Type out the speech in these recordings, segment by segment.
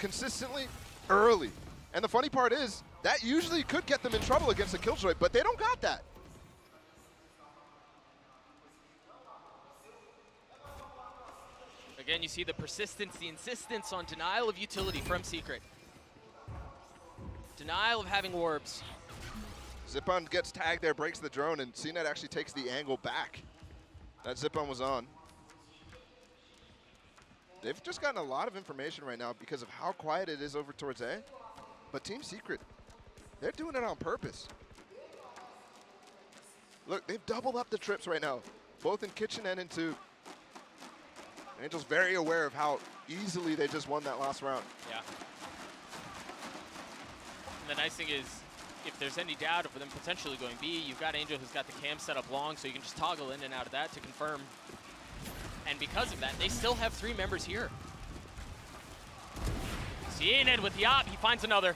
consistently early. And the funny part is, that usually could get them in trouble against a Killjoy, but they don't got that. Again, you see the persistence, the insistence on denial of utility from Secret. Denial of having orbs. Zipon gets tagged there, breaks the drone, and CNET actually takes the angle back that Zipon was on. They've just gotten a lot of information right now because of how quiet it is over towards A. But Team Secret, they're doing it on purpose. Look, they've doubled up the trips right now, both in kitchen and in 2. Angel's very aware of how easily they just won that last round. Yeah. And the nice thing is, if there's any doubt of them potentially going B, you've got Angel who's got the cam set up long, so you can just toggle in and out of that to confirm. And because of that, they still have 3 members here. CNED with the op, he finds another.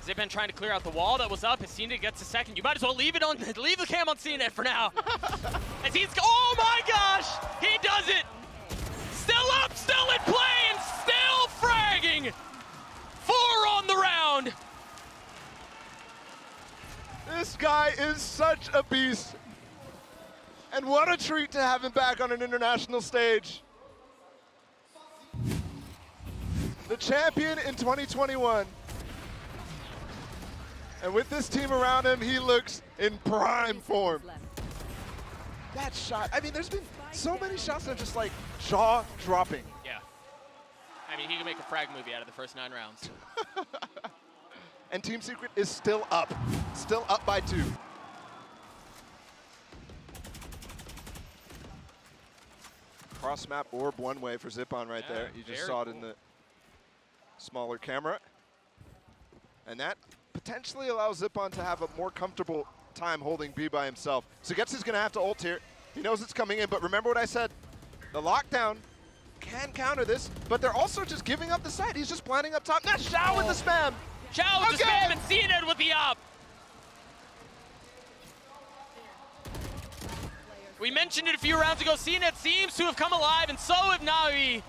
Zipan trying to clear out the wall that was up. As CNED gets a second, you might as well leave the cam on CNED for now. As he's, oh my gosh, he does it. Still up, still in play, and still fragging. 4 on the round. This guy is such a beast. And what a treat to have him back on an international stage. The champion in 2021. And with this team around him, he looks in prime form. That shot, I mean, there's been so many shots that are just like jaw-dropping. Yeah. I mean, he can make a frag movie out of the first 9 rounds. And Team Secret is still up by 2. Cross map orb one way for Zipon right there. You just saw it in the smaller camera. And that potentially allows Zipon to have a more comfortable time holding B by himself. Sugetsu's gonna have to ult here. He knows it's coming in, but remember what I said. The lockdown can counter this, but they're also just giving up the site. He's just planning up top. Now Xiao with the spam. Xiao with the spam and CNED with the op. We mentioned it a few rounds ago. CNED seems to have come alive, and so have NAVI.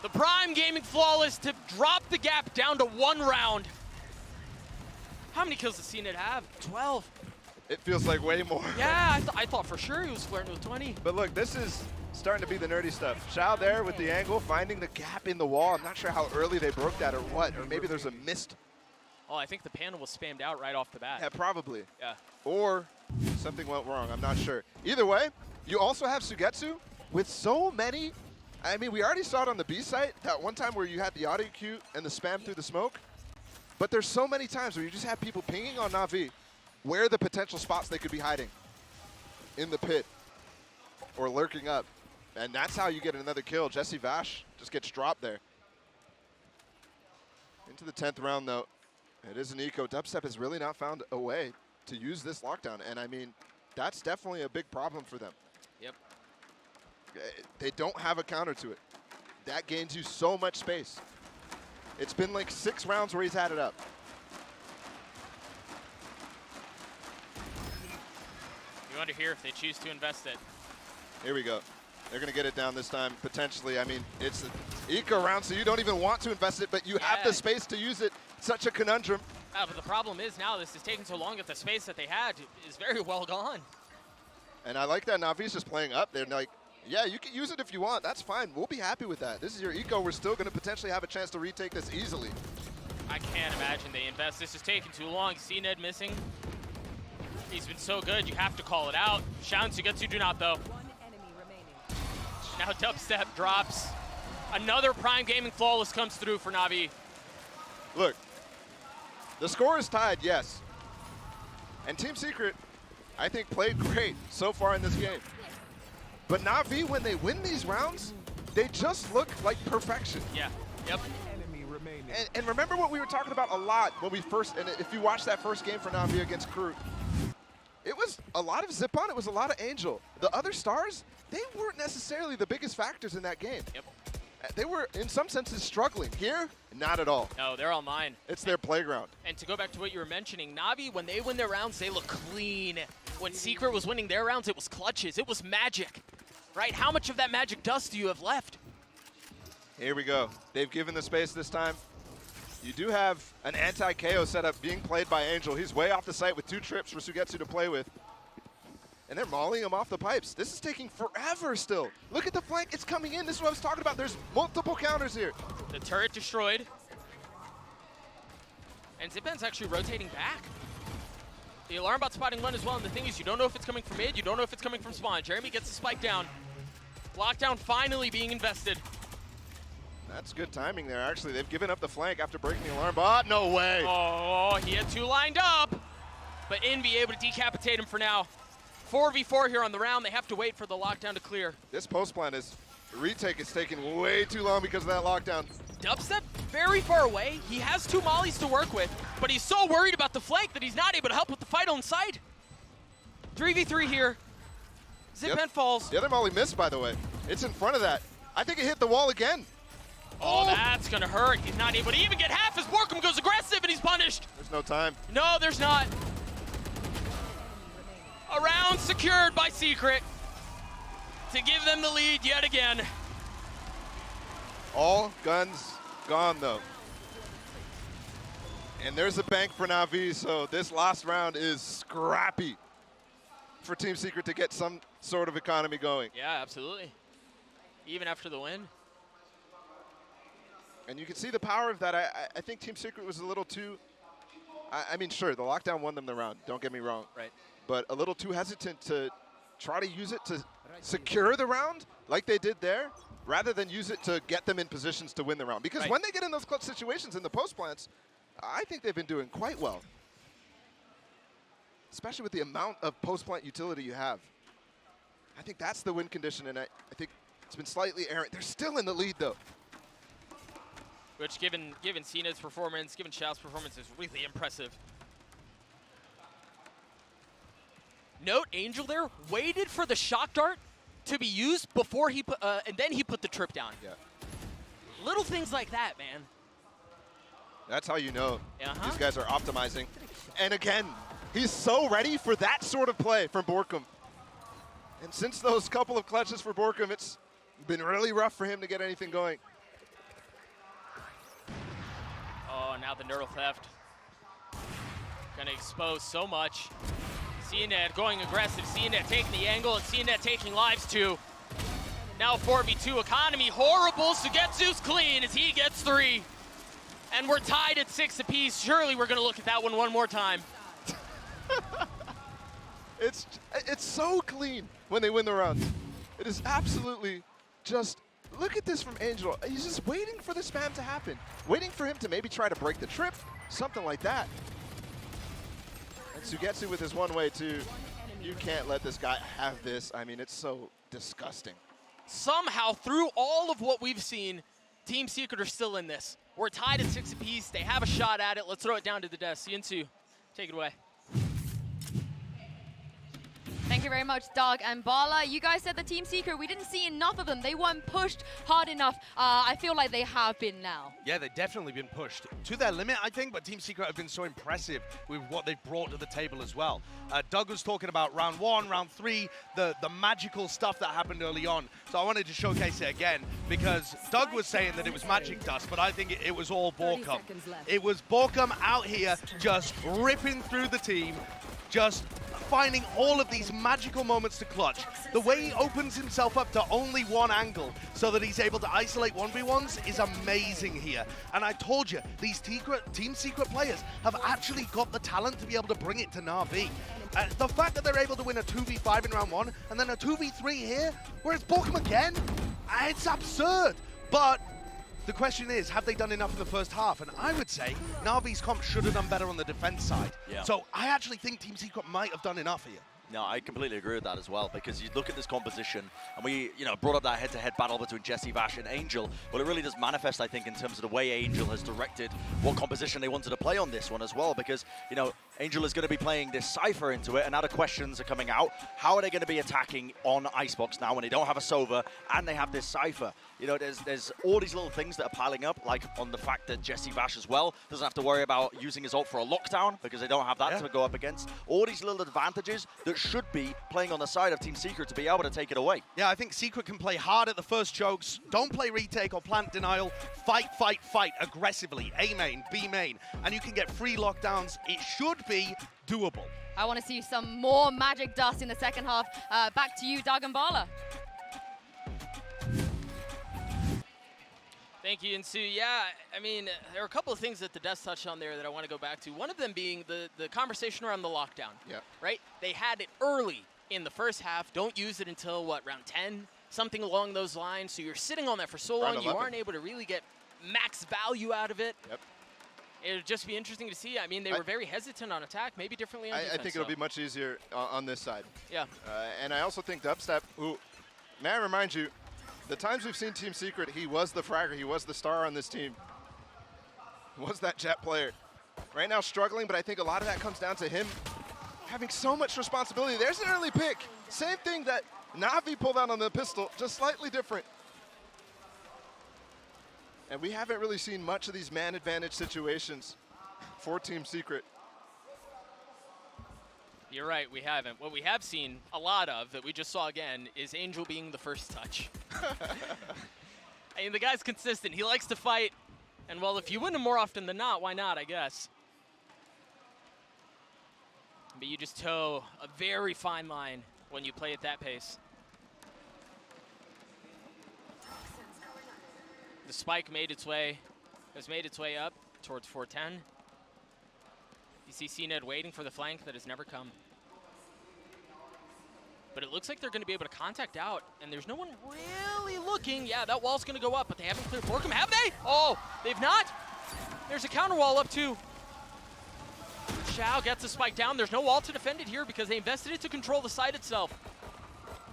The Prime Gaming Flawless to drop the gap down to 1 round. How many kills does CNED have? 12. It feels like way more. Yeah, I thought for sure he was flirting with 20. But look, this is starting to be the nerdy stuff. Xiao there with the angle, finding the gap in the wall. I'm not sure how early they broke that or what, or maybe there's a missed. Oh, I think the panel was spammed out right off the bat. Yeah, probably. Yeah. Or something went wrong, I'm not sure. Either way, you also have Sugetsu with so many. I mean, we already saw it on the B site, that one time where you had the audio cue and the spam through the smoke. But there's so many times where you just have people pinging on NAVI where the potential spots they could be hiding. In the pit or lurking up. And that's how you get another kill. Jesse Vash just gets dropped there. Into the 10th round though. It is an eco. Dubstep has really not found a way to use this lockdown. And I mean, that's definitely a big problem for them. Yep. They don't have a counter to it. That gains you so much space. It's been like 6 rounds where he's had it up. You wonder here if they choose to invest it. Here we go. They're going to get it down this time, potentially. I mean, it's an eco round, so you don't even want to invest it, but you have the space to use it. Such a conundrum. But the problem is now this is taking so long that the space that they had is very well gone. And I like that Navi's just playing up. They're like, yeah, you can use it if you want. That's fine. We'll be happy with that. This is your eco. We're still going to potentially have a chance to retake this easily. I can't imagine they invest. This is taking too long. CNED missing. He's been so good. You have to call it out. Xiao and Sugetsu do not, though. 1 enemy remaining. Now Dubstep drops. Another Prime Gaming Flawless comes through for NAVI. Look, the score is tied, yes. And Team Secret, I think, played great so far in this game. But NAVI, when they win these rounds, they just look like perfection. Yeah, yep. And remember what we were talking about a lot when we first, and if you watch that first game for NAVI against Crew, it was a lot of Zipon, it was a lot of Angel. The other stars, they weren't necessarily the biggest factors in that game. Yep. They were, in some senses, struggling. Here, not at all. No, they're all mine. It's their playground. And to go back to what you were mentioning, NAVI, when they win their rounds, they look clean. When Secret was winning their rounds, it was clutches. It was magic, right? How much of that magic dust do you have left? Here we go. They've given the space this time. You do have an anti-KO setup being played by Angel. He's way off the site with 2 trips for Sugetsu to play with. And they're mauling him off the pipes. This is taking forever still. Look at the flank. It's coming in. This is what I was talking about. There's multiple counters here. The turret destroyed. And Zipan's actually rotating back. The alarm bot spotting one as well. And the thing is, you don't know if it's coming from mid. You don't know if it's coming from spawn. Jeremy gets the spike down. Lockdown finally being invested. That's good timing there, actually. They've given up the flank after breaking the alarm bot. No way. Oh, he had 2 lined up. But Envy able to decapitate him for now. 4v4 here on the round. They have to wait for the lockdown to clear. This post plan retake is taking way too long because of that lockdown. Dubstep very far away. He has 2 mollies to work with, but he's so worried about the flank that he's not able to help with the fight on side. 3v3 here. Zipan falls. The other molly missed, by the way. It's in front of that. I think it hit the wall again. Oh, that's gonna hurt. He's not able to even get half as Borkum goes aggressive and he's punished. There's no time. No, there's not. A round secured by Secret to give them the lead yet again. All guns gone, though. And there's a bank for NAVI, so this last round is scrappy for Team Secret to get some sort of economy going. Yeah, absolutely. Even after the win. And you can see the power of that. I think Team Secret was a little too, I mean, sure, the lockdown won them the round, don't get me wrong. Right. But a little too hesitant to try to use it to secure the round like they did there, rather than use it to get them in positions to win the round. Because when they get in those clutch situations in the post plants, I think they've been doing quite well. Especially with the amount of post plant utility you have. I think that's the win condition, and I think it's been slightly errant. They're still in the lead, though. Which, given Cena's performance, given Xiao's performance, is really impressive. Note, Angel there waited for the shock dart to be used before he put, and then he put the trip down. Yeah. Little things like that, man. That's how you know these guys are optimizing. And again, he's so ready for that sort of play from Borkum. And since those couple of clutches for Borkum, it's been really rough for him to get anything going. Oh, now the neural theft. Gonna expose so much. CNET going aggressive, CNET taking the angle, and CNET taking lives too. Now 4v2 economy, horrible. Sugetsu's clean as he gets 3. And we're tied at 6 apiece. Surely we're gonna look at that one more time. It's so clean when they win the rounds. It is absolutely just, look at this from Angel. He's just waiting for the spam to happen. Waiting for him to maybe try to break the trip, something like that. And Sugetsu with his one-way too. You can't let this guy have this. I mean, it's so disgusting. Somehow, through all of what we've seen, Team Secret are still in this. We're tied at 6 apiece. They have a shot at it. Let's throw it down to the desk. Yinsu, take it away. Thank you very much, Doug and Bala. You guys said the Team Secret, we didn't see enough of them. They weren't pushed hard enough. I feel like they have been now. Yeah, they've definitely been pushed to their limit, I think, but Team Secret have been so impressive with what they've brought to the table as well. Doug was talking about round 1, round 3, the magical stuff that happened early on. So I wanted to showcase it again because Doug was saying that it was magic dust, but I think it was all Borkum. It was Borkum out here just ripping through the team, just finding all of these magical moments to clutch. The way he opens himself up to only one angle so that he's able to isolate 1v1s is amazing here. And I told you, these Team Secret players have actually got the talent to be able to bring it to NAVI. The fact that they're able to win a 2v5 in round 1 and then a 2v3 here, where it's Borkum again, it's absurd. But the question is, have they done enough in the first half? And I would say NAVI's comp should have done better on the defense side. Yeah. So I actually think Team Secret might have done enough here. No, I completely agree with that as well, because you look at this composition, and we, brought up that head-to-head battle between Jesse Vash and Angel. Well, it really does manifest, I think, in terms of the way Angel has directed what composition they wanted to play on this one as well, because, Angel is going to be playing this Cypher into it, and now the questions are coming out. How are they going to be attacking on Icebox now when they don't have a Sova and they have this Cypher? There's all these little things that are piling up, like on the fact that Jesse Vash as well doesn't have to worry about using his ult for a lockdown because they don't have that to go up against. All these little advantages that that should be playing on the side of Team Secret to be able to take it away. Yeah, I think Secret can play hard at the first chokes. Don't play retake or plant denial. Fight, fight, fight aggressively. A main, B main. And you can get free lockdowns. It should be doable. I want to see some more magic dust in the second half. Back to you, Doug and Bala. Thank you, Insu. Yeah, I mean, there are a couple of things that the Dust touched on there that I want to go back to. One of them being the conversation around the lockdown. Yeah. Right? They had it early in the first half. Don't use it until, what, round 10? Something along those lines. So you're sitting on that for so long, you aren't able to really get max value out of it. Yep. It would just be interesting to see. I mean, they were very hesitant on attack, maybe differently on defense. I think it'll be much easier on this side. Yeah. And I also think Dubstep, who, may I remind you, the times we've seen Team Secret, he was the fragger, he was the star on this team. He was that jet player. Right now struggling, but I think a lot of that comes down to him having so much responsibility. There's an early pick. Same thing that Navi pulled out on the pistol, just slightly different. And we haven't really seen much of these man advantage situations for Team Secret. You're right, we haven't. What we have seen a lot of, that we just saw again, is Angel being the first touch. I mean, the guy's consistent. He likes to fight. And, well, if you win him more often than not, why not, I guess? But you just toe a very fine line when you play at that pace. The spike has made its way up towards 410. You see CNED waiting for the flank that has never come. But it looks like they're going to be able to contact out, and there's no one really looking. Yeah, that wall's going to go up, but they haven't cleared Borkum, have they? Oh, they've not. There's a counter wall up too. Xiao gets the spike down. There's no wall to defend it here because they invested it to control the site itself.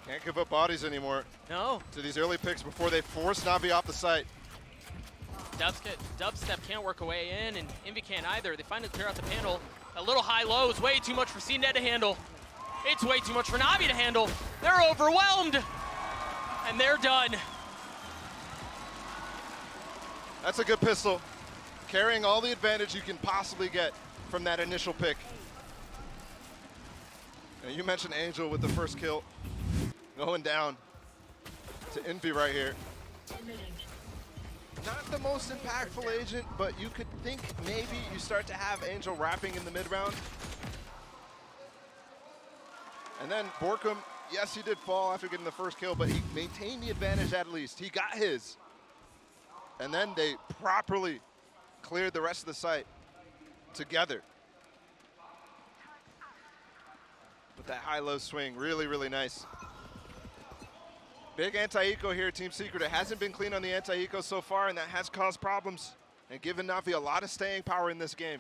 Can't give up bodies anymore. No. To these early picks before they force Navi off the site. Dubstep can't work away in, and Envy can't either. They finally clear out the panel. A little high-low is way too much for CNED to handle. It's way too much for Navi to handle. They're overwhelmed, and they're done. That's a good pistol. Carrying all the advantage you can possibly get from that initial pick. And you mentioned Angel with the first kill. Going down to Envy right here. Not the most impactful agent, but you could think maybe you start to have Angel wrapping in the mid-round. And then Borkum, yes, he did fall after getting the first kill, but he maintained the advantage at least. He got his. And then they properly cleared the rest of the site together. With that high-low swing, really, really nice. Big anti-eco here, Team Secret. It hasn't been clean on the anti-eco so far, and that has caused problems and given Navi a lot of staying power in this game.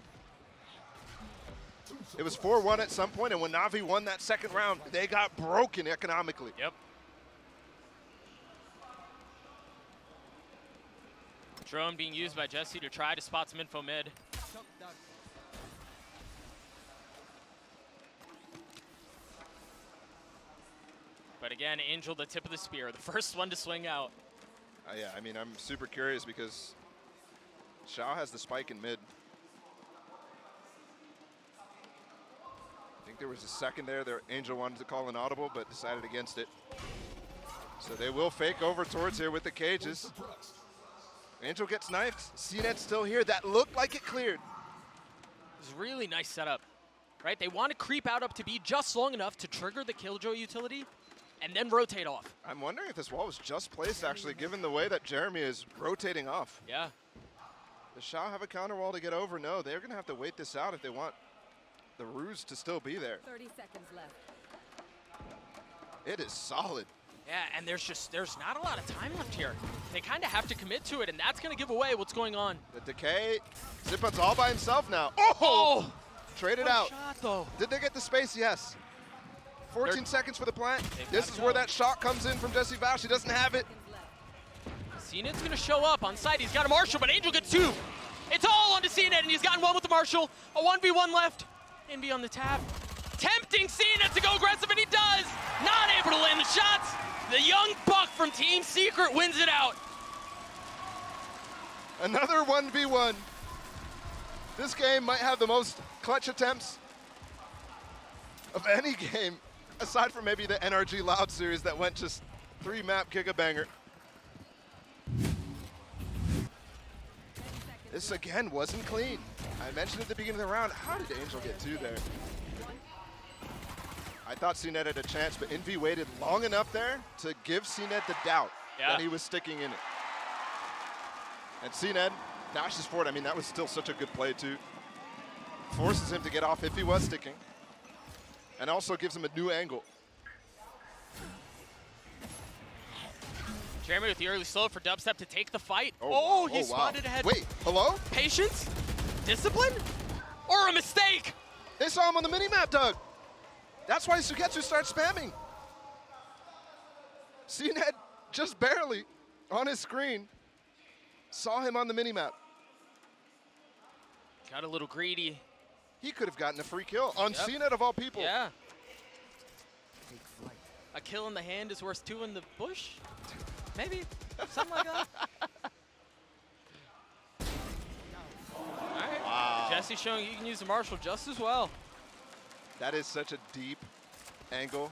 It was 4-1 at some point, and when Navi won that second round, they got broken economically. Yep. Drone being used by Jesse to try to spot some info mid. But again, Angel, the tip of the spear, the first one to swing out. Yeah, I mean, I'm super curious because Xiao has the spike in mid. I think there was a second there that Angel wanted to call an audible, but decided against it. So they will fake over towards here with the cages. Angel gets knifed. CNED's still here. That looked like it cleared. It was a really nice setup, right? They want to creep out up to B just long enough to trigger the Killjoy utility and then rotate off. I'm wondering if this wall was just placed, actually, given the way that Jeremy is rotating off. Yeah. Does Xiao have a counter wall to get over? No, they're going to have to wait this out if they want the ruse to still be there. 30 seconds left. It is solid. Yeah, and there's not a lot of time left here. They kind of have to commit to it, and that's going to give away what's going on. The decay. Zipan's all by himself now. Oh! Traded What out. shot, though. Did they get the space? Yes. 14 seconds for the plant. They've This gotta is where go. that shot comes in from Jesse Vash. He doesn't have it. CNED's going to show up on site. He's got a Marshall, but Angel gets two. It's all onto CNED, and he's gotten one with the Marshall. A 1v1 left. Envy on the tap. Tempting CNED to go aggressive, and he does. Not able to land the shots. The young buck from Team Secret wins it out. Another 1v1. This game might have the most clutch attempts of any game Aside from maybe the NRG Loud series that went just 3-map gigabanger. This again wasn't clean. I mentioned at the beginning of the round, how did Angel get 2 there? I thought CNED had a chance, but Envy waited long enough there to give CNED the doubt that he was sticking in it. And CNED dashes forward. I mean, that was still such a good play too. Forces him to get off if he was sticking. And also gives him a new angle. Jeremy with the early slow for Dubstep to take the fight. Oh, he spotted ahead. Wait, hello? Patience? Discipline? Or a mistake? They saw him on the minimap, Doug. That's why Sugetsu starts spamming. CNED just barely on his screen saw him on the minimap. Got a little greedy. He could have gotten a free kill on CNED of all people. Yeah. A kill in the hand is worth 2 in the bush? Maybe. Something like that. All right. Wow. Jesse showing you can use the Marshall just as well. That is such a deep angle.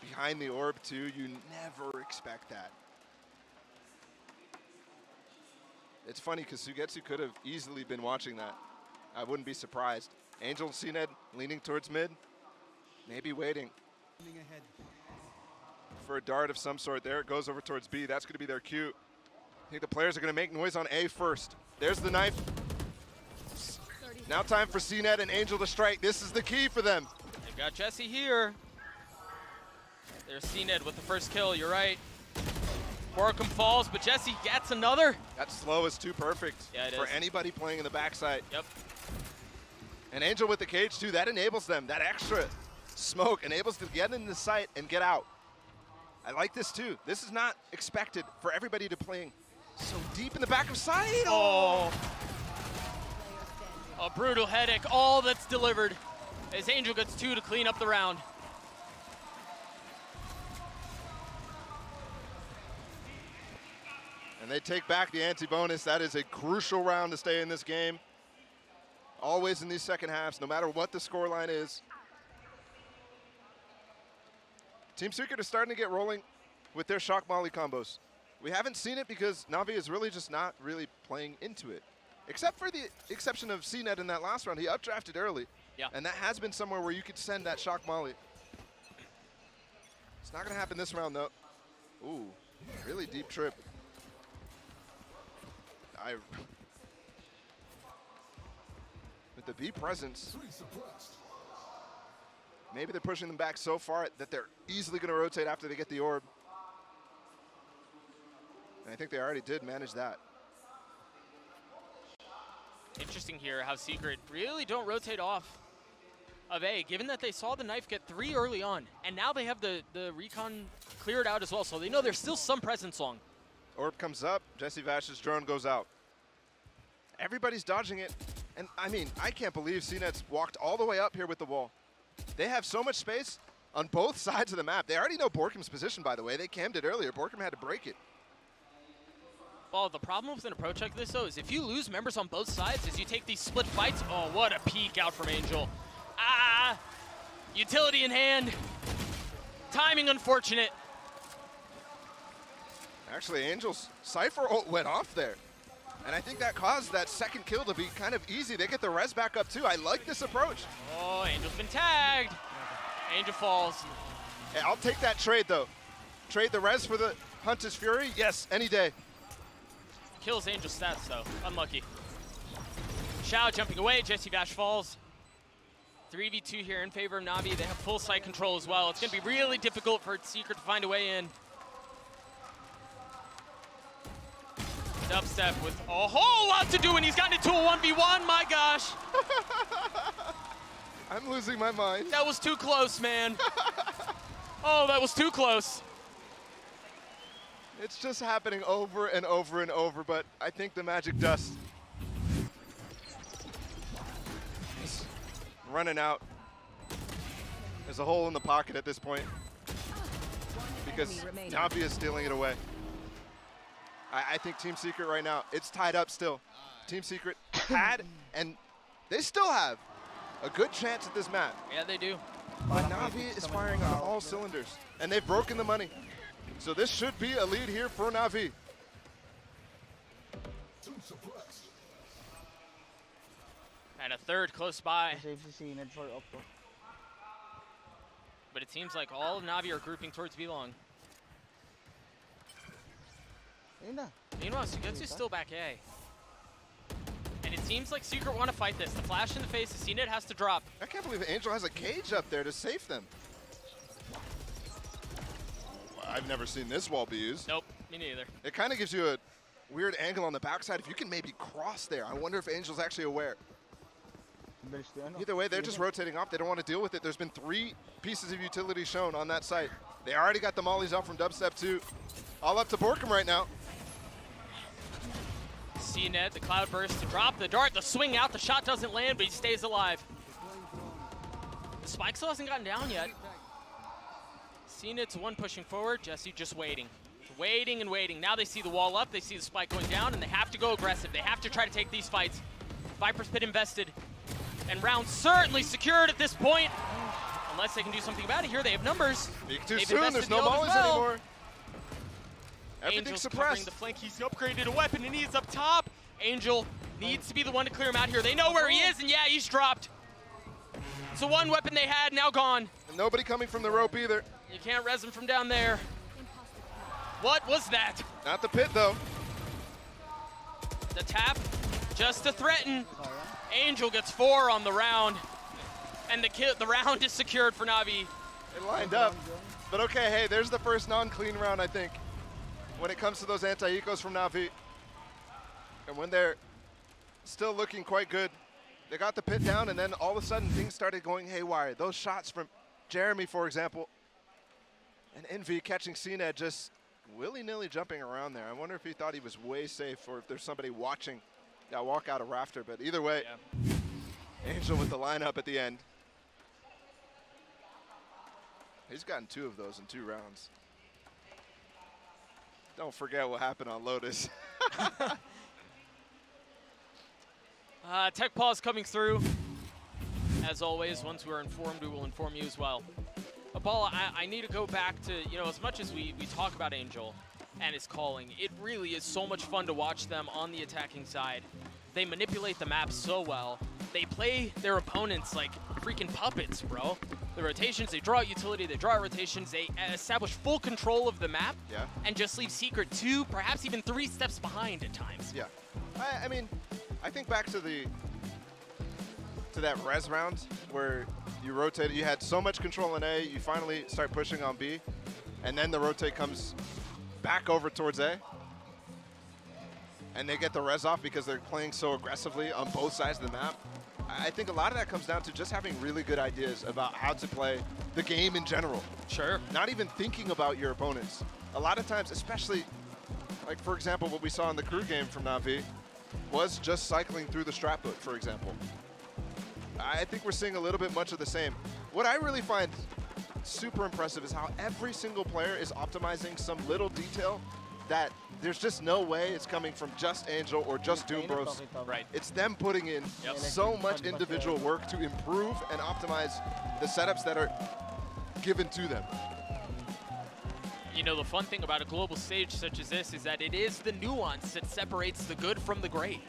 Behind the orb too, you never expect that. It's funny because Sugetsu could have easily been watching that. I wouldn't be surprised. Angel CNED leaning towards mid, maybe waiting for a dart of some sort. There it goes over towards B. That's going to be their cue. I think the players are going to make noise on A first. There's the knife. Now time for CNED and Angel to strike. This is the key for them. They've got Jesse here. There's CNED with the first kill, you're right. Borkum falls, but Jesse gets another. That slow is too perfect for anybody playing in the backside. Yep. And Angel with the cage too, that enables them. That extra smoke enables them to get in the sight and get out. I like this too. This is not expected for everybody to playing so deep in the back of sight. Oh. A brutal headache, all that's delivered as Angel gets 2 to clean up the round. And they take back the anti-bonus. That is a crucial round to stay in this game. Always in these second halves, no matter what the scoreline is. Team Secret is starting to get rolling with their shock molly combos. We haven't seen it because Navi is really just not really playing into it. Except for the exception of CNED in that last round. He updrafted early. Yeah. And that has been somewhere where you could send that shock molly. It's not going to happen this round, though. Ooh, really deep trip. With the B presence, maybe they're pushing them back so far that they're easily going to rotate after they get the orb. And I think they already did manage that. Interesting here how Secret really don't rotate off of A, given that they saw the knife get 3 early on, and now they have the recon cleared out as well, so they know there's still some presence long. Orb comes up, Jesse Vash's drone goes out. Everybody's dodging it, and I mean, I can't believe CNED's walked all the way up here with the wall. They have so much space on both sides of the map. They already know Borkum's position, by the way. They cammed it earlier. Borkum had to break it. Well, the problem with an approach like this, though, is if you lose members on both sides as you take these split fights, oh, what a peek out from Angel. Ah, utility in hand. Timing unfortunate. Actually, Angel's Cypher ult went off there. And I think that caused that second kill to be kind of easy. They get the res back up, too. I like this approach. Oh, Angel's been tagged. Angel falls. Hey, I'll take that trade, though. Trade the res for the Hunter's Fury? Yes, any day. Kills Angel's stats, though. Unlucky. Shao jumping away. Jesse Vash falls. 3v2 here in favor of Navi. They have full site control as well. It's going to be really difficult for Secret to find a way in. Dubstep with a whole lot to do, and he's gotten into a 1v1. My gosh. I'm losing my mind. That was too close, man. Oh, that was too close. It's just happening over and over and over, but I think the magic dust is running out. There's a hole in the pocket at this point because Navi is stealing it away. I think Team Secret right now, it's tied up still. Team Secret had, and they still have, a good chance at this map. Yeah, they do. But NAVI is firing on all cylinders, and they've broken the money. So this should be a lead here for NAVI. And a third close by. Save si Sined for up to. But it seems like all of NAVI are grouping towards B-Long. Ayun na. Meanwhile, Sugetsu's still back A. And it seems like Secret want to fight this. The flash in the face, the CNET has to drop. I can't believe Angel has a cage up there to save them. I've never seen this wall be used. Nope, me neither. It kind of gives you a weird angle on the backside. If you can maybe cross there, I wonder if Angel's actually aware. Bilis to ano. Either way, they're just rotating off. They don't want to deal with it. There's been 3 pieces of utility shown on that site. They already got the mollies out from Dubstep 2. All up to Borkum right now. CNET, the cloud burst to drop the dart, the swing out, the shot doesn't land, but he stays alive. The spike still hasn't gotten down yet. CNET's one pushing forward, Jesse just waiting. Waiting and waiting. Now they see the wall up, they see the spike going down, and they have to go aggressive. They have to try to take these fights. Viper's Pit invested, and round certainly secured at this point. Unless they can do something about it here, they have numbers. Peek too They've soon, invested there's no the ult as mollies well. anymore. Everything's Angel's covering suppressed. the flank. He's upgraded a weapon and he's up top. Angel needs to be the one to clear him out here. They know where he is, and yeah, he's dropped. So one weapon they had, now gone. And nobody coming from the rope either. You can't res him from down there. What was that? Not the pit though. The tap, just to threaten. Angel gets 4 on the round. And the round is secured for NAVI. They lined up. But okay, hey, there's the first non-clean round, I think, when it comes to those anti-ecos from NAVI. And when they're still looking quite good, they got the pit down, and then all of a sudden things started going haywire. Those shots from Jeremy, for example, and Envy catching CNET just willy-nilly jumping around there. I wonder if he thought he was way safe or if there's somebody watching that walk out of Rafter. But either way, Yeah. Angel with the lineup at the end. He's gotten 2 of those in 2 rounds. Don't forget what happened on Lotus. Tech pause coming through. As always, once we're informed, we will inform you as well. Abala, I need to go back to, as much as we talk about Angel and his calling, it really is so much fun to watch them on the attacking side. They manipulate the map so well. They play their opponents like freaking puppets, bro. The rotations, they draw out utility, they draw out rotations, they establish full control of the map, Yeah. and just leave Secret 2, perhaps even 3 steps behind at times. Yeah. I mean, I think back to that res round where you rotated, you had so much control in A, you finally start pushing on B, and then the rotate comes back over towards A. And they get the res off because they're playing so aggressively on both sides of the map. I think a lot of that comes down to just having really good ideas about how to play the game in general. Sure. Not even thinking about your opponents. A lot of times, especially, like for example, what we saw in the crew game from NAVI was just cycling through the strat book, for example. I think we're seeing a little bit much of the same. What I really find super impressive is how every single player is optimizing some little detail that there's just no way it's coming from just Angel or just Doom Bros. Right. It's them putting in so much individual work to improve and optimize the setups that are given to them. The fun thing about a global stage such as this is that it is the nuance that separates the good from the great.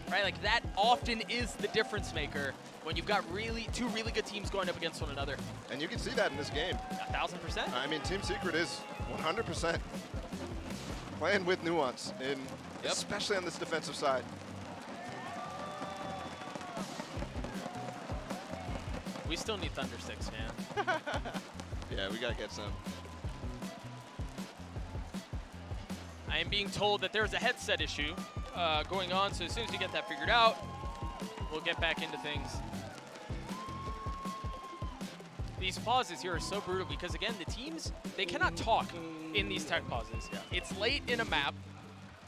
Yeah. Right? Like that often is the difference maker when you've got 2 really good teams going up against one another. And you can see that in this game. 1,000%. I mean, Team Secret is 100% playing with nuance, especially on this defensive side. We still need Thunder 6, man. Yeah, we got to get some. I am being told that there's a headset issue going on, so as soon as we get that figured out, we'll get back into things. These pauses here are so brutal because, again, the teams, they cannot talk in these tech pauses. Yeah. It's late in a map,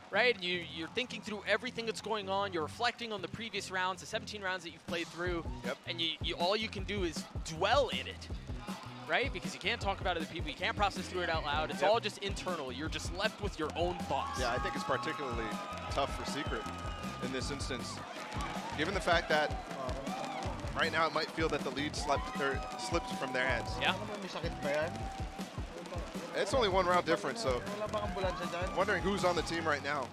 right? You're thinking through everything that's going on. You're reflecting on the previous rounds, the 17 rounds that you've played through. Yep. And all you can do is dwell in it, right? Because you can't talk about other people. You can't process through it out loud. It's all just internal. You're just left with your own thoughts. Yeah, I think it's particularly tough for Secret in this instance, given the fact that right now it might feel that the lead slipped from their hands. Yeah. Ano ba, may sakit ba yan? It's only one round difference, so Wala bang ambulansya dyan? I'm wondering who's on the team right now.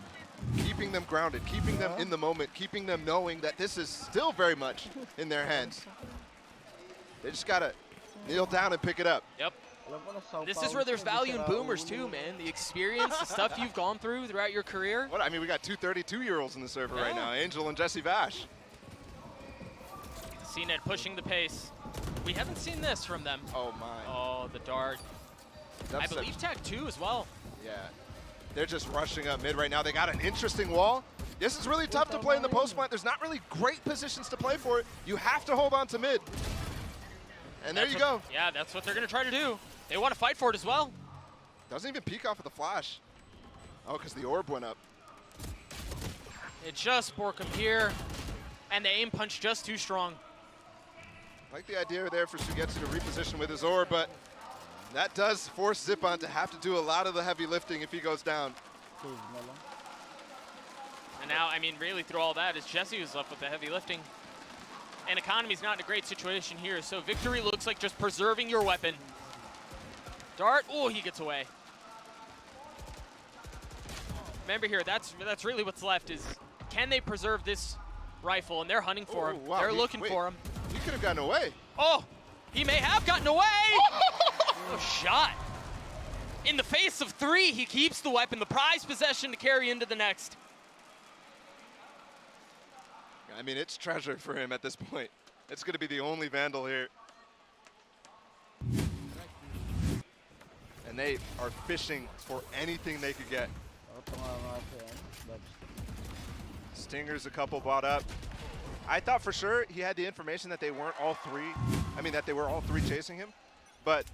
Keeping them grounded, keeping them in the moment, keeping them knowing that this is still very much in their hands. They just gotta kneel down and pick it up. Yep. Alam ko na Sao This is Paulo where there's siya, value in sira boomers ulo. too, man. The experience, the stuff you've gone through throughout your career. What? I mean, we got two 32-year-olds in the server right Yeah. now, Angel and Jesse Vash. CNET pushing the pace. We haven't seen this from them. Oh my. Oh, the dart. I That's believe tag 2 as well. Yeah. They're just rushing up mid right now. They got an interesting wall. This is really tough to play in the post plant. There's not really great positions to play for it. You have to hold on to mid. And there That's you what- go. Yeah, that's what they're going to try to do. They want to fight for it as well. Doesn't even peek off of the flash. Oh, because the orb went up. It's just Borkum here. And the aim punch just too strong. Like the idea there for Sugetsu to reposition with his orb, but that does force Zippon to have to do a lot of the heavy lifting if he goes down. Save na lang. And now, I mean, really through all that, it's Jesse who's left with the heavy lifting. And Economy's not in a great situation here, so victory looks like just preserving your weapon. Dart, oh, he gets away. Remember here, that's really what's left is, can they preserve this rifle? And they're hunting for him. wow, They're looking wait. for him. He could have gotten away. Oh, he may have gotten away. Oh, shot. In the face of 3, he keeps the weapon, the prized possession to carry into the next. I mean, it's treasure for him at this point. It's going to be the only Vandal here. And they are fishing for anything they could get. Ito nga nga siya, Babs. Stingers a couple bought up. I thought for sure he had the information that they weren't all three. I mean, that they were all three chasing him. But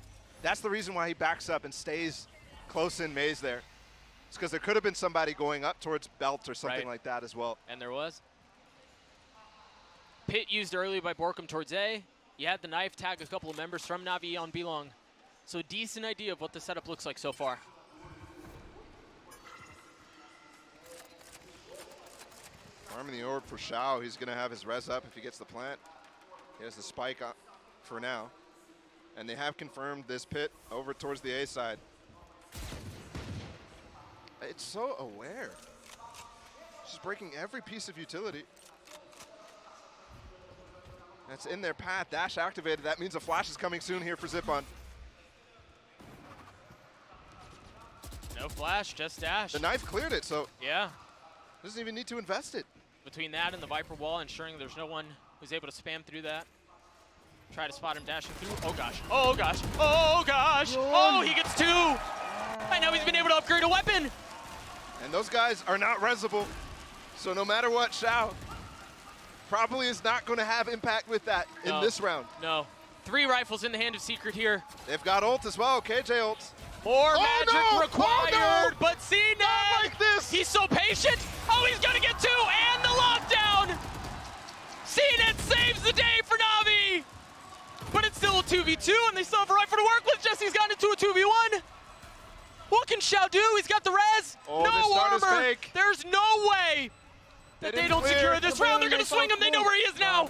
that's the reason why he backs up and stays close in maze there. It's because there could have been somebody going up towards belt or something Right. like that as well. And there was. Pit used early by Borkum towards A. You had the knife tag a couple of members from Navi on B-Long. So a decent idea of what the setup looks like so far. Farming the orb for Shao. He's going to have his res up if he gets the plant. He has the spike up for now. And they have confirmed this pit over towards the A side. It's so aware. Just breaking every piece of utility. That's in their path. Dash activated. That means a flash is coming soon here for Zippon. No flash, just dash. The knife cleared it, so Yeah. doesn't even need to invest it. Between that and the Viper wall, ensuring there's no one who's able to spam through that. Try to spot him dashing through. Oh gosh. Oh gosh. Oh gosh. Oh, he gets 2. I know he's been able to upgrade a weapon. And those guys are not resable. So no matter what, Shao probably is not going to have impact with that in No. this round. No. 3 rifles in the hand of Secret here. They've got ult as well, KJ ult. More Oh, magic no! required, Oh, no! but CNET! Not like this! He's so patient! Oh, he's gonna get 2, and the lockdown! CNET saves the day for Navi! But it's still a 2v2, and they still have a rifle to work with. Jesse's gotten into a 2v1. What can Shao do? He's got the res. Oh, no this start is armor. fake. There's no way that they didn't don't clear. secure this round. They're gonna swing him. They know where he is now.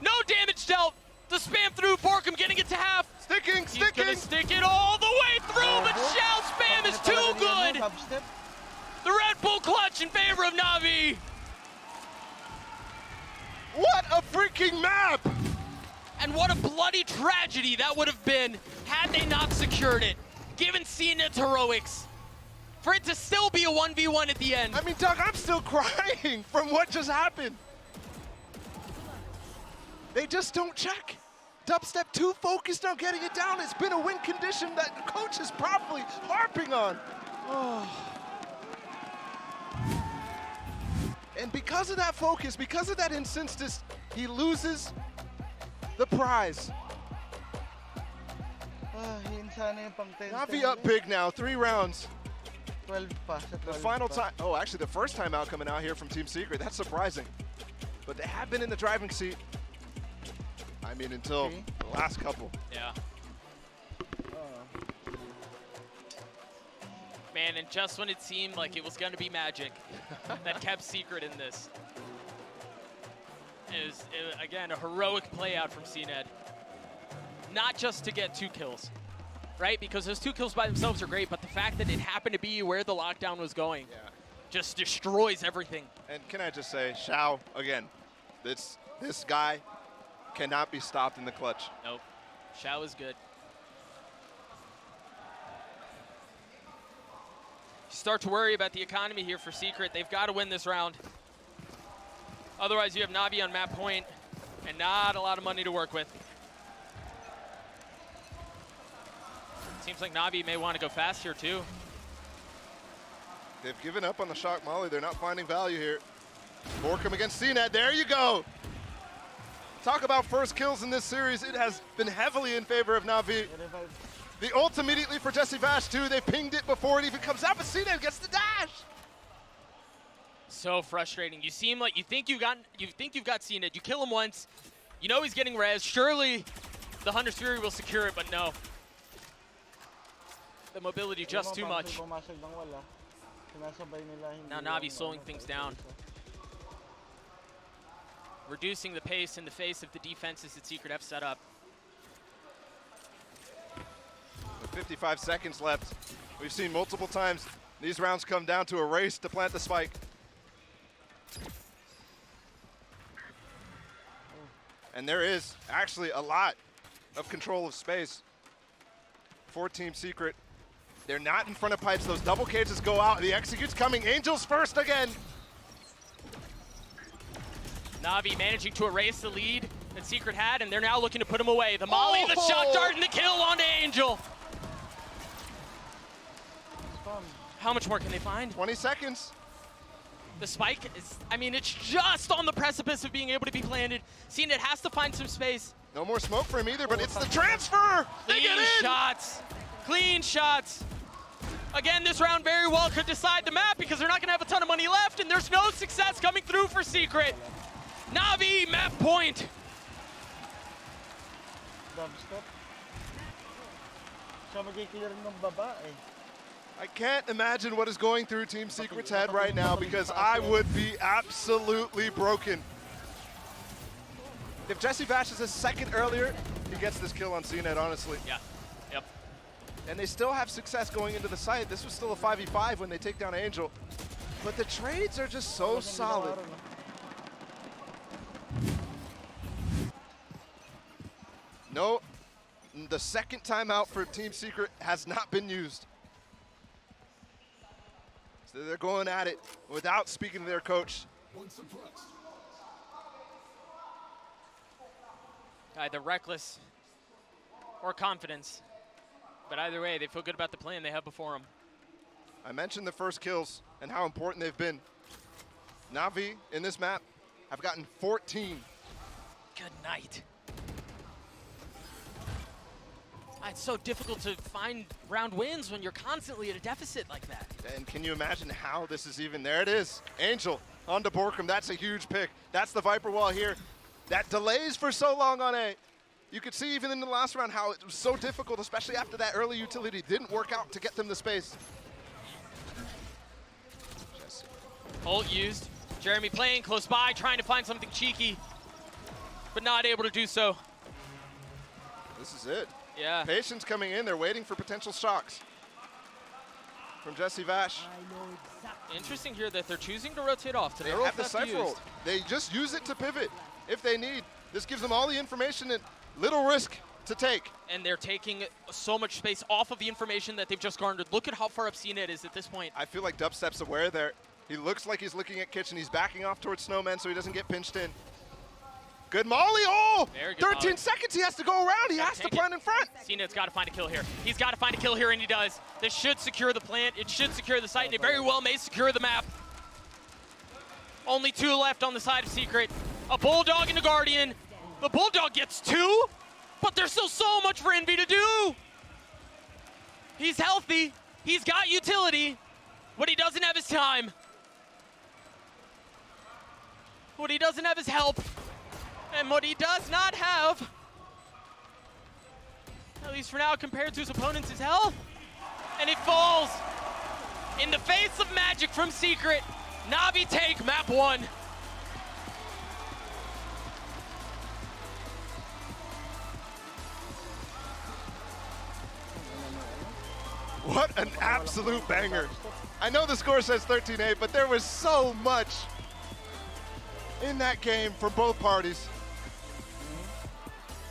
No damage dealt. The spam through. Borkum getting it to half. Sticking, He's gonna sticking. stick it all the way through, but Shao spam is too good. Dubstep. The Red Bull clutch in favor of Navi. What a freaking map! And what a bloody tragedy that would have been had they not secured it. Given CNET's heroics. For it to still be a 1v1 at the end. I mean, Doug, I'm still crying from what just happened. They just don't check. Dubstep too focused on getting it down. It's been a win condition that the coach is probably harping on. And because of that focus, because of that insistence, he loses the prize. Hin sana yung pang 10. Navi up big now, 3 rounds. 12 pa. Sa 12 The final pa. time, oh, actually the first time out coming out here from Team Secret. That's surprising. But they have been in the driving seat. I mean, until Okay. the last couple. Yeah. Man, and just when it seemed like it was gonna be magic, that kept Secret in this. is, again, a heroic play out from CNED. Not just to get 2 kills, right? Because those 2 kills by themselves are great, but the fact that it happened to be where the lockdown was going just destroys everything. And can I just say, Xiao, again, this guy cannot be stopped in the clutch. Nope. Xiao is good. You start to worry about the economy here for Secret. They've got to win this round. Otherwise, you have Navi on map point and not a lot of money to work with. Seems like Navi may want to go fast here, too. They've given up on the shock molly. They're not finding value here. Borkum against CNED. There you go. Talk about first kills in this series. It has been heavily in favor of Navi. The ult immediately for Jesse Vash, too. They pinged it before it even comes out, but CNED gets the dash. So frustrating. You seem like you think you've got CNED. You kill him once. You know he's getting res. Surely the Hunter's Fury will secure it, but no. The mobility just too much. Now Navi slowing things down. Reducing the pace in the face of the defenses that Secret have set up. With 55 seconds left, we've seen multiple times these rounds come down to a race to plant the spike. And there is actually a lot of control of space for Team Secret. They're not in front of pipes. Those double cages go out. The execute's coming. Angels first again. Navi managing to erase the lead that Secret had, and they're now looking to put him away. The molly, the shot dart, and the kill onto Angel. How much more can they find? 20 seconds. The spike is, I mean, it's just on the precipice of being able to be planted. CNED has to find some space. No more smoke for him either, but it's the transfer. They get in. Shots. Clean shots. Again, this round very well could decide the map because they're not going to have a ton of money left, and there's no success coming through for Secret. Navi, map point. Dubstep. Siya magkiklear ng baba eh. I can't imagine what is going through Team Secret's head right now because I would be absolutely broken. If Jesse Vash is a second earlier, he gets this kill on CNED, honestly. Yeah, yep. And they still have success going into the site. This was still a 5v5 when they take down Angel. But the trades are just so solid. No, the second timeout for Team Secret has not been used. So they're going at it without speaking to their coach. Either reckless or confidence. But either way, they feel good about the plan they have before them. I mentioned the first kills and how important they've been. Navi in this map have gotten 14. Good night. It's so difficult to find round wins when you're constantly at a deficit like that. And can you imagine how this is even? There it is. Angel onto Borkum. That's a huge pick. That's the Viper wall here. That delays for so long on A. You could see even in the last round how it was so difficult, especially after that early utility didn't work out to get them the space. Jesse. Ult used. Jeremy playing close by, trying to find something cheeky, but not able to do so. This is it. Yeah. Patience coming in. They're waiting for potential shocks from Jesse Vash. Interesting here that they're choosing to rotate off to They their have the left Cypher used. ult. They just use it to pivot if they need. This gives them all the information and little risk to take. And they're taking so much space off of the information that they've just garnered. Look at how far up CNED is at this point. I feel like Dubstep's aware there. He looks like he's looking at Kitchen. He's backing off towards Snowman so he doesn't get pinched in. Good molly. Oh, Very good 13 molly. seconds. He has to go around. He has to take plant in front. CNED's got to find a kill here. He's got to find a kill here, and he does. This should secure the plant. It should secure the site, and it very well may secure the map. Only 2 left on the side of Secret. A Bulldog and a Guardian. The Bulldog gets 2, but there's still so much for Envy to do. He's healthy. He's got utility. What he doesn't have is time. What he doesn't have is help. And what he does not have, at least for now compared to his opponents, is health. And it falls in the face of magic from Secret. Navi take map 1. What an absolute banger. I know the score says 13-8, but there was so much in that game for both parties.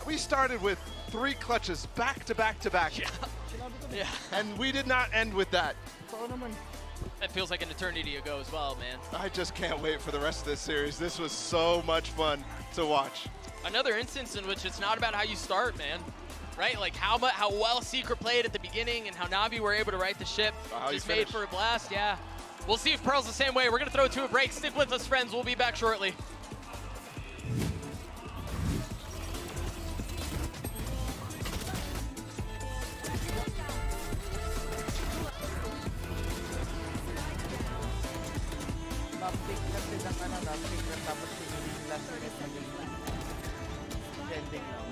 We started with 3 clutches back to back to back. Yeah. Yeah. And we did not end with that. That feels like an eternity ago as well, man. I just can't wait for the rest of this series. This was so much fun to watch. Another instance in which it's not about how you start, man. Right? Like how well Secret played at the beginning and how Navi were able to right the ship. Just made for a blast, yeah. We'll see if Pearl's the same way. We're going to throw it to a break. Stick with us, friends. We'll be back shortly. Nag-pick kasi ng ano, nag-pick na tapos yung last minute naging ending lang.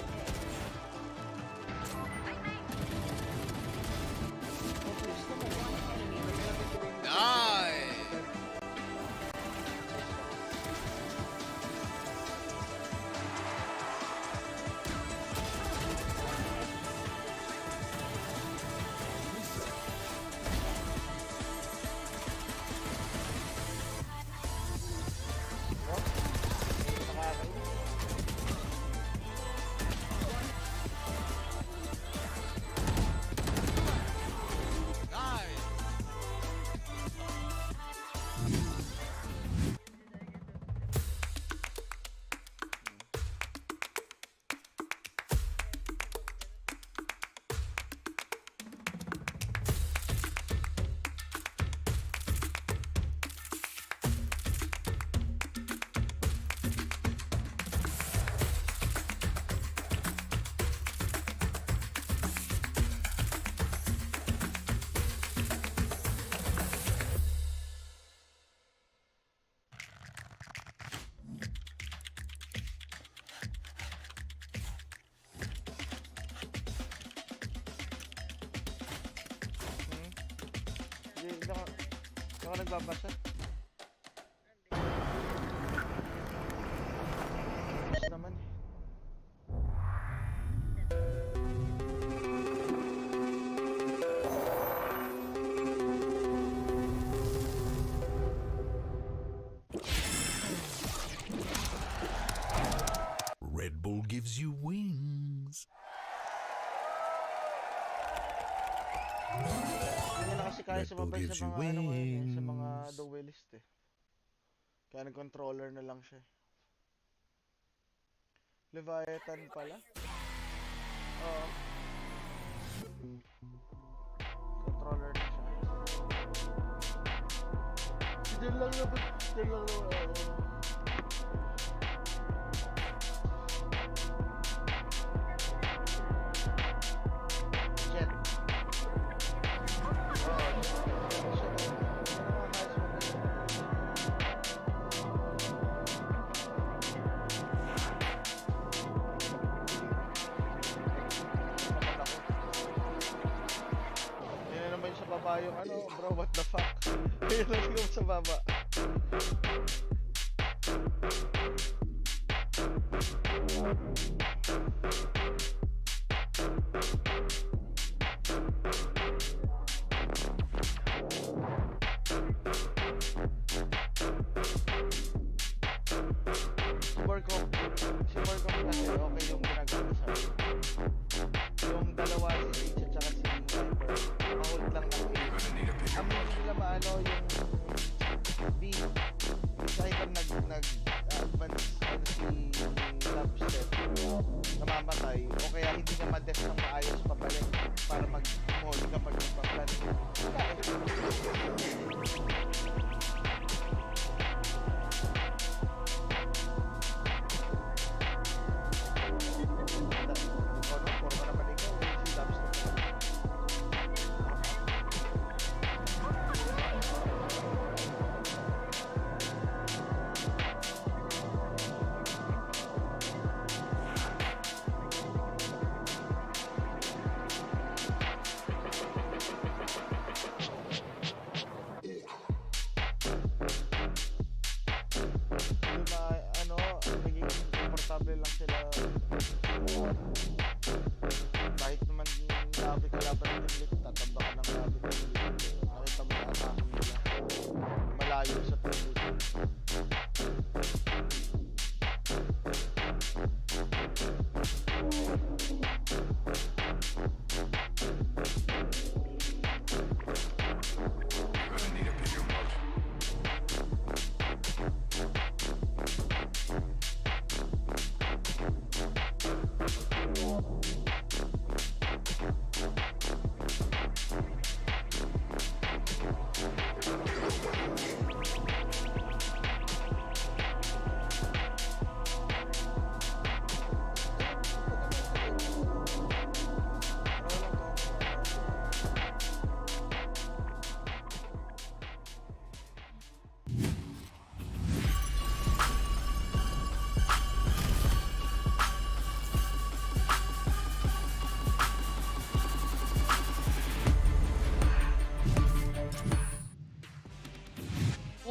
Hindi ako nagbabasa. Yes naman eh. Red Bull gives you wings. Hindi na kasi kaya sumabay sa mga ano ngayon, sa mga duelist eh. Kaya nag-controller na lang siya. Leviathan pala? Oo. Controller na siya. Diyan lang naman. Diyan lang naman. Jet. Sa baba yung ano, bro, what the fuck? Yun lang sa baba. Si Borcom kasi okay yung ginagawa sa akin. Yung dalawa, si Rich at saka si Viper, nakahold lang ng A. Ang hindi nila maano yung B. Kahit ang nag-advance si Lobster, namamatay. O kaya hindi ka ma-death ng maayos pabalik para mag-hold ka pag magpaplan.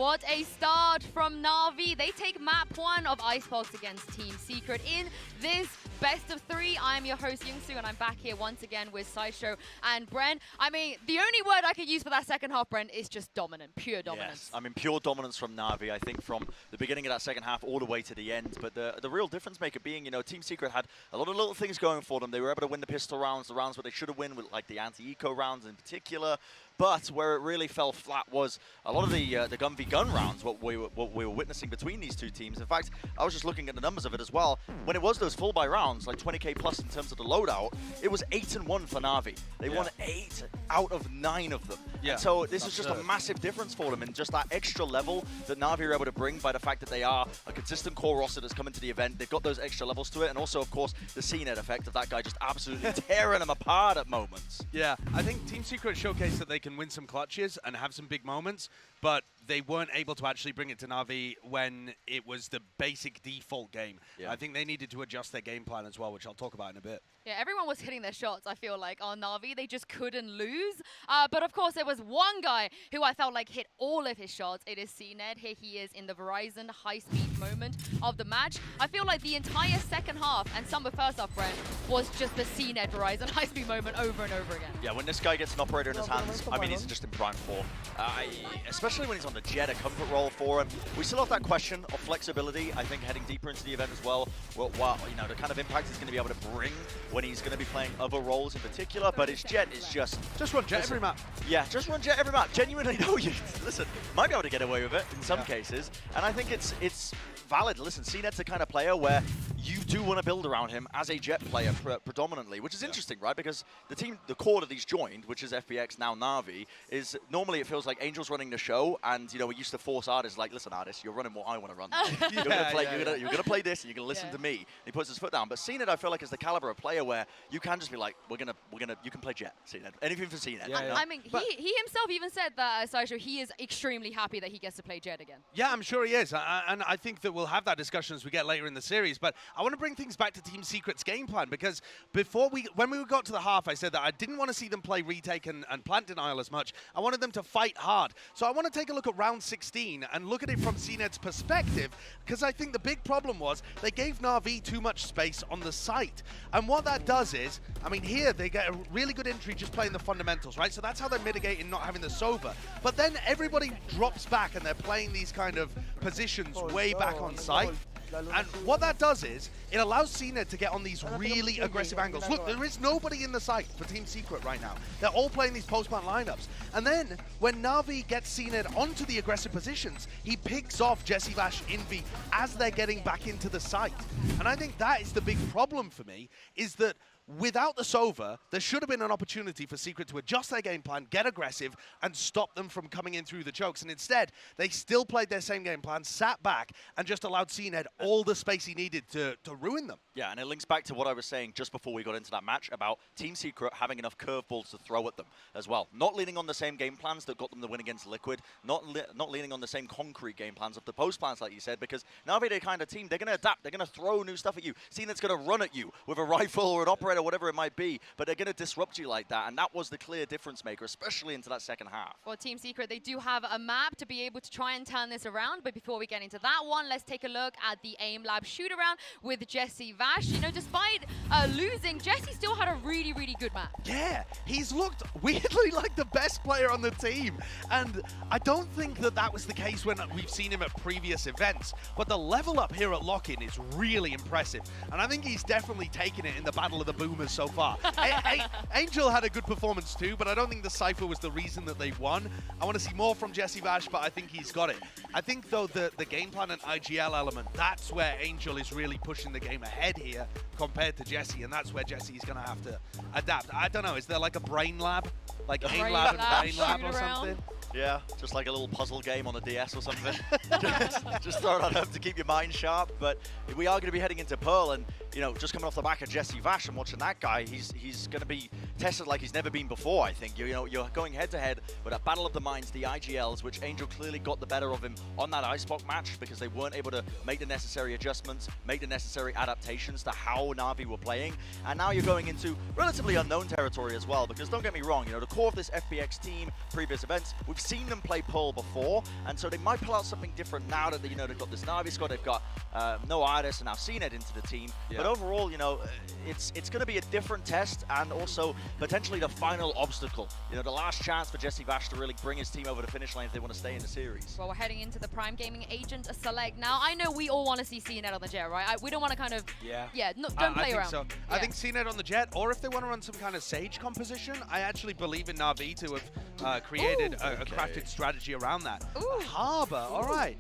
What a start from Na'Vi. They take map 1 of Icebox against Team Secret in this best of 3. I'm your host, Youngsu, and I'm back here once again with Sideshow and Bren. I mean, the only word I could use for that second half, Bren, is just dominant, pure dominance. Yes, I mean, pure dominance from Na'Vi, I think, from the beginning of that second half all the way to the end. But the real difference maker being, you know, Team Secret had a lot of little things going for them. They were able to win the pistol rounds, the rounds where they should have won, with like the anti-eco rounds in particular. But where it really fell flat was a lot of the gun v gun rounds, what we were witnessing between these two teams. In fact, I was just looking at the numbers of it as well. When it was those full buy rounds, like 20k plus in terms of the loadout, it was 8-1 for Na'Vi. They won 8 out of 9 of them. Yeah. And so this is just a massive difference for them, and just that extra level that Na'Vi are able to bring by the fact that they are a consistent core roster that's coming to the event. They've got those extra levels to it, and also, of course, the CNET effect of that guy just absolutely tearing them apart at moments. Yeah, I think Team Secret showcased that they can win some clutches and have some big moments, but they weren't able to actually bring it to Na'Vi when it was the basic default game. Yeah. I think they needed to adjust their game plan as well, which I'll talk about in a bit. Yeah, everyone was hitting their shots, I feel like, on Na'Vi. They just couldn't lose. But of course, there was one guy who I felt like hit all of his shots. It is CNET. Here he is in the Verizon high-speed moment of the match. I feel like the entire second half and some of first half, Brent, was just the CNET Verizon high-speed moment over and over again. Yeah, when this guy gets an operator in his hands, I mean, he's just in prime form. Especially when he's on the jet, a comfort role for him. We still have that question of flexibility, I think, heading deeper into the event as well. Well, you know, the kind of impact he's going to be able to bring when he's going to be playing other roles in particular, but his jet is just run jet every map. Yeah, just run jet every map. Genuinely, no, you listen, might be able to get away with it in some cases, and I think it's valid. Listen, CNET's the kind of player where you do want to build around him as a jet player predominantly, which is interesting, right? Because the core that he's joined, which is FPX, now Na'Vi, is normally it feels like Angel's running the show, and you know, we used to force artists like, listen, artist, you're running what I want to run. You're gonna play this, and you're gonna listen to me. And he puts his foot down. But CNET, I feel like, is the caliber of player where you can just be like, you can play jet, CNET, anything for CNET. I mean, he himself even said that, Sideshow, he is extremely happy that he gets to play jet again. Yeah, I'm sure he is, and I think that we'll have that discussion as we get later in the series. But I want to bring things back to Team Secret's game plan, because when we got to the half, I said that I didn't want to see them play retake and plant denial as much. I wanted them to fight hard. So I want to take a look at round 16 and look at it from CNET's perspective, because I think the big problem was they gave Na'Vi too much space on the site. And what that does is, I mean, here they get a really good entry just playing the fundamentals, right? So that's how they're mitigating not having the Sova. But then everybody drops back and they're playing these kind of positions way back on site. And what that does is, it allows CNET to get on these really aggressive angles. Look, there is nobody in the site for Team Secret right now. They're all playing these post-plant lineups. And then, when Na'Vi gets CNET onto the aggressive positions, he picks off Jesse Vash Envy as they're getting back into the site. And I think that is the big problem for me, is that without the Sova, there should have been an opportunity for Secret to adjust their game plan, get aggressive, and stop them from coming in through the chokes. And instead, they still played their same game plan, sat back, and just allowed CNET all the space he needed to ruin them. Yeah, and it links back to what I was saying just before we got into that match about Team Secret having enough curveballs to throw at them as well. Not leaning on the same game plans that got them the win against Liquid, not leaning on the same concrete game plans of the post plans, like you said, because now they're the kind of team, they're going to adapt, they're going to throw new stuff at you. CNET's going to run at you with a rifle or an operator, whatever it might be, but they're going to disrupt you like that, and that was the clear difference maker, especially into that second half. Well, Team Secret, they do have a map to be able to try and turn this around, but before we get into that one, let's take a look at the AIM Lab shoot-around with Jesse Vash. You know, despite losing, Jesse still had a really, really good map. Yeah, he's looked weirdly like the best player on the team, and I don't think that that was the case when we've seen him at previous events, but the level up here at Lock-In is really impressive, and I think he's definitely taken it in the Battle of the Boomers so far. Angel had a good performance too, but I don't think the Cypher was the reason that they won. I want to see more from Jesse Vash, but I think he's got it. I think, though, the game plan and IGL element, that's where Angel is really pushing the game ahead here compared to Jesse, and that's where Jesse's going to have to adapt. I don't know, is there like a brain lab? Like AIM Lab and Brain Lab or something? Yeah, just like a little puzzle game on the DS or something. just throw it on up to keep your mind sharp. But we are going to be heading into Pearl, and you know, just coming off the back of Jesse Vash and watching that guy, he's going to be tested like he's never been before, I think. You know, you're going head-to-head with a battle of the minds, the IGLs, which Angel clearly got the better of him on that Icebox match because they weren't able to make the necessary adjustments, make the necessary adaptations to how Na'Vi were playing. And now you're going into relatively unknown territory as well, because don't get me wrong, you know, the core of this FPX team, previous events, we've seen them play Pearl before, and so they might pull out something different now that, you know, they've got this Na'Vi squad, they've got no artists and now CNED into the team. Yeah. But overall, you know, it's going to be a different test and also potentially the final obstacle. You know, the last chance for Jesse Vash to really bring his team over the finish line if they want to stay in the series. Well, we're heading into the Prime Gaming Agent Select. Now, I know we all want to see CNED on the Jet, right? We don't want to kind of, no, don't play around. So. Yeah. I think CNED on the Jet, or if they want to run some kind of Sage composition, I actually believe in Na'Vi to have created a crafted strategy around that. Harbor, all right.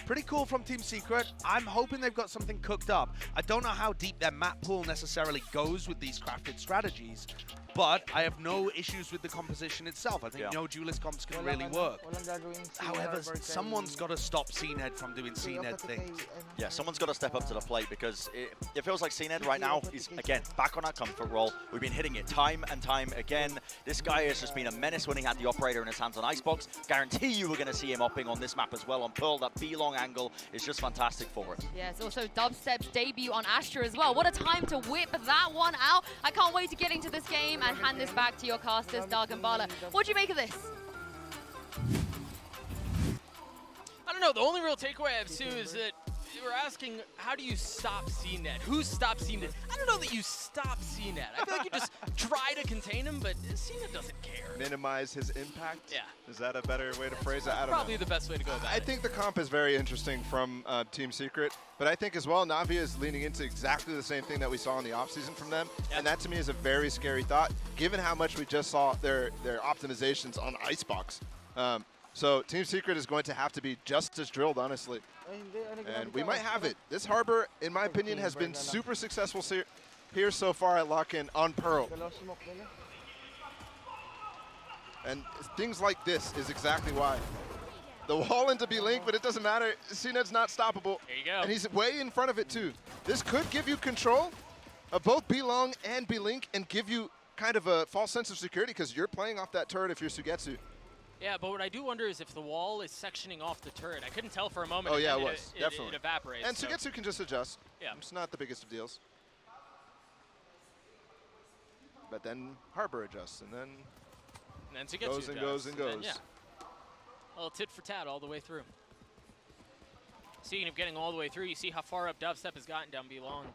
Pretty cool from Team Secret. I'm hoping they've got something cooked up. I don't know how deep their map pool necessarily goes with these crafted strategies, but I have no issues with the composition itself. I think no duelist comps can really work. However, someone's got to stop CNED from doing CNED things. Yeah, someone's got to step up to the plate because it feels like CNED right now is, again, back on that comfort roll. We've been hitting it time and time again. This guy has just been a menace when he had the operator in his hands on Icebox. Guarantee you we're going to see him upping on this map as well on Pearl. That B-long angle is just fantastic for it. Yes, also Dubstep's debut on Astra as well. What a time to whip that one out. I can't wait to get into this game and hand this back to your casters, Dark and Bala. What do you make of this? I don't know. The only real takeaway I have, Sue, is that we're asking, how do you stop CNED? Who stops CNED? I don't know that you stop CNED. I feel like you just try to contain him, but CNED doesn't care. Minimize his impact? Yeah. Is that a better way to phrase it? I don't Probably know. the best way to go about it. I think the comp is very interesting from Team Secret, but I think as well Na'Vi is leaning into exactly the same thing that we saw in the offseason from them, and that to me is a very scary thought, given how much we just saw their optimizations on Icebox. So Team Secret is going to have to be just as drilled, honestly. And we might have it. This Harbor, in my opinion, has been super successful here so far at Lock-In on Pearl. And things like this is exactly why. The wall into B-Link, but it doesn't matter. CNED's not stoppable. There you go. And he's way in front of it, too. This could give you control of both B-Long and B-Link and give you kind of a false sense of security because you're playing off that turret if you're Sugetsu. Yeah, but what I do wonder is if the wall is sectioning off the turret. I couldn't tell for a moment. Oh, yeah, it was. Definitely. It evaporates. And Sugetsu can just adjust. Yeah. It's not the biggest of deals. But then Harbor adjusts, and then Sugetsu goes and goes and goes. Then, yeah. A little tit for tat all the way through. Speaking of getting all the way through, you see how far up Dubstep has gotten down B-Long.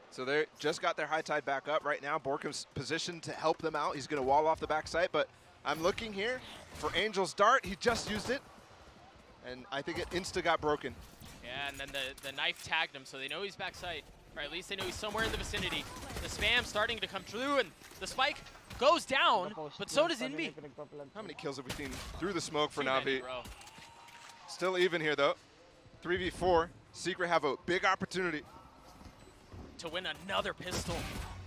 So they just got their high tide back up right now. Borkum's positioned to help them out. He's going to wall off the backside, but I'm looking here for Angel's dart. He just used it, and I think it insta got broken. Yeah, and then the knife tagged him, so they know he's backside. Or at least they know he's somewhere in the vicinity. The spam starting to come through, and the spike goes down, but so does Invi. How many kills have we seen through the smoke for Too many, Na'Vi? bro. Still even here, though. 3v4. Secret have a big opportunity To win another pistol.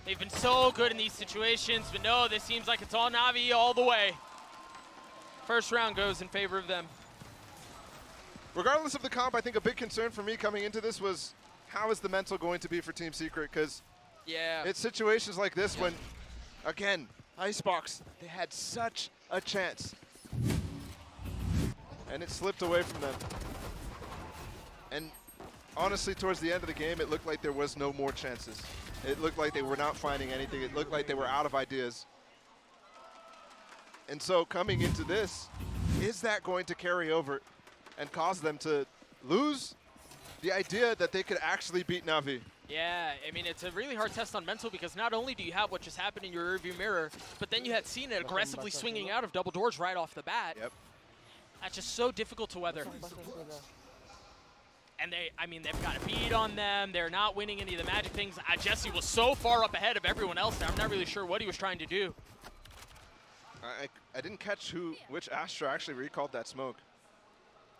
They've been so good in these situations, but no, this seems like it's all Na'Vi all the way. First round goes in favor of them. Regardless of the comp, I think a big concern for me coming into this was how is the mental going to be for Team Secret? Because it's situations like this when, again, Icebox, they had such a chance. And it slipped away from them. And honestly, towards the end of the game, it looked like there was no more chances. It looked like they were not finding anything. It looked like they were out of ideas. And so coming into this, is that going to carry over and cause them to lose the idea that they could actually beat Na'Vi? Yeah, I mean, it's a really hard test on mental because not only do you have what just happened in your rearview mirror, but then you had CNED aggressively swinging out of double doors right off the bat. Yep. That's just so difficult to weather. And they've got a beat on them. They're not winning any of the magic things. Jesse was so far up ahead of everyone else that I'm not really sure what he was trying to do. I didn't catch which Astra actually recalled that smoke.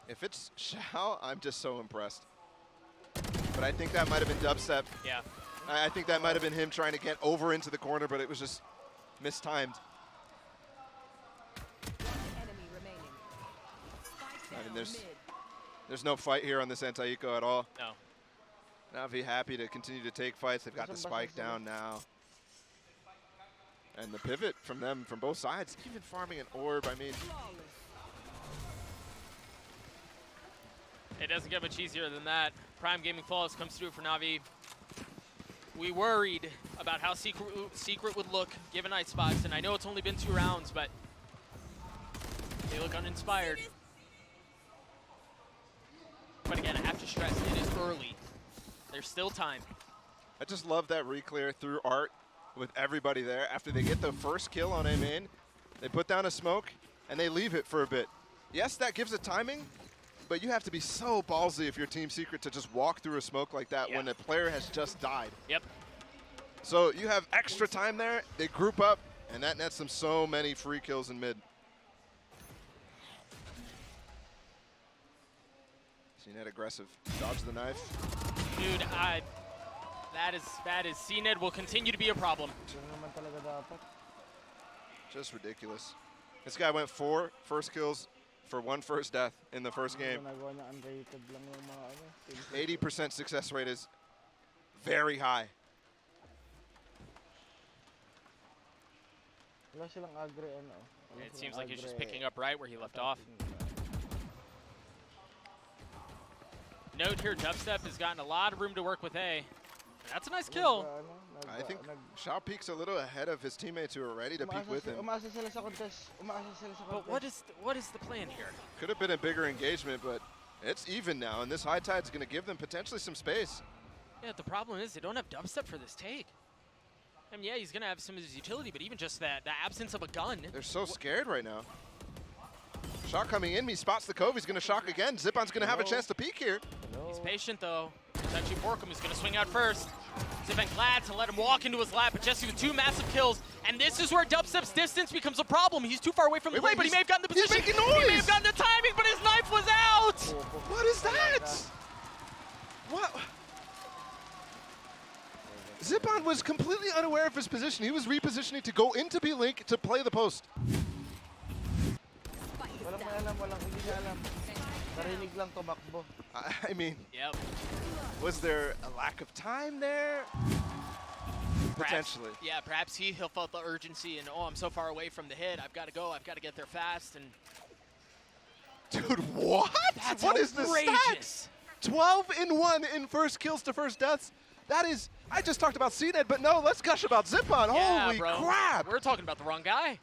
If it's Shao, I'm just so impressed. But I think that might have been Dubstep. Yeah. I think that might have been him trying to get over into the corner, but it was just mistimed. Enemy remaining. I mean, there's no fight here on this anti-eco at all. No. NAVI happy to continue to take fights. They've got the spike down now. And the pivot from them, from both sides, even farming an orb, I mean. It doesn't get much easier than that. Prime Gaming Flawless comes through for NAVI. We worried about how Secret would look given Icebox, and I know it's only been 2 rounds, but they look uninspired. But again, I have to stress, it is early. There's still time. I just love that re-clear through Art with everybody there. After they get the first kill on A main, they put down a smoke, and they leave it for a bit. Yes, that gives it timing, but you have to be so ballsy if you're Team Secret to just walk through a smoke like that when a player has just died. Yep. So you have extra time there, they group up, and that nets them so many free kills in mid. CNED aggressive, dodge the knife. Dude, that is CNED will continue to be a problem. Just ridiculous. This guy went 4 first kills for 1 first death in the first game. 80% success rate is very high. It seems like he's just picking up right where he left off. Note here, Dubstep has gotten a lot of room to work with A. That's a nice kill. I think Shao peaks a little ahead of his teammates who are ready to peek with him. But what is the plan here? Could have been a bigger engagement, but it's even now, and this high tide is going to give them potentially some space. Yeah, the problem is they don't have Dubstep for this take. I mean, yeah, he's going to have some of his utility, but even just that, the absence of a gun. They're so scared right now. Shock coming in, he spots the Cove, he's going to shock again. Zipon's going to have a chance to peek here. He's patient, though. It's actually Borkum who's going to swing out first. Zipan glad to let him walk into his lap, but Jesse with 2 massive kills. And this is where Dubstep's distance becomes a problem. He's too far away from the play, but he may have gotten the position. He's making noise. He may have gotten the timing, but his knife was out. What is that? What? Zipon was completely unaware of his position. He was repositioning to go into B-Link to play the post. I mean, Yep. was there a lack of time there? Potentially. Yeah, perhaps he'll felt the urgency and, oh, I'm so far away from the hit. I've got to go. I've got to get there fast. And Dude, what? that's What is this outrageous. stat? 12 in 1 in first kills to first deaths. That is, I just talked about CNED, but no, let's gush about Zipon. Yeah, Holy bro. crap. We're talking about the wrong guy.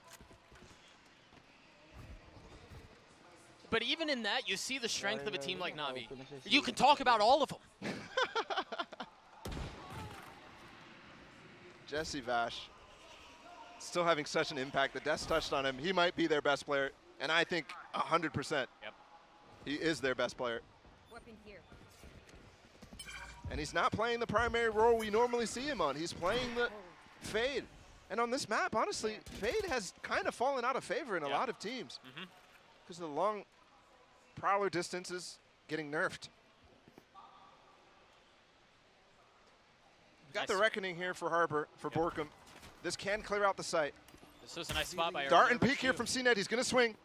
But even in that, you see the strength of a team like NAVI. You can talk about all of them. Jesse Vash still having such an impact. The deaths touched on him. He might be their best player, and I think 100%. Yep. He is their best player. Weapon here. And he's not playing the primary role we normally see him on. He's playing the Fade. And on this map, honestly, Fade has kind of fallen out of favor in a lot of teams. Because of the long Prowler distances getting nerfed. Got the Reckoning here for Harbor, for Borkum. This can clear out the site. This was a nice spot by Dart and peek here from CNED. He's going to swing.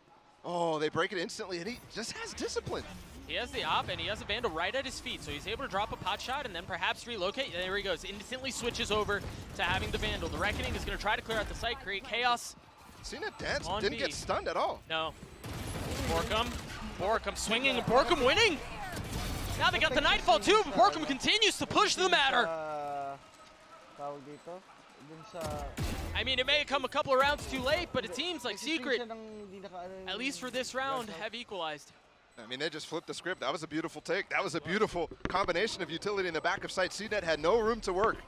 Oh, they break it instantly, and he just has discipline. He has the op, and he has a Vandal right at his feet, so he's able to drop a pot shot and then perhaps relocate. There he goes. Instantly switches over to having the Vandal. The Reckoning is going to try to clear out the site, create chaos. CNED dance, On didn't B. get stunned at all. No. Borkum swinging, and Borkum winning. Now they got the Nightfall too, but Borkum continues to push the matter. I mean, it may have come a couple of rounds too late, but it seems like Secret, at least for this round, have equalized. I mean, they just flipped the script. That was a beautiful take. That was a beautiful combination of utility in the back of site. CNED had no room to work.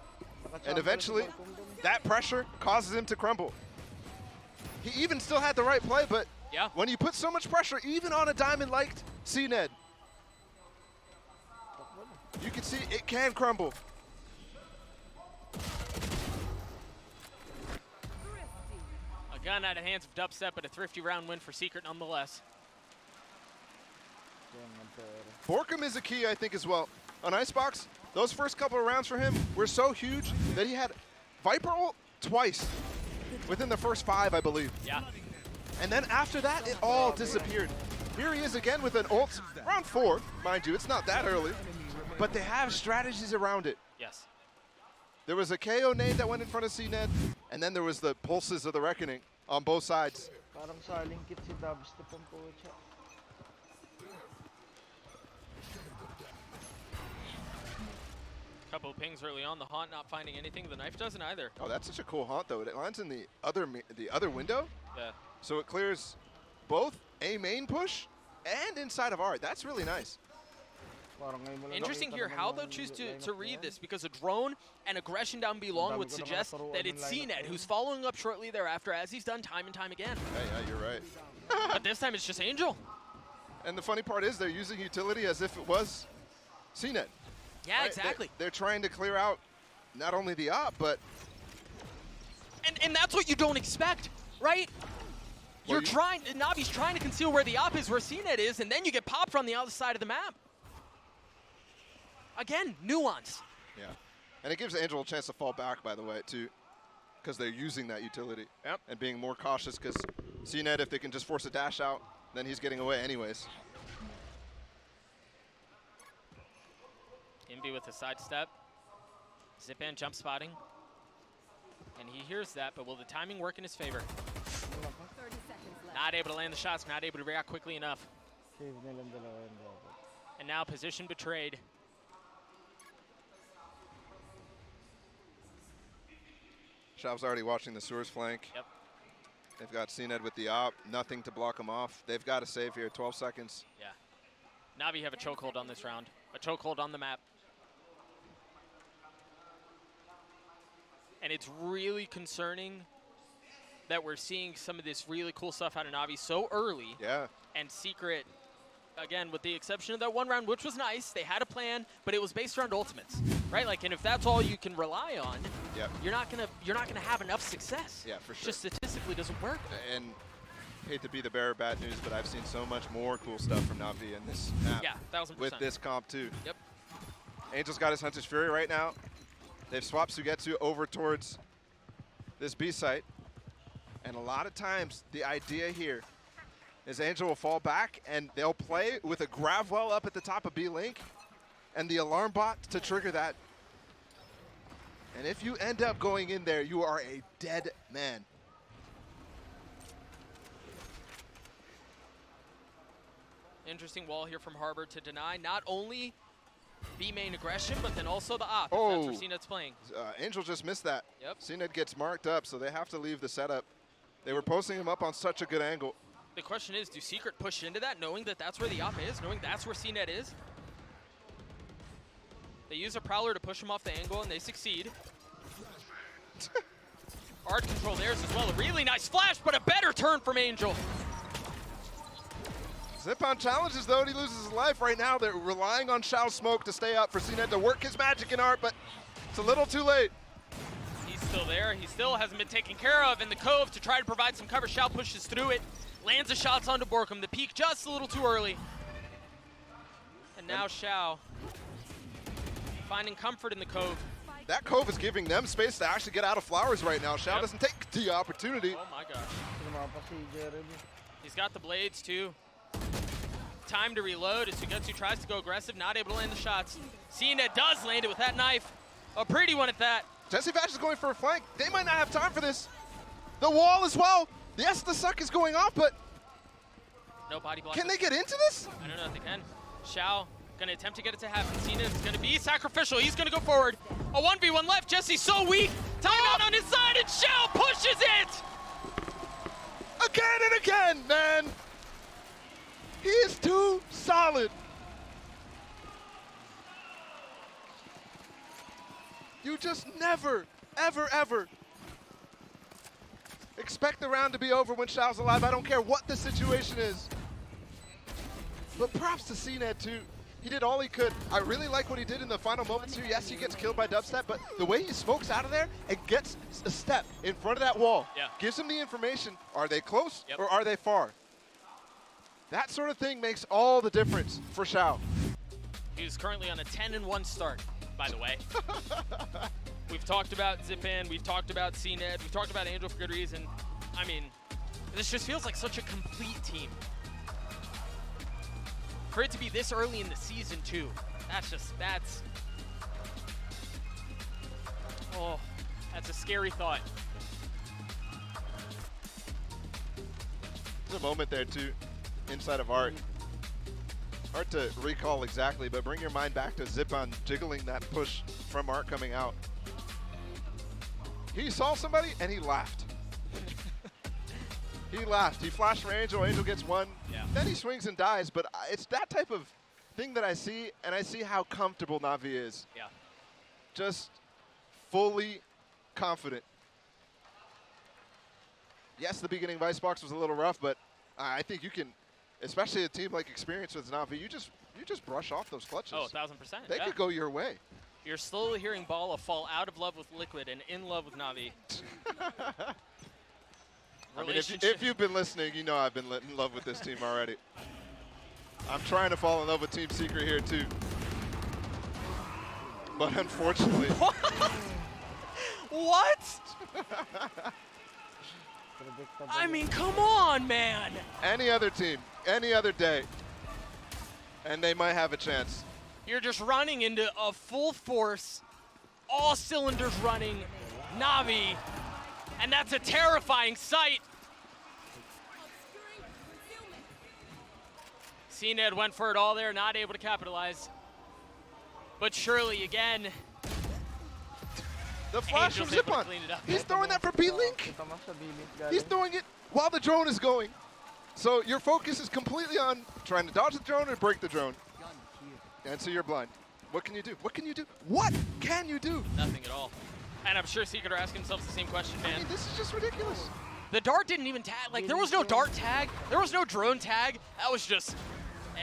And eventually, that pressure causes him to crumble. He even still had the right play, but when you put so much pressure, even on a diamond like CNED, you can see it can crumble. A gun out of hands of Dubstep, but a thrifty round win for Secret nonetheless. Borkum is a key, I think, as well. On Icebox, those first couple of rounds for him were so huge that he had Viper ult twice within the first 5, I believe. Yeah. And then after that, it all disappeared. Here he is again with an ult, round 4, mind you, it's not that early. but they have strategies around it. Yes. There was a KO nade that went in front of CNED, and then there was the pulses of the reckoning on both sides. Parang saling kit si Dubstep ang pucha. Couple of pings early on. The Haunt not finding anything. The knife doesn't either. Oh, that's such a cool haunt, though. It lands in the other window, Yeah. so it clears both a main push and inside of art. That's really nice. Parang ngayon mo lang Interesting nakita here naman how yung they'll choose to lineup read niyan. this, because a drone and aggression down B long Dami would ko naman suggest naturuan that yung it's lineup CNED na who's yun. following up shortly thereafter, as he's done time and time again. Yeah, you're right. But this time it's just Angel. And the funny part is they're using utility as if it was CNED. Yeah, right? exactly. They're trying to clear out not only the op, but And that's what you don't expect, right? Well, You're trying, Navi's trying to conceal where the op is, where CNED is, and then you get popped from the other side of the map. Again, nuance. yeah. And it gives Angel a chance to fall back, by the way, too, because they're using that utility. Yep. And being more cautious, because CNED, if they can just force a dash out, then he's getting away anyways. Invi with a sidestep. Zipan jump spotting. And he hears that, but will the timing work in his favor? 30 seconds left. Not able to land the shots, not able to react quickly enough. Save nilang dalawa yun dapat. And now position betrayed. Shav's already watching the Sewers flank. Yep. They've got CNED with the op, nothing to block him off. They've got to save here, 12 seconds. Yeah. Navi have a chokehold on this round. A chokehold on the map. And it's really concerning that we're seeing some of this really cool stuff out of Navi so early. Yeah. And Secret, again, with the exception of that one round, which was nice, they had a plan, but it was based around ultimates, right? Like, and if that's all you can rely on, Yep. you're not gonna have enough success. Yeah, for It sure. just statistically doesn't work. And hate to be the bearer of bad news, but I've seen so much more cool stuff from Navi in this map. Yeah, 1000%. With this comp, too. Yep. Angel's got his Hunter's Fury right now. They've swapped Sugetsu over towards this B site. And a lot of times, the idea here is Angel will fall back, and they'll play with a grav well up at the top of B Link, and the alarm bot to trigger that. And if you end up going in there, you are a dead man. Interesting wall here from Harbor to deny not only B main aggression, but then also the op. Oh. That's where CNED's playing. Angel just missed that. Yep. CNED gets marked up, so they have to leave the setup. They were posting him up on such a good angle. The question is, do Secret push into that, knowing that that's where the op is, knowing that's where CNED is? They use a Prowler to push him off the angle, and they succeed. Art control theirs as well. A really nice flash, but a better turn from Angel. Zipon challenges, though, and he loses his life right now. They're relying on Shao's smoke to stay up for CNED to work his magic in Art, but it's a little too late. He's still there. He still hasn't been taken care of in the Cove to try to provide some cover. Shao pushes through it, lands the shots onto Borkum. The peak just a little too early. And now Shao finding comfort in the Cove. That Cove is giving them space to actually get out of flowers right now. Shao Yep. doesn't take the opportunity. Oh my gosh. Sumapa si Jeremy. He's got the blades too. Time to reload as Sugetsu tries to go aggressive, not able to land the shots. CNED does land it with that knife. A pretty one at that. Jesse Vash is going for a flank. They might not have time for this. The wall as well. Yes, the suck is going off, but No body block. can they get into this? I don't know if they can. Shao gonna attempt to get it to happen. CNED is gonna be sacrificial. He's gonna go forward. A 1v1 left. Jesse's so weak. Timeout on his side, and Shao pushes it. Again and again, man. He is too solid. You just never, ever, ever expect the round to be over when Shao's alive. I don't care what the situation is. But props to CNED too. He did all he could. I really like what he did in the final moments here. Yes, he gets killed by Dubstep, but the way he smokes out of there and gets a step in front of that wall, Yeah. gives him the information. Are they close Yep. or are they far? That sort of thing makes all the difference for Shao. He's currently on a 10-1 start, by the way. We've talked about Zipan, we've talked about CNED, we've talked about Angel for good reason. I mean, this just feels like such a complete team. For it to be this early in the season, too. That's. Oh, that's a scary thought. There's a moment there too, inside of Art. Hard to recall exactly, but bring your mind back to Zipan jiggling that push from Art coming out. He saw somebody and he laughed. He laughed. He flashed for Angel. Angel gets one. Yeah. Then he swings and dies. But it's that type of thing that I see, and I see how comfortable Navi is. Yeah. Just fully confident. Yes, the beginning of Icebox was a little rough, but I think you can, especially a team like Experience with Navi, you just brush off those clutches. Oh, 1000%. They yeah. could go your way. You're slowly hearing Bala fall out of love with Liquid and in love with Navi. I mean, if you've been listening, you know I've been in love with this team already. I'm trying to fall in love with Team Secret here too. But unfortunately. What? I mean, come on, man. Any other team, any other day, and they might have a chance. You're just running into a full force, all cylinders running, Navi, and that's a terrifying sight. CNED went for it all there, not able to capitalize. But surely, again, The flash from Angel's able to Zipan. clean it up. He's throwing that for B-Link. Kita mo sa bilid He's galing. throwing it while the drone is going. So your focus is completely on trying to dodge the drone or break the drone. And so you're blind. What can you do? What can you do? What can you do? Nothing at all. And I'm sure Secret are asking themselves the same question, I man. mean, this is just ridiculous. The dart didn't even tag. Like, there was no dart tag. There was no drone tag. That was just,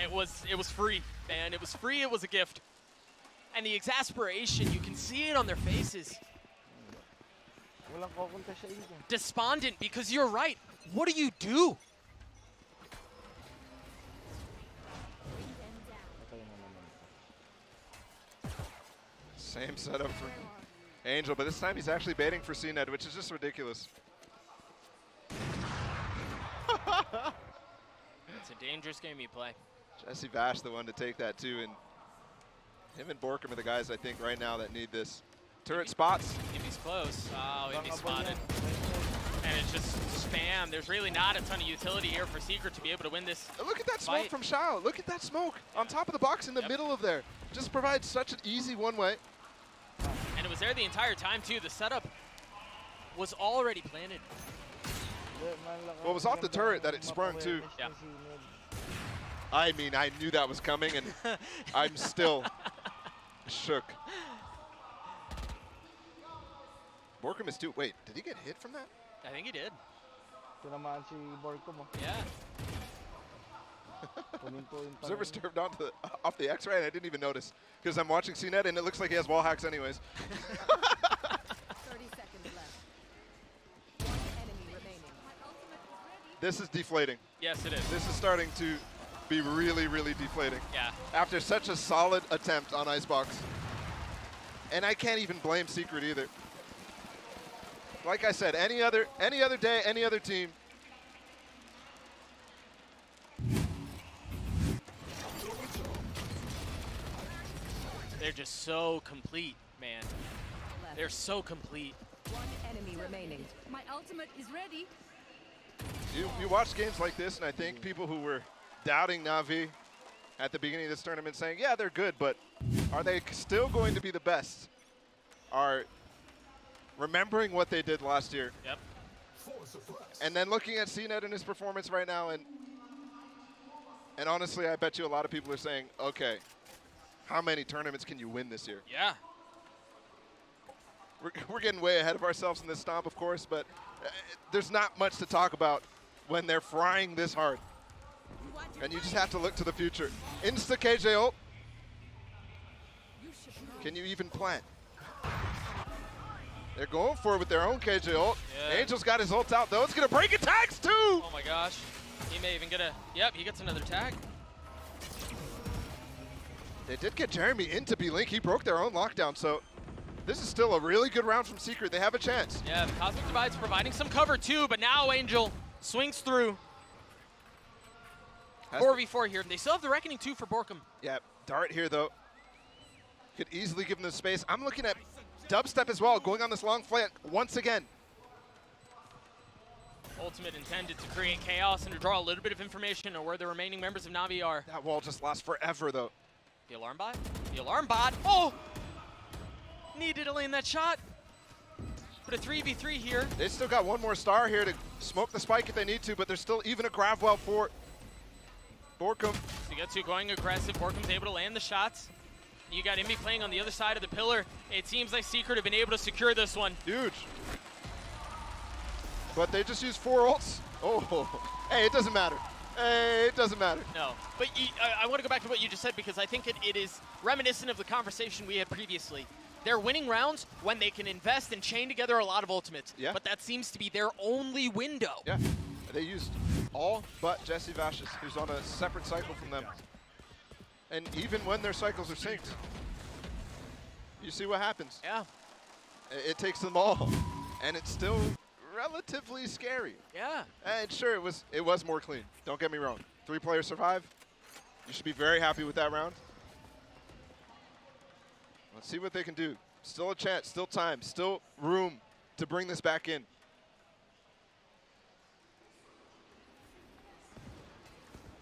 it was free, man. It was free. It was a gift. And the exasperation, you can see it on their faces. Walang kukunta sa inyo. Despondent, because you're right. What do you do? Patay na naman. Same setup for Angel, but this time he's actually baiting for CNED, which is just ridiculous. It's a dangerous game you play. Jesse Vash, the one to take that too, and him and Borkham are the guys I think right now that need this. Turret spots. Immy's close. Oh, Immy Baka spotted. yan. And it's just spam. There's really not a ton of utility here for Secret to be able to win this. Look at that smoke Fight. from Shao. Look at that smoke on top of the box in the Yep. middle of there. Just provides such an easy one-way. And it was there the entire time, too. The setup was already planted. Well, it was off the turret that it sprung, too. Yeah. I mean, I knew that was coming, and I'm still shook. Borkham is too. Wait, did he get hit from that? I think he did. Tinamaan si Borko mo. Yeah. Pumintuin pa Observer's rin. turned off the X-ray, and I didn't even notice because I'm watching CNET, and it looks like he has wall hacks anyways. 30 seconds left. One enemy remaining. This is deflating. Yes, it is. This is starting to be really, really deflating. Yeah. After such a solid attempt on Icebox. And I can't even blame Secret either. Like I said, any other day, any other team. They're just so complete, man. Left. They're so complete. One enemy remaining. My ultimate is ready. You watch games like this, and I think people who were doubting Navi at the beginning of this tournament saying, yeah, they're good, but are they still going to be the best? Are remembering what they did last year. Yep. And then looking at CNET and his performance right now, and honestly, I bet you a lot of people are saying, okay, how many tournaments can you win this year? Yeah. We're getting way ahead of ourselves in this stomp, of course, but there's not much to talk about when they're frying this hard. And you just have to look to the future. Insta KJ ult. Can you even plant? They're going for it with their own KJ ult. Yeah. Angel's got his ult out, though. It's going to break attacks, too! Oh my gosh. He may even get a, yep, he gets another tag. They did get Jeremy into B-Link. He broke their own lockdown, so this is still a really good round from Secret. They have a chance. Yeah, the Cosmic Divide's providing some cover too, but now Angel swings through. 4v4 here. They still have the Reckoning too for Borkham. Yeah, Dart here, though. Could easily give them the space. I'm looking at Dubstep as well, going on this long flank once again. Ultimate intended to create chaos and to draw a little bit of information on where the remaining members of Navi are. That wall just lasts forever, though. The alarm bot? The alarm bot. Oh! Needed to land that shot. But a 3v3 here. They still got one more star here to smoke the spike if they need to, but there's still even a grav well for Borkum. Sugetsu going aggressive. Borkum's able to land the shots. You got Invi playing on the other side of the pillar. It seems like Secret have been able to secure this one. Huge. But they just used 4 ults. Oh, hey, it doesn't matter. Hey, it doesn't matter. No, but I want to go back to what you just said because I think it is reminiscent of the conversation we had previously. They're winning rounds when they can invest and chain together a lot of ultimates. Yeah. But that seems to be their only window. Yeah, they used all but Jesse Vashis, who's on a separate cycle from them. And even when their cycles are synced, you see what happens. Yeah. It takes them all, and it's still relatively scary. Yeah. And sure, it was more clean. Don't get me wrong. 3 players survive. You should be very happy with that round. Let's see what they can do. Still a chance, still time, still room to bring this back in.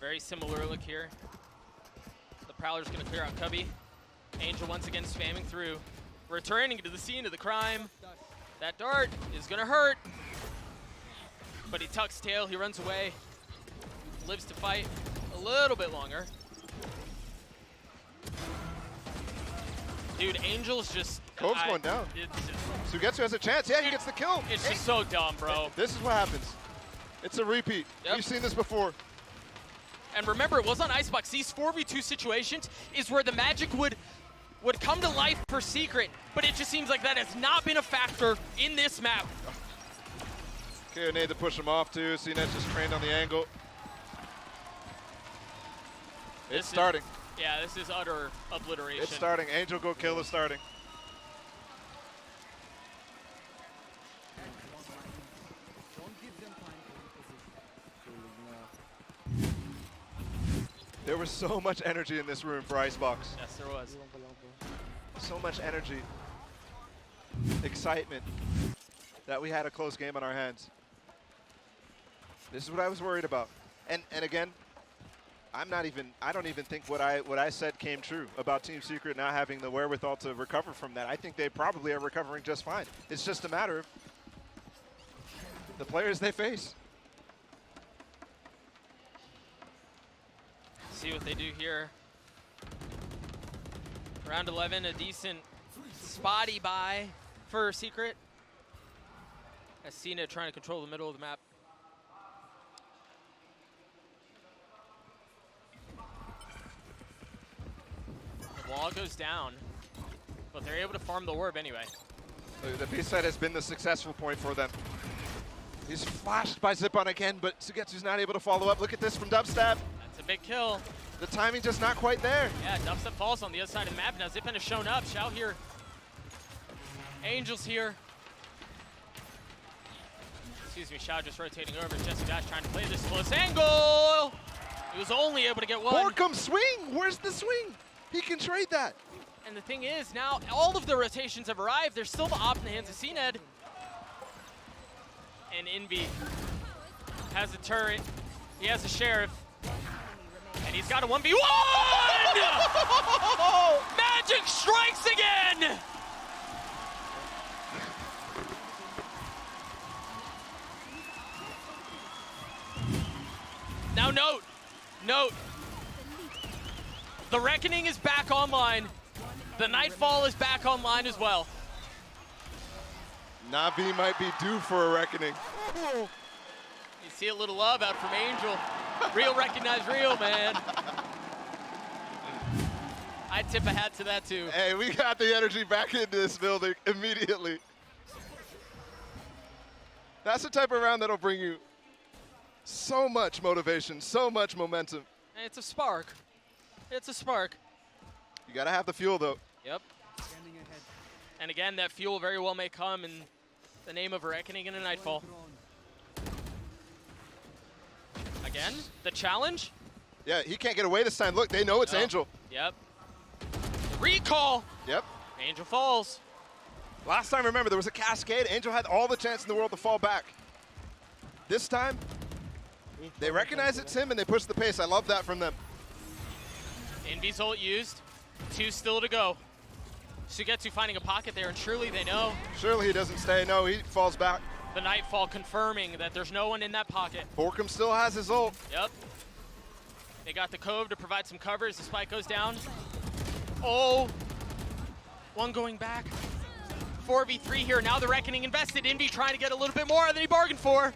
Very similar look here. The Prowler's going to clear out Cubby. Angel once again spamming through. Returning to the scene of the crime. That dart is going to hurt. But he tucks tail, he runs away. Lives to fight a little bit longer. Dude, Angel's just... Cove's going down. Sugetsu has a chance. Yeah, he gets the kill. It's just so dumb, bro. This is what happens. It's a repeat. Yep. We've seen this before. And remember, it was on Icebox. These 4v2 situations is where the magic would come to life for Secret, but it just seems like that has not been a factor in this map. Okay, need to push him off too. CNET's just trained on the angle. It's starting. Yeah, this is utter obliteration. It's starting. Angel go kill is starting. There was so much energy in this room for Icebox. Yes, there was. So much energy, excitement, that we had a close game on our hands. This is what I was worried about. And again, I don't even think what I said came true about Team Secret not having the wherewithal to recover from that. I think they probably are recovering just fine. It's just a matter of the players they face. See what they do here. Round 11, a decent spotty buy for Secret. As Cena trying to control the middle of the map. The wall goes down, but they're able to farm the orb anyway. The B side has been the successful point for them. He's flashed by Zipon again, but Sugetsu's not able to follow up. Look at this from Dubstep. That's a big kill. The timing just not quite there. Yeah, Dubstep falls on the other side of the map. Now Zipin has shown up. Shao here. Angel's here. Excuse me, Shao just rotating over. Jesse Dash trying to play this close angle. He was only able to get one. Borkum swing! Where's the swing? He can trade that. And the thing is, now all of the rotations have arrived. There's still the op in the hands of CNED. And Envy has a turret. He has a sheriff. And he's got a 1v1! Magic strikes again! Now note, the Reckoning is back online. The Nightfall is back online as well. Navi might be due for a reckoning. You see a little love out from Angel. Real recognize real, man. I'd tip a hat to that too. Hey, we got the energy back into this building immediately. That's the type of round that'll bring you so much motivation, so much momentum. It's a spark. It's a spark. You gotta have the fuel though. Yep. And again, that fuel very well may come in the name of a Reckoning and a Nightfall. Again, the challenge. Yeah, he can't get away this time. Look, they know it's No. Angel. Yep. The Recall. Yep. Angel falls. Last time, remember, there was a cascade. Angel had all the chance in the world to fall back. This time, they recognize it's him and they push the pace. I love that from them. Envy's ult used. 2 still to go. Sugetsu finding a pocket there, and surely they know. Surely he doesn't stay. No, he falls back. The Nightfall confirming that there's no one in that pocket. Borkum still has his ult. Yep. They got the Cove to provide some cover as the spike goes down. Oh. One going back. 4v3 here. Now the Reckoning invested. Envy trying to get a little bit more than he bargained for.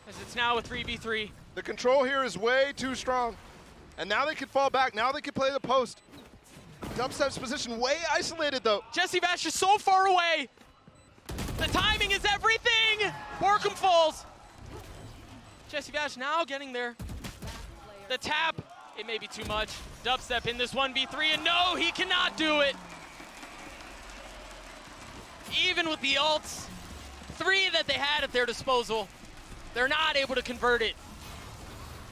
As it's now a 3v3. The control here is way too strong. And now they could fall back. Now they could play the post. Dubstep's position way isolated, though. Jesse Vash is so far away. The timing is everything. Borkum falls. Jesse Vash now getting there. The tap, it may be too much. Dubstep in this 1v3, and no, he cannot do it. Even with the ults, 3 that they had at their disposal, they're not able to convert it.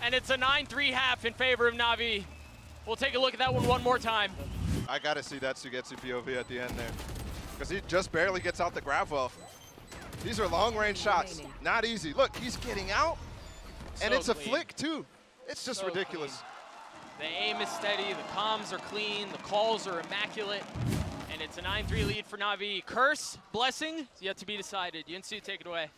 And it's a 9-3 half in favor of Na'Vi. We'll take a look at that one more time. I gotta see that Sugetsu POV at the end there. Because he just barely gets out the grab well. These are long-range shots, not easy. Look, he's getting out, and So it's a clean. flick, too. It's just So ridiculous. clean. The aim is steady, the comms are clean, the calls are immaculate, and it's a 9-3 lead for Na'Vi. Curse, blessing, is yet to be decided. Yunsu, take it away.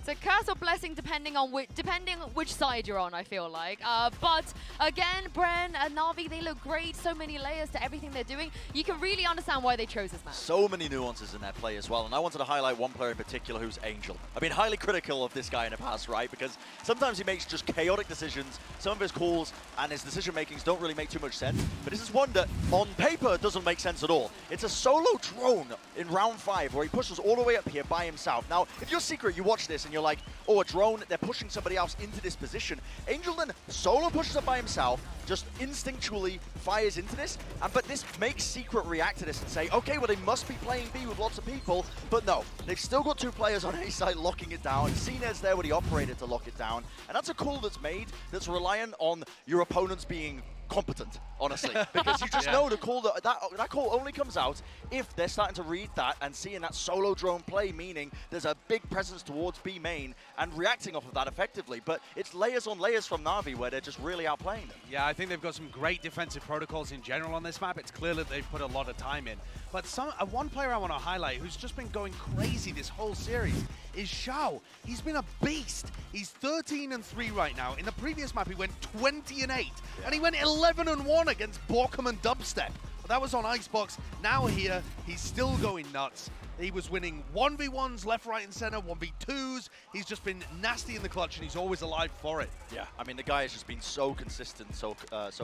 It's a curse or blessing depending on which side you're on, I feel like. But again, Bren and Na'Vi, they look great. So many layers to everything they're doing. You can really understand why they chose this map. So many nuances in their play as well, and I wanted to highlight one player in particular who's Angel. I've been highly critical of this guy in the past, right? Because sometimes he makes just chaotic decisions. Some of his calls and his decision makings don't really make too much sense. But this is one that, on paper, doesn't make sense at all. It's a solo drone in round 5 where he pushes all the way up here by himself. Now, if you're Secret, you watch this and you're like, oh, a drone, they're pushing somebody else into this position. Angel then solo pushes up by himself, just instinctually fires into this, but this makes Secret react to this and say, okay, well, they must be playing B with lots of people, but no, they've still got 2 players on A side locking it down. Cned's there with the operator to lock it down, and that's a call that's made that's reliant on your opponents being competent, honestly, because you just know the call that call only comes out if they're starting to read that and seeing that solo drone play, meaning there's a big presence towards B main and reacting off of that effectively. But it's layers on layers from Na'Vi where they're just really outplaying them. Yeah, I think they've got some great defensive protocols in general on this map. It's clear that they've put a lot of time in. But one player I want to highlight who's just been going crazy this whole series is Xiao. He's been a beast. He's 13-3 right now. In the previous map, he went 20-8, and he went 11-1 against Borkum and Dubstep. But that was on Icebox. Now here, he's still going nuts. He was winning 1v1s left, right, and center, 1v2s. He's just been nasty in the clutch, and he's always alive for it. Yeah, I mean, the guy has just been so consistent so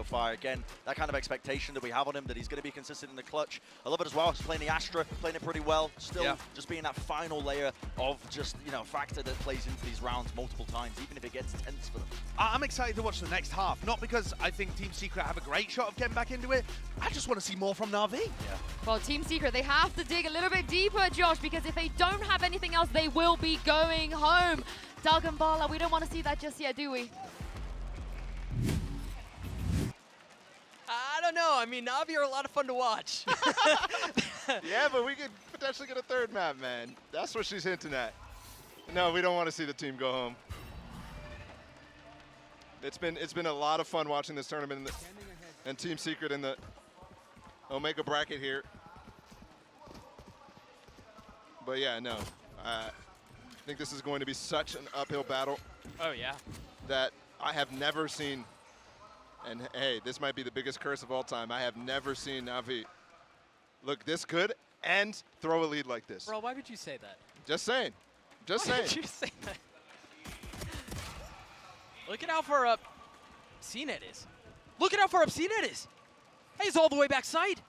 far. Again, that kind of expectation that we have on him, that he's going to be consistent in the clutch. I love it as well. He's playing the Astra, playing it pretty well. Still just being that final layer of just, factor that plays into these rounds multiple times, even if it gets tense for them. I'm excited to watch the next half. Not because I think Team Secret have a great shot of getting back into it. I just want to see more from Na'Vi. Yeah. Well, Team Secret, they have to dig a little bit deeper, Josh, because if they don't have anything else, they will be going home. Doug and Bala, we don't want to see that just yet, do we? I don't know. I mean, Na'Vi are a lot of fun to watch. Yeah, but we could potentially get a 3rd map, man. That's what she's hinting at. No, we don't want to see the team go home. It's been a lot of fun watching this tournament and Team Secret in the Omega bracket here. But yeah, no. I think this is going to be such an uphill battle Oh, yeah. that I have never seen. And hey, this might be the biggest curse of all time. I have never seen Na'Vi look this good and throw a lead like this. Bro, why would you say that? Just saying. Just Why saying. would you say that? Look at how far up CNET is. Look at how far up CNET is. Hey, he's all the way backside.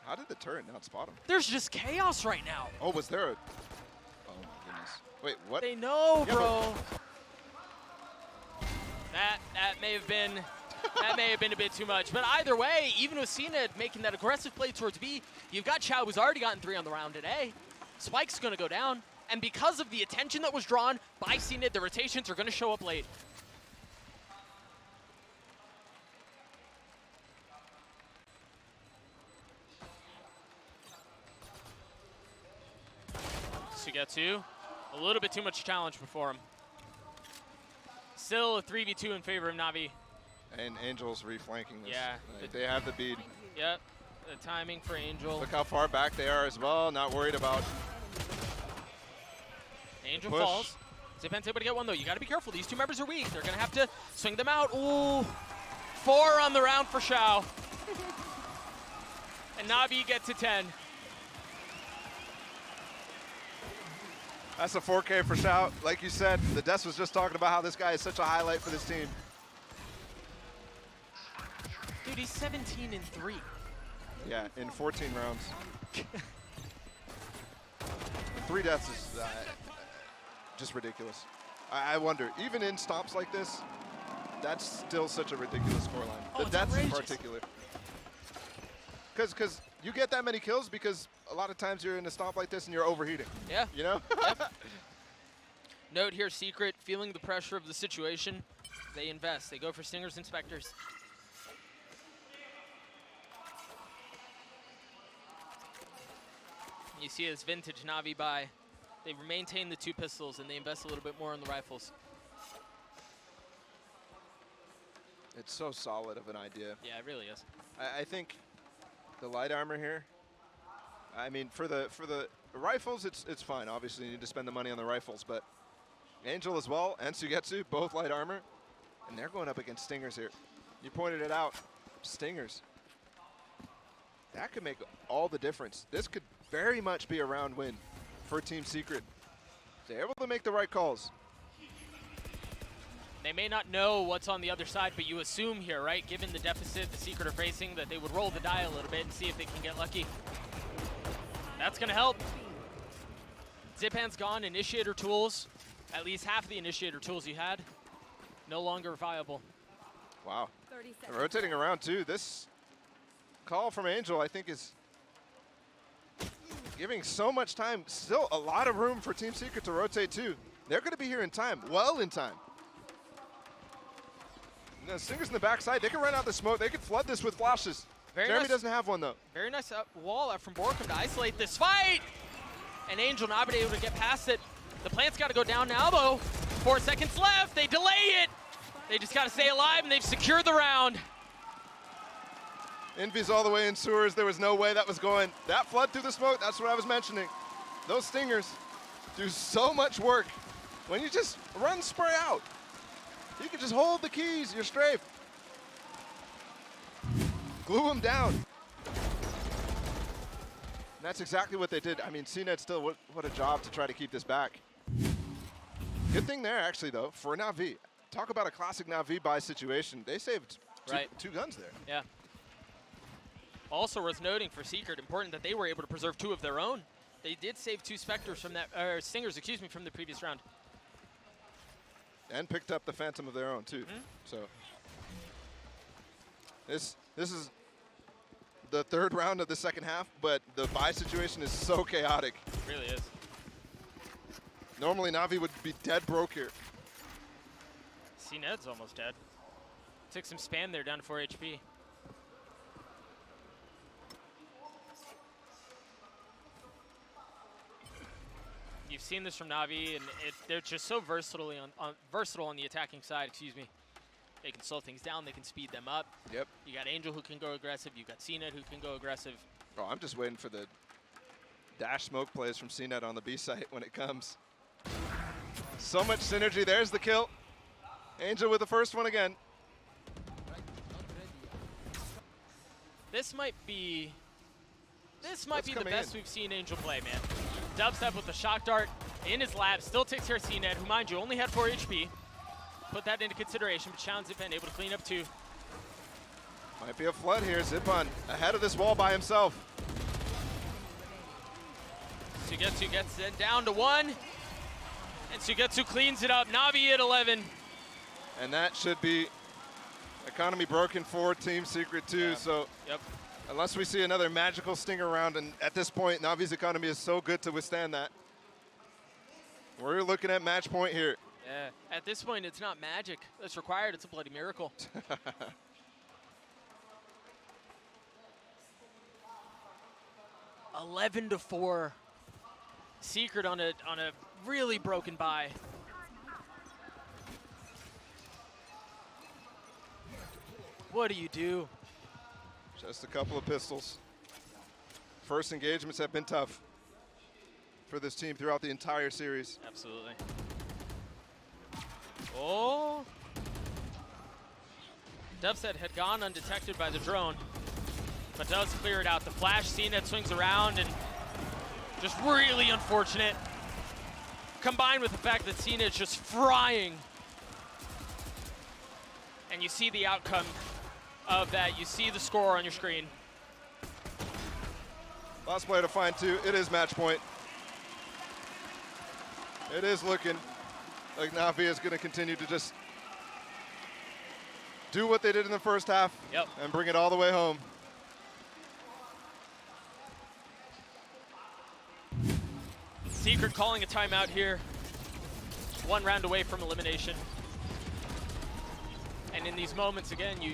How did the turret not spot him? There's just chaos right now. Oh, was there a... Oh, my goodness. Wait, what? They know, Yeah, bro. That may have been a bit too much. But either way, even with CNET making that aggressive play towards B, you've got Chow, who's already gotten 3 on the round today. Spike's going to go down. And because of the attention that was drawn by CNET, the rotations are going to show up late. Sugetsu, a little bit too much challenge before him. Still a 3v2 in favor of Navi. And Angel's reflanking this. Yeah. Like, they have the bead. Yep, the timing for Angel. Look how far back they are as well. Not worried about. Angel Push. falls. Zipan's able to get one though. You gotta be careful. These two members are weak. They're gonna have to swing them out. Ooh, 4 on the round for Shao. And Navi gets to 10. That's a 4K for Shao. Like you said, the Des was just talking about how this guy is such a highlight for this team. Dude, he's 17-3. Yeah, in 14 rounds. 3 deaths is just ridiculous. I wonder, even in stomps like this, that's still such a ridiculous scoreline. Oh, The it's deaths in outrageous. particular. Because you get that many kills because a lot of times you're in a stomp like this and you're overheating. Yeah. You know? Note here, Secret, feeling the pressure of the situation, they invest. They go for Stingers and Spectres. You see this vintage Navi buy. They maintain the 2 pistols and they invest a little bit more on the rifles. It's so solid of an idea. Yeah, it really is. I think the light armor here, I mean, for the rifles, it's fine. Obviously, you need to spend the money on the rifles, but Angel as well and Sugetsu, both light armor, and they're going up against Stingers here. You pointed it out, Stingers. That could make all the difference. This could very much be a round win for Team Secret. They're able to make the right calls. They may not know what's on the other side, but you assume here, right? Given the deficit the Secret are facing, that they would roll the die a little bit and see if they can get lucky. That's gonna help. Zipan's gone, initiator tools, at least half the initiator tools you had, no longer viable. Wow. 30 And seconds. rotating around too. This call from Angel, I think, is giving so much time. Still a lot of room for Team Secret to rotate too. They're going to be here in time, well in time. The Stingers in the backside, they can run out the smoke. They can flood this with flashes. Very Jeremy nice. doesn't have one though. Very nice wall out from Borkum to isolate this fight. And Angel not been able to get past it. The plant's got to go down now though. 4 seconds left. They delay it. They just got to stay alive and they've secured the round. Envy's all the way in sewers. There was no way that was going. That flood through the smoke, that's what I was mentioning. Those Stingers do so much work. When you just run spray out, you can just hold the keys, you're strafe. Glue them down. And that's exactly what they did. I mean, CNED still, what a job to try to keep this back. Good thing there, actually, though, for NAVI. Talk about a classic NAVI buy situation. They saved two guns there. Yeah. Also worth noting for Secret, important that they were able to preserve 2 of their own. They did save 2 Spectres from that, or Stingers, excuse me, from the previous round. And picked up the Phantom of their own, too. So this is the 3rd round of the second half, but the buy situation is so chaotic. It really is. Normally, Navi would be dead broke here. CNED's almost dead. Took some spam there, down to 4 HP. You've seen this from Navi, and they're just so versatile on the attacking side. Excuse me. They can slow things down. They can speed them up. Yep. You got Angel who can go aggressive. You got CNED who can go aggressive. Oh, I'm just waiting for the dash smoke plays from CNED on the B site when it comes. So much synergy. There's the kill. Angel with the first one again. This might be the coming best in? we've seen Angel play, man. Dubstep with the shock dart in his lab. Still takes care of CNED, who, mind you, only had 4 HP. Put that into consideration, but Shaun Zipan able to clean up 2. Might be a flood here. Zipan ahead of this wall by himself. Sugetsu gets it down to 1. And Sugetsu cleans it up. Navi at 11. And that should be economy broken for Team Secret too. Yeah. So Yep. unless we see another magical Stinger round, and at this point, Navi's economy is so good to withstand that. We're looking at match point here. Yeah. At this point, it's not magic that's required. It's a bloody miracle. 11-4. Secret on a really broken buy. What do you do? Just a couple of pistols. First engagements have been tough for this team throughout the entire series. Absolutely. Oh. Dubset had gone undetected by the drone, but does clear it out. The flash, CNET swings around, and just really unfortunate. Combined with the fact that CNET's just frying. And you see the outcome of that. You see the score on your screen. Last player to find 2. It is match point. It is looking like Navi is going to continue to just do what they did in the first half and bring it all the way home. Secret calling a timeout here. 1 round away from elimination. And in these moments, again, you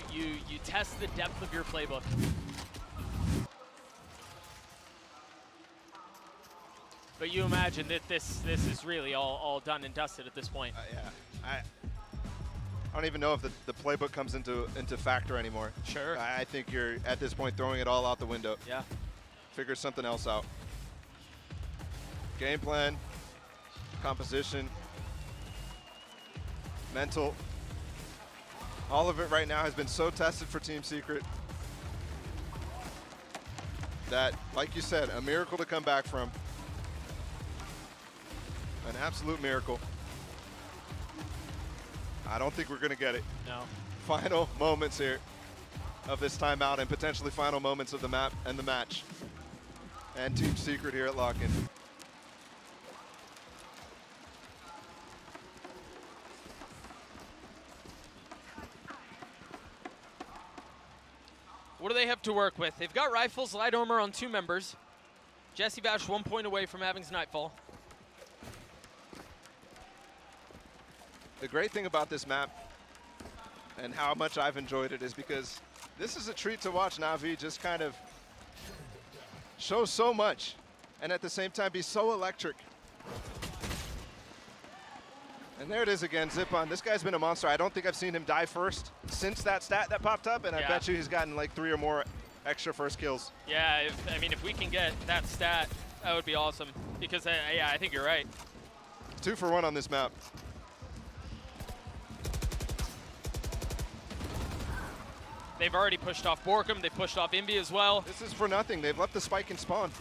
test the depth of your playbook. But you imagine that this is really all done and dusted at this point. Yeah, I don't even know if the playbook comes into factor anymore. Sure. I think you're at this point throwing it all out the window. Yeah. Figure something else out. Game plan, composition, mental. All of it right now has been so tested for Team Secret that, like you said, a miracle to come back from. An absolute miracle. I don't think we're going to get it. No. Final moments here of this timeout and potentially final moments of the map and the match. And Team Secret here at lock-in. What do they have to work with? They've got rifles, light armor on 2 members. Jesse Bash 1 point away from having Nightfall. The great thing about this map and how much I've enjoyed it is because this is a treat to watch Navi just kind of show so much and at the same time be so electric. And there it is again, Zip-On. This guy's been a monster. I don't think I've seen him die first since that stat that popped up, and I bet you he's gotten like 3 or more extra first kills. Yeah, if we can get that stat, that would be awesome. Because, yeah, I think you're right. 2 for 1 on this map. They've already pushed off Borkum. They've pushed off Imbi as well. This is for nothing. They've left the spike in spawn.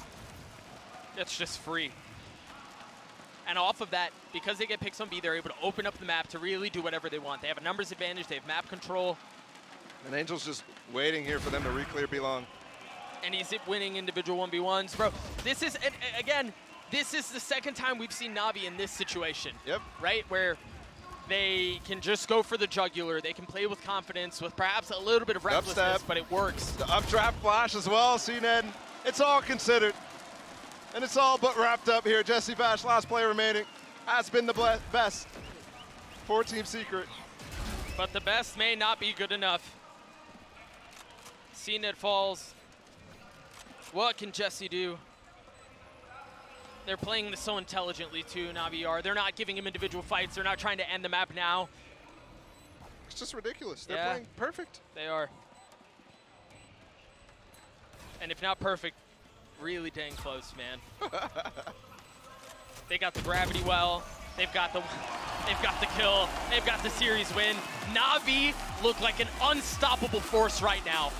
It's just free. And off of that, because they get picks on B, they're able to open up the map to really do whatever they want. They have a numbers advantage. They have map control. And Angel's just waiting here for them to re-clear B-Long. And he's winning individual 1v1s. Bro, this is, again, this is the second time we've seen Navi in this situation. Yep. Right? Where they can just go for the jugular. They can play with confidence, with perhaps a little bit of recklessness, but it works. The updraft flash as well, CNED. It's all considered. And it's all but wrapped up here. Jesse Bash, last player remaining, has been the best for Team Secret. But the best may not be good enough. CNED falls. What can Jesse do? They're playing this so intelligently too, Navi are. They're not giving him individual fights. They're not trying to end the map now. It's just ridiculous. They're playing perfect. They are. And if not perfect, really dang close, man. They got the gravity well. They've got the kill. They've got the series win. Navi look like an unstoppable force right now.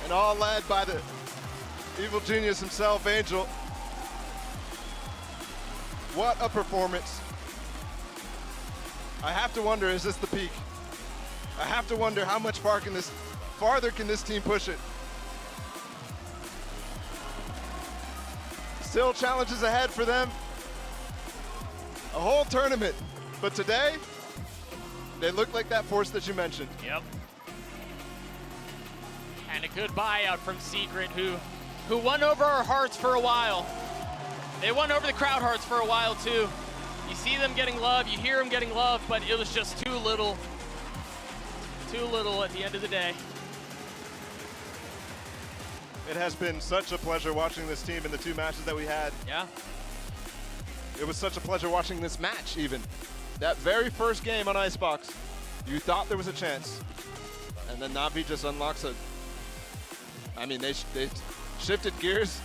And all led by the evil genius himself, Angel. What a performance. I have to wonder, is this the peak? I have to wonder how much farther can this team push it? Still challenges ahead for them. A whole tournament. But today, they look like that force that you mentioned. Yep. And a good buyout from Secret, who won over our hearts for a while. They won over the crowd hearts for a while too. You see them getting love, you hear them getting love, but it was just too little. Too little at the end of the day. It has been such a pleasure watching this team in the 2 matches that we had. Yeah. It was such a pleasure watching this match even. That very first game on Icebox, you thought there was a chance. And then Navi just unlocks a... I mean, they shifted gears,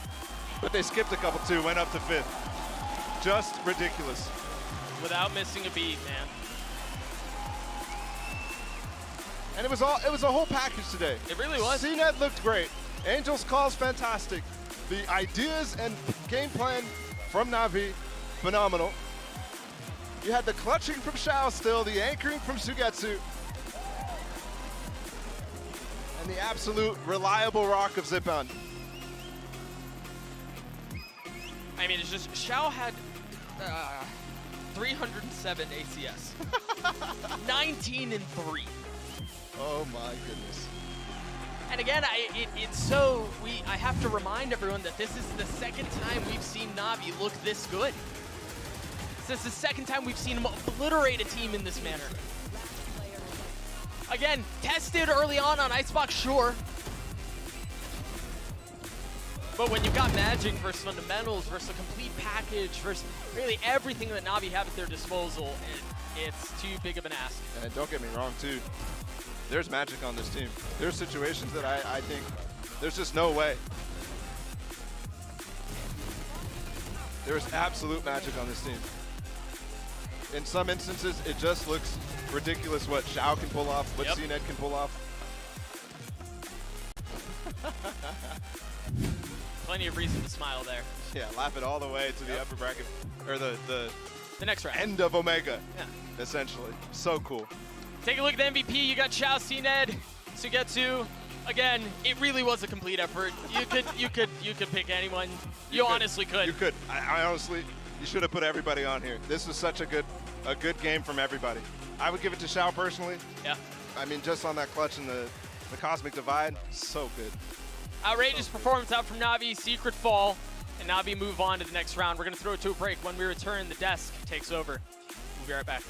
but they skipped a couple too, went up to 5th. Just ridiculous. Without missing a beat, man. And it was a whole package today. It really was. CNED looked great. Angel's call's fantastic. The ideas and game plan from Navi, phenomenal. You had the clutching from Xiao still, the anchoring from Sugetsu, and the absolute reliable rock of Zipan. I mean, it's just, Xiao had 307 ACS. 19 and 3. Oh my goodness. And again, I have to remind everyone that this is the second time we've seen Navi look this good. This is the second time we've seen him obliterate a team in this manner. Again, tested early on Icebox, sure. But when you've got Magic versus fundamentals versus a complete package versus really everything that Navi have at their disposal, it's too big of an ask. And don't get me wrong too, there's magic on this team. There's situations that I think there's just no way. There's absolute magic on this team. In some instances, it just looks ridiculous what Xiao can pull off, what CNED can pull off. Plenty of reason to smile there. Yeah, laugh it all the way to the upper bracket, or the next round. end of Omega, Yeah. essentially. So cool. Take a look at the MVP. You got Xiao, CNED, Sugetsu. Again, it really was a complete effort. You could pick anyone. You honestly could. You could. I honestly, you should have put everybody on here. This was such a good game from everybody. I would give it to Xiao personally. Yeah. I mean, just on that clutch and the Cosmic Divide, so good. Outrageous performance out from Navi, Secret Fall, and Navi move on to the next round. We're going to throw it to a break. When we return, the desk takes over. We'll be right back.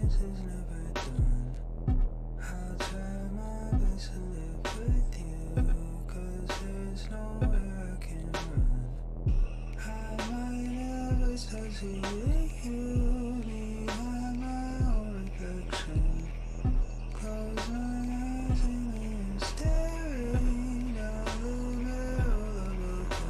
promise is never done. I'll try my best to live with you, 'cause there's nowhere I can run. I might never start seeing you behind my own reflection. Close my eyes and I'm staring down the barrel of a gun.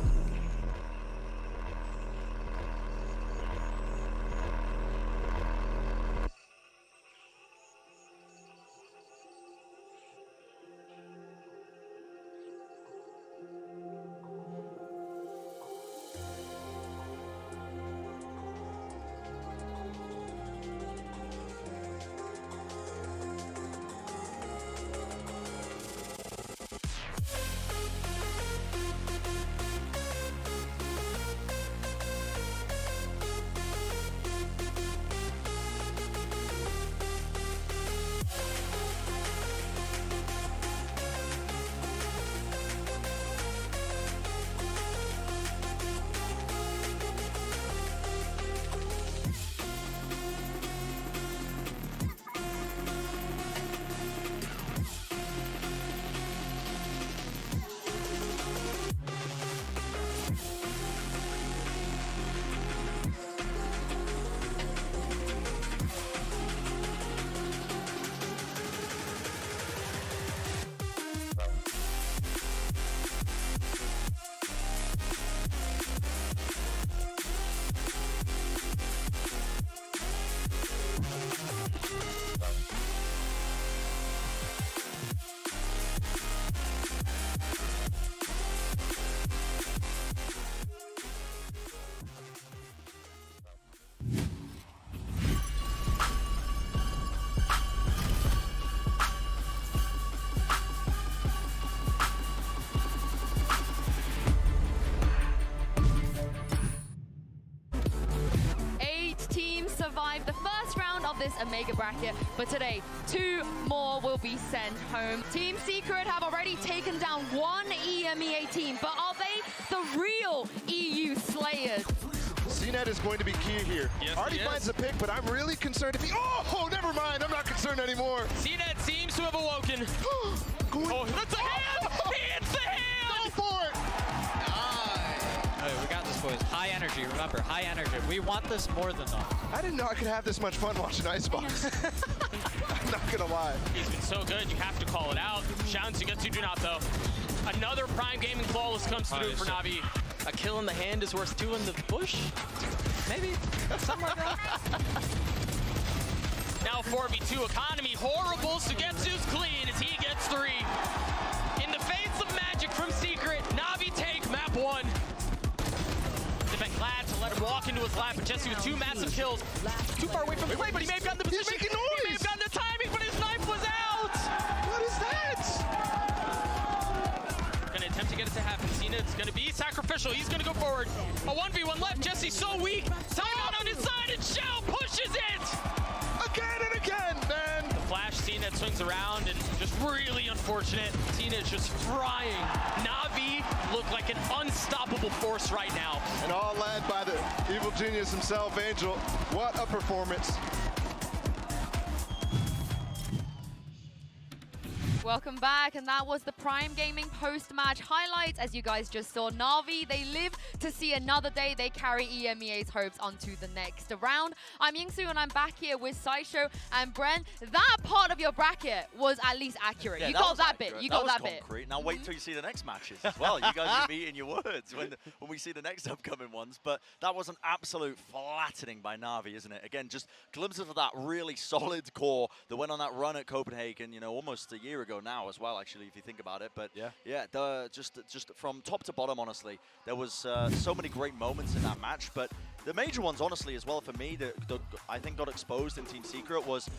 Survived the first round of this Omega bracket, but today 2 more will be sent home. Team Secret have already taken down one EMEA team, but are they the real EU Slayers? CNET is going to be key here. Yes, Already finds the pick, but I'm really concerned if he... Oh, never mind. I'm not concerned anymore. CNET seems to have awoken. Oh, that's a hand! He hits the hand! Go for it! Hey, we got this, boys. High energy, remember, high energy. We want this more than enough. I didn't know I could have this much fun watching Icebox. I'm not gonna lie. He's been so good, you have to call it out. Shouts Sugetsu do not, though. Another Prime Gaming flawless comes through for Navi. A kill in the hand is worth 2 in the bush? Maybe? Something like that? Now 4v2 economy, horrible. Sugetsu's clean as he gets 3. In the face of magic from Secret, Navi take map 1. They've been glad to let him walk into his lap, but Jesse with 2 massive kills. Too far away from the play, but he may have gotten the position. He's making noise. He may have gotten the timing, but his knife was out. What is that? Gonna attempt to get it to happen. It's gonna be sacrificial. He's gonna go forward. A 1v1 left. Jesse's so weak. Timeout on his side, and Shell pushes it. Again and again, man. The flash CNET swings around, and just really unfortunate. CNET's just frying. Navi look like an unstoppable force right now. And all led by the evil genius himself, Angel. What a performance. Welcome back, and that was the Prime Gaming post-match highlights. As you guys just saw, Navi, they live to see another day. They carry EMEA's hopes onto the next round. I'm Yingsu, and I'm back here with Sideshow and Bren. That part of your bracket was at least accurate. Yeah, You got that accurate. bit. You got that bit. Concrete. Now wait till you see the next matches as well. You guys will be eating your words when we see the next upcoming ones. But that was an absolute flattening by Navi, isn't it? Again, just glimpses of that really solid core that went on that run at Copenhagen, you know, almost a year ago now as well, actually, if you think about it. But yeah, just from top to bottom, honestly, there was so many great moments in that match. But the major ones, honestly, as well for me, that I think got exposed in Team Secret was,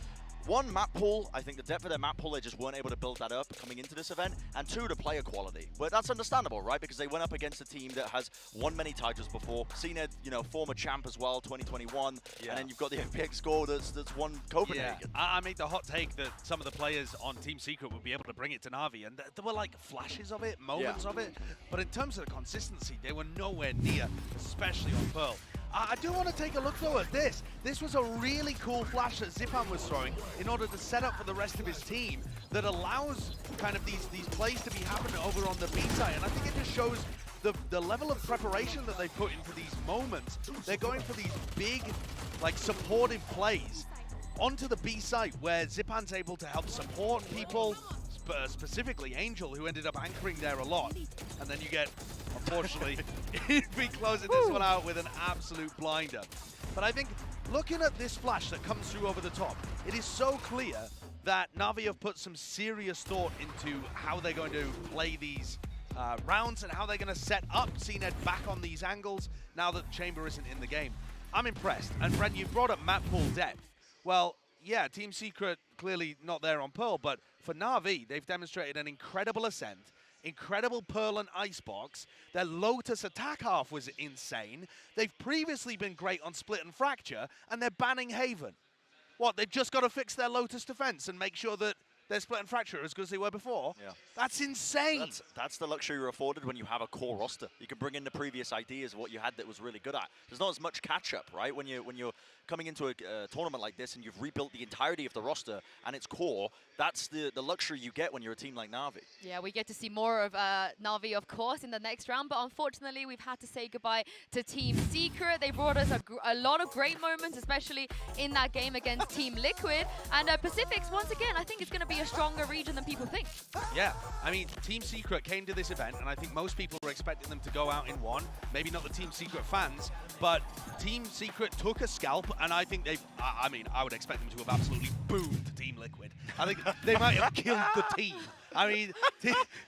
1, map pool. I think the depth of their map pool, they just weren't able to build that up coming into this event. And 2, the player quality. But that's understandable, right? Because they went up against a team that has won many titles before. CNED, you know, former champ as well, 2021. And then you've got the FPX score that's won Copenhagen. Yeah. I made the hot take that some of the players on Team Secret would be able to bring it to Navi. And there were like flashes of it, moments of it. But in terms of the consistency, they were nowhere near, especially on Pearl. I do want to take a look though at this. This was a really cool flash that Zipan was throwing in order to set up for the rest of his team that allows kind of these plays to be happening over on the B side. And I think it just shows the level of preparation that they put into these moments. They're going for these big, like, supportive plays onto the B site where Zipan's able to help support people, specifically Angel, who ended up anchoring there a lot. And then you get, unfortunately, be closing this one out with an absolute blinder. But I think looking at this flash that comes through over the top, it is so clear that Navi have put some serious thought into how they're going to play these rounds and how they're going to set up CNED back on these angles now that Chamber isn't in the game. I'm impressed. And Brent, you brought up map pool depth. Well, yeah, Team Secret clearly not there on Pearl, but for Na'Vi, they've demonstrated an incredible ascent, incredible Pearl and Icebox. Their Lotus attack half was insane. They've previously been great on Split and Fracture, and they're banning Haven. What, they've just got to fix their Lotus defense and make sure that their Split and Fracture are as good as they were before? Yeah. That's insane. That's the luxury you're afforded when you have a core roster. You can bring in the previous ideas of what you had that was really good at. There's not as much catch-up, right? When you're coming into a tournament like this and you've rebuilt the entirety of the roster and its core, that's the luxury you get when you're a team like Na'Vi. Yeah, we get to see more of Na'Vi, of course, in the next round, but unfortunately, we've had to say goodbye to Team Secret. They brought us a lot of great moments, especially in that game against Team Liquid. And Pacifics, once again, I think it's going to be a stronger region than people think. Yeah, I mean, Team Secret came to this event, and I think most people were expecting them to go out in one. Maybe not the Team Secret fans, but Team Secret took a scalp, and I think I mean, I would expect them to have absolutely boomed Team Liquid. I think they might have killed the team. I mean,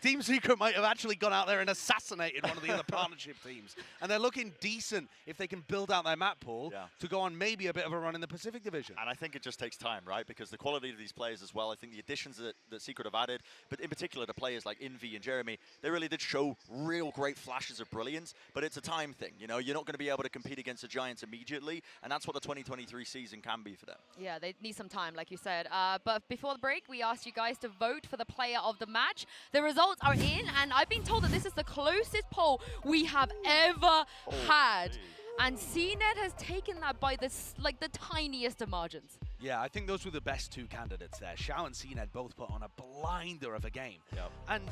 Team Secret might have actually gone out there and assassinated one of the other partnership teams. And they're looking decent if they can build out their map pool to go on maybe a bit of a run in the Pacific Division. And I think it just takes time, right? Because the quality of these players as well, I think the additions that Secret have added, but in particular the players like Envy and Jeremy, they really did show real great flashes of brilliance, but it's a time thing. You know, you're not going to be able to compete against the Giants immediately, and that's what the 2023 season can be for them. Yeah, they need some time, like you said. But before the break, we asked you guys to vote for the player of the match. The results are in, and I've been told that this is the closest poll we have ever had. And CNED has taken that by the tiniest of margins. Yeah, I think those were the best two candidates there. Xiao and CNED both put on a blinder of a game. Yep. And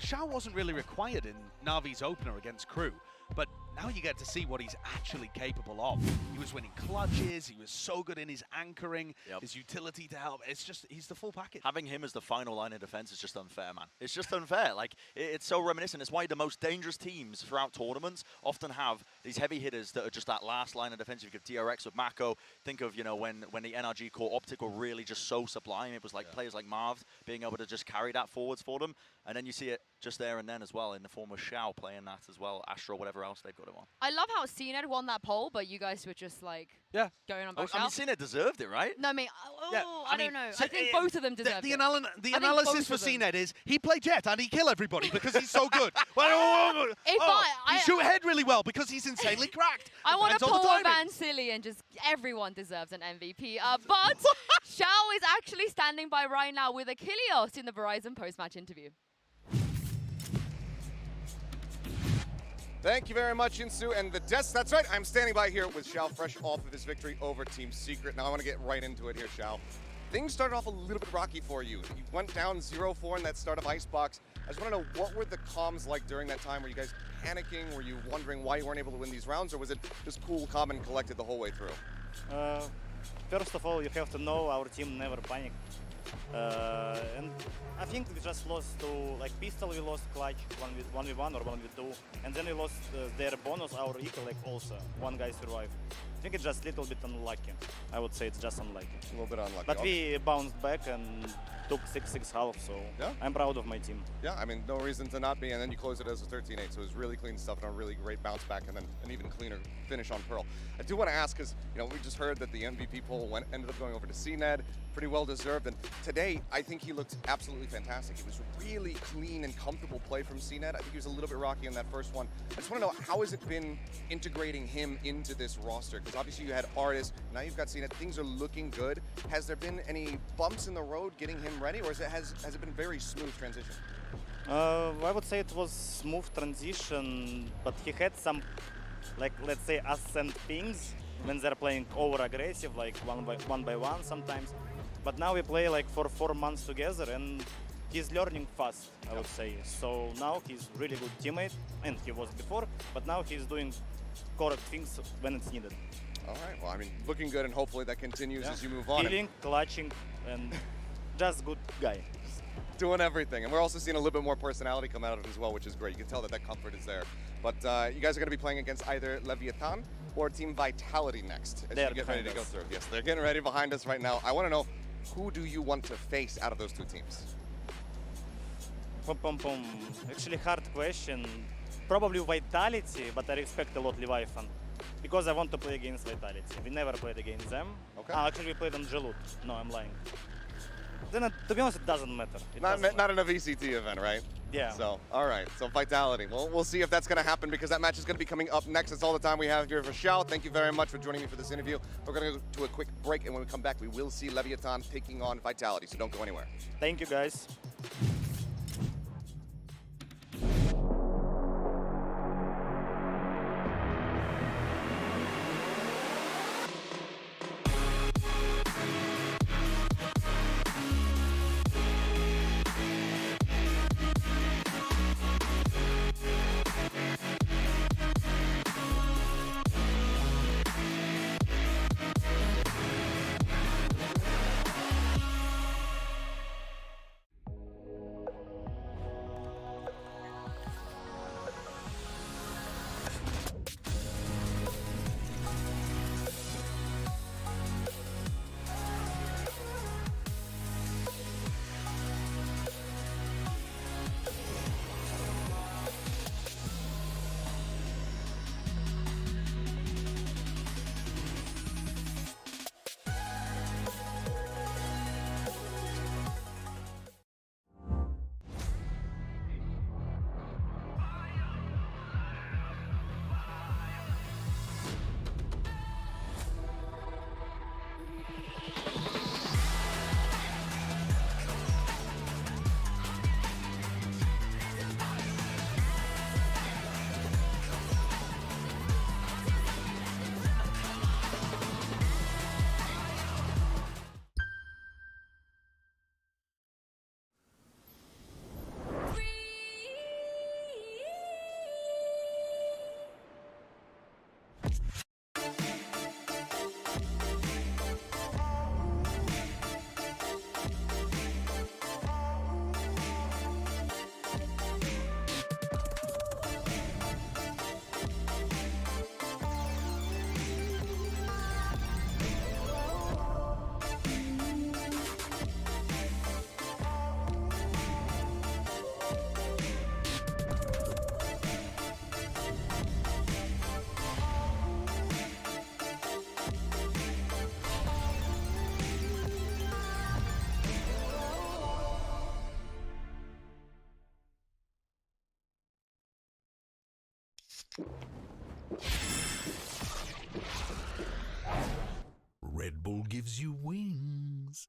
Xiao wasn't really required in Navi's opener against Crew, but now you get to see what he's actually capable of. He was winning clutches, he was so good in his anchoring, his utility to help. It's just, he's the full package. Having him as the final line of defense is just unfair, man. It's just unfair. Like, it's so reminiscent. It's why the most dangerous teams throughout tournaments often have these heavy hitters that are just that last line of defense. You think of DRX with Mako. Think of, you know, when the NRG core optic were really just so sublime. It was like players like Marv being able to just carry that forwards for them. And then you see it just there and then as well in the form of Xiao playing that as well, Astro, whatever else they've got him on. I love how CNED won that poll, but you guys were just like going on both. I mean, CNED deserved it, right? No, I mean, I don't know. So I think both of them deserved it. The analysis for CNED is he played Jet and he killed everybody because he's so good. He shoot ahead really well because he's insanely cracked. I want to pull Van Silly and just everyone deserves an MVP. But Xiao is actually standing by right now with Achilles in the Verizon post-match interview. Thank you very much, Insu. And that's right, I'm standing by here with Xiao, fresh off of his victory over Team Secret. Now I want to get right into it here, Xiao. Things started off a little bit rocky for you. You went down 0-4 in that start of Icebox. I just want to know, what were the comms like during that time? Were you guys panicking? Were you wondering why you weren't able to win these rounds? Or was it just cool, calm, and collected the whole way through? First of all, you have to know our team never panicked. And I think we just lost to, like, Pistol, we lost Clutch 1v1 or 1v2, and then we lost their bonus, our equal, like, also. One guy survived. I think it's just a little bit unlucky. I would say it's just unlucky. A little bit unlucky. But we bounced back and took 6-6 half, so I'm proud of my team. Yeah, I mean, no reason to not be, and then you close it as a 13-8, so it was really clean stuff and a really great bounce back, and then an even cleaner finish on Pearl. I do want to ask, because, you know, we just heard that the MVP poll ended up going over to CNED, pretty well deserved, and today, I think he looked absolutely fantastic. It was really clean and comfortable play from CNED. I think he was a little bit rocky in that first one. I just want to know, how has it been integrating him into this roster? Because obviously you had Artis, now you've got CNED, things are looking good. Has there been any bumps in the road getting him ready, or has it been a very smooth transition? I would say it was smooth transition, but he had some like let's say ascent pings when they're playing over aggressive, like one by one sometimes. But now we play like for 4 months together, and he's learning fast, I would say. So now he's really good teammate, and he was before, but now he's doing correct things when it's needed. All right. Well, I mean, looking good, and hopefully that continues as you move on. Healing, clutching, and just good guy. Doing everything. And we're also seeing a little bit more personality come out of it as well, which is great. You can tell that that comfort is there. But you guys are going to be playing against either Leviathan or Team Vitality next as you get ready to go through. Yes, they're getting ready behind us right now. I want to know, who do you want to face out of those two teams? Actually, hard question. Probably Vitality, but I respect a lot Leviathan. Because I want to play against Vitality. We never played against them. Okay. Actually, we played on Jalut. No, I'm lying. Then, to be honest, it doesn't matter. Not in a VCT event, right? Yeah. So, all right. So, Vitality. Well, we'll see if that's going to happen because that match is going to be coming up next. That's all the time we have here for Shao. Thank you very much for joining me for this interview. We're going to go to a quick break, and when we come back, we will see Leviathan taking on Vitality. So, don't go anywhere. Thank you, guys. Red Bull gives you wings.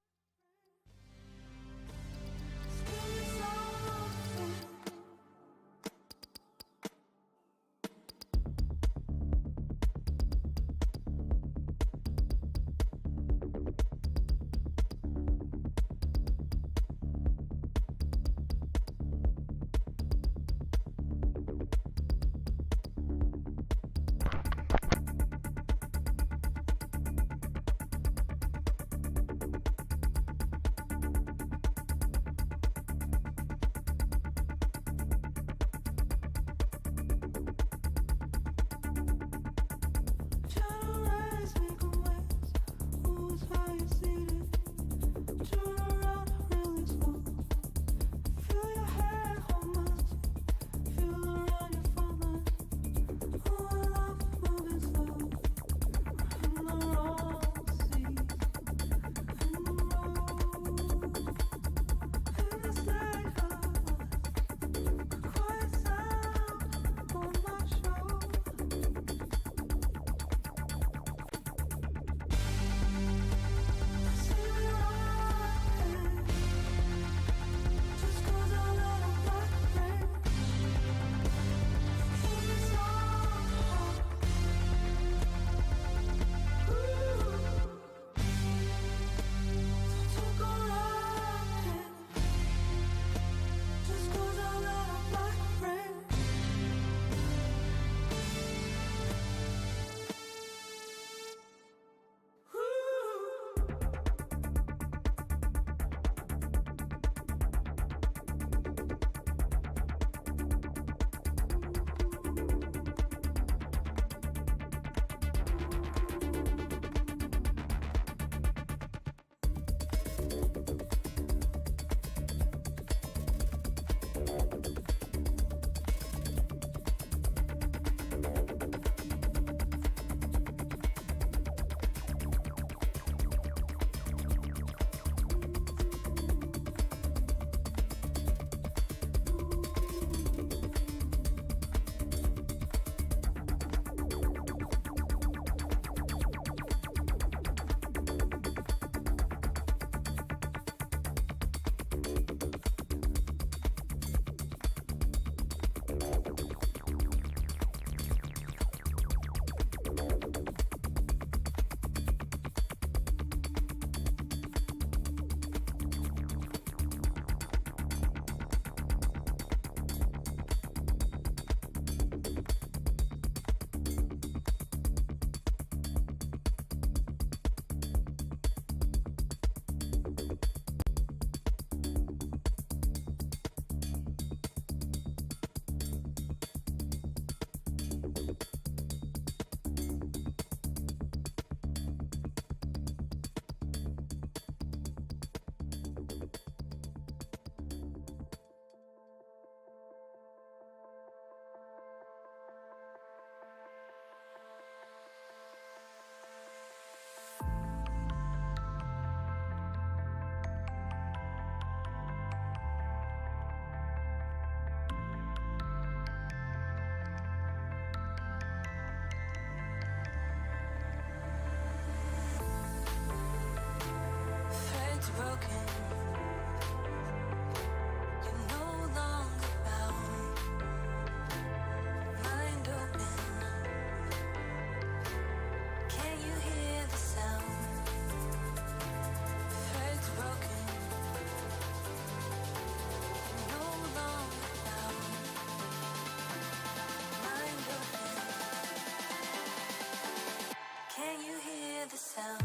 hear the sound?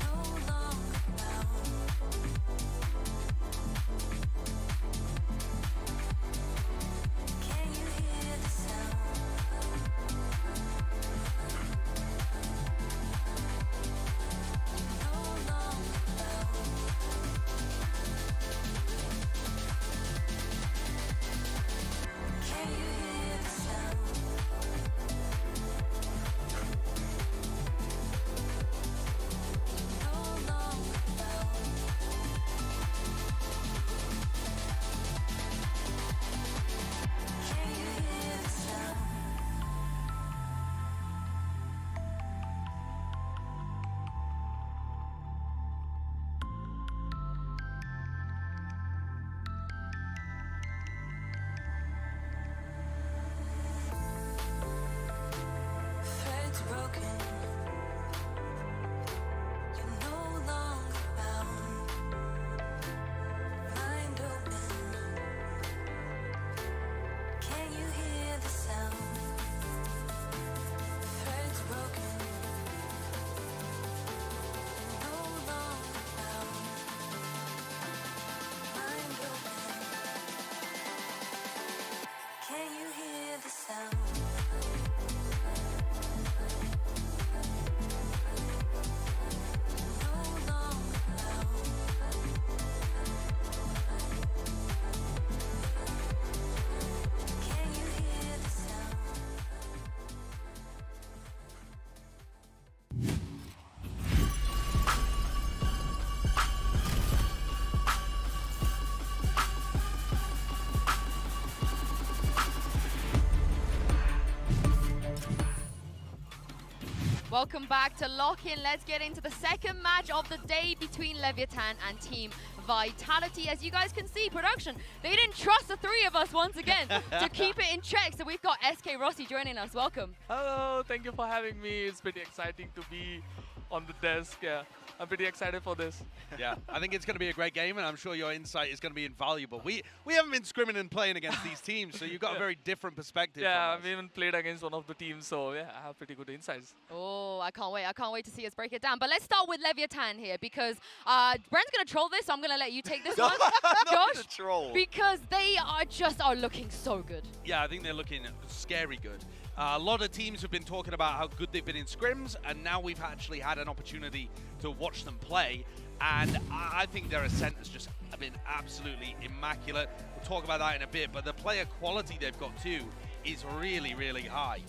No longer bound. Can you hear the sound? No longer bound. Can you hear the sound? No longer bound. Can you hear the sound? Threads broken. You're no longer bound. Mind open. Can you hear the sound? Threads broken. No longer bound. Mind open. Can you hear the sound? No longer bound. Can you hear the sound? Welcome back to Lock In. Let's get into the second match of the day between Leviathan and Team Vitality. As you guys can see, production, they didn't trust the three of us once again to keep it in check. So we've got SK Rossi joining us. Welcome. Hello, thank you for having me. It's pretty exciting to be on the desk. Yeah, I'm pretty excited for this. Yeah, I think it's going to be a great game, and I'm sure your insight is going to be invaluable. We haven't been scrimming and playing against these teams, so you've got a very different perspective. Yeah, from us. I've even played against one of the teams, so yeah, I have pretty good insights. Oh, I can't wait. I can't wait to see us break it down. But let's start with Leviathan here because Brent's going to troll this, so I'm going to let you take this one. Josh, troll. because they are looking so good. Yeah, I think they're looking scary good. A lot of teams have been talking about how good they've been in scrims, and now we've actually had an opportunity to watch them play. And I think their ascent has just been absolutely immaculate. We'll talk about that in a bit, but the player quality they've got too is really, really high.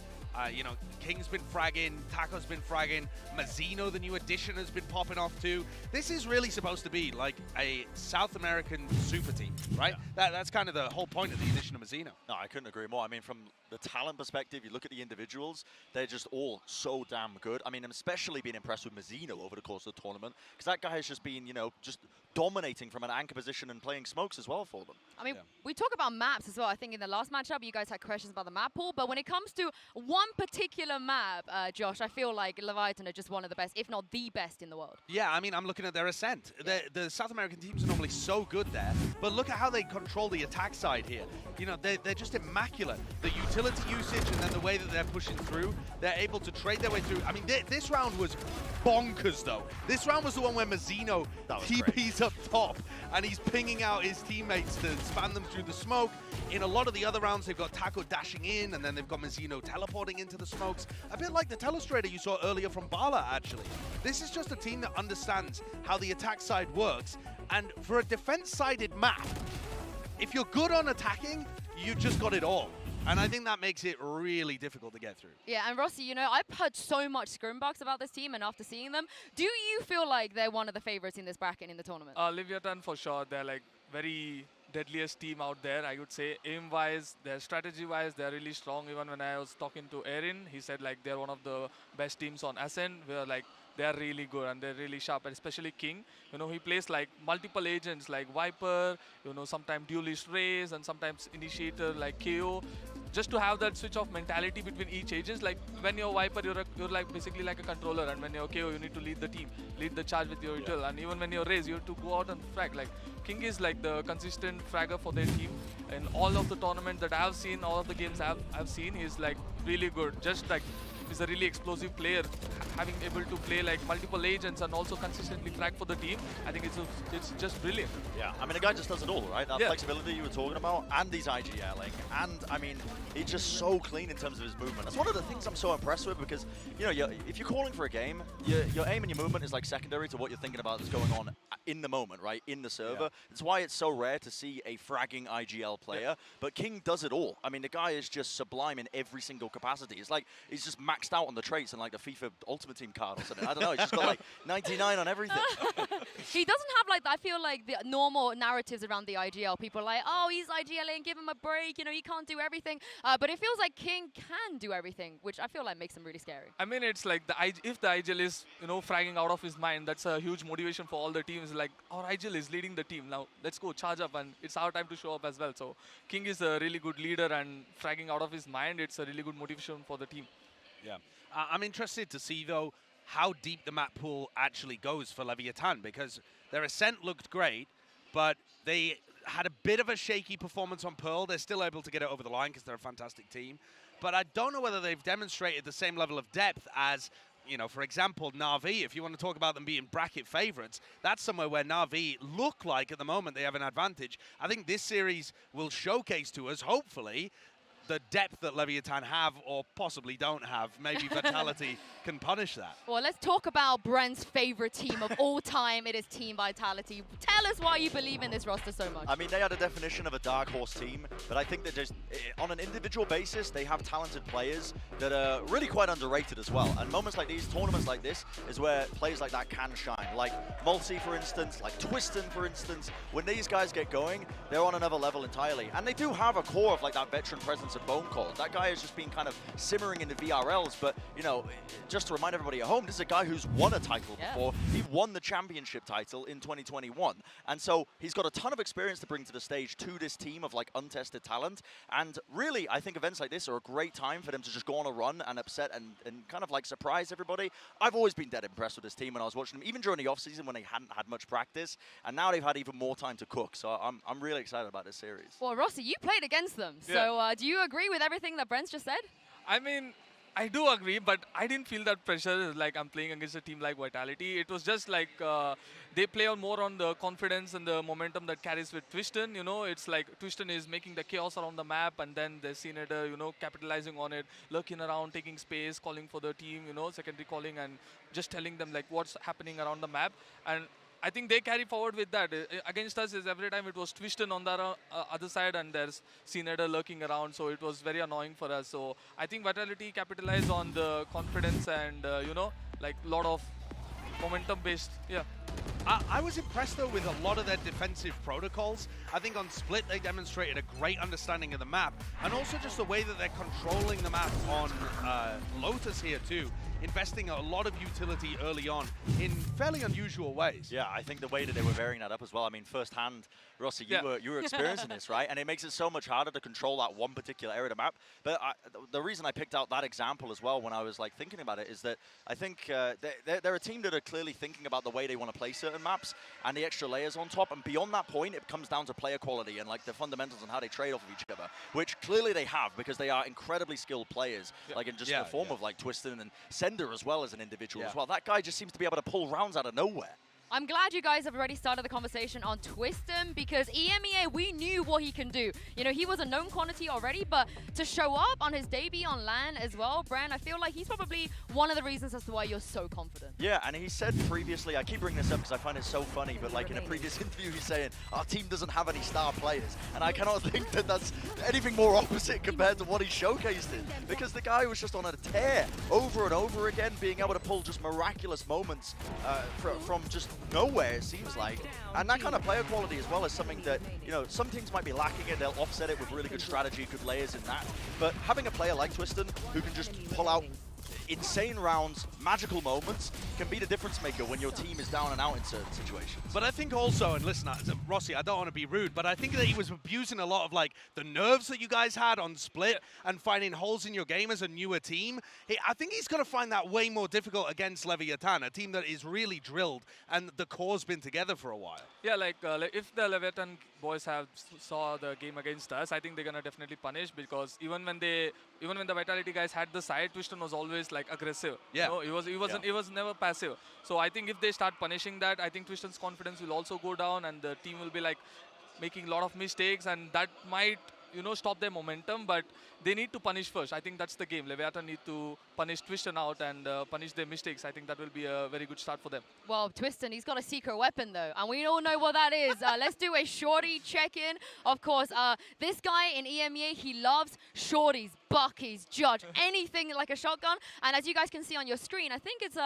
You know, King's been fragging, Taco's been fragging, Mazzino, the new addition, has been popping off too. This is really supposed to be like a South American super team, right? Yeah. That's kind of the whole point of the addition of Mazzino. No, I couldn't agree more. I mean, from the talent perspective, you look at the individuals, they're just all so damn good. I mean, I'm especially been impressed with Mazzino over the course of the tournament, because that guy has just been, you know, just dominating from an anchor position and playing smokes as well for them. I mean, we talk about maps as well. I think in the last matchup, you guys had questions about the map pool. But when it comes to one particular map, Josh, I feel like Leviathan are just one of the best, if not the best in the world. Yeah, I mean, I'm looking at their ascent. The South American teams are normally so good there, but look at how they control the attack side here. You know, they're just immaculate. The utility usage and then the way that they're pushing through, they're able to trade their way through. I mean, this round was bonkers, though. This round was the one where Mazzino TP's up top, and he's pinging out his teammates to spam them through the smoke. In a lot of the other rounds, they've got Taco dashing in, and then they've got Mazzino teleporting into the smokes. A bit like the Telestrator you saw earlier from Bala, actually. This is just a team that understands how the attack side works, and for a defense-sided map, if you're good on attacking, you just got it all. And I think that makes it really difficult to get through. Yeah, and Rossi, you know, I've heard so much scrimbucks about this team, and after seeing them, do you feel like they're one of the favorites in this bracket in the tournament? Leviathan for sure. They're like very deadliest team out there, I would say. Aim-wise, their strategy-wise, they're really strong. Even when I was talking to Erin, he said like they're one of the best teams on Ascent. We're like, they're really good and they're really sharp, and especially King. You know, he plays like multiple agents like Viper, you know, sometimes Duelist Raze, and sometimes Initiator like KO. Just to have that switch of mentality between each agent. Like when you're Viper, you're like basically like a controller, and when you're KO, you need to lead the team, lead the charge with your util. And even when you're Raze, you have to go out and frag. Like King is like the consistent fragger for their team. in all of the tournaments that I have seen, all of the games I've seen, he's like really good. Just like he's a really explosive player, having able to play like multiple agents and also consistently frag for the team. I think it's just brilliant. Yeah, I mean, the guy just does it all, right? That Yeah. flexibility you were talking about, and he's IGLing, and I mean, he's just so clean in terms of his movement. That's one of the things I'm so impressed with, because you know, if you're calling for a game, your aim and your movement is like secondary to what you're thinking about that's going on in the moment, right? In the server. Yeah. It's why it's so rare to see a fragging IGL player, but King does it all. I mean, the guy is just sublime in every single capacity. It's like he's just maxed out on the traits in like the FIFA Ultimate Team card or something. I don't know. He's just got like 99 on everything. He doesn't have like, I feel like the normal narratives around the IGL. People are like, oh, he's IGLing, give him a break. You know, he can't do everything. But it feels like King can do everything, which I feel like makes him really scary. I mean, it's like if the IGL is, you know, fragging out of his mind, that's a huge motivation for all the teams. Like, our IGL is leading the team. Now, let's go charge up, and it's our time to show up as well. So, King is a really good leader, and fragging out of his mind, it's a really good motivation for the team. Yeah. I'm interested to see, though, how deep the map pool actually goes for Leviathan, because their Ascent looked great, but they had a bit of a shaky performance on Pearl. They're still able to get it over the line because they're a fantastic team. But I don't know whether they've demonstrated the same level of depth as, you know, for example, NAVI. If you want to talk about them being bracket favorites, that's somewhere where NAVI look like at the moment they have an advantage. I think this series will showcase to us, hopefully, the depth that Leviathan have or possibly don't have. Maybe Vitality can punish that. Well, let's talk about Brent's favorite team of all time. It is Team Vitality. Tell us why you believe in this roster so much. I mean, they had a definition of a dark horse team, but I think that just on an individual basis, they have talented players that are really quite underrated as well. And moments like these, tournaments like this, is where players like that can shine. Like Multi, for instance, like Twiston, for instance. When these guys get going, they're on another level entirely. And they do have a core of like that veteran presence of Bone Cold. That guy has just been kind of simmering in the VRLs, but you know, just to remind everybody at home, this is a guy who's won a title before. He won the championship title in 2021, and so he's got a ton of experience to bring to the stage to this team of like untested talent. And really, I think events like this are a great time for them to just go on a run and upset and kind of like surprise everybody. I've always been dead impressed with this team when I was watching them, even during the off season when they hadn't had much practice, and now they've had even more time to cook. So I'm really excited about this series. Well, Rossi, you played against them, so do you agree with everything that Brent's just said? I mean, I do agree, but I didn't feel that pressure like I'm playing against a team like Vitality. It was just like they play on more on the confidence and the momentum that carries with Twiston. You know, it's like Twiston is making the chaos around the map, and then the Senator, you know, capitalizing on it, lurking around, taking space, calling for the team, you know, secondary calling, and just telling them like what's happening around the map. And I think they carry forward with that. Against us, is every time it was Twiston on the other side, and there's Senator lurking around, so it was very annoying for us. So I think Vitality capitalized on the confidence and, you know, like a lot of momentum-based, I was impressed, though, with a lot of their defensive protocols. I think on Split, they demonstrated a great understanding of the map, and also just the way that they're controlling the map on Lotus here, too, investing a lot of utility early on in fairly unusual ways. Yeah, I think the way that they were varying that up as well. I mean, firsthand, Rossi, you were experiencing this, right? And it makes it so much harder to control that one particular area of the map. But the reason I picked out that example as well when I was like thinking about it is that I think they're a team that are clearly thinking about the way they want to play certain maps and the extra layers on top. And beyond that point, it comes down to player quality and like the fundamentals and how they trade off of each other, which clearly they have because they are incredibly skilled players, like in just the form of like Twiston and Sender as well as an individual as well. That guy just seems to be able to pull rounds out of nowhere. I'm glad you guys have already started the conversation on Twiston, because EMEA, we knew what he can do. You know, he was a known quantity already, but to show up on his debut on LAN as well, Bran, I feel like he's probably one of the reasons as to why you're so confident. Yeah, and he said previously, I keep bringing this up because I find it so funny, but like in a previous interview, he's saying, our team doesn't have any star players. And I cannot think that that's anything more opposite compared to what he showcased in, because the guy was just on a tear over and over again, being able to pull just miraculous moments from just nowhere, it seems like. And that kind of player quality as well is something that, you know, some teams might be lacking it. They'll offset it with really good strategy, good layers in that. But having a player like Twiston who can just pull out insane rounds, magical moments can be the difference maker when your team is down and out in certain situations. But I think also, and listen, Rossi, I don't want to be rude, but I think that he was abusing a lot of like the nerves that you guys had on Split and finding holes in your game as a newer team. I think he's going to find that way more difficult against Leviathan, a team that is really drilled and the core's been together for a while. Yeah, like if the Leviathan boys have saw the game against us, I think they're gonna definitely punish, because even when the Vitality guys had the side, Twiston was always like aggressive. Yeah. You know, he was never passive. So I think if they start punishing that, I think Twiston's confidence will also go down, and the team will be like making a lot of mistakes, and that might, you know, stop their momentum. But they need to punish first. I think that's the game. Leviathan need to punish Twiston out and punish their mistakes. I think that will be a very good start for them. Well, Twiston, he's got a secret weapon, though, and we all know what that is. Let's do a shorty check-in. Of course, this guy in EMEA, he loves shorties, buckies, judge, anything like a shotgun. And as you guys can see on your screen, I think it's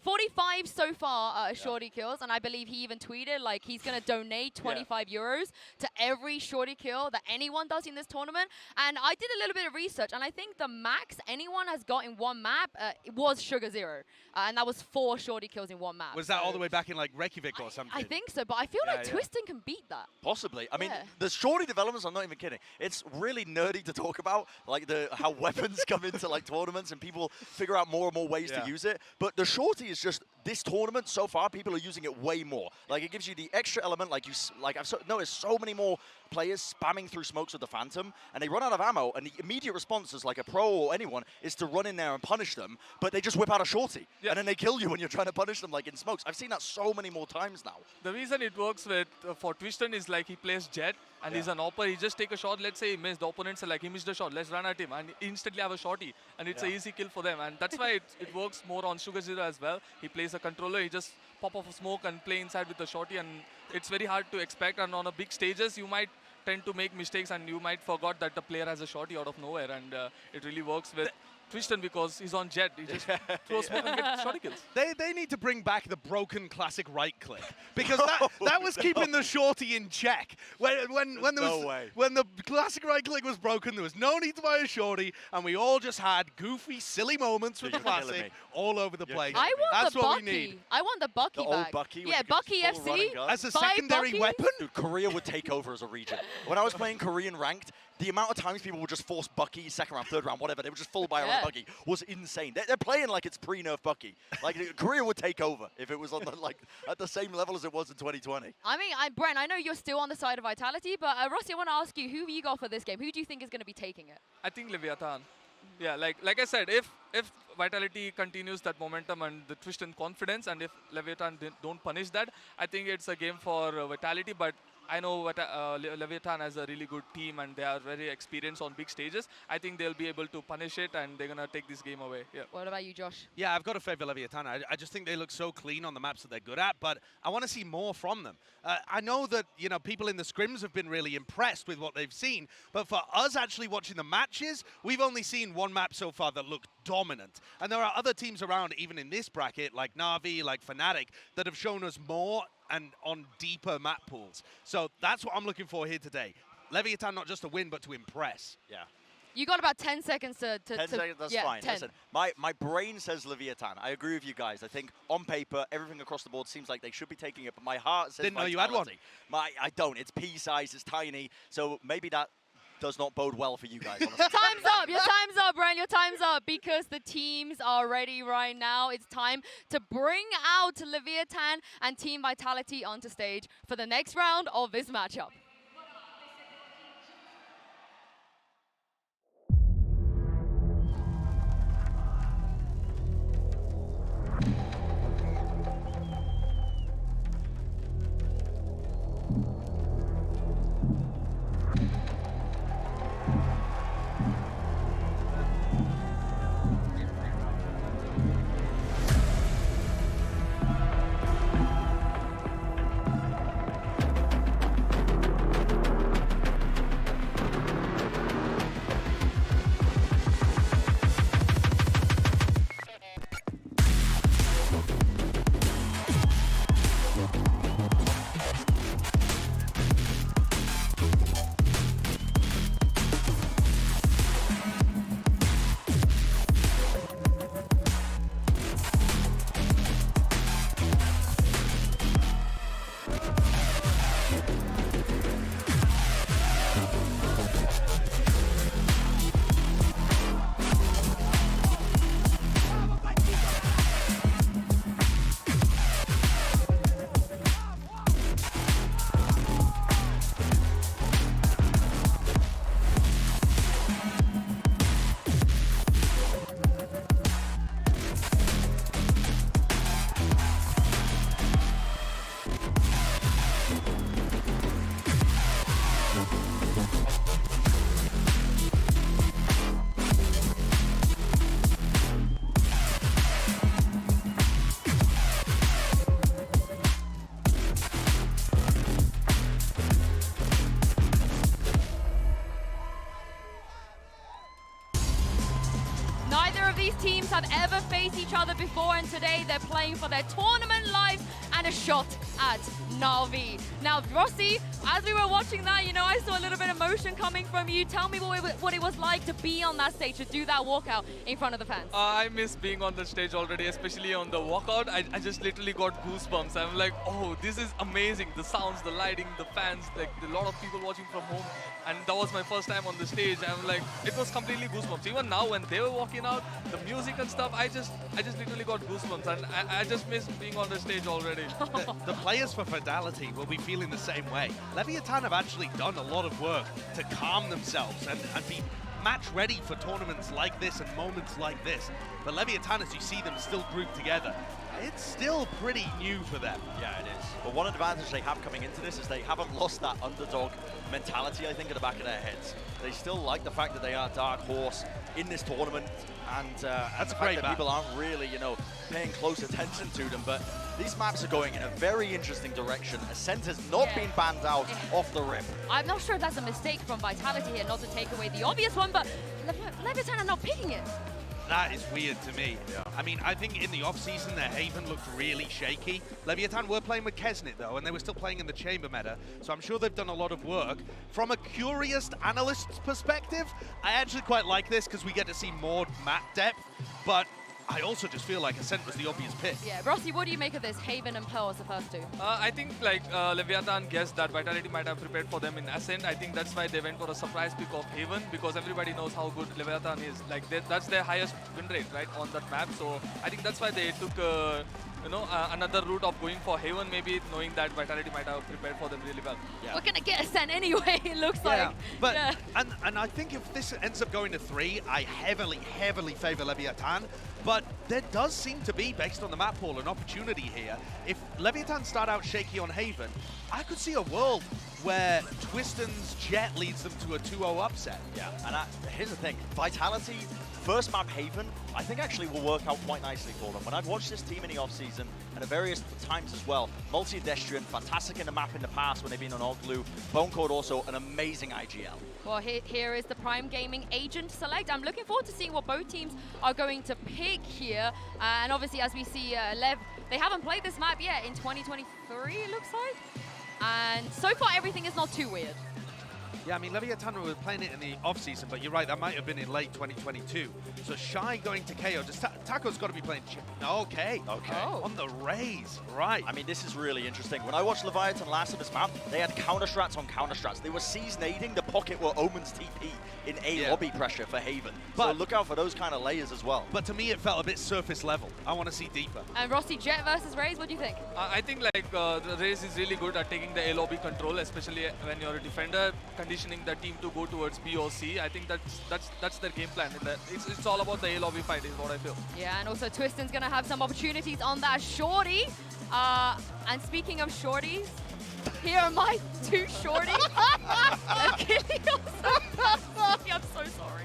45 so far shorty kills, and I believe he even tweeted like he's going to donate 25 euros to every shorty kill that anyone does in this tournament. And I did a little bit of research, and I think the max anyone has got in one map was Sugar Zero, and that was 4 shorty kills in one map. Was that all the way back in like Reykjavik or something? I think so, but I feel like Twiston can beat that. Possibly. I mean, the shorty developments, I'm not even kidding. It's really nerdy to talk about, like how weapons come into like tournaments and people figure out more and more ways to use it. But the shorty is just, this tournament so far, people are using it way more. Like it gives you the extra element, like I've noticed so many more players spamming through smokes with the Phantom, and they run out of ammo, and the immediate response as like a pro or anyone is to run in there and punish them, but they just whip out a shorty, and then they kill you when you're trying to punish them like in smokes. I've seen that so many more times now. The reason it works with for Twiston is like he plays Jet, and he's an opper. He just take a shot. Let's say he missed. The opponents are like, he missed a shot. Let's run at him, and instantly have a shorty, and it's an easy kill for them. And that's why it works more on Sugar Zero as well. He plays a controller. He just pop off a smoke and play inside with the shorty, and it's very hard to expect. And on a big stages, you might tend to make mistakes, and you might forgot that the player has a shorty out of nowhere, and it really works with Twiston because he's on Jet. He just throws smoke and gets shorty kills. They need to bring back the broken classic right click, because that was keeping the shorty in check. When the classic right click was broken, there was no need to buy a shorty, and we all just had goofy, silly moments with the classic all over the place. I want That's the what Bucky. we need. I want the Bucky The back. old Bucky. Yeah, Bucky FC. As a Buy secondary Buckies? weapon? Dude, Korea would take over as a region. When I was playing Korean ranked, the amount of times people would just force Bucky, second round, third round, whatever, they would just full buy around Bucky was insane. They're playing like it's pre-nerf Bucky. Like Korea would take over if it was on the, like at the same level as it was in 2020. I mean, Brent, I know you're still on the side of Vitality, but Rossi, I want to ask you, who have you got for this game? Who do you think is going to be taking it? I think Leviathan. Yeah, like I said, if Vitality continues that momentum and the twist in confidence, and if Leviathan don't punish that, I think it's a game for Vitality. But I know Leviathan has a really good team, and they are very experienced on big stages. I think they'll be able to punish it, and they're going to take this game away. Yeah. What about you, Josh? Yeah, I've got to favor Leviathan. I just think they look so clean on the maps that they're good at, but I want to see more from them. I know that, you know, people in the scrims have been really impressed with what they've seen, but for us actually watching the matches, we've only seen one map so far that looked dominant. And there are other teams around, even in this bracket, like Navi, like Fnatic, that have shown us more and on deeper map pools. So that's what I'm looking for here today. Leviathan not just to win, but to impress. Yeah. You got about 10 seconds to 10 seconds, that's fine. 10. Listen, my brain says Leviathan. I agree with you guys. I think on paper, everything across the board seems like they should be taking it, but my heart says Didn't know Vitality. you had one. I don't. It's pea size, it's tiny, so maybe that does not bode well for you guys, honestly. Time's up. Your time's up, Brent. Your time's up, because the teams are ready right now. It's time to bring out Leviathan and Team Vitality onto stage for the next round of this matchup. these teams have ever faced each other before, and today they're playing for their tournament lives and a shot at NAVI. Now, Rossi, as we were watching that, you know, I saw a little bit of emotion coming from you. Tell me what it was like to be on that stage, to do that walkout in front of the fans. I miss being on the stage already, especially on the walkout. I just literally got goosebumps. I'm like, oh, this is amazing. The sounds, the lighting, the fans, like a lot of people watching from home. And that was my first time on the stage. I'm like, it was completely goosebumps. Even now when they were walking out, the music and stuff, I just literally got goosebumps. And I just miss being on the stage already. The players for Fidelity will be feeling the same way. Leviathan have actually done a lot of work to calm themselves and be match ready for tournaments like this and moments like this. But Leviathan, as you see them still grouped together, it's still pretty new for them. Yeah, it is. But one advantage they have coming into this is they haven't lost that underdog mentality, I think, at the back of their heads. They still like the fact that they are dark horse in this tournament, and that's the fact that people aren't really, you know, paying close attention to them. But these maps are going in a very interesting direction. Ascent has not been banned out off the rip. I'm not sure if that's a mistake from Vitality here, not to take away the obvious one, but Leviathan are not picking it. That is weird to me. Yeah. I mean, I think in the off-season, their Haven looked really shaky. Leviathan were playing with Kesnit, though, and they were still playing in the Chamber meta, so I'm sure they've done a lot of work. From a curious analyst's perspective, I actually quite like this because we get to see more map depth, but I also just feel like Ascent was the obvious pick. Yeah, Rossi, what do you make of this? Haven and Pearl as the first two. I think like Leviathan guessed that Vitality might have prepared for them in Ascent. I think that's why they went for a surprise pick of Haven, because everybody knows how good Leviathan is. Like that's their highest win rate, right, on that map. So I think that's why they took another route of going for Haven, maybe knowing that Vitality might have prepared for them really well. Yeah. We're gonna get Ascent anyway, it looks like. But and I think if this ends up going to 3, I heavily favor Leviathan. But there does seem to be, based on the map pool, an opportunity here. If Leviathan start out shaky on Haven, I could see a world where Twisten's Jet leads them to a 2-0 upset. Yeah, and here's the thing. Vitality, first map Haven, I think actually will work out quite nicely for them. When I've watched this team in the off-season, and at various times as well, multi-pedestrian, fantastic in the map in the past when they've been on Oglu. Bone Code also an amazing IGL. Well, here is the Prime Gaming agent select. I'm looking forward to seeing what both teams are going to pick here. And obviously, as we see, Lev, they haven't played this map yet in 2023, it looks like. And so far, everything is not too weird. Yeah, I mean, Leviathan were playing it in the off-season, but you're right, that might have been in late 2022. So Shy going to KO, just Taco's got to be playing Okay. On the Rays, right. I mean, this is really interesting. When I watched Leviathan last of this map, they had counter-strats on counter-strats. They were seasonading the pocket where Omen's TP in A lobby pressure for Haven. But so look out for those kind of layers as well. But to me, it felt a bit surface level. I want to see deeper. And Rossi, Jet versus Rays, what do you think? I think like the Rays is really good at taking the A lobby control, especially when you're a defender, conditioning the team to go towards B or C. I think that's their game plan. It's all about the A lobby fight is what I feel. Yeah, and also Twisten's going to have some opportunities on that shorty. And speaking of shorties, here are my two shorties. I'm so sorry.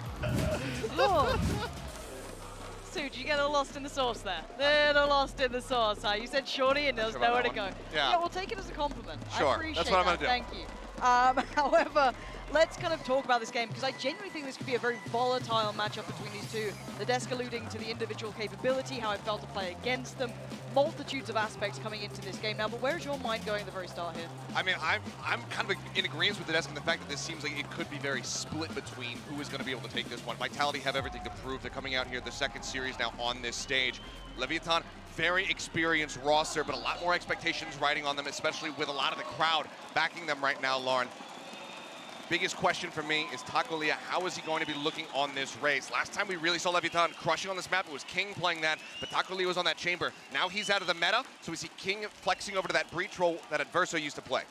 Suj, you get a lost in the sauce there. Little lost in the sauce. You said shorty and there's nowhere to go. Yeah, we'll take it as a compliment. Sure, I appreciate that's what I'm going to do. Thank you. However, let's kind of talk about this game, because I genuinely think this could be a very volatile matchup between these two. The desk alluding to the individual capability, how it felt to play against them, multitudes of aspects coming into this game now, but where's your mind going at the very start here? I mean, I'm kind of in agreement with the desk in the fact that this seems like it could be very split between who is going to be able to take this one. Vitality have everything to prove. They're coming out here the second series now on this stage. Leviathan, very experienced roster, but a lot more expectations riding on them, especially with a lot of the crowd backing them right now, Lauren. Biggest question for me is Taco Leah, how is he going to be looking on this race? Last time we really saw Leviathan crushing on this map, it was King playing that, but Taco Leah was on that chamber. Now he's out of the meta, so we see King flexing over to that breach role that Adverso used to play.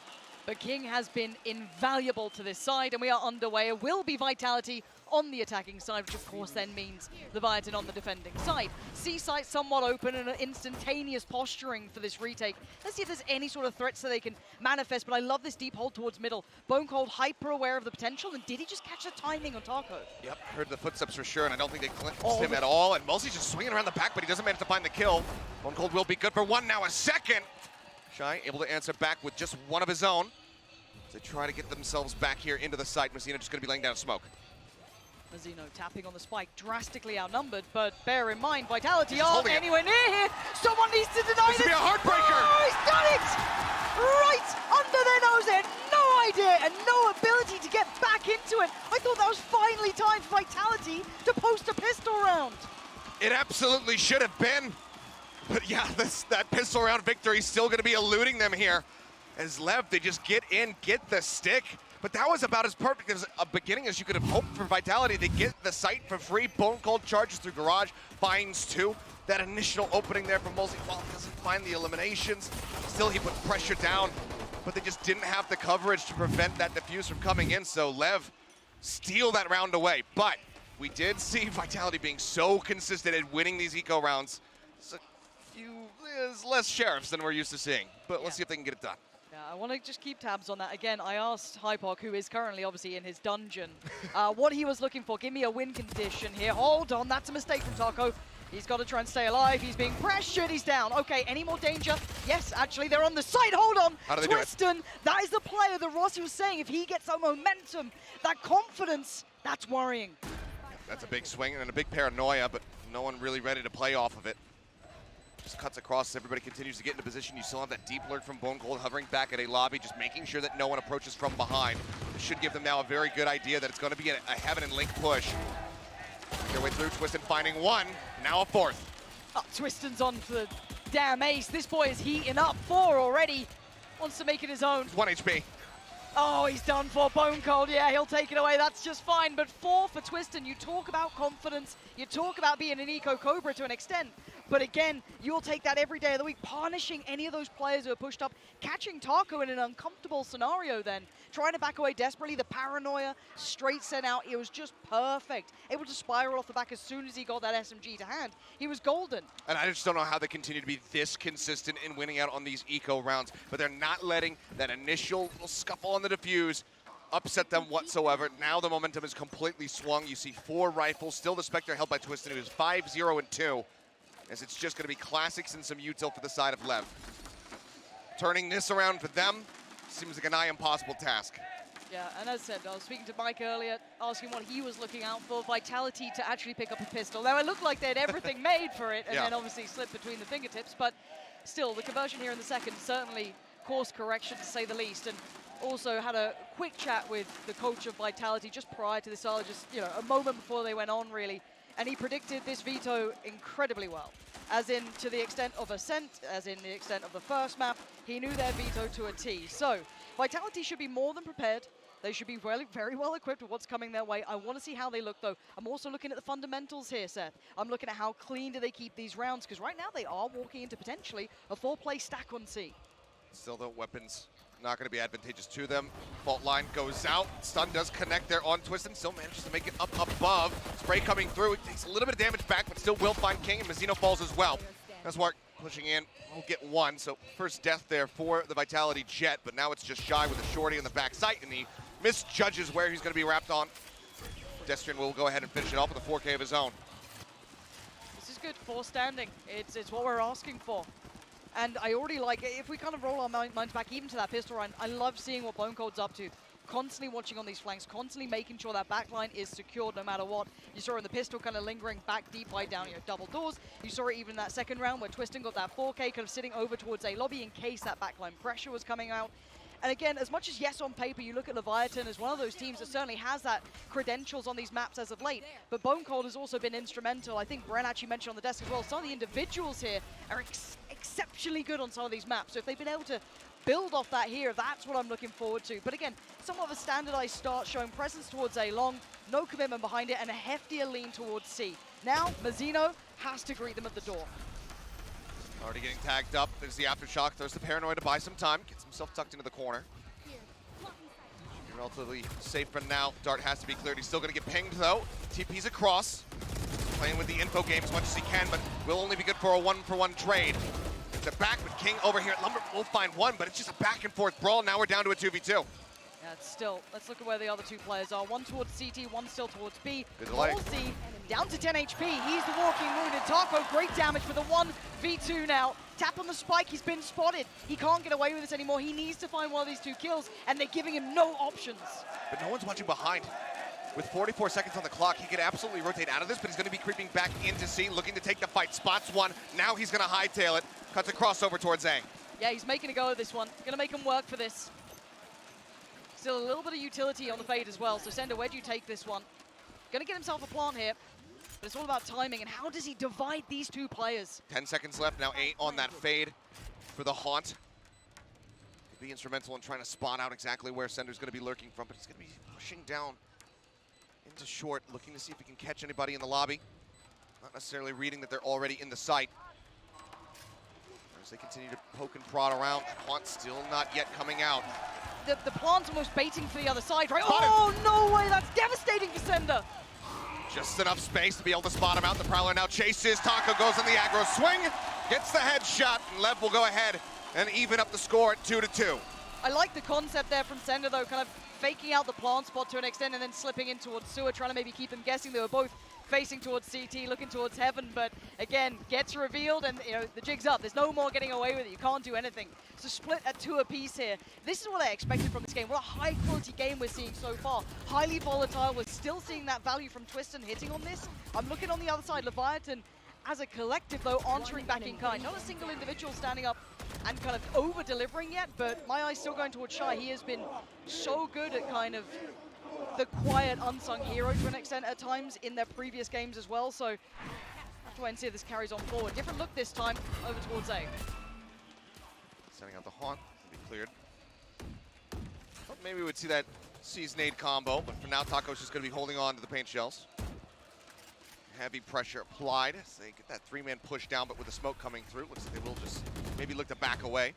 But King has been invaluable to this side, and we are underway. It will be Vitality on the attacking side, which of course then means Leviathan on the defending side. C-site somewhat open and an instantaneous posturing for this retake. Let's see if there's any sort of threats that they can manifest, but I love this deep hold towards middle. Bone Cold hyper aware of the potential, and did he just catch the timing on Taco? Yep, heard the footsteps for sure, and I don't think they glimpsed him at all, and Mulsey's just swinging around the back, but he doesn't manage to find the kill. Bone Cold will be good for one, now a second. Shy able to answer back with just one of his own to try to get themselves back here into the site. Messina just going to be laying down smoke. Mazzino tapping on the spike, drastically outnumbered, but bear in mind, Vitality He's aren't holding it. anywhere near here. Someone needs to deny This this. could be a heartbreaker. Oh, he's done it! Right under their nose. They had no idea and no ability to get back into it. I thought that was finally time for Vitality to post a pistol round. It absolutely should have been. But yeah, that pistol round victory is still going to be eluding them here. As Lev, they just get in, get the stick. But that was about as perfect as a beginning as you could have hoped for Vitality. They get the site for free. Bone Cold charges through Garage, finds 2. That initial opening there from Mulsey, well, doesn't find the eliminations. Still, he put pressure down, but they just didn't have the coverage to prevent that defuse from coming in. So Lev steal that round away. But we did see Vitality being so consistent at winning these eco rounds. There's less sheriffs than we're used to seeing. But let's see if they can get it done. Yeah, I want to just keep tabs on that. Again, I asked Hypok, who is currently obviously in his dungeon, what he was looking for. Give me a win condition here. Hold on, that's a mistake from Taco. He's got to try and stay alive. He's being pressured. He's down. Okay, any more danger? Yes, actually, they're on the side. Hold on. How do they do it? Twiston, that is the player that Rossi was saying. If he gets that momentum, that confidence, that's worrying. That's a big swing and a big paranoia, but no one really ready to play off of it. Just cuts across, everybody continues to get into position. You still have that deep lurk from Bone Cold hovering back at a lobby, just making sure that no one approaches from behind. This should give them now a very good idea that it's going to be a Heaven and Link push. Their way through, Twiston finding 1, now a 4th. Oh, Twiston's on for the damn ace. This boy is heating up. 4 already. Wants to make it his own. 1 HP. Oh, he's done for. Bone Cold, yeah, he'll take it away. That's just fine. But 4 for Twiston. You talk about confidence. You talk about being an Eco Cobra to an extent. But again, you'll take that every day of the week, punishing any of those players who are pushed up, catching Taco in an uncomfortable scenario then, trying to back away desperately, the paranoia, straight sent out, it was just perfect. Able to spiral off the back as soon as he got that SMG to hand. He was golden. And I just don't know how they continue to be this consistent in winning out on these eco rounds, but they're not letting that initial little scuffle on the defuse upset them whatsoever. Now the momentum is completely swung. You see 4 rifles, still the Spectre held by Twiston, who's 5-0 and 2. As it's just going to be classics and some util for the side of Lev. Turning this around for them seems like a nigh impossible task. Yeah, and as I said, I was speaking to Mike earlier, asking what he was looking out for, Vitality to actually pick up a pistol. Now, it looked like they had everything made for it, and then obviously slipped between the fingertips, but still, the conversion here in the second, certainly course correction to say the least, and also had a quick chat with the coach of Vitality just prior to this, just, you know, a moment before they went on, really. And he predicted this veto incredibly well, as in to the extent of Ascent, as in the extent of the first map. He knew their veto to a T. So Vitality should be more than prepared. They should be very well equipped with what's coming their way. I want to see how they look, though. I'm also looking at the fundamentals here, Seth. I'm looking at how clean do they keep these rounds, because right now they are walking into potentially a 4-play stack on C. Still, the weapons not going to be advantageous to them. Fault line goes out. Stun does connect there on Twiston. Still manages to make it up above. Spray coming through. It takes a little bit of damage back, but still will find King, and Mazzino falls as well. That's Mark pushing in. We'll get 1. So first death there for the Vitality Jet, but now it's just Shy with a shorty on the back sight, and he misjudges where he's going to be wrapped on. Destrian will go ahead and finish it off with a 4K of his own. This is good. 4 standing. It's what we're asking for. And I already like, if we kind of roll our minds back even to that pistol run, I love seeing what Bone Cold's up to. Constantly watching on these flanks, constantly making sure that backline is secured no matter what. You saw in the pistol kind of lingering back deep by down, double doors. You saw it even in that second round where Twiston got that 4K kind of sitting over towards a lobby in case that backline pressure was coming out. And again, as much as yes, on paper, you look at Leviathan as one of those teams that certainly has that credentials on these maps as of late, but Bone Cold has also been instrumental. I think Bren actually mentioned on the desk as well, some of the individuals here are exceptionally good on some of these maps. So if they've been able to build off that here, that's what I'm looking forward to. But again, somewhat of a standardized start, showing presence towards A long, no commitment behind it, and a heftier lean towards C. Now, Mazzino has to greet them at the door. Already getting tagged up. There's the Aftershock. There's the Paranoid to buy some time. Gets himself tucked into the corner. Relatively safe for now. Dart has to be cleared. He's still going to get pinged, though. TP's across. Playing with the info game as much as he can, but will only be good for a 1-for-1 trade. It's a back, but King over here at Lumber will find 1, but it's just a back-and-forth brawl. Now we're down to a 2v2. Yeah, it's still, let's look at where the other 2 players are. 1 towards CT, 1 still towards B. Good delay. Halsey down to 10 HP. He's the walking wounded. Taco, great damage for the 1v2 now. Tap on the spike, he's been spotted. He can't get away with this anymore. He needs to find one of these 2 kills, and they're giving him no options. But no one's watching behind. with 44 seconds on the clock, he could absolutely rotate out of this, but he's going to be creeping back into C, looking to take the fight. Spots one. Now he's going to hightail it. Cuts a crossover towards A. Yeah, he's making a go of this one. Gonna make him work for this. Still a little bit of utility on the fade as well, so Sender, where'd you take this one? Gonna get himself a plant here, but it's all about timing, and how does he divide these two players? 10 seconds left, now 8 on that fade for the Haunt. Could be instrumental in trying to spot out exactly where Sender's gonna be lurking from, but he's gonna be pushing down into short, looking to see if he can catch anybody in the lobby. Not necessarily reading that they're already in the site. As they continue to poke and prod around, Haunt still not yet coming out. The plant's almost baiting for the other side, right? Oh, no way, that's devastating for Sender. Just enough space to be able to spot him out. The Prowler now chases. Taco goes on the aggro swing, gets the headshot, and Lev will go ahead and even up the score at 2-2. I like the concept there from Sender, though, kind of faking out the plant spot to an extent and then slipping in towards Sewer, trying to maybe keep him guessing. They were both facing towards CT, looking towards Heaven, but again, gets revealed and the jig's up. There's no more getting away with it. You can't do anything. So split at 2 apiece here. This is what I expected from this game. What a high quality game we're seeing so far. Highly volatile. We're still seeing that value from Twiston hitting on this. I'm looking on the other side. Leviathan, as a collective though, answering back in kind. Not a single individual standing up and kind of over-delivering yet, but my eye's still going towards Shy. He has been so good at kind of the quiet, unsung hero to an extent at times in their previous games as well, so have to wait and see if this carries on forward. Different look this time, over towards A. Sending out the Haunt, to be cleared. Thought maybe we would see that Seize Nade combo, but for now, Taco's just going to be holding on to the paint shells. Heavy pressure applied as they get that 3-man push down, but with the smoke coming through, looks like they will just maybe look to back away.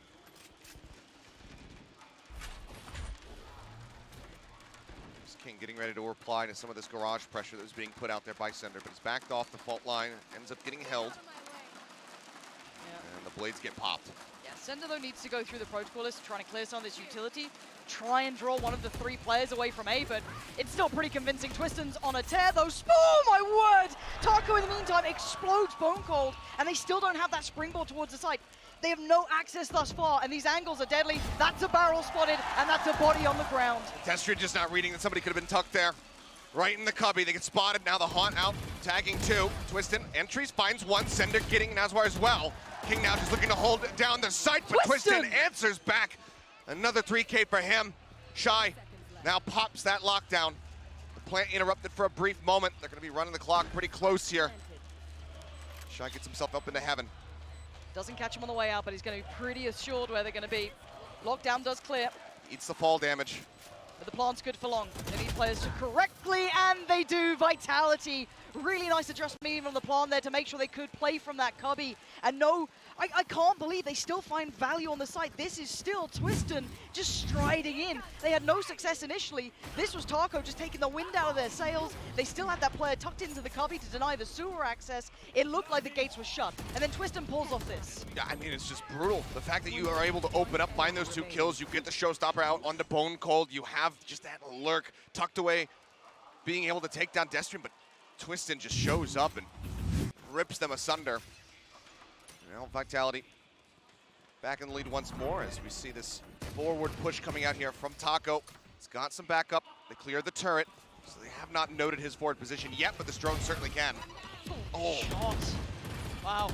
King getting ready to reply to some of this garage pressure that was being put out there by Sender, but he's backed off the fault line, ends up getting held. And the blades get popped. Yeah, Sender though needs to go through the protocol list, trying to clear some of this utility, try and draw one of the 3 players away from A, but it's still pretty convincing. Twiston's on a tear though. Oh my word! Taco in the meantime explodes Bone Cold, and they still don't have that springboard towards the side. They have no access thus far, and these angles are deadly. That's a barrel spotted, and that's a body on the ground. Destria just not reading that somebody could have been tucked there. Right in the cubby, they get spotted. Now the Haunt out, tagging 2. Twiston entries, finds 1. Sender getting Nazwar as well. King now just looking to hold down the site, but Twiston answers back. Another 3K for him. Shy now pops that lockdown. The plant interrupted for a brief moment. They're going to be running the clock pretty close here. Shy gets himself up into Heaven. Doesn't catch him on the way out, but he's going to be pretty assured where they're going to be. Lockdown does clear. Eats the fall damage. But the plant's good for long. They need players to correctly, and they do. Vitality. Really nice adjustment even on the plant there to make sure they could play from that cubby. And no, I can't believe they still find value on the site. This is still Twiston just striding in. They had no success initially. This was Taco just taking the wind out of their sails. They still had that player tucked into the cubby to deny the sewer access. It looked like the gates were shut. And then Twiston pulls off this. Yeah, I mean, it's just brutal. The fact that you are able to open up, find those 2 kills, you get the showstopper out onto Bone Cold, you have just that lurk tucked away, being able to take down Destria, but Twiston just shows up and rips them asunder. Well, Vitality back in the lead once more as we see this forward push coming out here from Taco. He's got some backup. They cleared the turret, so they have not noted his forward position yet, but this drone certainly can. Oh, shot. Wow.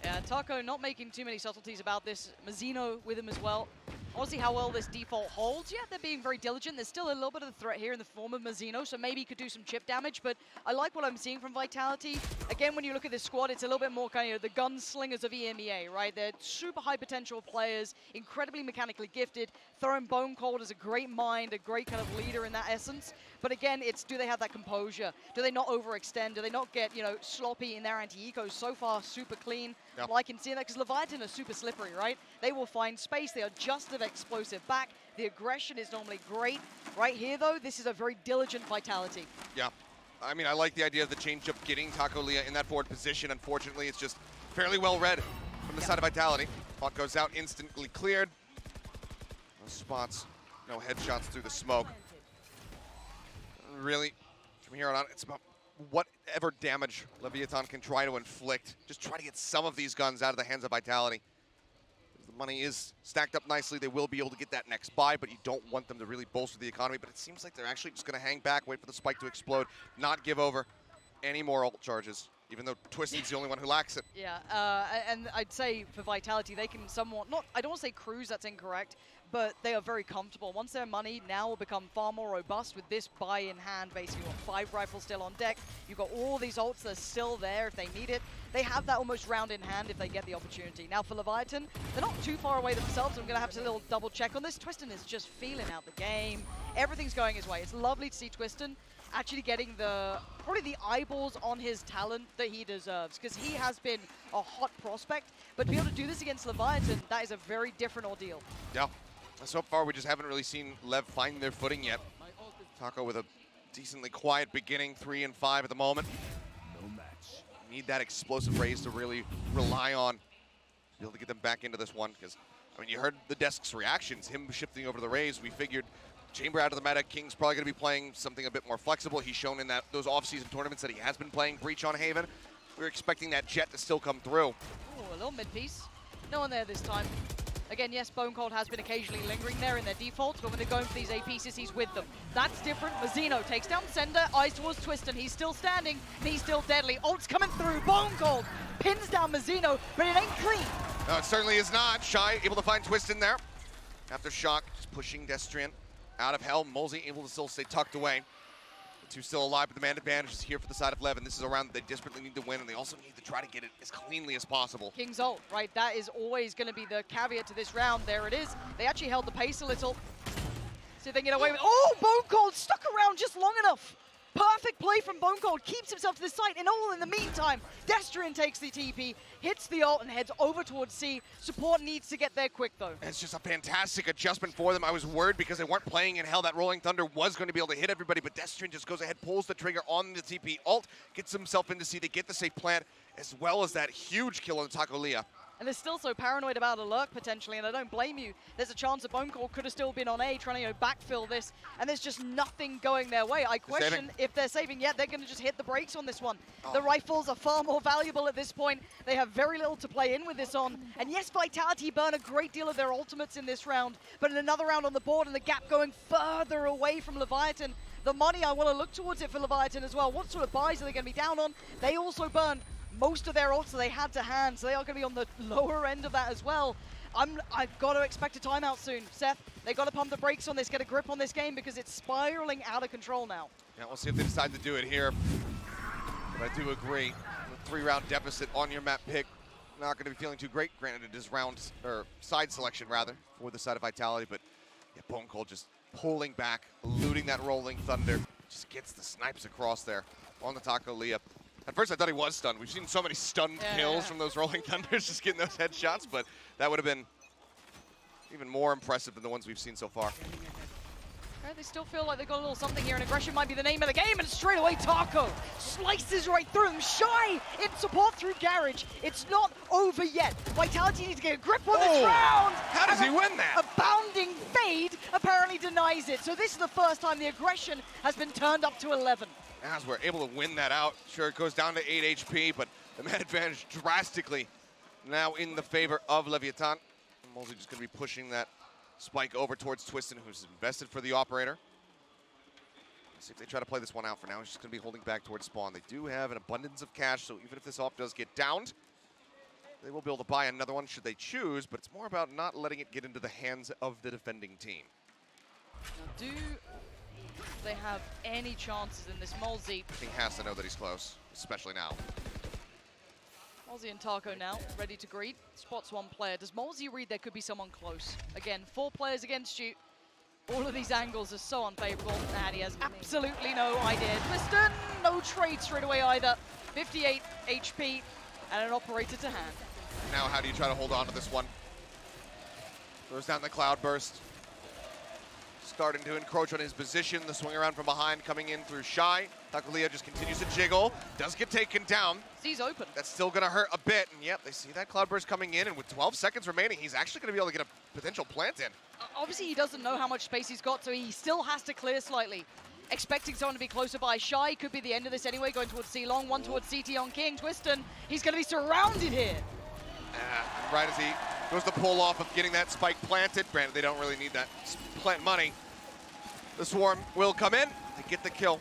Yeah, Taco not making too many subtleties about this. Mazzino with him as well. I want to see how well this default holds. Yeah, they're being very diligent. There's still a little bit of a threat here in the form of Mazzino, so maybe he could do some chip damage, but I like what I'm seeing from Vitality. Again, when you look at this squad, it's a little bit more kind of the gunslingers of EMEA, right? They're super high potential players, incredibly mechanically gifted. Throwing Bone Cold as a great mind, a great kind of leader in that essence. But again, it's do they have that composure? Do they not overextend? Do they not get, sloppy in their anti-ecos? So far, super clean. Yep. I'm liking seeing that because Leviathan are super slippery, right? They will find space. They are just as explosive back. The aggression is normally great. Right here, though, this is a very diligent Vitality. Yeah. I mean, I like the idea of the change-up getting Taco Leah in that forward position. Unfortunately, it's just fairly well read from the side of Vitality. Bot goes out, instantly cleared. No spots, no headshots through the smoke. Really, from here on out, it's about whatever damage Leviathan can try to inflict. Just try to get some of these guns out of the hands of Vitality. The money is stacked up nicely. They will be able to get that next buy, but you don't want them to really bolster the economy. But it seems like they're actually just going to hang back, wait for the spike to explode, not give over any more ult charges, even though Twiston's the only one who lacks it. Yeah, and I'd say for Vitality, they can somewhat, I don't want to say cruise, that's incorrect, but they are very comfortable. Once their money now will become far more robust with this buy in hand, basically. You've got 5 rifles still on deck. You've got all these ults that are still there if they need it. They have that almost round in hand if they get the opportunity. Now for Leviathan, they're not too far away themselves. I'm going to have to little double check on this. Twiston is just feeling out the game. Everything's going his way. It's lovely to see Twiston actually getting probably the eyeballs on his talent that he deserves, because he has been a hot prospect, but to be able to do this against Leviathan, that is a very different ordeal. Yeah, so far we just haven't really seen Lev find their footing yet. Taco with a decently quiet beginning, 3 and 5 at the moment. No match. Need that explosive raise to really rely on to be able to get them back into this one, because I mean, you heard the desk's reactions, him shifting over to the raise. We figured Chamber out of the meta, King's probably going to be playing something a bit more flexible. He's shown in those off-season tournaments that he has been playing Breach on Haven. We were expecting that Jet to still come through. Oh, a little mid-piece. No one there this time. Again, yes, Bone Cold has been occasionally lingering there in their defaults, but when they're going for these A pieces, he's with them. That's different. Mazzino takes down Sender, eyes towards Twiston. He's still standing, and he's still deadly. Ult's coming through. Bone Cold pins down Mazzino, but it ain't clean. No, it certainly is not. Shy able to find Twiston there. After Shock, just pushing Destrian out of hell. Molesy able to still stay tucked away. The two still alive, but the man advantage is here for the side of Lev, and this is a round that they desperately need to win, and they also need to try to get it as cleanly as possible. King's ult, right? That is always going to be the caveat to this round. There it is. They actually held the pace a little. See if they can get away with. Oh, Bone Cold stuck around just long enough. Perfect play from Bone Cold, keeps himself to the site, and all in the meantime, Destrian takes the TP, hits the ult, and heads over towards C. Support needs to get there quick, though. It's just a fantastic adjustment for them. I was worried because they weren't playing in hell. That Rolling Thunder was going to be able to hit everybody, but Destrian just goes ahead, pulls the trigger on the TP ult, gets himself into C. They get the safe plant, as well as that huge kill on Taco Leah. And they're still so paranoid about a lurk, potentially, and I don't blame you. There's a chance that Bone Cold could have still been on A, trying to backfill this, and there's just nothing going their way. I question if they're saving yet, they're going to just hit the brakes on this one. Oh. The rifles are far more valuable at this point. They have very little to play in with this on. And yes, Vitality burn a great deal of their ultimates in this round, but in another round on the board and the gap going further away from Leviathan, the money, I want to look towards it for Leviathan as well. What sort of buys are they going to be down on? They also burned most of their ults that they had to hand, so they are going to be on the lower end of that as well. I've got to expect a timeout soon. Seth, they got to pump the brakes on this, get a grip on this game, because it's spiraling out of control now. Yeah, we'll see if they decide to do it here. But I do agree, the 3-round deficit on your map pick, not going to be feeling too great. Granted, it is side selection rather, for the side of Vitality, but yeah, Bone Cold just pulling back, eluding that Rolling Thunder, just gets the snipes across there on the Taco Leah. At first, I thought he was stunned. We've seen so many stunned kills from those Rolling Thunders, just getting those headshots, but that would have been even more impressive than the ones we've seen so far. They still feel like they've got a little something here, and aggression might be the name of the game, and straight away Taco slices right through them. Shy in support through Garage. It's not over yet. Vitality needs to get a grip on this round. How does he win that? A bounding fade apparently denies it. So this is the first time the aggression has been turned up to 11. As we're able to win that out, sure, it goes down to 8 HP, but the man advantage drastically now in the favor of Leviathan. Molesy just going to be pushing that spike over towards Twiston, who's invested for the operator. Let's see if they try to play this one out for now. He's just going to be holding back towards spawn. They do have an abundance of cash, so even if this op does get downed, they will be able to buy another one should they choose, but it's more about not letting it get into the hands of the defending team. Now, do they have any chances in this? Molesy. He has to know that he's close, especially now. Molesy and Taco now, ready to greet. Spots one player. Does Molesy read there could be someone close? Again, 4 players against you. All of these angles are so unfavorable, and he has absolutely no idea. Twiston, no trade straight away either. 58 HP and an operator to hand. Now how do you try to hold on to this one? Throws down the cloud burst. Starting to encroach on his position. The swing around from behind coming in through Shy. Taco Leah just continues to jiggle. Does get taken down. He's open. That's still going to hurt a bit. And yep, they see that cloudburst coming in. And with 12 seconds remaining, he's actually going to be able to get a potential plant in. Obviously, he doesn't know how much space he's got, so he still has to clear slightly. Expecting someone to be closer by. Shy could be the end of this anyway, going towards C-Long. One towards CT on King. Twiston, he's going to be surrounded here. Right as he Goes the pull off of getting that spike planted. Granted, they don't really need that plant money. The Swarm will come in to get the kill.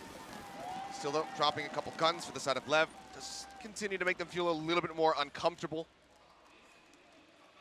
Still though, dropping a couple guns for the side of Lev. Just continue to make them feel a little bit more uncomfortable.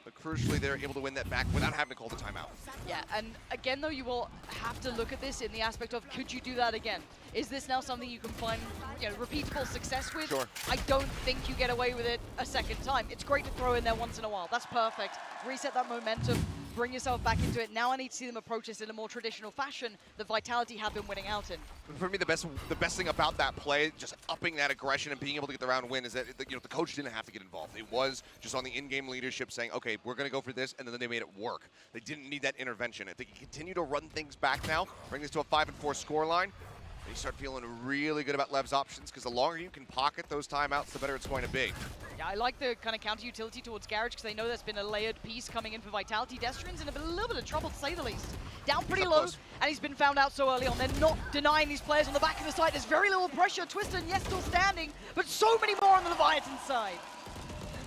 But crucially, they're able to win that back without having to call the timeout. Yeah, and again, though, you will have to look at this in the aspect of, could you do that again? Is this now something you can find, repeatable success with? Sure. I don't think you get away with it a second time. It's great to throw in there once in a while. That's perfect. Reset that momentum, bring yourself back into it. Now I need to see them approach this in a more traditional fashion that Vitality have been winning out in. For me, the best thing about that play, just upping that aggression and being able to get the round win, is that the coach didn't have to get involved. It was just on the in-game leadership saying, okay, we're going to go for this, and then they made it work. They didn't need that intervention. If they can continue to run things back now, bring this to a 5-4 scoreline, you start feeling really good about Lev's options, because the longer you can pocket those timeouts, the better it's going to be. Yeah, I like the kind of counter utility towards Garage, because they know there's been a layered piece coming in for Vitality. Destrian's in a little bit of trouble, to say the least. Down pretty low, and he's been found out so early on. They're not denying these players on the back of the side. There's very little pressure. Twisted, yes, still standing, but so many more on the Leviathan side.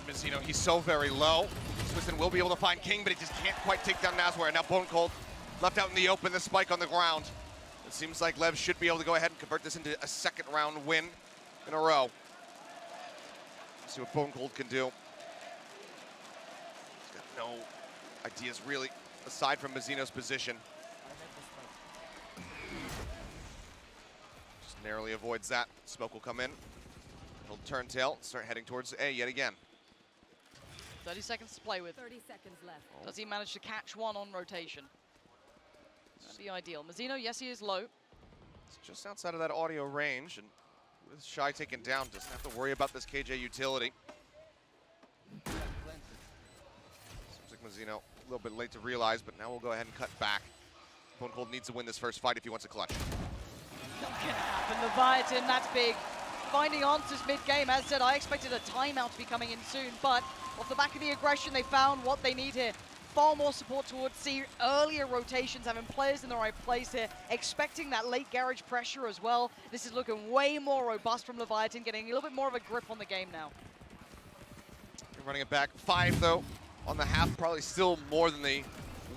Mazzino, he's so very low. Twisted will be able to find King, but he just can't quite take down Nazware. Now Bone Cold left out in the open, the spike on the ground. It seems like Lev should be able to go ahead and convert this into a second round win in a row. Let's see what Bone Cold can do. He's got no ideas really, aside from Mazzino's position. Just narrowly avoids that. Smoke will come in. He'll turn tail, start heading towards A yet again. 30 seconds to play with. 30 seconds left. Does he manage to catch one on rotation? That'd be ideal. Mazzino, yes, he is low. It's just outside of that audio range, and with Shy taken down, doesn't have to worry about this KJ utility. Seems like Mazzino a little bit late to realize, but now we'll go ahead and cut back. Bone Cold needs to win this first fight if he wants a clutch. Not gonna happen. Leviathan, that's big. Finding answers mid-game. As said, I expected a timeout to be coming in soon, but off the back of the aggression, they found what they need here. Far more support towards C, earlier rotations, having players in the right place here, expecting that late garage pressure as well. This is looking way more robust from Leviathan, getting a little bit more of a grip on the game now. They're running it back. 5, though, on the half, probably still more than they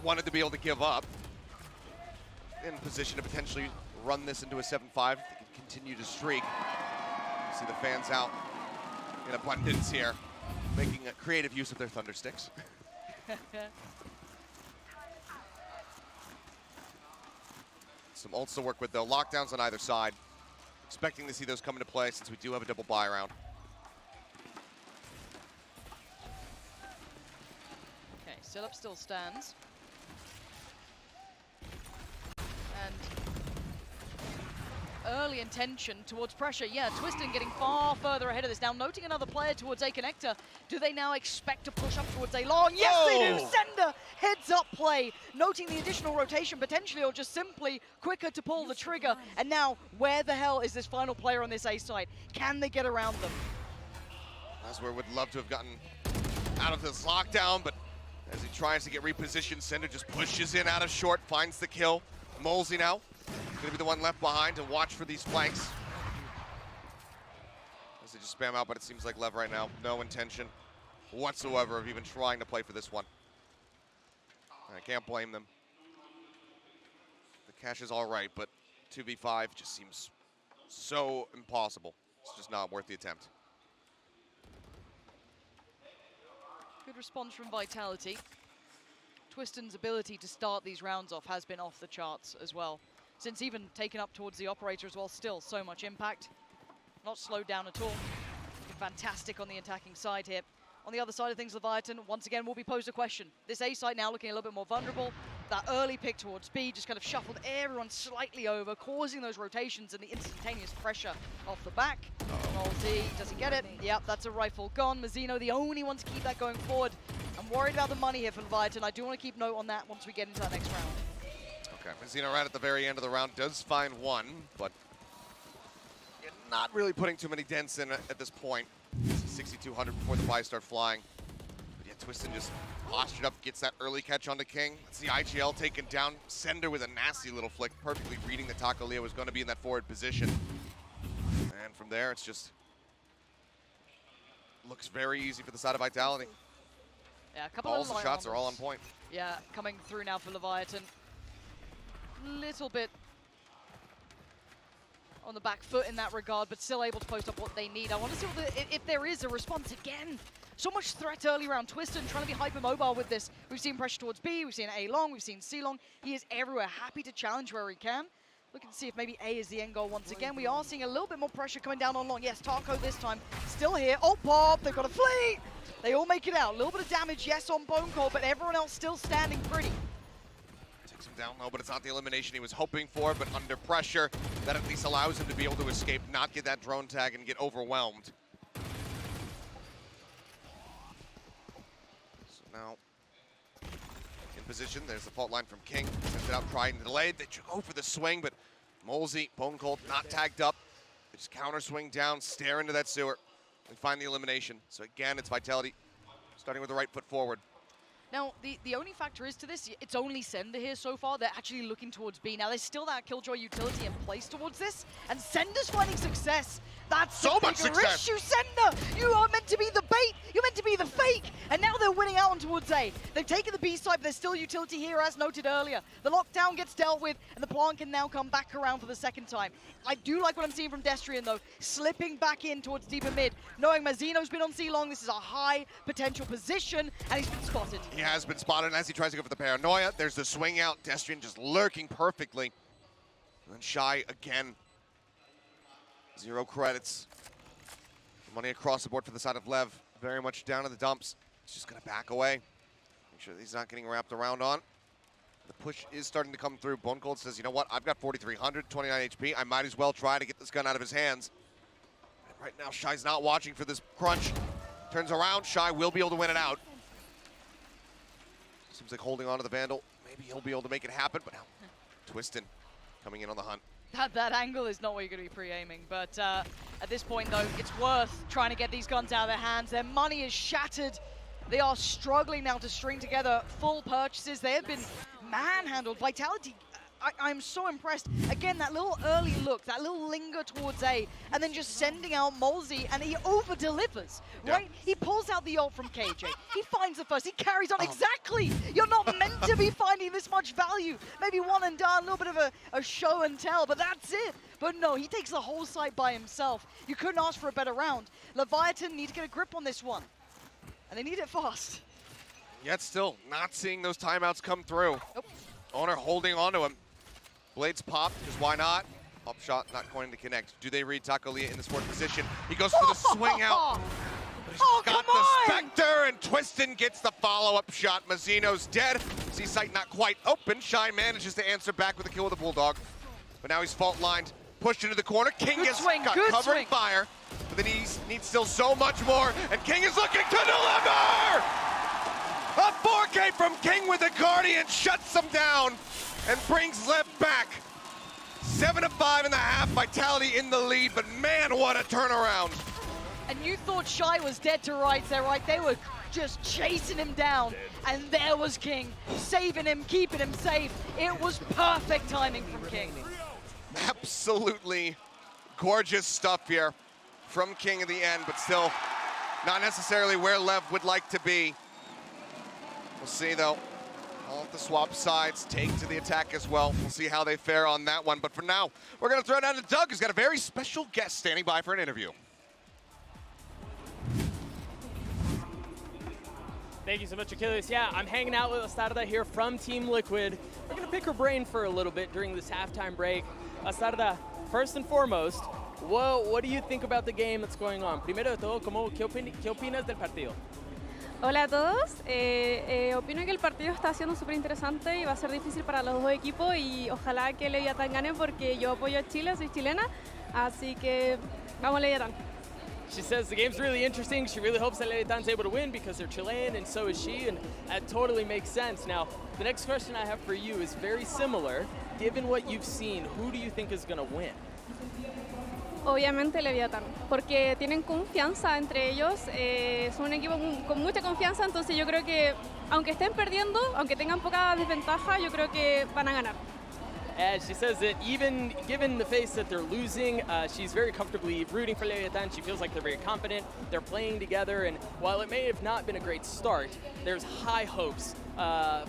wanted to be able to give up. In position to potentially run this into a 7-5 if they can continue to streak. See the fans out in abundance here, making a creative use of their thunder sticks. Some ults to work with, though. Lockdowns on either side. Expecting to see those come into play since we do have a double buy round. Okay, Syllop still stands. And early intention towards pressure. Yeah, Twistin getting far further ahead of this. Now noting another player towards A Connector. Do they now expect to push up towards A Long? Yes, they do! Sender heads up play. Noting the additional rotation potentially, or just simply quicker to pull the trigger. And now, where the hell is this final player on this A side? Can they get around them? Nazware would love to have gotten out of this lockdown, but as he tries to get repositioned, Sender just pushes in out of short, finds the kill. Molesy now gonna be the one left behind to watch for these flanks. As they just spam out, but it seems like Lev right now, no intention whatsoever of even trying to play for this one. I can't blame them. The cash is all right, but 2v5 just seems so impossible. It's just not worth the attempt. Good response from Vitality. Twiston's ability to start these rounds off has been off the charts as well. Since even taken up towards the operator as well, still so much impact. Not slowed down at all. Looking fantastic on the attacking side here. On the other side of things, Leviathan, once again, will be posed a question. This A site now looking a little bit more vulnerable. That early pick towards B just kind of shuffled everyone slightly over, causing those rotations and the instantaneous pressure off the back. Multi, does he get it? Yep, that's a rifle gone. Mazzino, the only one to keep that going forward. I'm worried about the money here for Leviathan. I do want to keep note on that once we get into that next round. Okay, Mazzino right at the very end of the round does find one, but not really putting too many dents in at this point. 6,200 before the buys start flying. But yeah, Twistin just postured up, gets that early catch onto King. That's the IGL taken down. Sender with a nasty little flick, perfectly reading that Taco Leo was going to be in that forward position. And from there, it's just looks very easy for the side of Vitality. Yeah, a couple All of the line shots are all on armors. point. Yeah, coming through now for Leviathan. Little bit on the back foot in that regard, but still able to post up what they need. I want to see what if there is a response again. So much threat early around Twiston, trying to be hyper-mobile with this. We've seen pressure towards B, we've seen A long, we've seen C long. He is everywhere, happy to challenge where he can. Looking to see if maybe A is the end goal once again. We are seeing a little bit more pressure coming down on long. Yes, Taco this time still here. Oh, pop, they've got a fleet. They all make it out. A little bit of damage, yes, on Bone Cold, but everyone else still standing pretty. Takes him down low, but it's not the elimination he was hoping for, but under pressure, that at least allows him to be able to escape, not get that drone tag and get overwhelmed. So now, in position, there's the fault line from King. Sends it out, trying to delay. They go for the swing, but Molesy, Bone Cold, not tagged up. They just counter swing down, stare into that sewer, and find the elimination. So again, it's Vitality starting with the right foot forward. Now, the only factor is to this, it's only Sender here so far. They're actually looking towards B. Now, there's still that Killjoy utility in place towards this, and Sender's finding success. That's so the much bigger success. issue, Sender! You are meant to be the bait! You're meant to be the fake! And now they're winning out on towards A. They've taken the B side, but there's still utility here, as noted earlier. The lockdown gets dealt with, and the plant can now come back around for the second time. I do like what I'm seeing from Destrian, though, slipping back in towards deeper mid, knowing Mazzino's been on C long. This is a high potential position, and he's been spotted. He has been spotted, and as he tries to go for the paranoia, there's the swing out. Destrian just lurking perfectly. And then Shy again. 0 credits. Money across the board for the side of Lev. Very much down in the dumps. He's just going to back away. Make sure that he's not getting wrapped around on. The push is starting to come through. Bone Cold says, you know what? I've got 4,300, 29 HP. I might as well try to get this gun out of his hands. And right now, Shy's not watching for this crunch. Turns around. Shy will be able to win it out. Seems like holding on to the Vandal. Maybe he'll be able to make it happen, but now Twiston coming in on the hunt. That angle is not what you're going to be pre-aiming, but at this point, though, it's worth trying to get these guns out of their hands. Their money is shattered. They are struggling now to string together full purchases. They have been manhandled. Vitality, I'm so impressed. Again, that little early look, that little linger towards A, and then just sending out Molesy, and he over-delivers, right? He pulls out the ult from KJ. He finds the first. He carries on. Exactly. You're not meant to be finding this much value. Maybe one and done, a little bit of a show and tell, but that's it. But no, he takes the whole site by himself. You couldn't ask for a better round. Leviathan need to get a grip on this one, and they need it fast. Yet still not seeing those timeouts come through. Nope. Owner holding on to him. Blades pop, because why not? Up shot not going to connect. Do they read Taco Leah in this forward position? He goes for the swing out. But he's got the Spectre, and Twiston gets the follow-up shot. Mazzino's dead. C-Site not quite open. Shy manages to answer back with a kill with a Bulldog. But now he's fault-lined, pushed into the corner. King Good gets swing, got good cover swing. and fire. But then he needs still so much more, and King is looking to deliver! A 4K from King with the Guardian shuts him down and brings Lev back. 7-5 in the half, Vitality in the lead, but man, what a turnaround. And you thought Shy was dead to rights there, right? They were just chasing him down, and there was King, saving him, keeping him safe. It was perfect timing from King. Absolutely gorgeous stuff here from King at the end, but still not necessarily where Lev would like to be. We'll see, though. All of the swap sides take to the attack as well. We'll see how they fare on that one. But for now, we're going to throw it down to Doug, who's got a very special guest standing by for an interview. Thank you so much, Achilles. Yeah, I'm hanging out with Astarda here from Team Liquid. We're going to pick her brain for a little bit during this halftime break. Astarda, first and foremost, what do you think about the game that's going on? Primero de todo, ¿qué opinas del partido? Hola a todos, opino que el partido está siendo súper interesante y va a ser difícil para los dos equipos y ojalá que Leviatán gane porque yo apoyo a Chile, soy chilena, así que vamos Leviatán. She says the game's really interesting. She really hopes that Leviatan's able to win because they're Chilean and so is she, and that totally makes sense. Now, the next question I have for you is very similar. Given what you've seen, who do you think is going to win? Obviamente Leviatán, porque tienen confianza entre ellos, son un equipo con mucha confianza, entonces yo creo que aunque estén perdiendo, aunque tengan poca desventaja, yo creo que van a ganar. She says that even given the face that they're losing, she's very comfortably rooting for Leviathan. She feels like they're very confident. They're playing together, and while it may have not been a great start, there's high hopes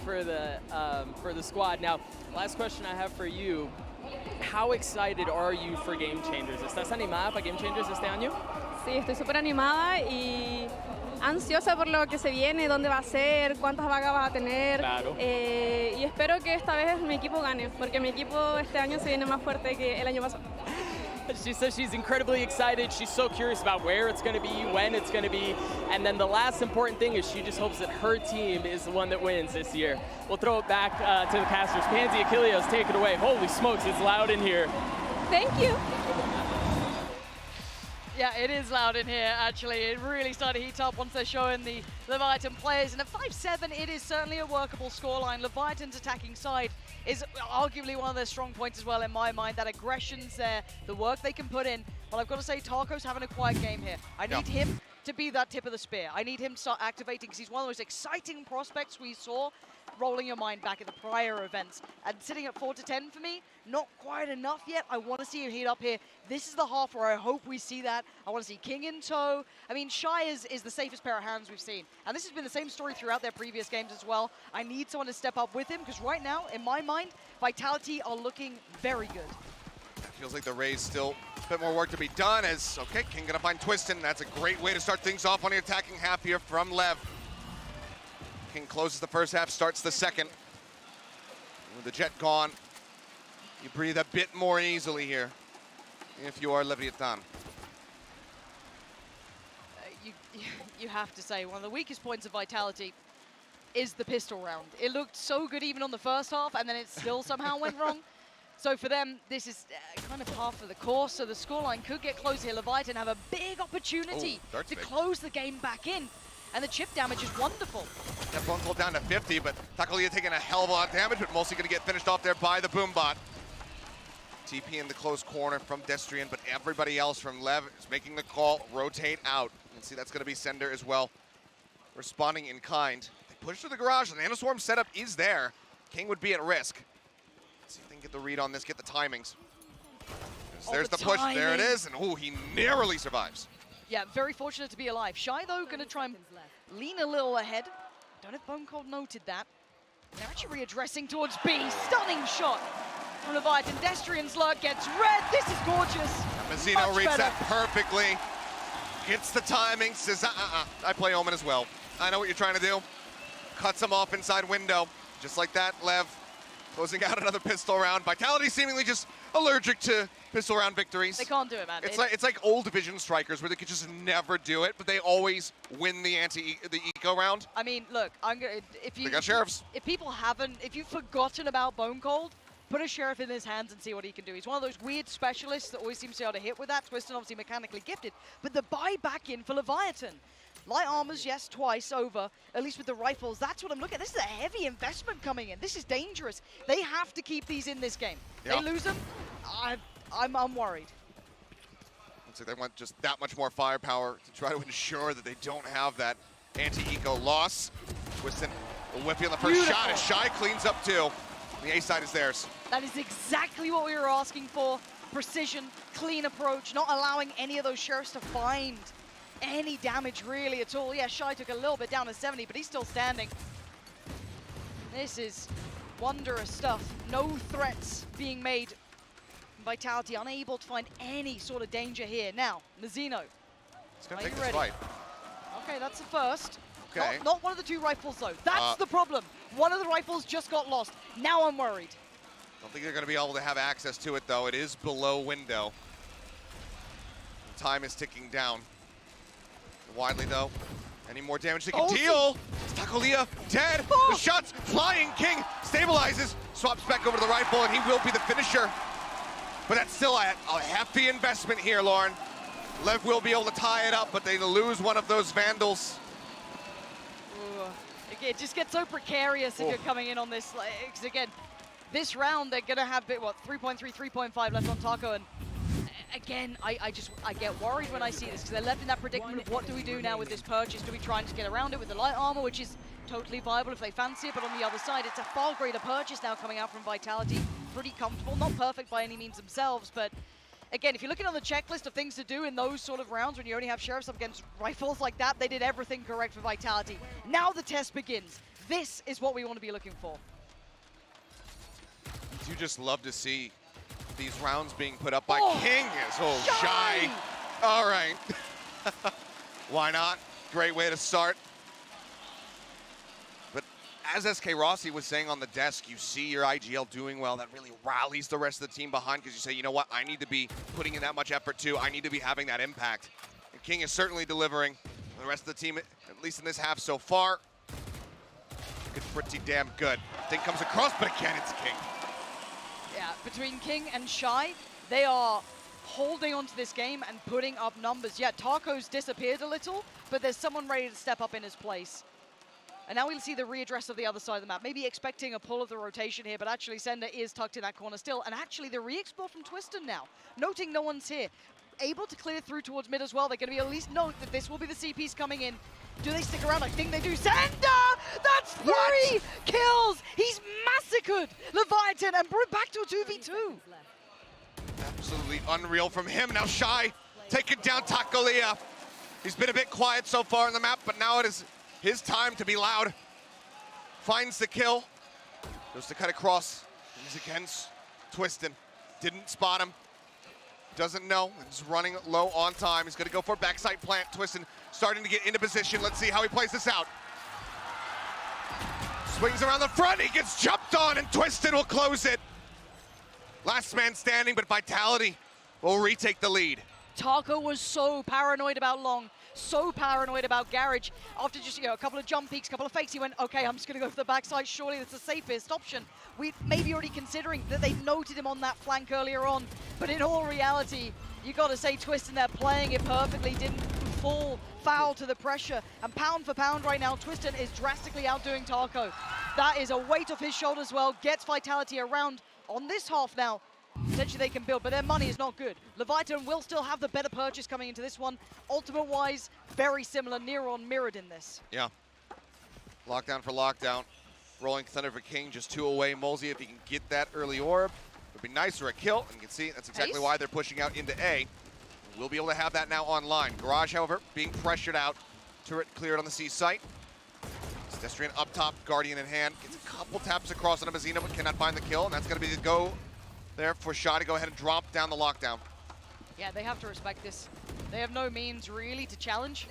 for the squad. Now, last question I have for you. How excited are you for Game Changers? ¿Estás animada para Game Changers este año? Sí, estoy súper animada y ansiosa por lo que se viene, dónde va a ser, cuántas vagas va a tener. Claro. Y espero que esta vez mi equipo gane, porque mi equipo este año se viene más fuerte que el año pasado. She says she's incredibly excited. She's so curious about where it's going to be, when it's going to be. And then the last important thing is she just hopes that her team is the one that wins this year. We'll throw it back to the casters. Pansy Achilleos, take it away. Holy smokes, it's loud in here. Thank you. Yeah, it is loud in here, actually. It really started to heat up once they're showing the Leviathan players. And at 5-7, it is certainly a workable scoreline. Leviathan's attacking side is arguably one of their strong points as well in my mind. That aggression's there, the work they can put in. But I've got to say, Taco's having a quiet game here. I need him to be that tip of the spear. I need him to start activating because he's one of the most exciting prospects we saw rolling your mind back at the prior events. And sitting at 4-10 for me, not quite enough yet. I want to see him heat up here. This is the half where I hope we see that. I want to see King in tow. I mean, Shy is the safest pair of hands we've seen. And this has been the same story throughout their previous games as well. I need someone to step up with him because right now, in my mind, Vitality are looking very good. Feels like the Rays still a bit more work to be done as, okay, King gonna find Twistin. That's a great way to start things off on the attacking half here from Lev. King closes the first half, starts the second. With the Jet gone, you breathe a bit more easily here if you are Leviathan. You have to say, one of the weakest points of Vitality is the pistol round. It looked so good even on the first half, and then it still somehow went wrong. So for them, this is kind of par for the course, so the scoreline could get close here. Leviathan have a big opportunity to close the game back in, and the chip damage is wonderful. That bone pulled down to 50, but Takolia taking a hell of a lot of damage, but mostly going to get finished off there by the Boombot. TP in the close corner from Destrian, but everybody else from Lev is making the call, rotate out. And see, that's going to be Sender as well, responding in kind. They push to the garage, the Nanoswarm setup is there. King would be at risk. Let's see if they can get the read on this, get the timings. There's the push, there it is, and ooh, he narrowly survives. Yeah, very fortunate to be alive. Shy, though, going to try and lean a little ahead. Don't know if Bone Cold noted that. They're actually readdressing towards B. Stunning shot from Leviathan. Destrian's lurk gets red. This is gorgeous. Mazzino reads that perfectly. Gets the timing, says, I play Omen as well. I know what you're trying to do. Cuts him off inside window. Just like that, Lev closing out another pistol round. Vitality seemingly just allergic to pistol round victories. They can't do it, man. It's like old Division strikers where they could just never do it, but they always win the eco round. I mean, look, They got sheriffs. If you've forgotten about Bone Cold, put a sheriff in his hands and see what he can do. He's one of those weird specialists that always seems to be able to hit with that. Twistin obviously mechanically gifted, but the buy back in for Leviathan. Light armors, yes, twice over, at least with the rifles. That's what I'm looking at. This is a heavy investment coming in. This is dangerous. They have to keep these in this game. Yeah. They lose them, I'm worried. Looks like they want just that much more firepower to try to ensure that they don't have that anti-eco loss. Twistin a whippy on the first shot, and Shy cleans up too. The A side is theirs. That is exactly what we were asking for. Precision, clean approach, not allowing any of those sheriffs to find any damage really at all. Yeah, Shy took a little bit down to 70, but he's still standing. This is wondrous stuff. No threats being made. Vitality unable to find any sort of danger here. Now, Mazzino, He's gonna take this fight. Okay, that's the first. Okay. Not one of the two rifles though. That's the problem. One of the rifles just got lost. Now I'm worried. Don't think they're gonna be able to have access to it though. It is below window. Time is ticking down. Widely though, any more damage they can deal. Takolia dead. The shots flying. King stabilizes, swaps back over to the rifle, and he will be the finisher. But that's still a hefty investment here, Lauren. Lev will be able to tie it up, but they lose one of those Vandals. Ooh. It just gets so precarious if you're coming in on this. Because again, this round they're gonna have 3.3, 3.5 left on Taco, and again, I get worried when I see this because they're left in that predicament of what do we do now with this purchase? Do we try and just get around it with the light armor, which is totally viable if they fancy it, but on the other side, it's a far greater purchase now coming out from Vitality. Pretty comfortable, not perfect by any means themselves, but again, if you're looking on the checklist of things to do in those sort of rounds when you only have Sheriffs up against rifles like that, they did everything correct for Vitality. Now the test begins. This is what we want to be looking for. You just love to see these rounds being put up by King. So shy. All right. Why not? Great way to start. But as SK Rossi was saying on the desk, you see your IGL doing well. That really rallies the rest of the team behind because you say, you know what? I need to be putting in that much effort too. I need to be having that impact. And King is certainly delivering. The rest of the team, at least in this half so far, looking pretty damn good. Thing comes across, but again, it's King. Yeah, between King and Shy, they are holding onto this game and putting up numbers. Yeah, Taco's disappeared a little, but there's someone ready to step up in his place. And now we'll see the readdress of the other side of the map. Maybe expecting a pull of the rotation here, but actually Sender is tucked in that corner still. And actually the re-explore from Twiston now, noting no one's here. Able to clear through towards mid as well. They're going to be at least note that this will be the CPs coming in. Do they stick around? I think they do. Sender! That's 3 kills! He's massacred Leviathan and brought back to a 2v2. Absolutely unreal from him. Now Shy taking down Takolia. He's been a bit quiet so far on the map, but now it is his time to be loud. Finds the kill. Goes to cut across. He's against Twiston. Didn't spot him. Doesn't know. He's running low on time. He's going to go for a backside plant. Twiston starting to get into position. Let's see how he plays this out. Swings around the front. He gets jumped on, and Twiston will close it. Last man standing, but Vitality will retake the lead. Taco was so paranoid about Long, so paranoid about Garage. After just, a couple of jump peeks, couple of fakes, he went, okay, I'm just going to go for the backside. Surely that's the safest option. We may be already considering that they noted him on that flank earlier on, but in all reality, you got to say Twiston there playing it perfectly, didn't fall foul to the pressure. And pound for pound right now, Twiston is drastically outdoing Taco. That is a weight off his shoulders as well, gets Vitality around on this half now. Potentially they can build, but their money is not good. Leviathan will still have the better purchase coming into this one. Ultimate-wise, very similar, near on mirrored in this. Yeah. Lockdown for lockdown. Rolling Thunder for King, just 2 away. Molesy, if he can get that early orb, would be nice for a kill. And you can see that's exactly why they're pushing out into A. We'll be able to have that now online. Garage, however, being pressured out. Turret cleared on the C site. Stestrian up top, Guardian in hand. Gets a couple taps across on a Mazino, but cannot find the kill. And that's going to be the go there for Shaw to go ahead and drop down the lockdown. Yeah, they have to respect this. They have no means really to challenge.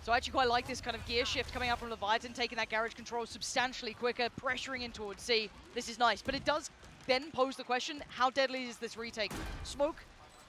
So I actually quite like this kind of gear shift coming out from Leviathan, taking that garage control substantially quicker, pressuring in towards C. This is nice, but it does then pose the question, how deadly is this retake? Smoke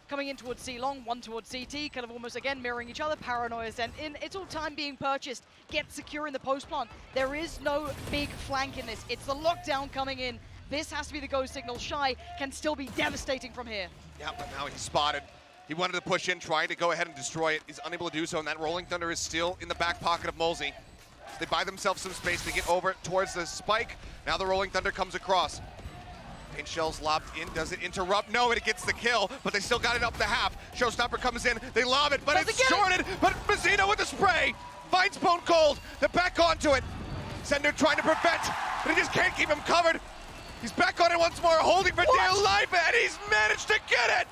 coming in towards C long, one towards CT, kind of almost again mirroring each other, paranoia sent in. It's all time being purchased, get secure in the post plant. There is no big flank in this. It's the lockdown coming in. This has to be the go signal. Shy can still be devastating from here. Yeah, but now he's spotted. He wanted to push in, trying to go ahead and destroy it. He's unable to do so, and that Rolling Thunder is still in the back pocket of Molesy. They buy themselves some space to get over towards the spike. Now the Rolling Thunder comes across. Paint Shell's lobbed in. Does it interrupt? No, it gets the kill, but they still got it up the half. Showstopper comes in. They lob it, but it's shorted. But Mazzino with the spray finds Bone Cold. They're back onto it. Sender trying to prevent, but he just can't keep him covered. He's back on it once more, holding for dear life, and he's managed to get it.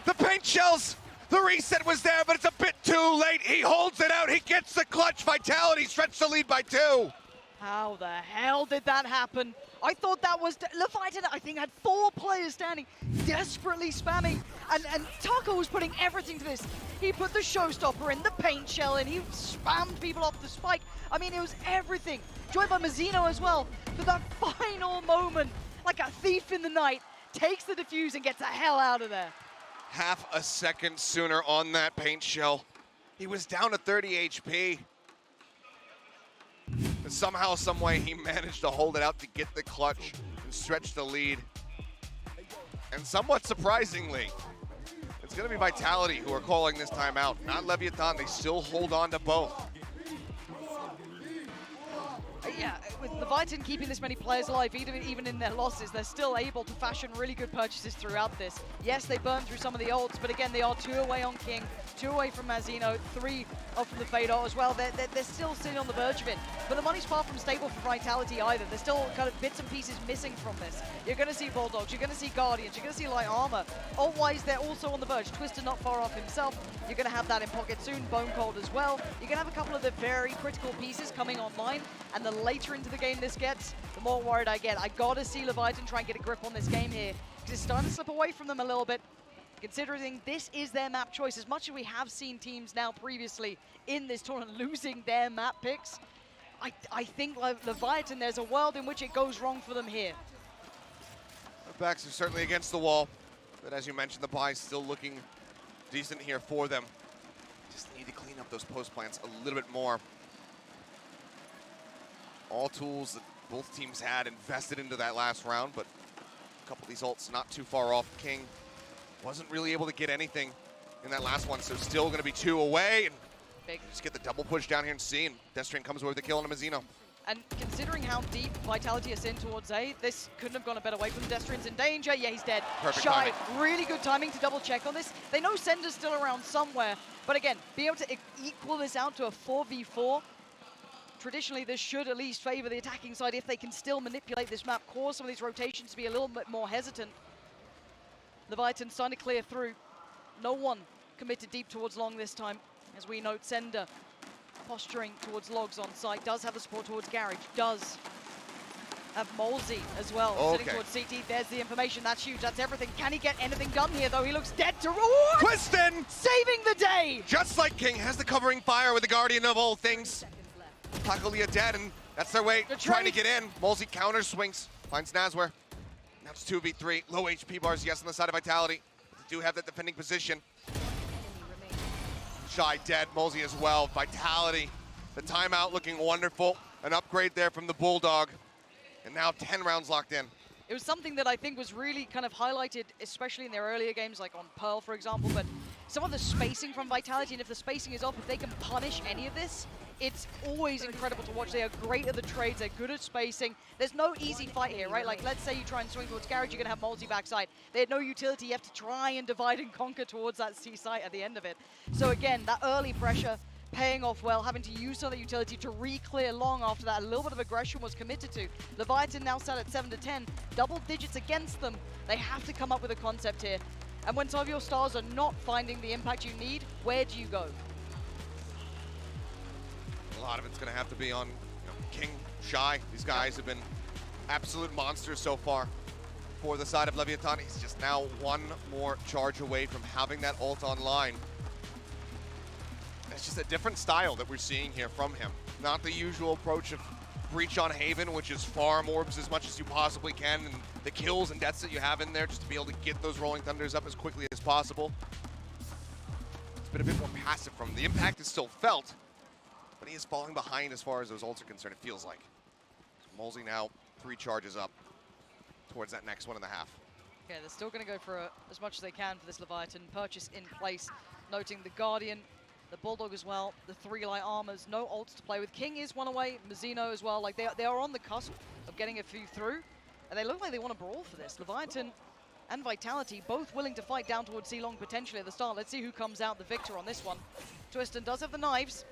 The Paint Shells, the reset was there, but it's a bit too late. He holds it out. He gets the clutch. Vitality stretched the lead by 2. How the hell did that happen? I thought that was Leviathan. I think had 4 players standing, desperately spamming, and Taco was putting everything to this. He put the showstopper in, the paint shell in, he spammed people off the spike. I mean, it was everything. Joined by Mazzino as well for that final moment, like a thief in the night, takes the defuse and gets the hell out of there. Half a second sooner on that paint shell. He was down to 30 HP. But somehow, some way, he managed to hold it out to get the clutch and stretch the lead. And somewhat surprisingly, it's going to be Vitality who are calling this timeout, not Leviathan. They still hold on to both. yeah, with Leviathan keeping this many players alive, even in their losses, they're still able to fashion really good purchases throughout this. Yes, they burned through some of the ults, but again, they are 2 away on King, 2 away from Mazino, 3 off from the Fador as well. They're still sitting on the verge of it, but the money's far from stable for Vitality either. There's still kind of bits and pieces missing from this. You're going to see Bulldogs, you're going to see Guardians, you're going to see Light Armor. Ult-wise, they're also on the verge. Twister not far off himself. You're going to have that in pocket soon. Bone Cold as well. You're going to have a couple of the very critical pieces coming online, and the later into the game this gets, the more worried I get. I got to see Leviathan try and get a grip on this game here, because it's starting to slip away from them a little bit, considering this is their map choice. As much as we have seen teams now previously in this tournament losing their map picks, I think Leviathan, there's a world in which it goes wrong for them here. The backs are certainly against the wall, but as you mentioned, the buy is still looking decent here for them. Just need to clean up those post plants a little bit more. All tools that both teams had invested into that last round, but a couple of these ults not too far off. King wasn't really able to get anything in that last one, so still going to be 2 away. And Big. Just get the double push down here and see, and Destrain comes away with the kill on a Mazino. And considering how deep Vitality is in towards A, this couldn't have gone a better way from Destrain's in danger. Yeah, he's dead. Perfect Shy, timing. really good timing to double check on this. They know Sender's still around somewhere, but again, being able to equal this out to a 4v4, traditionally this should at least favor the attacking side if they can still manipulate this map, cause some of these rotations to be a little bit more hesitant. Leviathan starting to clear through. No one committed deep towards long this time. As we note, Sender posturing towards Logs on site, does have the support towards Garage, does have Molesy as well, sitting towards CT. There's the information, that's huge, that's everything. Can he get anything done here though? He looks dead to reward! Twistin! Saving the day! Just like King has the covering fire with the Guardian of all things. Takolia dead, and that's their way trying to get in. Molesy counter swings, finds Nazware. Now it's 2v3, low HP bars, yes, on the side of Vitality. They do have that defending position. Shy dead, Molesy as well. Vitality, the timeout looking wonderful. An upgrade there from the Bulldog. And now 10 rounds locked in. It was something that I think was really kind of highlighted, especially in their earlier games, like on Pearl, for example, but some of the spacing from Vitality, and if the spacing is off, if they can punish any of this, it's always incredible to watch. They are great at the trades, they're good at spacing. There's no easy fight here, right? Like, let's say you try and swing towards Garage, you're gonna have Molesy backside. They had no utility, you have to try and divide and conquer towards that C site at the end of it. So again, that early pressure, paying off well, having to use some of the utility to re-clear long after that. A little bit of aggression was committed to. Leviathan now sat at 7 to 10, double digits against them. They have to come up with a concept here. And when some of your stars are not finding the impact you need, where do you go? A lot of it's going to have to be on King, Shy. These guys have been absolute monsters so far for the side of Leviathan. He's just now one more charge away from having that ult online. It's just a different style that we're seeing here from him. Not the usual approach of Breach on Haven, which is farm orbs as much as you possibly can, and the kills and deaths that you have in there just to be able to get those Rolling Thunders up as quickly as possible. It's been a bit more passive from him. The impact is still felt, but he is falling behind as far as those ults are concerned, it feels like. So Molesy now 3 charges up towards that next 1.5. Yeah, they're still going to go for as much as they can for this Leviathan purchase in place, noting the Guardian, the Bulldog as well, the 3 light armors, no ults to play with. King is 1 away, Mazino as well. Like they are on the cusp of getting a few through, and they look like they want to brawl for this. Leviathan and Vitality both willing to fight down towards C-Long potentially at the start. Let's see who comes out the victor on this one. Twistin does have the knives.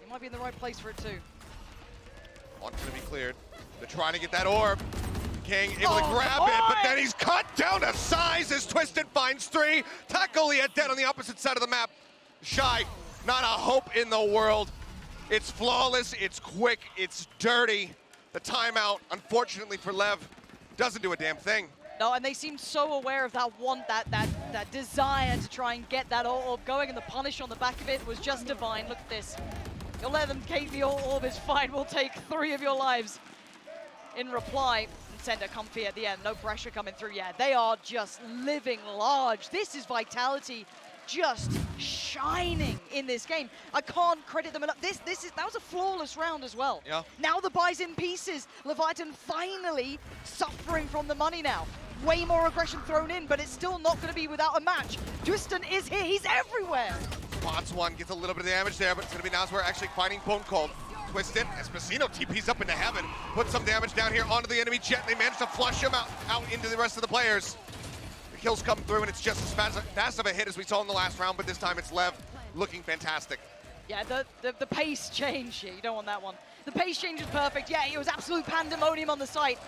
He might be in the right place for it too. One's going to be cleared. They're trying to get that orb. King able to grab it, but then he's cut down to size as Twistin finds 3. Takolia dead on the opposite side of the map. Shy, not a hope in the world. It's flawless, it's quick, it's dirty. The timeout, unfortunately for Lev, doesn't do a damn thing. No, and they seem so aware of that that desire to try and get that orb going, and the punish on the back of it was just divine. Look at this. You'll let them take the orb, is fine. We'll take 3 of your lives. In reply, and Sender comfy at the end. No pressure coming through. Yeah, they are just living large. This is Vitality just shining in this game. I can't credit them enough. That was a flawless round as well. Yeah. Now the buy's in pieces. Leviathan finally suffering from the money now. Way more aggression thrown in, but it's still not going to be without a match. Twistin is here. He's everywhere. Spots one, gets a little bit of damage there, but it's going to be Nazware actually finding Bone Cold. Twisted, as Masino TP's up into heaven, puts some damage down here onto the enemy jet, and they manage to flush him out into the rest of the players. The kills come through, and it's just as fast of a hit as we saw in the last round, but this time it's Lev looking fantastic. Yeah, the pace change here, you don't want that one. The pace change is perfect. Yeah, it was absolute pandemonium on the site.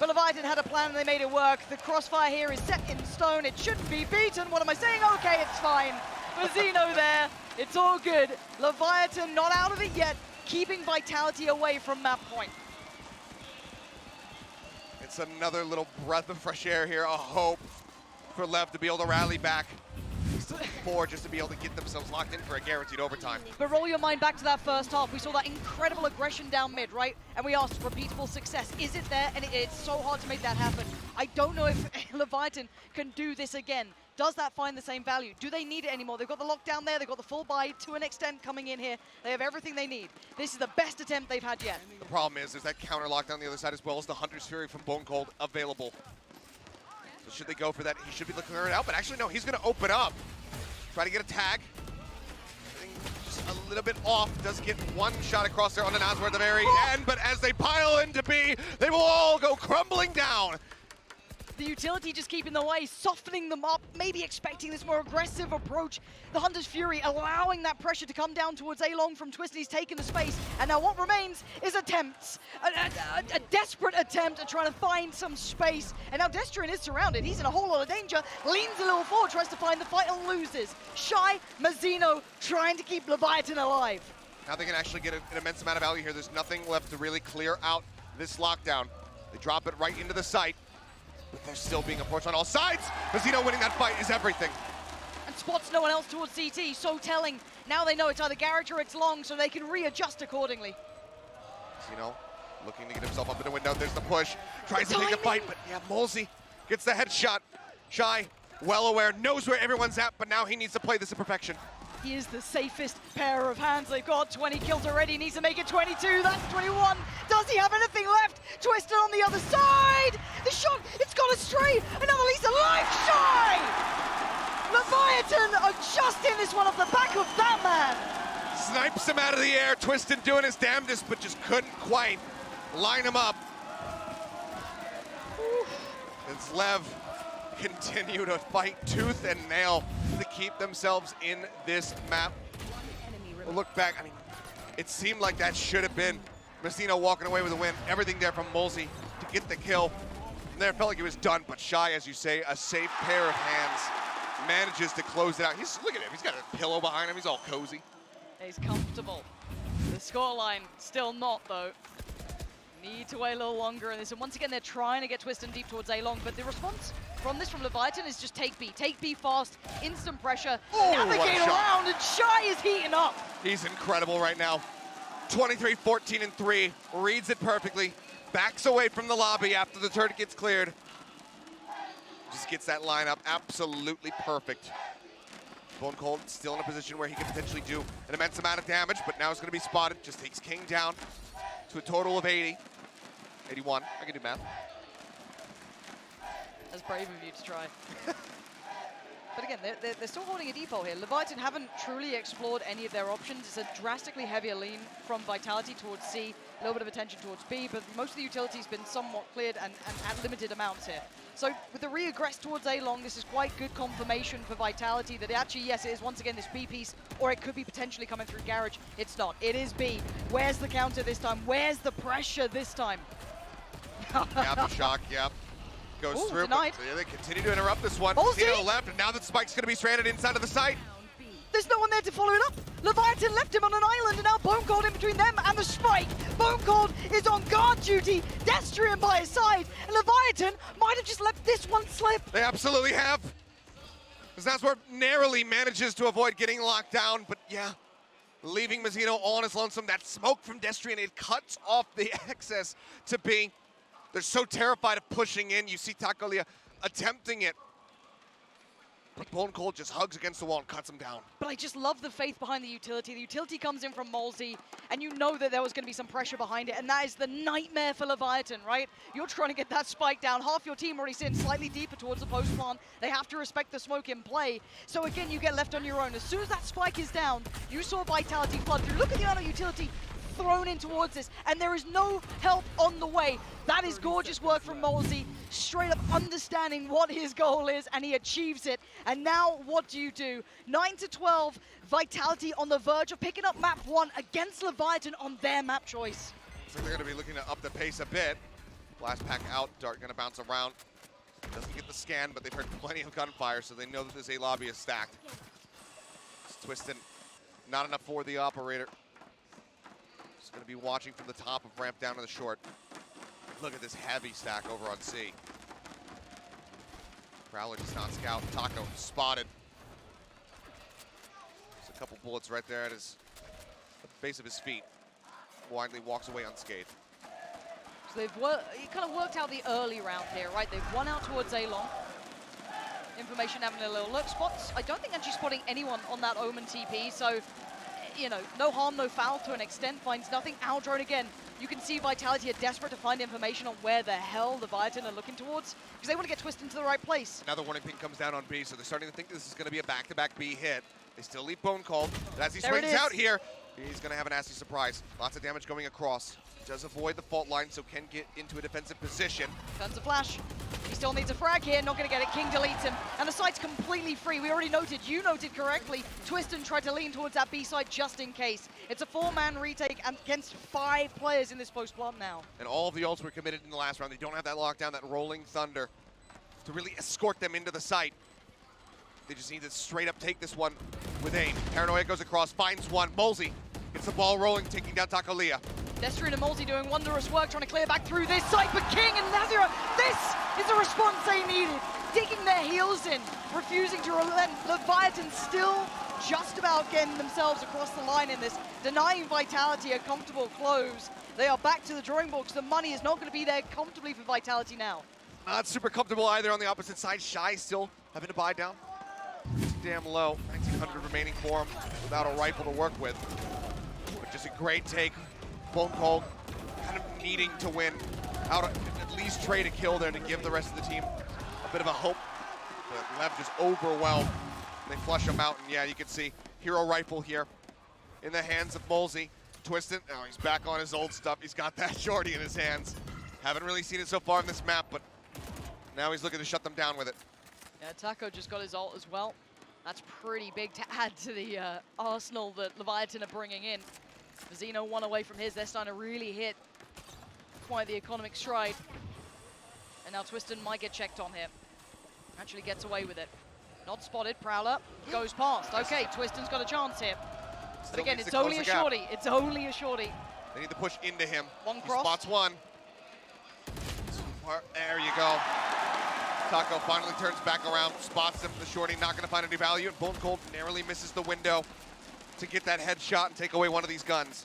But Leviathan had a plan and they made it work. The crossfire here is set in stone. It shouldn't be beaten. What am I saying? Okay, it's fine. Mazzino there. It's all good. Leviathan not out of it yet, keeping Vitality away from that point. It's another little breath of fresh air here, a hope for Lev to be able to rally back. Four just to be able to get themselves locked in for a guaranteed overtime. But roll your mind back to that first half. We saw that incredible aggression down mid, right? And we asked repeatable success. Is it there? And it's so hard to make that happen. I don't know if Leviathan can do this again. Does that find the same value? Do they need it anymore? They've got the lockdown there. They've got the full buy to an extent coming in here. They have everything they need. This is the best attempt they've had yet. The problem is there's that counter lockdown on the other side as well as the Hunter's Fury from Bone Cold available. So should they go for that? He should be looking it out, but actually no, he's going to open up. Try to get a tag. Just a little bit off. Does get one shot across there on the Nazwa at the very end, but as they pile into B, they will all go crumbling down. The utility just keeping the way, softening them up, maybe expecting this more aggressive approach. The Hunter's Fury allowing that pressure to come down towards A-Long from Twisted. He's taken the space, and now what remains is attempts. A desperate attempt at trying to find some space. And now Destrian is surrounded. He's in a whole lot of danger. Leans a little forward, tries to find the fight and loses. Shy, Mazzino trying to keep Leviathan alive. Now they can actually get an immense amount of value here. There's nothing left to really clear out this lockdown. They drop it right into the site. But they're still being approached on all sides. Mazzino winning that fight is everything. And spots no one else towards CT, so telling. Now they know it's either Garage or it's Long, so they can readjust accordingly. Mazzino looking to get himself up in the window. There's the push. Tries to take the fight, but yeah, Molsey gets the headshot. Shy, well aware, knows where everyone's at, but now he needs to play this to perfection. He is the safest pair of hands. They've got 20 kills already. Needs to make it 22. That's 21. Does he have anything left? Twisted on the other side. The shot, it's gone astray. Another Lisa life Shy. Leviathan are just in this one off the back of that man. Snipes him out of the air. Twisted doing his damnedest, but just couldn't quite line him up. It's Lev continue to fight tooth and nail to keep themselves in this map. We'll look back, I mean, it seemed like that should have been Mazzino walking away with a win. Everything there from Molsey to get the kill. And there it felt like it was done, but Shy, as you say, a safe pair of hands, manages to close it out. Look at him, he's got a pillow behind him, he's all cozy. He's comfortable. The scoreline still not though. Need to wait a little longer in this, and once again they're trying to get Twisted deep towards A-Long, but the response from Leviathan is just take B fast, instant pressure, navigate around, and Shy is heating up. He's incredible right now. 23-14-3, reads it perfectly, backs away from the lobby after the turret gets cleared. Just gets that lineup absolutely perfect. Bone Cold still in a position where he can potentially do an immense amount of damage, but now he's going to be spotted. Just takes King down to a total of 80. 81, I can do math. That's brave of you to try. But again, they're still holding a depot here. Leviathan haven't truly explored any of their options. It's a drastically heavier lean from Vitality towards C, a little bit of attention towards B, but most of the utility's been somewhat cleared and at limited amounts here. So with the re-aggress towards A-Long, this is quite good confirmation for Vitality that actually, yes, it is once again this B piece, or it could be potentially coming through Garage. It's not, it is B. Where's the counter this time? Where's the pressure this time? Yep, shock, yep. Goes through, but yeah, they continue to interrupt this one. Zeno left, and now that Spike's going to be stranded inside of the site. There's no one there to follow it up. Leviathan left him on an island, and now Bone Cold in between them and the Spike. Bone Cold is on guard duty. Destrian by his side, and Leviathan might have just let this one slip. They absolutely have. Because that's where narrowly manages to avoid getting locked down, but yeah, leaving Mazzino all on his lonesome. That smoke from Destrian, it cuts off the access to B. They're so terrified of pushing in. You see Takolia attempting it. But Bone Cold just hugs against the wall and cuts him down. But I just love the faith behind the utility. The utility comes in from Molsey, and you know that there was going to be some pressure behind it, and that is the nightmare for Leviathan, right? You're trying to get that spike down. Half your team already sitting slightly deeper towards the post plant. They have to respect the smoke in play. So again, you get left on your own. As soon as that spike is down, you saw Vitality flood through. Look at the amount of utility thrown in towards this, and there is no help on the way. That is gorgeous work from Molsey, straight up understanding what his goal is, and he achieves it. And now, what do you do? 9-12, Vitality on the verge of picking up map 1 against Leviathan on their map choice. So they're going to be looking to up the pace a bit. Blast pack out, Dart going to bounce around. Doesn't get the scan, but they've heard plenty of gunfire, so they know that this A lobby is stacked. It's Twistin, not enough for the operator. Just going to be watching from the top of ramp down to the short. Look at this heavy stack over on C. Prowler does not scout. Taco spotted. Just a couple bullets right there at his base of his feet. Widely walks away unscathed. So they've kind of worked out the early round here, right? They've won out towards A long. Information having a little look. Spots, I don't think actually spotting anyone on that Omen TP, so, you know, no harm, no foul to an extent, finds nothing. Aldrone again. You can see Vitality are desperate to find information on where the hell the Leviathan are looking towards, because they want to get Twistin to the right place. Another warning ping comes down on B, so they're starting to think this is going to be a back-to-back B hit. They still leave Bone Cold, but as he swings out here, he's going to have a nasty surprise. Lots of damage going across. Does avoid the fault line, so can get into a defensive position. Turns a flash. He still needs a frag here, not going to get it. King deletes him, and the site's completely free. We already noted, you noted correctly, Twistin tried to lean towards that B side just in case. It's a 4-man retake against 5 players in this post-plant now. And all of the ults were committed in the last round. They don't have that lockdown, that rolling thunder to really escort them into the site. They just need to straight up take this one with aim. Paranoia goes across, finds one. Molsey gets the ball rolling, taking down Takolia. Destrin and Molsey doing wondrous work, trying to clear back through this site, but King and Nazira, this is the response they needed. Digging their heels in, refusing to relent. Leviathan still just about getting themselves across the line in this, denying Vitality a comfortable close. They are back to the drawing board, because the money is not going to be there comfortably for Vitality now. Not super comfortable either on the opposite side. Shy still having to buy down. Too damn low. 1900 remaining for him without a rifle to work with. But just a great take. Bone Cold kind of needing to win out, at least trade a kill there to give the rest of the team a bit of a hope. But Lev just overwhelmed. They flush him out, and yeah, you can see hero rifle here in the hands of Molsey. Twistin, oh, he's back on his old stuff. He's got that shorty in his hands. Haven't really seen it so far in this map, but now he's looking to shut them down with it. Yeah, Taco just got his ult as well. That's pretty big to add to the arsenal that Leviathan are bringing in. Vizino one away from his. They're starting to really hit quite the economic stride. And now Twistin might get checked on here. Actually gets away with it. Not spotted. Prowler goes past. Okay, Twistin's got a chance here. But again, it's only a shorty. It's only a shorty. They need to push into him. One He cross. spots one. There you go. Taco finally turns back around, spots him. The shorty not going to find any value, and Bone Cold narrowly misses the window to get that headshot and take away one of these guns.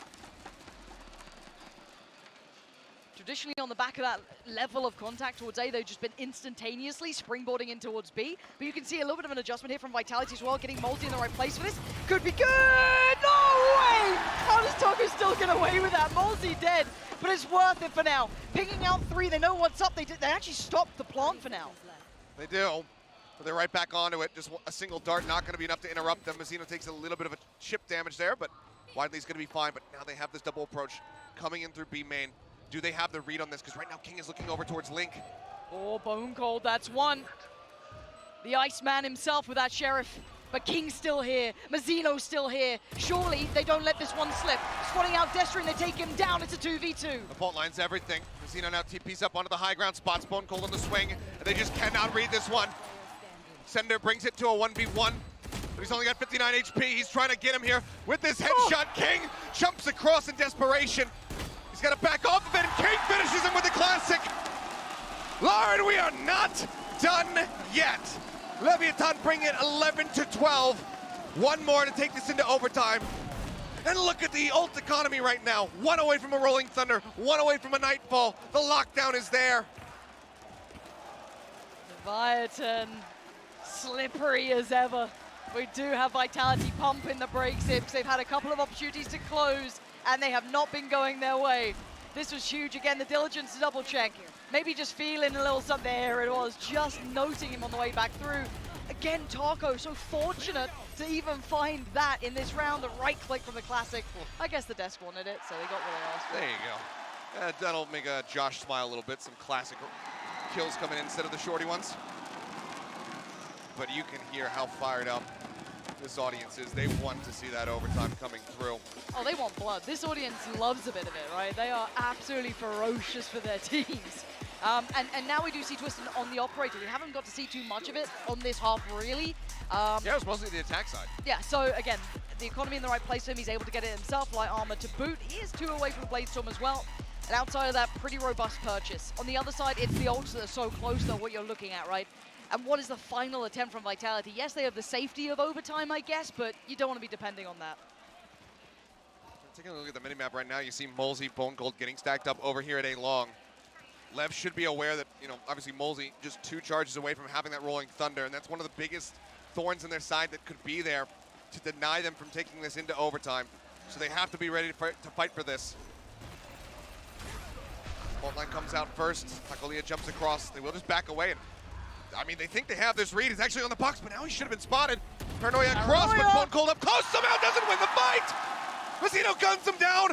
Traditionally on the back of that level of contact towards A, they've just been instantaneously springboarding in towards B. But you can see a little bit of an adjustment here from Vitality as well, getting Molsey in the right place for this. Could be good! No way! How does Taco still get away with that? Molsey dead, but it's worth it for now. Picking out 3, they know what's up. They actually stopped the plant for now. They do, but they're right back onto it. Just a single dart, not going to be enough to interrupt them. Mazzino takes a little bit of a chip damage there, but Widely's going to be fine. But now they have this double approach coming in through B main. Do they have the read on this? Because right now King is looking over towards Link. Oh, Bone Cold, that's one. The Iceman himself with that Sheriff. But King's still here. Mazzino's still here. Surely they don't let this one slip. Spotting out Destrin, they take him down. It's a 2v2. The fault line's everything. Mazzino now TP's up onto the high ground, spots Bone Cold on the swing, and they just cannot read this one. Sender brings it to a 1v1, but he's only got 59 HP. He's trying to get him here with this headshot. King jumps across in desperation. He's got to back off of it, and King finishes him with the classic. Lord, we are not done yet. Leviathan bring it 11-12. One more to take this into overtime. And look at the ult economy right now. One away from a Rolling Thunder, one away from a Nightfall. The lockdown is there. Leviathan, slippery as ever. We do have Vitality pumping the brakes here because they've had a couple of opportunities to close and they have not been going their way. This was huge. Again, the diligence to double check. Maybe just feeling a little something. There it was, just noting him on the way back through. Again, Taco, so fortunate to even find that in this round. The right click from the Classic. I guess the desk wanted it, so they got what they asked for. There you go. That'll make Josh smile a little bit. Some classic kills coming in instead of the shorty ones. But you can hear how fired up this audience is. They want to see that overtime coming through. Oh, they want blood. This audience loves a bit of it, right? They are absolutely ferocious for their teams. And now we do see Twisted on the operator. We haven't got to see too much of it on this half, really. Yeah, it was mostly the attack side. Yeah, so again, the economy in the right place for him. He's able to get it himself, light armor to boot. He is 2 away from the Bladestorm as well. And outside of that, pretty robust purchase. On the other side, it's the ults that are so close to what you're looking at, right? And what is the final attempt from Vitality? Yes, they have the safety of overtime, I guess, but you don't want to be depending on that. Taking a look at the minimap right now, you see Molesy, Bone Gold getting stacked up over here at A long. Lev should be aware that, you know, obviously Molesy just 2 charges away from having that Rolling Thunder, and that's one of the biggest thorns in their side that could be there to deny them from taking this into overtime. So they have to be ready to fight for this. Fault line comes out first. Takolia jumps across. They will just back away. And I mean, they think they have this read. He's actually on the box, but now he should have been spotted. Paranoia across, but Bone Cold up close. Somehow doesn't win the fight. Mazino guns him down,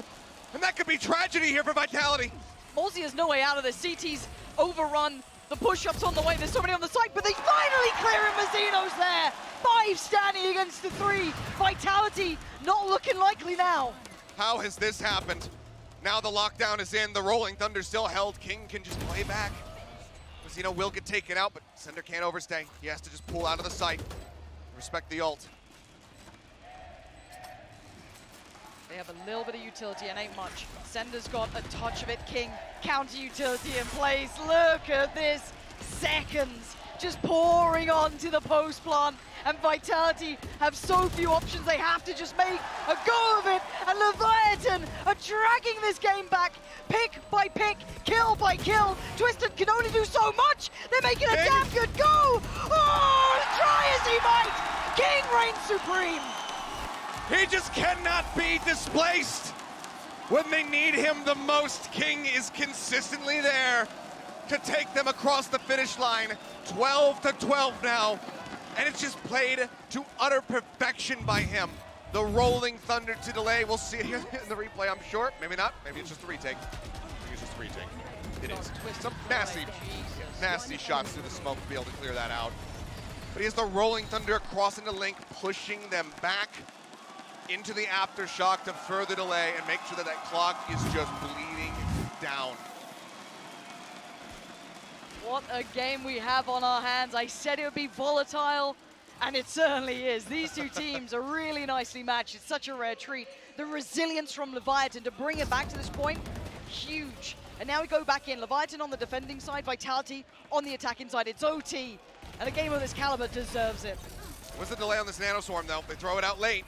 and that could be tragedy here for Vitality. Molesy has no way out of this. CT's overrun. The push-up's on the way. There's somebody on the side, but they finally clear him. Mazino's there. 5 standing against the 3. Vitality not looking likely now. How has this happened? Now the lockdown is in. The Rolling Thunder still held. King can just play back. Mazino will get taken out, but Sender can't overstay. He has to just pull out of the sight. Respect the ult. They have a little bit of utility and ain't much. Sender's got a touch of it. King, counter utility in place. Look at this. Seconds just pouring onto the post plant. And Vitality have so few options. They have to just make a go of it. And Leviathan are dragging this game back. Pick by pick, kill by kill. Twisted can only do so much. They're making a damn good go. Oh, try as he might. King reigns supreme. He just cannot be displaced. When they need him the most, King is consistently there to take them across the finish line. 12-12 now, and it's just played to utter perfection by him. The Rolling Thunder to delay. We'll see it here in the replay, I'm sure. Maybe not. Maybe it's just a retake. I think it's just a retake. It is. Some nasty shots through the smoke to be able to clear that out. But he has the Rolling Thunder crossing the link, pushing them back into the aftershock to further delay and make sure that that clock is just bleeding down. What a game we have on our hands. I said it would be volatile, and it certainly is. These two teams are really nicely matched. It's such a rare treat. The resilience from Leviathan to bring it back to this point, huge. And now we go back in. Leviathan on the defending side, Vitality on the attacking side. It's OT, and a game of this caliber deserves it. What's the delay on this Nano Swarm, though? They throw it out late.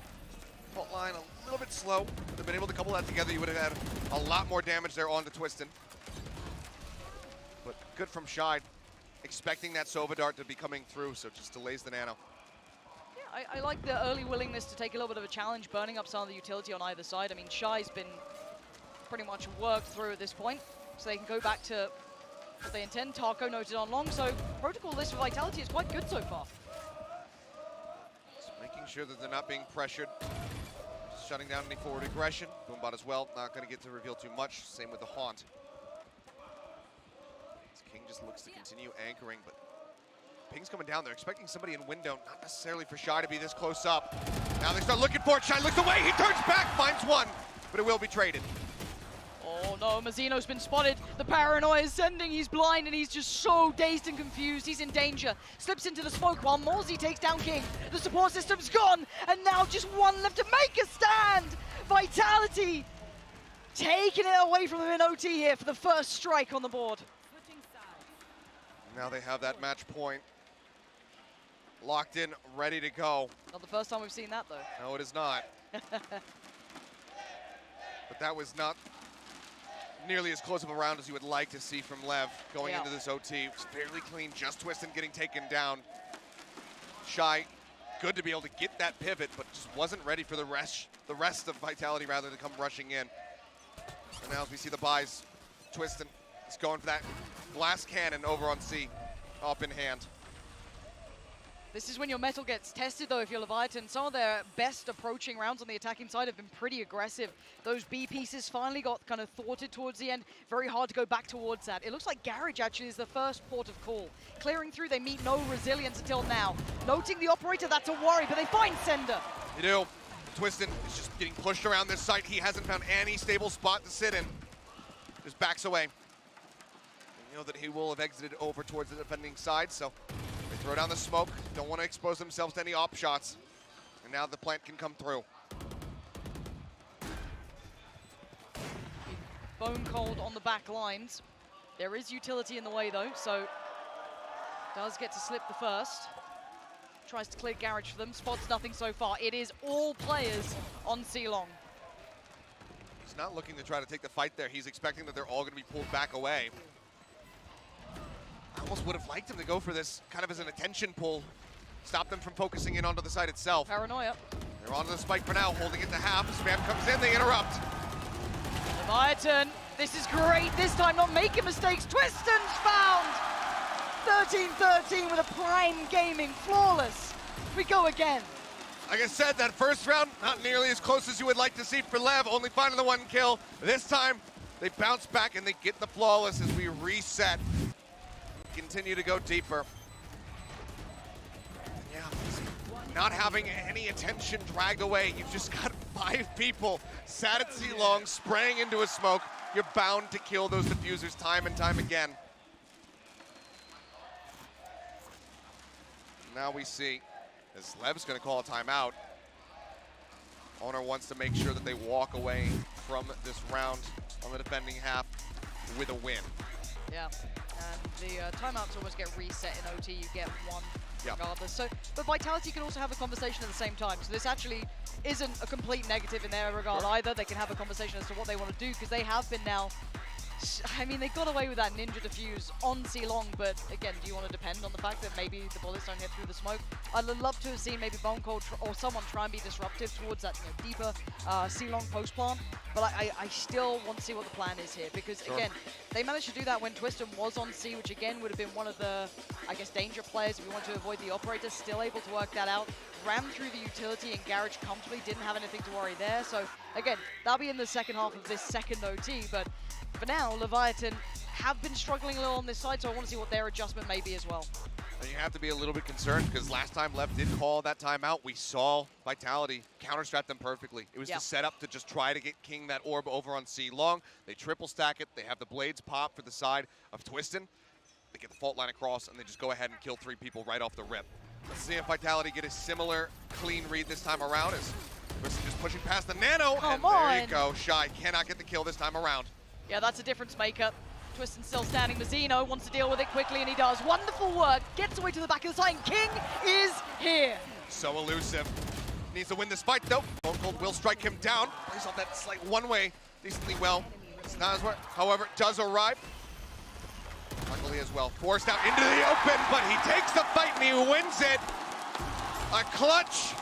Fault line a little bit slow. If they've been able to couple that together, you would have had a lot more damage there onto Twistin. But good from Shide, expecting that Sova Dart to be coming through, so just delays the Nano. Yeah, I like the early willingness to take a little bit of a challenge, burning up some of the utility on either side. I mean, Shy's been pretty much worked through at this point, so they can go back to what they intend. Taco noted on long, so protocol list for Vitality is quite good so far. Just making sure that they're not being pressured. Just shutting down any forward aggression. Boombot as well, not going to get to reveal too much. Same with the Haunt. King just looks to continue anchoring, but Ping's coming down. They're expecting somebody in window, not necessarily for Shy to be this close up. Now they start looking for it. Shy looks away. He turns back, finds one, but it will be traded. Oh no, Mazino's been spotted. The paranoia is sending. He's blind and he's just so dazed and confused. He's in danger. Slips into the smoke while Molesy takes down King. The support system's gone, and now just one left to make a stand. Vitality taking it away from them in OT here for the first strike on the board. Now they have that match point. Locked in, ready to go. Not the first time we've seen that, though. No, it is not. But that was not nearly as close of a round as you would like to see from Lev going into this OT. It was fairly clean, just Twistin getting taken down. Shy, good to be able to get that pivot, but just wasn't ready for the rest of Vitality rather to come rushing in. And now as we see the buys, Twistin is going for that blast cannon over on C, up in hand. This is when your metal gets tested, though, if you're Leviathan. Some of their best approaching rounds on the attacking side have been pretty aggressive. Those B pieces finally got kind of thwarted towards the end. Very hard to go back towards that. It looks like Garage actually is the first port of call. Clearing through, they meet no resilience until now. Noting the operator, that's a worry, but they find Sender. You do. Twistin is just getting pushed around this site. He hasn't found any stable spot to sit in. Just backs away. You know that he will have exited over towards the defending side, so they throw down the smoke. Don't want to expose themselves to any op shots. And now the plant can come through. Bone cold on the back lines. There is utility in the way, though, so does get to slip the first. Tries to clear Garage for them. Spots nothing so far. It is all players on C-Long. He's not looking to try to take the fight there. He's expecting that they're all going to be pulled back away. I almost would have liked him to go for this kind of as an attention pull. Stop them from focusing in onto the site itself. Paranoia. They're onto the spike for now, holding it to half. Spam comes in, they interrupt. Leviathan, this is great. This time not making mistakes. Twiston's found. 13-13 with a prime gaming, flawless. We go again. Like I said, that first round, not nearly as close as you would like to see for Lev, only finding the one kill. This time, they bounce back and they get the flawless as we reset. Continue to go deeper. Yeah, not having any attention dragged away. You've just got 5 people sat at C-Long, spraying into a smoke. You're bound to kill those diffusers time and time again. Now we see, as Lev's gonna call a timeout, Owner wants to make sure that they walk away from this round on the defending half with a win. Yeah, and the timeouts always get reset in OT. You get one regardless. So, but Vitality can also have a conversation at the same time. So this actually isn't a complete negative in their regard either. They can have a conversation as to what they want to do, because they have been now. I mean, they got away with that ninja defuse on C-Long, but again, do you want to depend on the fact that maybe the bullets don't hit through the smoke? I'd love to have seen maybe Bone Cold or someone try and be disruptive towards that deeper C-Long post plant, but I still want to see what the plan is here, because again, they managed to do that when Twiston was on C, which again would have been one of the, I guess, danger players if we want to avoid the operator, still able to work that out. Ran through the utility and Garage comfortably, didn't have anything to worry there. So again, that'll be in the second half of this second OT, but for now, Leviathan have been struggling a little on this side, so I want to see what their adjustment may be as well. And you have to be a little bit concerned, because last time Lev did call that timeout, we saw Vitality counter-strat them perfectly. It was the setup to just try to get King that orb over on C-Long. They triple stack it, they have the blades pop for the side of Twiston. They get the fault line across, and they just go ahead and kill 3 people right off the rip. Let's see if Vitality get a similar clean read this time around, as Twiston just pushing past the nano, and there you go. Shy cannot get the kill this time around. Yeah, that's a difference maker. Twiston still standing. Mazzino wants to deal with it quickly, and he does. Wonderful work. Gets away to the back of the side, and King is here. So elusive. Needs to win this fight, though. Bone Cold will strike him down. Plays off that slight one-way decently well. It's not as well. However, it does arrive. Luckily as well. Forced out into the open, but he takes the fight, and he wins it. A clutch,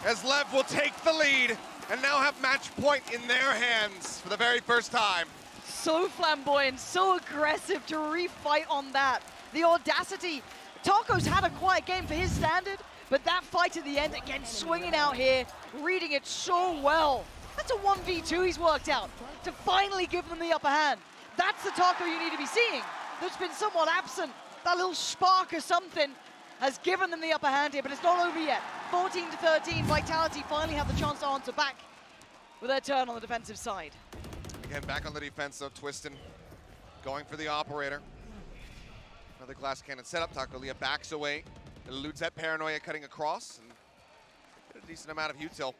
as Lev will take the lead, and now have match point in their hands for the very first time. So flamboyant, so aggressive to refight on that. The audacity. Taco's had a quiet game for his standard, but that fight at the end, again, swinging out here, reading it so well. That's a 1v2 he's worked out to finally give them the upper hand. That's the Taco you need to be seeing. That's been somewhat absent. That little spark or something has given them the upper hand here, but it's not over yet. 14-13, Vitality finally have the chance to answer back with their turn on the defensive side. Again, back on the defense, though, Twiston going for the operator. Another glass cannon setup. Taco Leah backs away, eludes that paranoia, cutting across, and get a decent amount of util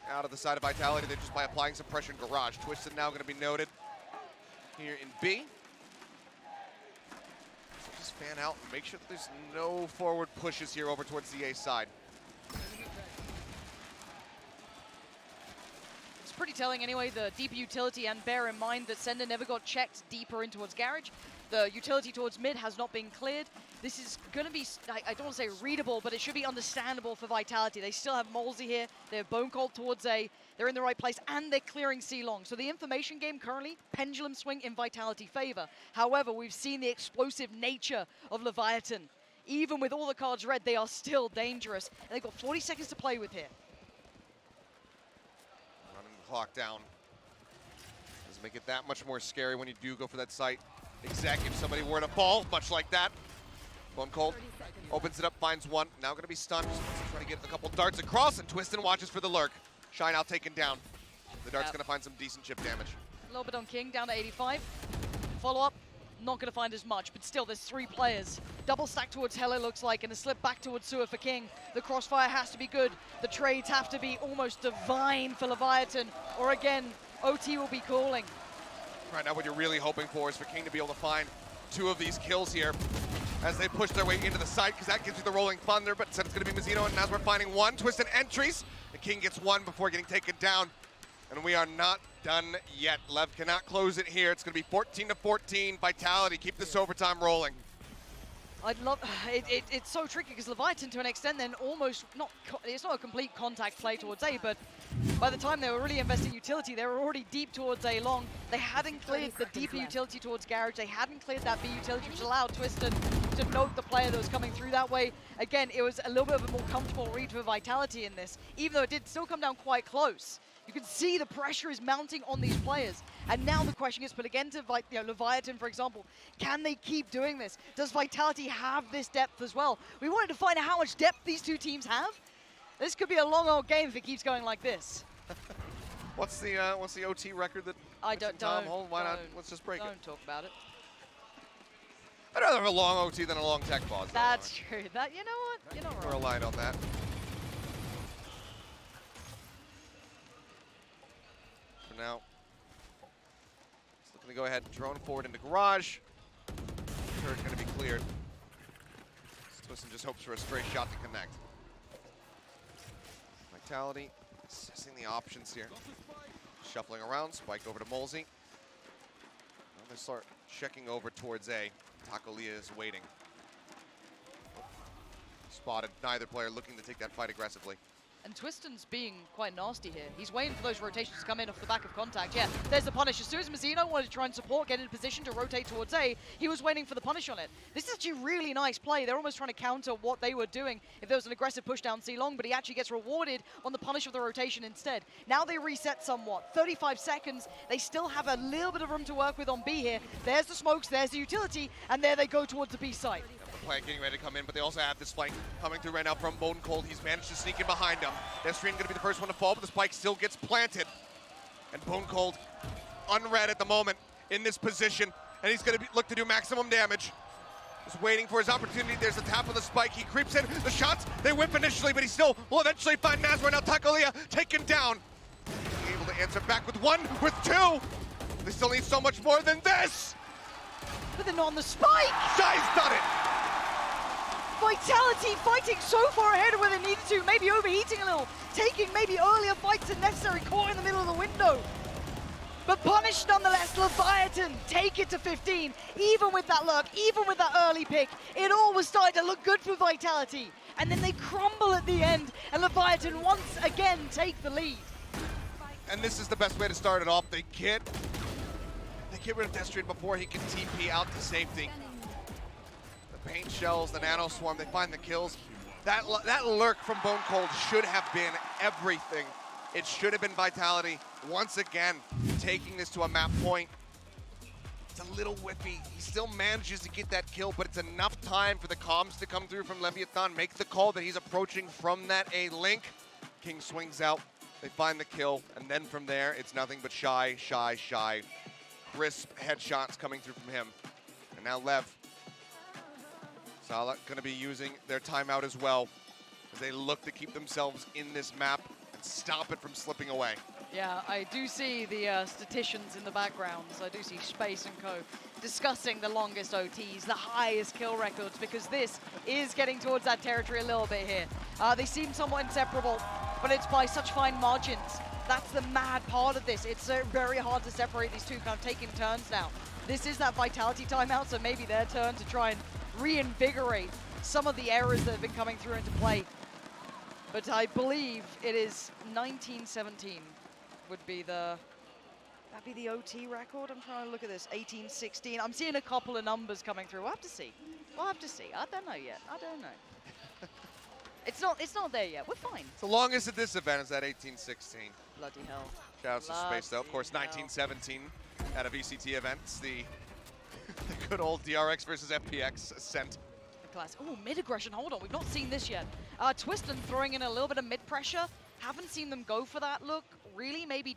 out of the side of Vitality there just by applying some pressure in Garage. Twiston now going to be noted here in B. So just fan out and make sure that there's no forward pushes here over towards the A side. Pretty telling anyway, the deeper utility, and bear in mind that Sender never got checked deeper in towards Garage. The utility towards mid has not been cleared. This is going to be, I don't want to say readable, but it should be understandable for Vitality. They still have Molesy here, they have Bone Cold towards A, they're in the right place, and they're clearing C-Long. So the information game currently, pendulum swing in Vitality favor. However, we've seen the explosive nature of Leviathan even with all the cards red, they are still dangerous. And they've got 40 seconds to play with here. Running the clock down. Doesn't make it that much more scary when you do go for that site. Exec, if somebody were to fall, much like that. Bone Cold opens it up, finds one. Now going to be stunned. Trying to get a couple darts across, and Twistin watches for the lurk. Shine out taken down. The dart's going to find some decent chip damage. A little bit on King, down to 85. Follow-up, not going to find as much, but still, there's 3 players. Double stack towards Hell, it looks like, and a slip back towards Sewer for King. The crossfire has to be good. The trades have to be almost divine for Leviathan, or again, OT will be calling. Right now, what you're really hoping for is for King to be able to find 2 of these kills here as they push their way into the site, because that gives you the rolling thunder, but instead it's going to be Mazzino, and as we're finding one, Twistin entries. The King gets one before getting taken down, and we are not done yet. Lev cannot close it here. It's going to be 14-14. Vitality, keep this overtime rolling. I'd love it's so tricky because Leviathan, to an extent, then almost it's not a complete contact play towards A, but by the time they were really investing utility, they were already deep towards A long. They hadn't cleared the deeper utility towards Garage. They hadn't cleared that B utility, which allowed Twistin to note the player that was coming through that way. Again, it was a little bit of a more comfortable read for Vitality in this, even though it did still come down quite close. You can see the pressure is mounting on these players. And now the question is, but again to Leviathan, for example, can they keep doing this? Does Vitality have this depth as well? We wanted to find out how much depth these 2 teams have. This could be a long old game if it keeps going like this. What's the OT record that I don't hold? Why not? Let's just break it. Don't talk about it. I'd rather have a long OT than a long tech pause. That's true. That, you know what? You're not wrong. We're aligned on that. For now, just looking to go ahead and drone forward into garage. Turret's going to be cleared. Twistin just hopes for a stray shot to connect. Vitality assessing the options here. Shuffling around, spike over to Molesy. Now they start checking over towards A. Tacolia is waiting. Spotted neither player looking to take that fight aggressively. And Twistin's being quite nasty here. He's waiting for those rotations to come in off the back of contact. Yeah, there's the punish. As soon as Mazzino wanted to try and support, get in position to rotate towards A, he was waiting for the punish on it. This is actually a really nice play. They're almost trying to counter what they were doing if there was an aggressive push down C long, but he actually gets rewarded on the punish of the rotation instead. Now they reset somewhat. 35 seconds. They still have a little bit of room to work with on B here. There's the smokes, there's the utility, and there they go towards the B site. Plant getting ready to come in, but they also have this flank coming through right now from Bone Cold. He's managed to sneak in behind him. Deathstream going to be the first one to fall, but the spike still gets planted. And Bone Cold, unread at the moment in this position, and he's going to look to do maximum damage. Just waiting for his opportunity. There's the tap of the spike. He creeps in. The shots, they whip initially, but he still will eventually find Nazar. Now Tacolia taken down. Being able to answer back with 1, with 2. They still need so much more than this. But they're not on the spike. Shy's done it. Vitality fighting so far ahead of where they needed to, maybe overheating a little, taking maybe earlier fights than necessary, caught in the middle of the window. But punished nonetheless, Leviathan take it to 15. Even with that lurk, even with that early pick, it all was starting to look good for Vitality. And then they crumble at the end, and Leviathan once again take the lead. And this is the best way to start it off. They get rid of Deathstream before he can TP out to safety. Paint shells, the nano swarm, they find the kills. That lurk from Bone Cold should have been everything. It should have been Vitality once again taking this to a map point. It's a little whippy. He still manages to get that kill, but it's enough time for the comms to come through from Leviathan, make the call that he's approaching from that A link. King swings out, they find the kill, and then from there, it's nothing but shy. Crisp headshots coming through from him. And now Lev. Sala going to be using their timeout as well as they look to keep themselves in this map and stop it from slipping away. Yeah, I do see the statisticians in the background. So I do see Space and Co. discussing the longest OTs, the highest kill records, because this is getting towards that territory a little bit here. They seem somewhat inseparable, but it's by such fine margins. That's the mad part of this. It's very hard to separate these two, kind of taking turns now. This is that Vitality timeout, so maybe their turn to try and reinvigorate some of the errors that have been coming through into play. But I believe it is 1917 would be that'd be the OT record. I'm trying to look at this, 1816. I'm seeing a couple of numbers coming through. We'll have to see. We'll have to see. I don't know yet. I don't know. It's not there yet. We're fine. The longest at this event is at 1816. Bloody hell. Shout out to Space, though. Of course, 1917 at a VCT event. It's the good old DRX versus FPX ascent. Class. Oh, mid aggression. Hold on. We've not seen this yet. Twiston throwing in a little bit of mid pressure. Haven't seen them go for that look. Really, maybe,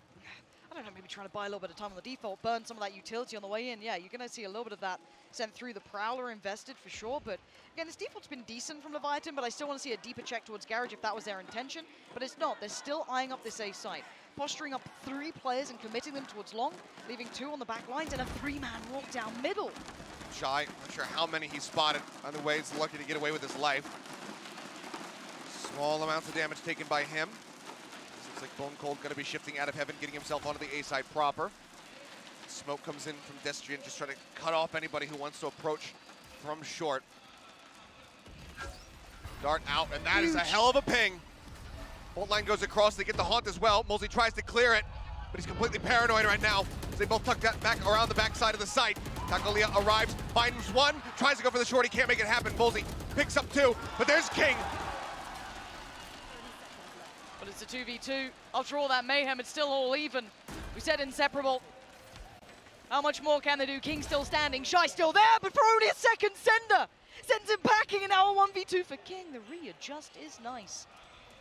I don't know, maybe trying to buy a little bit of time on the default, burn some of that utility on the way in. Yeah, you're going to see a little bit of that sent through the Prowler invested for sure. But again, this default's been decent from Leviathan, but I still want to see a deeper check towards Garage if that was their intention. But it's not. They're still eyeing up this A site. Posturing up 3 players and committing them towards long, leaving 2 on the back lines and a 3-man walk down middle. Shy, not sure how many he spotted. Either way, he's lucky to get away with his life. Small amounts of damage taken by him. Looks like Bone Cold going to be shifting out of heaven, getting himself onto the A side proper. Smoke comes in from Destrian, just trying to cut off anybody who wants to approach from short. Dart out, and that is a hell of a ping. Bolt line goes across, they get the haunt as well. Mosley tries to clear it, but he's completely paranoid right now. They both tuck that back around the backside of the site. Takalia arrives, finds one, tries to go for the short, he can't make it happen. Mosley picks up 2, but there's King. But it's a 2v2. After all that mayhem, it's still all even. We said inseparable. How much more can they do? King still standing, Shy still there, but for only a second, Sender sends him packing, and now a 1v2 for King. The readjust is nice.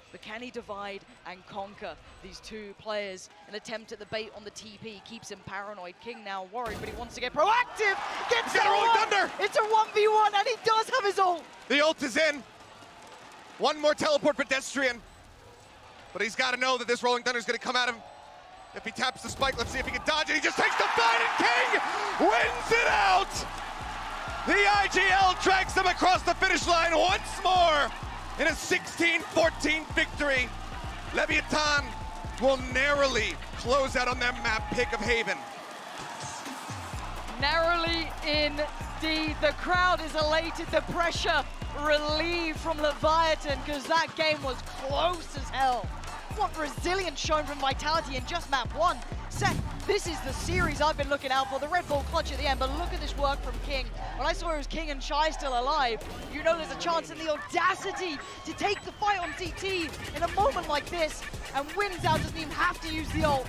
But can he divide and conquer these 2 players? An attempt at the bait on the TP keeps him paranoid. King now worried, but he wants to get proactive. Gets the Rolling Thunder. It's a 1v1, and he does have his ult. The ult is in. One more teleport for Destrian. But he's got to know that this Rolling Thunder is going to come at him. If he taps the spike, let's see if he can dodge it. He just takes the fight, and King wins it out. The IGL tracks them across the finish line once more in a 16-14 victory. Leviathan will narrowly close out on their map pick of Haven. Narrowly indeed. The crowd is elated. The pressure relieved from Leviathan because that game was close as hell. What resilience shown from Vitality in just map 1. Seth, this is the series I've been looking out for. The Red Bull clutch at the end, but look at this work from King. When I saw it was King and Shy still alive, you know there's a chance in the audacity to take the fight on CT in a moment like this, and wins out, doesn't even have to use the ult.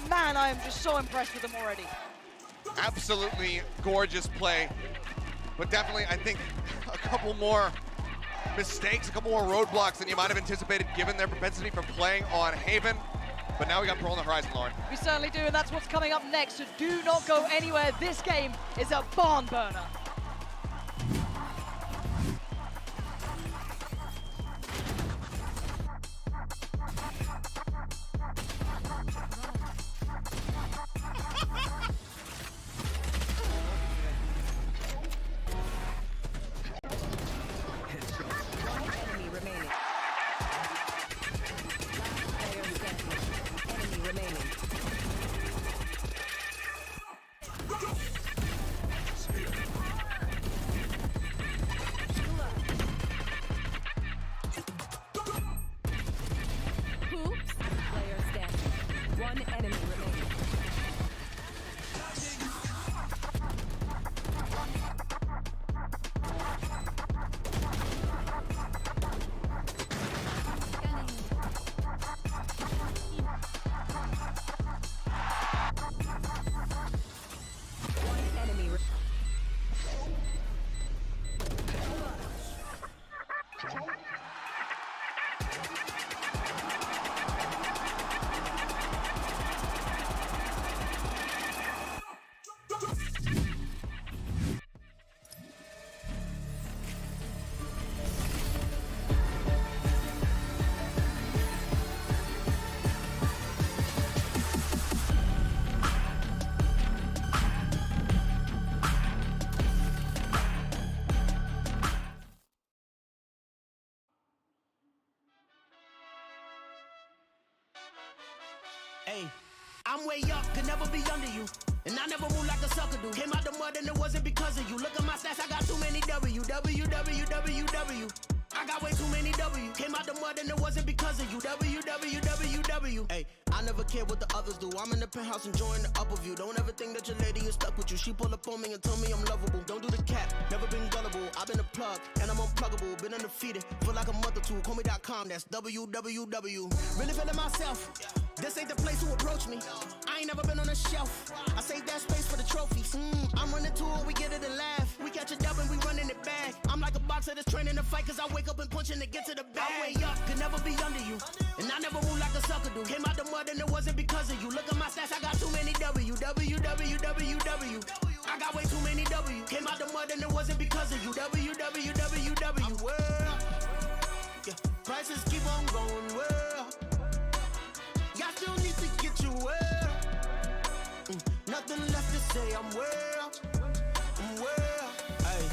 Man, I am just so impressed with them already. Absolutely gorgeous play, but definitely I think a couple more mistakes, a couple more roadblocks than you might have anticipated given their propensity for playing on Haven. But now we got Pearl on the horizon, Lauren. We certainly do, and that's what's coming up next, so do not go anywhere. This game is a barn burner. Hey, I'm way up, could never be under you. And I never move like a sucker do. Came out the mud and it wasn't because of you. Look at my stats, I got too many W. I got way too many W. Came out the mud and it wasn't because of you. W. Hey, I never care what the others do. I'm in the penthouse enjoying the upper view. Don't ever think that your lady is stuck with you. She pull up on me and tell me I'm lovable. Don't do the cap, never been gullible. I've been a plug and I'm unpluggable. Been undefeated for like a month or two. Call me.com, that's www. Really feeling myself. This ain't the place to approach me. I ain't never been on a shelf. I save that space for the trophies. I'm running to it, we get it and laugh. We catch a dub and we running it back. I'm like a boxer that's training to fight, cause I wake up and punching to get to the bag. I'm way up, could never be under you. And I never move like a sucker do. Came out the mud and it wasn't because of you. Look at my stats, I got too many W. I got way too many W. Came out the mud and it wasn't because of you. W. World. Yeah, prices keep on going, world. Y'all still need to get your world. Nothing left to say, I'm world. Hey,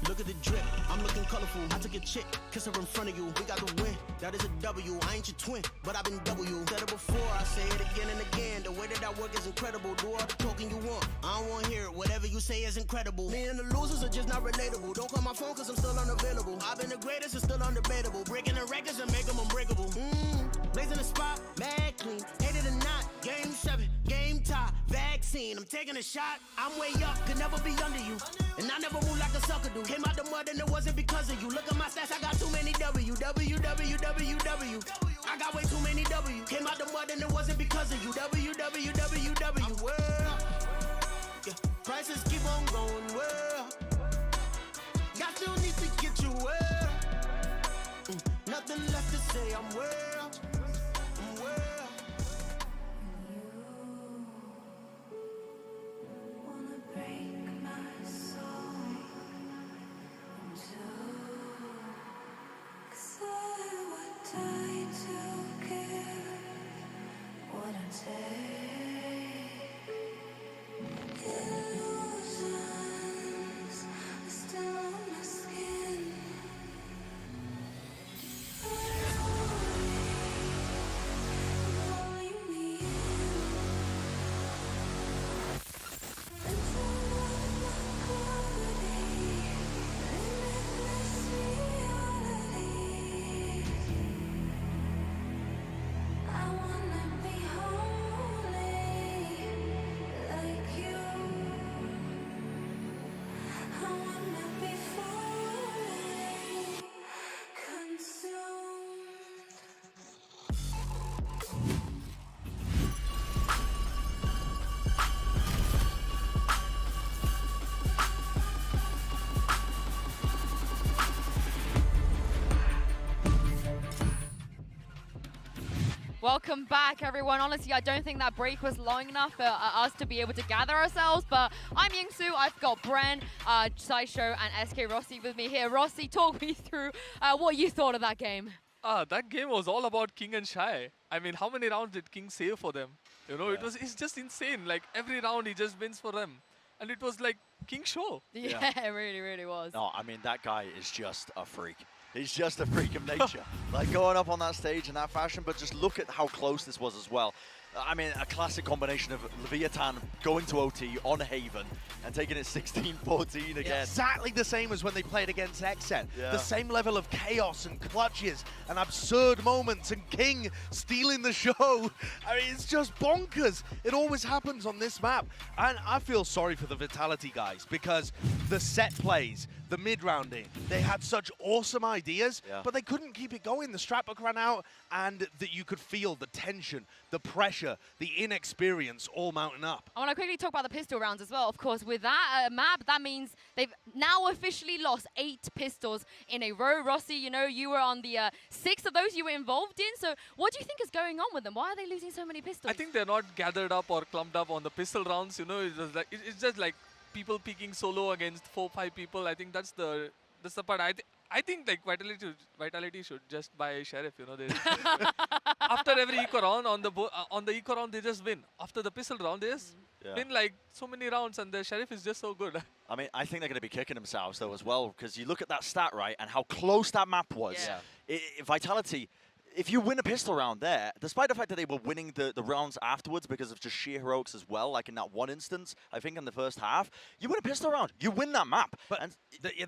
look at the drip, I'm looking colorful. I took a chick, kiss her in front of you. We got the win, that is a W. I ain't your twin, but I've been W. Said it before, I say it again and again. The way that I work is incredible. Do all the talking you want, I don't want to hear it. Whatever you say is incredible. Me and the losers are just not relatable. Don't call my phone cause I'm still unavailable. I've been the greatest, it's still undebatable. Breaking the records and make them unbreakable. Blazing the spot, mad clean. Hate it or not, game 7, game tie, vaccine. I'm taking a shot, I'm way up, could never be under you. And I never move like a sucker do. Came out the mud and it wasn't because of you. Look at my stats, I got too many W. I got way too many W. Came out the mud and it wasn't because of you. W. World. Yeah, prices keep on going, world. Y'all still need to get your world. Nothing left to say, I'm world. Welcome back, everyone. Honestly, I don't think that break was long enough for us to be able to gather ourselves, but I'm Yingsu, I've got Bren, Sideshow, and SK Rossi with me here. Rossi, talk me through what you thought of that game. That game was all about King and Shy. I mean, how many rounds did King save for them? You know, it's just insane. Like, every round he just wins for them. And it was like King's show. Yeah, it really, really was. No, I mean, that guy is just a freak. He's just a freak of nature. Like, going up on that stage in that fashion, but just look at how close this was as well. I mean, a classic combination of Leviathan going to OT on Haven and taking it 16-14 again. Exactly the same as when they played against XN. Yeah. The same level of chaos and clutches and absurd moments and King stealing the show. I mean, it's just bonkers. It always happens on this map. And I feel sorry for the Vitality guys because the set plays, the mid-rounding, they had such awesome ideas, but they couldn't keep it going. The strap book ran out and that you could feel the tension, the pressure, the inexperience all mounting up. I want to quickly talk about the pistol rounds as well. Of course, with that map, that means they've now officially lost 8 pistols in a row. Rossi, you know, you were on the 6 of those you were involved in. So what do you think is going on with them? Why are they losing so many pistols? I think they're not gathered up or clumped up on the pistol rounds. You know, it's just like people peeking solo against 4-5 people. I think that's the part. I think like Vitality should just buy Sheriff. You know, they after every eco round on the eco round they just win. After the pistol round they just win like so many rounds, and the Sheriff is just so good. I mean, I think they're going to be kicking themselves though as well, because you look at that stat, right, and how close that map was. Vitality, if you win a pistol round there, despite the fact that they were winning the rounds afterwards because of just sheer heroics as well, like in that one instance, I think in the first half, you win a pistol round, you win that map. But and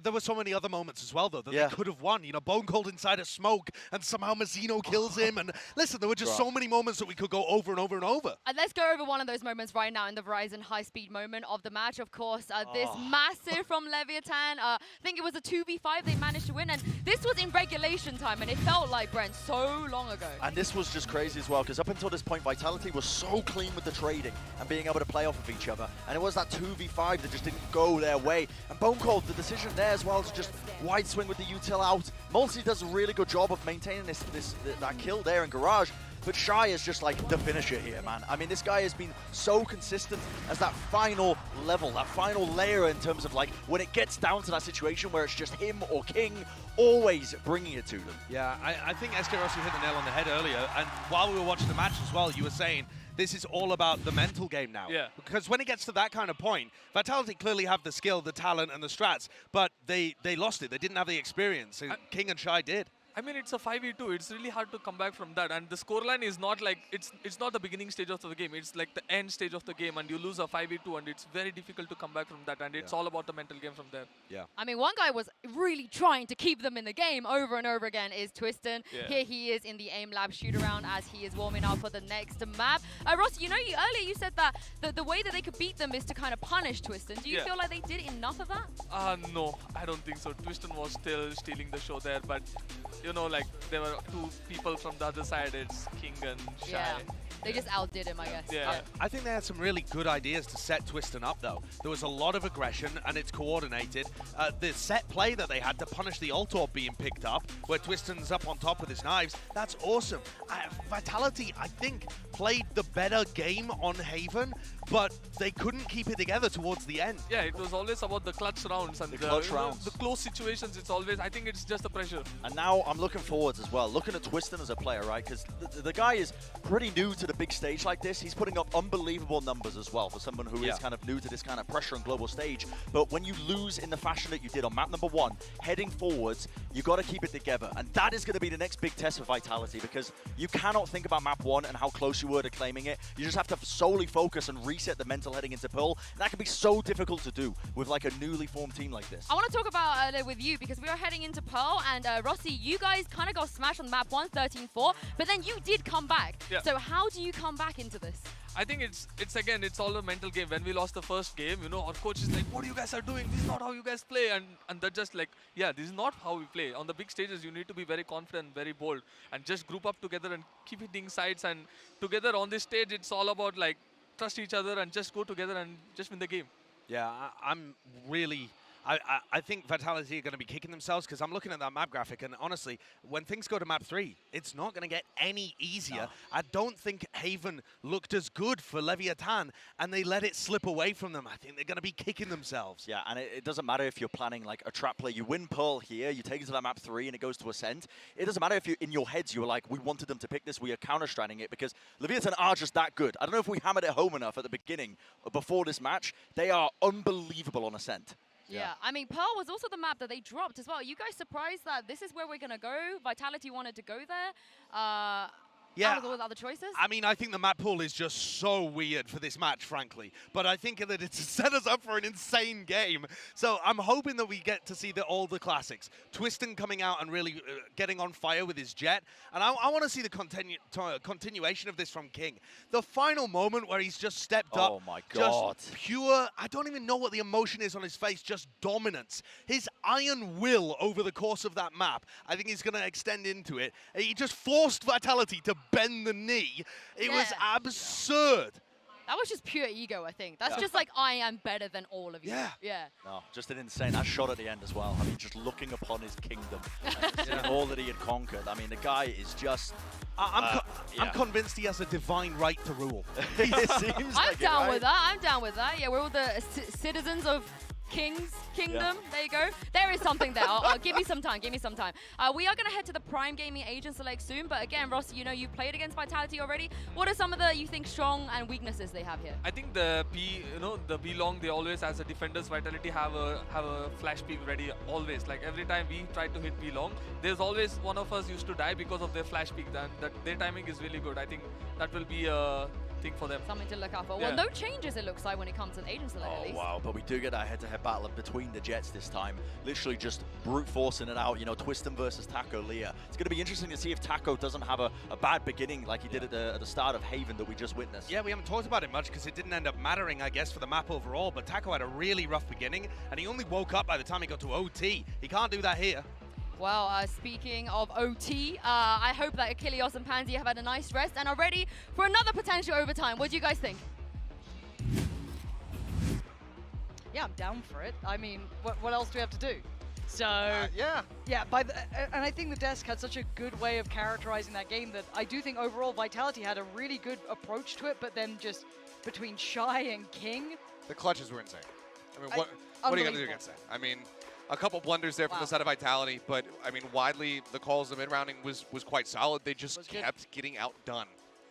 there were so many other moments as well, though, that Yeah. they could have won. You know, Bone Cold inside a smoke, and somehow Mazzino kills him. And listen, there were just so many moments that we could go over and over and over. And let's go over one of those moments right now in the Verizon high-speed moment of the match. Of course, this massive from Leviathan. I think it was a 2v5 they managed to win, and this was in regulation time, and it felt like, Brent, so long ago. And this was just crazy as well, because up until this point, Vitality was so clean with the trading and being able to play off of each other. And it was that 2v5 that just didn't go their way. And Bone Cold, the decision there as well to just wide swing with the util out. Multi does a really good job of maintaining that kill there in Garage. But Shy is just like the finisher here, man. I mean, this guy has been so consistent as that final level, that final layer in terms of like when it gets down to that situation where it's just him or King, always bringing it to them. Yeah, I think SK Rossi hit the nail on the head earlier. And while we were watching the match as well, you were saying this is all about the mental game now. Yeah. Because when it gets to that kind of point, Vitality clearly have the skill, the talent, and the strats, but they lost it. They didn't have the experience. King and Shy did. I mean, it's a 5v2. It's really hard to come back from that. And the scoreline is not like, it's not the beginning stage of the game. It's like the end stage of the game. And you lose a 5v2. And it's very difficult to come back from that. And it's all about the mental game from there. Yeah. I mean, one guy was really trying to keep them in the game over and over again is Twiston. Yeah. Here he is in the aim lab shoot around as he is warming up for the next map. Ross, you know, earlier you said that the way that they could beat them is to kind of punish Twiston. Do you feel like they did enough of that? No, I don't think so. Twiston was still stealing the show there. But, you know, like, there were two people from the other side. It's King and Shy. Yeah. They just outdid him, I guess. Yeah. I think they had some really good ideas to set Twiston up, though. There was a lot of aggression, and it's coordinated. The set play that they had to punish the ult orb being picked up, where Twiston's up on top with his knives, that's awesome. Vitality, I think, played the better game on Haven, but they couldn't keep it together towards the end. Yeah, it was always about the clutch rounds. And The clutch rounds. The close situations, it's always, I think it's just the pressure. And now I'm looking forwards as well, looking at Twiston as a player, right? Because the guy is pretty new to the big stage like this. He's putting up unbelievable numbers as well for someone who is kind of new to this kind of pressure and global stage. But when you lose in the fashion that you did on map number 1, heading forwards, you got to keep it together. And that is going to be the next big test for Vitality, because you cannot think about map 1 and how close you were to claiming it. You just have to solely focus and reset the mental heading into Pearl. And that can be so difficult to do with like a newly formed team like this. I want to talk about it with you because we are heading into Pearl, and Rossi, you guys kind of got smashed on map 1, 13-4, but then you did come back. Yeah. So how do you come back into this? I think it's again, it's all a mental game. When we lost the first game, you know, our coach is like, what you guys are doing? This is not how you guys play. And they're just like, yeah, this is not how we play. On the big stages, you need to be very confident, very bold, and just group up together and keep hitting sides. And together on this stage, it's all about like trust each other and just go together and just win the game. Yeah, I'm really... I think Vitality are going to be kicking themselves, because I'm looking at that map graphic, and honestly, when things go to map 3, it's not going to get any easier. No. I don't think Haven looked as good for Leviathan, and they let it slip away from them. I think they're going to be kicking themselves. Yeah, and it doesn't matter if you're planning like a trap play. You win Pearl here, you take it to that map 3, and it goes to Ascent. It doesn't matter if you in your heads you were like, we wanted them to pick this, we are counter-striding it, because Leviathan are just that good. I don't know if we hammered it home enough at the beginning, before this match. They are unbelievable on Ascent. Yeah, I mean, Pearl was also the map that they dropped as well. Are you guys surprised that this is where we're going to go? Vitality wanted to go there. Yeah, out of all the other choices? I mean, I think the map pool is just so weird for this match, frankly. But I think that it's set us up for an insane game. So I'm hoping that we get to see all the classics. Twiston coming out and really getting on fire with his jet. And I want to see the continuation of this from King. The final moment where he's just stepped up. Oh, my God. Just pure, I don't even know what the emotion is on his face, just dominance. His iron will over the course of that map, I think he's going to extend into it. He just forced Vitality to bend the knee. It was absurd. That was just pure ego, I think. That's just like, I am better than all of you. Yeah. No, just an insane, that shot at the end as well. I mean, just looking upon his kingdom, and all that he had conquered. I mean, the guy is just... I'm convinced he has a divine right to rule. It seems I'm like down it, right? with that. I'm down with that. Yeah, we're all the citizens of King's Kingdom. There you go. There is something there. I'll give me some time. Give me some time. We are going to head to the Prime Gaming Agent Select soon. But again, Ross, you know, you've played against Vitality already. What are some of the, you think, strong and weaknesses they have here? I think the the B long, they always, as a defenders, Vitality have a flash peek ready always. Like every time we try to hit B long, there's always one of us used to die because of their flash peek. And their timing is really good. I think that will be a thing for them. Something to look out for. Yeah. Well, no changes it looks like when it comes to Agent Select at least. Wow, but we do get that head-to-head battle between the Jets this time. Literally just brute forcing it out, you know, Twiston versus Taco Leah. It's going to be interesting to see if Taco doesn't have a bad beginning like he did at the start of Haven that we just witnessed. Yeah, we haven't talked about it much because it didn't end up mattering, I guess, for the map overall, but Taco had a really rough beginning, and he only woke up by the time he got to OT. He can't do that here. Well, speaking of OT, I hope that Achilles and Pansy have had a nice rest and are ready for another potential overtime. What do you guys think? Yeah, I'm down for it. I mean, what else do we have to do? So yeah, and I think the desk had such a good way of characterizing that game that I do think overall Vitality had a really good approach to it, but then just between Shy and King, the clutches were insane. I mean, what are you going to do against that? I mean, a couple blunders there from the side of Vitality, but I mean, widely the calls of mid-rounding was quite solid. They just kept getting outdone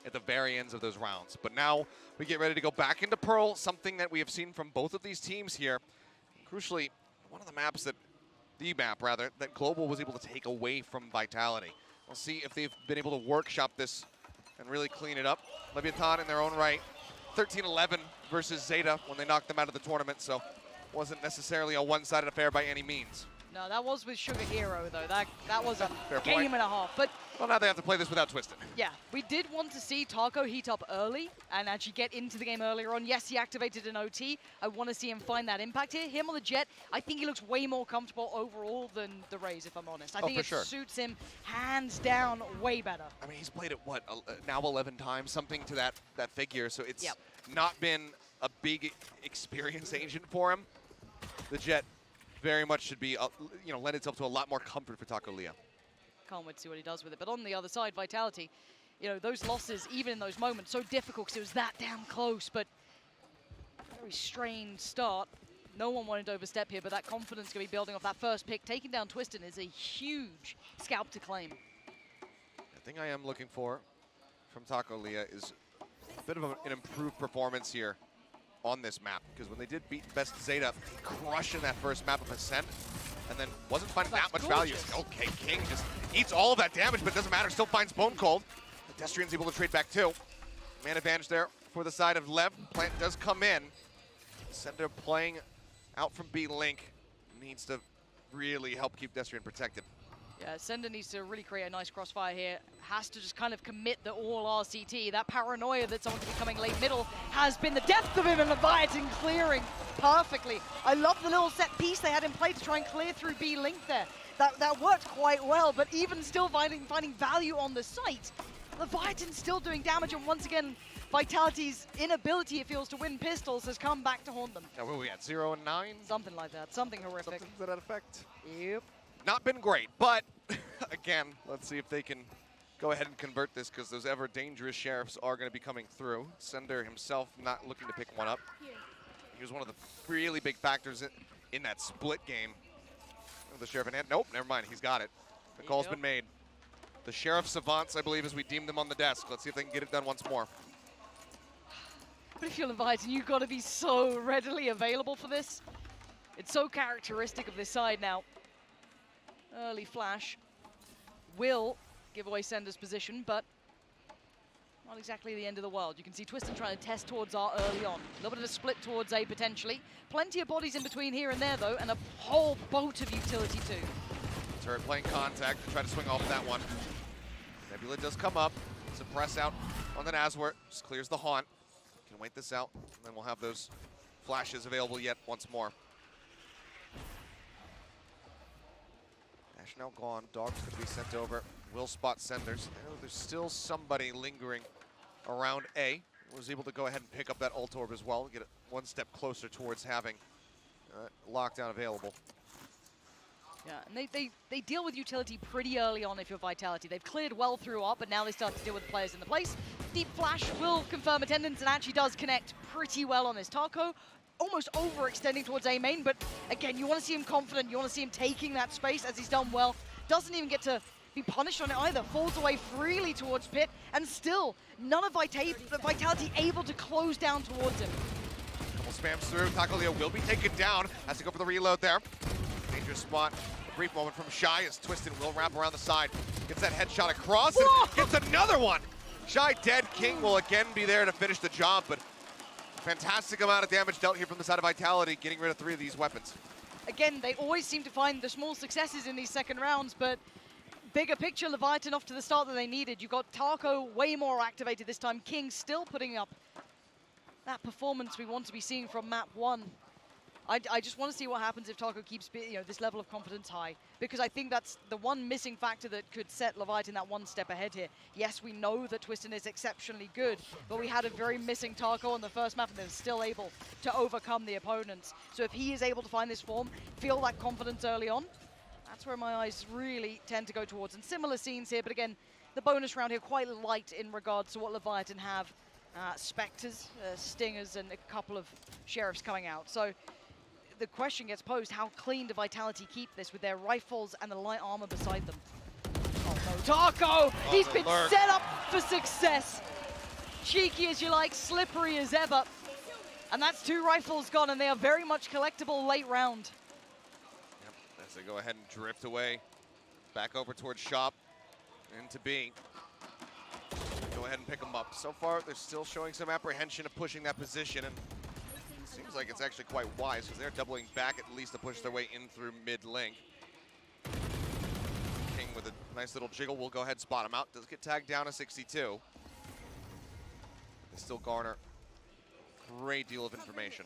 at the very ends of those rounds. But now we get ready to go back into Pearl, something that we have seen from both of these teams here. Crucially, one of the maps that Global was able to take away from Vitality. We'll see if they've been able to workshop this and really clean it up. Leviathan in their own right, 13-11 versus Zeta when they knocked them out of the tournament, so wasn't necessarily a one-sided affair by any means. no, that was with Sugar Hero though. That was a Fair game point. and a half. But well, now they have to play this without Twisted. yeah, we did want to see Taco heat up early and actually get into the game earlier on. Yes, he activated an OT. I want to see him find that impact here. Him on the Jet, I think he looks way more comfortable overall than the Raze, if I'm honest. I think it suits him hands down way better. I mean, he's played it, what, now 11 times, something to that figure, so it's not been a big experience agent for him. The Jet very much should be, lend itself to a lot more comfort for Taco Leah. Can't wait to see what he does with it. But on the other side, Vitality, those losses, even in those moments, so difficult because it was that damn close, but very strained start. No one wanted to overstep here, but that confidence going to be building off that first pick. Taking down Twiston is a huge scalp to claim. The thing I am looking for from Taco Leah is a bit of an improved performance here on this map, because when they did beat Best Zeta, crushing that first map of Ascent, and then wasn't finding that much value. Okay, King just eats all of that damage, but doesn't matter, still finds Bone Cold. Pedestrian's able to trade back too. Man advantage there for the side of Lev. Plant does come in. Sender playing out from B Link needs to really help keep Pedestrian protected. Yeah, Sender needs to really create a nice crossfire here. Has to just kind of commit the all RCT. That paranoia that someone could be coming late middle has been the death of him, and Leviathan clearing perfectly. I love the little set piece they had in play to try and clear through B Link there. That worked quite well, but even still finding value on the site, Leviathan still doing damage, and once again, Vitality's inability, it feels, to win pistols has come back to haunt them. Now, where are we at, 0 and 9? Something like that, something horrific. Something to that effect. Yep. Not been great, but again, let's see if they can go ahead and convert this, because those ever dangerous sheriffs are going to be coming through. Sender himself not looking to pick one up. He was one of the really big factors in that split game. The sheriff in hand. Nope, never mind. He's got it. The call's been made. The sheriff savants, I believe, as we deem them on the desk. Let's see if they can get it done once more. But if you're Leviathan, you've got to be so readily available for this. It's so characteristic of this side now. Early flash will give away Sender's position, but not exactly the end of the world. You can see Twiston trying to test towards R early on. A little bit of a split towards A potentially. Plenty of bodies in between here and there though, and a whole boat of utility too. Turret playing contact to try to swing off that one. Nebula does come up. Suppress out on the Nazwort. Just clears the haunt. Can wait this out, and then we'll have those flashes available yet once more. Ash now gone. Dog's going to be sent over. Will spot Senders. I know there's still somebody lingering around A. Was able to go ahead and pick up that ult orb as well. Get it one step closer towards having lockdown available. Yeah, and they deal with utility pretty early on if you're Vitality. They've cleared well through up, but now they start to deal with the players in the place. Deep Flash will confirm attendance and actually does connect pretty well on this. Taco almost overextending towards A main, but again, you want to see him confident, you want to see him taking that space as he's done well. Doesn't even get to be punished on it either, falls away freely towards Pit, and still none of Vitality able to close down towards him. Couple spams through, Takaleo will be taken down, has to go for the reload there. Dangerous spot, a brief moment from Shy as Twisted will wrap around the side. Gets that headshot across and gets another one! Shy dead, King will again be there to finish the job, but fantastic amount of damage dealt here from the side of Vitality, getting rid of 3 of these weapons. Again, they always seem to find the small successes in these second rounds, but bigger picture, Leviathan off to the start that they needed. You got Taco way more activated this time. King still putting up that performance we want to be seeing from map 1. I just want to see what happens if Taco keeps this level of confidence high, because I think that's the one missing factor that could set Leviathan that one step ahead here. Yes, we know that Twiston is exceptionally good, but we had a very missing Taco on the first map, and they're still able to overcome the opponents. So if he is able to find this form, feel that confidence early on, that's where my eyes really tend to go towards. And similar scenes here, but again, the bonus round here quite light in regards to what Leviathan have. Spectres, Stingers, and a couple of Sheriffs coming out. So the question gets posed, how clean do Vitality keep this with their rifles and the light armor beside them? Oh no, Taco! He's been set up for success. Cheeky as you like, slippery as ever. And that's 2 rifles gone, and they are very much collectible late round. Yep, as they go ahead and drift away, back over towards shop, into B. Go ahead and pick them up. So far, they're still showing some apprehension of pushing that position, and seems like it's actually quite wise because they're doubling back at least to push their way in through mid-link. King with a nice little jiggle will go ahead and spot him out. Does get tagged down to 62. They still garner a great deal of information.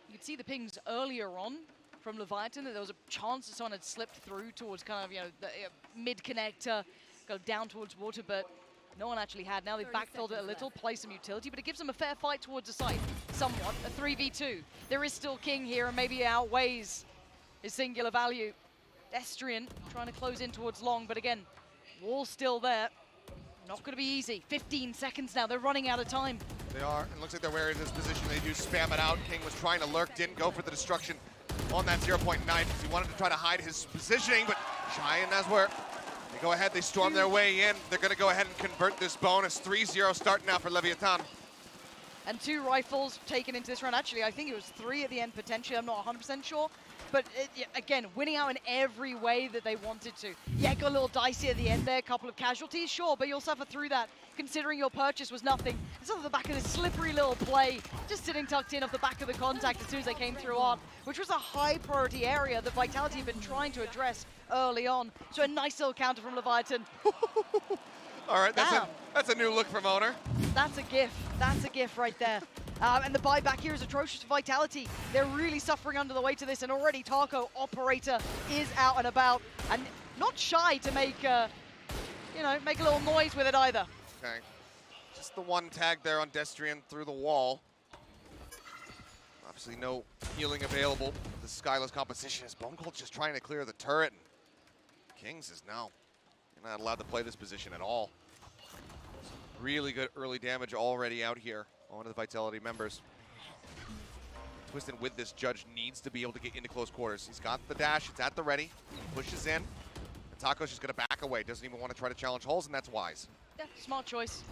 You could see the pings earlier on from Leviathan that there was a chance that someone had slipped through towards kind of, the mid-connector, go down towards water, but no one actually had. Now they've backfilled it a little, play some utility, but it gives them a fair fight towards the site. Somewhat, a 3v2. There is still King here, and maybe it outweighs his singular value. Destrian trying to close in towards long, but again, wall's still there. Not going to be easy. 15 seconds now, they're running out of time. They are, and looks like they're wearing this position. They do spam it out. King was trying to lurk, didn't go for the destruction on that 0.9 because he wanted to try to hide his positioning, but Shy and Nazwar, they go ahead, they storm their way in. They're going to go ahead and convert this bonus. 3-0 starting now for Leviathan. And 2 rifles taken into this round. Actually, I think it was 3 at the end potentially. I'm not 100% sure. But again, winning out in every way that they wanted to. Yeah, got a little dicey at the end there, a couple of casualties, sure, but you'll suffer through that, considering your purchase was nothing. It's off the back of this slippery little play, just sitting tucked in off the back of the contact as soon as they came through on, which was a high priority area that Vitality have been trying to address early on. So a nice little counter from Leviathan. All right, that's a new look from Owner. That's a gif. That's a gif right there. And the buyback here is atrocious for Vitality. They're really suffering under the weight of this, and already Taco, Operator, is out and about, and not shy to make, make a little noise with it either. Okay, just the one tag there on Destrian through the wall. Obviously no healing available. The Skyless composition is Bone Cold just trying to clear the turret. Kings is no, you're not allowed to play this position at all. Some really good early damage already out here. One of the Vitality members. Twisted with this Judge needs to be able to get into close quarters. He's got the dash, it's at the ready, pushes in, and Taco's just gonna back away. Doesn't even want to try to challenge holes, and that's wise. Yeah, smart choice.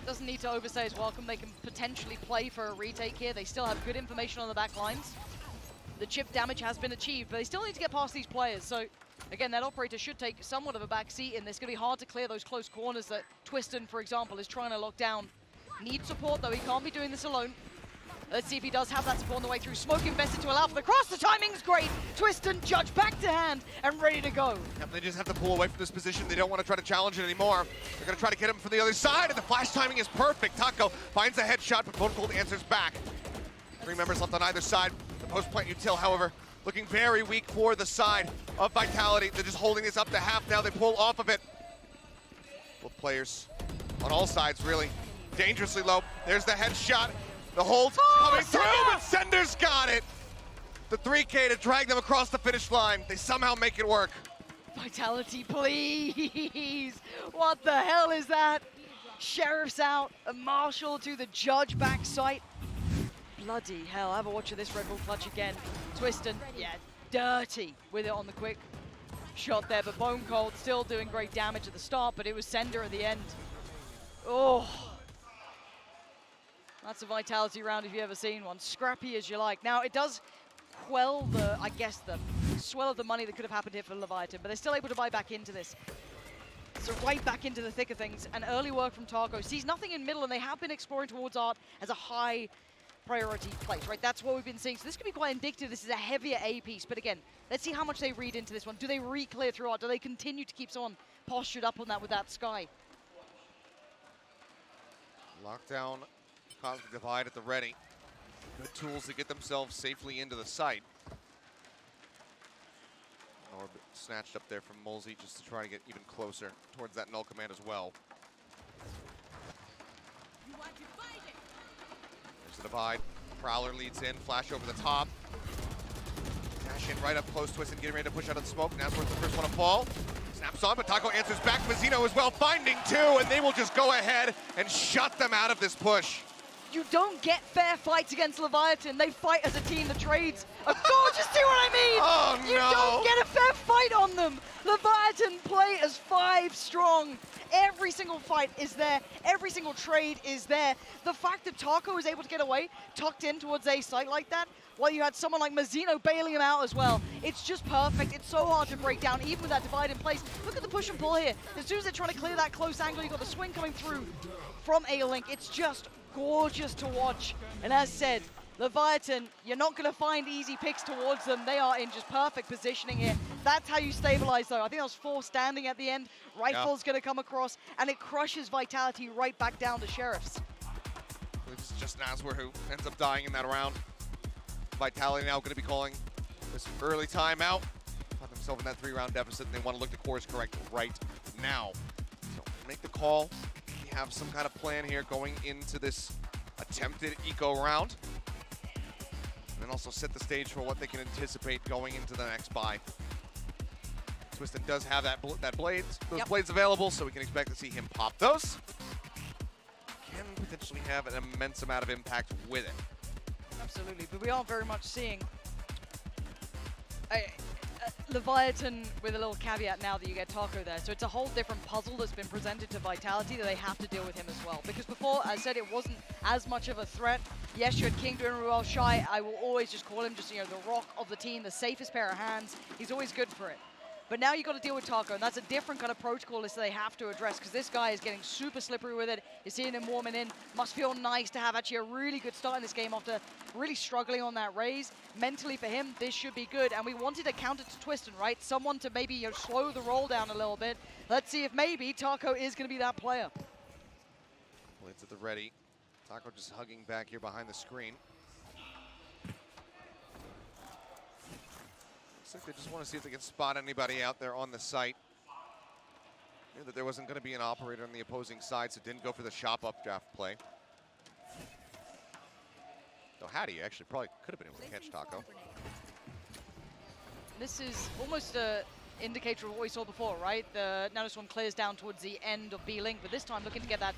Doesn't need to overstay his welcome. They can potentially play for a retake here. They still have good information on the back lines. The chip damage has been achieved, but they still need to get past these players. So again, that Operator should take somewhat of a back seat in this. It's gonna be hard to clear those close corners that Twiston, for example, is trying to lock down. Needs support though, he can't be doing this alone. Let's see if he does have that support on the way through. Smoke invested to allow for the cross, the timing's great! Twiston, Judge back to hand and ready to go. Yep, they just have to pull away from this position. They don't want to try to challenge it anymore. They're gonna try to get him from the other side, and the flash timing is perfect. Taco finds a headshot, but Bone Cold answers back. 3 members left on either side. The post-plant util, however, looking very weak for the side of Vitality. They're just holding this up to half now. They pull off of it. Both players on all sides, really. Dangerously low. There's the headshot. The hold's coming through, but Sender's got it. The 3K to drag them across the finish line. They somehow make it work. Vitality, please. What the hell is that? Sheriff's out, a Marshal to the Judge back sight. Bloody hell, have a watch of this Red Bull clutch again. Twistin, yeah, dirty with it on the quick shot there, but Bone Cold still doing great damage at the start, but it was Sender at the end. Oh, that's a Vitality round if you've ever seen one. Scrappy as you like. Now, it does quell the, I guess, the swell of the money that could have happened here for Leviathan, but they're still able to buy back into this. So right back into the thick of things, and early work from Taco. Sees nothing in middle, and they have been exploring towards Art as a high priority place, right? That's what we've been seeing. So this could be quite indicative. This is a heavier A piece, but again, let's see how much they read into this one. Do they re-clear through Art? Do they continue to keep someone postured up on that with that Sky? Lockdown, Cosmic Divide at the ready. Good tools to get themselves safely into the site. Orb snatched up there from Molesy just to try to get even closer towards that null command as well. There's the divide. Prowler leads in, flash over the top. Dash in right up close, Twistin getting ready to push out of the smoke. Nasworth's the first one to fall. Snaps on, but Taco answers back. Mazzino as well, finding two, and they will just go ahead and shut them out of this push. You don't get fair fights against Leviathan. They fight as a team. The trades are gorgeous, see what I mean? Oh, no. You don't get a fair fight on them. Leviathan play as 5 strong. Every single fight is there. Every single trade is there. The fact that Taco was able to get away, tucked in towards a site like that, while you had someone like Mazzino bailing him out as well. It's just perfect. It's so hard to break down, even with that divide in place. Look at the push and pull here. As soon as they're trying to clear that close angle, you've got the swing coming through from A-Link. It's just gorgeous to watch. And as said, Leviathan, you're not going to find easy picks towards them. They are in just perfect positioning here. That's how you stabilize, though. I think that was 4 standing at the end. Rifle's going to come across, and it crushes Vitality right back down to Sheriffs. This is just Naswer who ends up dying in that round. Vitality now going to be calling this early timeout. Put themselves in that 3-round deficit, and they want to look to course correct right now. So make the call. We have some kind of plan here going into this attempted eco round. And then also set the stage for what they can anticipate going into the next buy. Twistin does have those blades available, so we can expect to see him pop those. Can potentially have an immense amount of impact with it. Absolutely, but we are very much seeing Leviathan with a little caveat now that you get Taco there. So it's a whole different puzzle that's been presented to Vitality that they have to deal with him as well. Because before, as I said, it wasn't as much of a threat. Yes, you had King doing really well. Shy, I will always just call him just, the rock of the team, the safest pair of hands. He's always good for it. But now you've got to deal with Taco, and that's a different kind of protocol list that they have to address, because this guy is getting super slippery with it. You're seeing him warming in. Must feel nice to have actually a really good start in this game after really struggling on that raise. Mentally for him, this should be good, and we wanted a counter to Twistin, right? Someone to maybe slow the roll down a little bit. Let's see if maybe Taco is going to be that player. Blades at the ready. Taco just hugging back here behind the screen. Looks like they just want to see if they can spot anybody out there on the site. Knew that there wasn't going to be an operator on the opposing side, so didn't go for the shop up draft play. Though Hattie actually probably could have been able to catch Taco. This is almost an indicator of what we saw before, right? The Nanoswarm clears down towards the end of B-Link, but this time looking to get that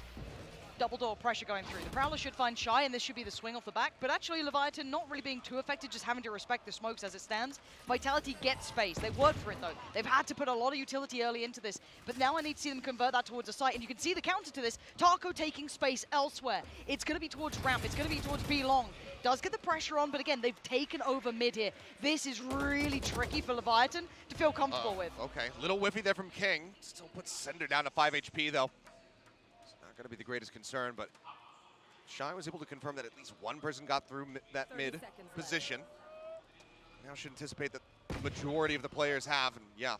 double door pressure going through. The Prowler should find Shy, and this should be the swing off the back, but actually Leviathan not really being too affected, just having to respect the smokes as it stands. Vitality gets space. They work for it, though. They've had to put a lot of utility early into this, but now I need to see them convert that towards a site, and you can see the counter to this. Taco taking space elsewhere. It's going to be towards ramp. It's going to be towards B-Long. Does get the pressure on, but again, they've taken over mid here. This is really tricky for Leviathan to feel comfortable with. Okay, little whiffy there from King. Still puts Sender down to 5 HP, though. Not going to be the greatest concern, but Shy was able to confirm that at least one person got through that mid position. Now should anticipate that the majority of the players have, and yeah,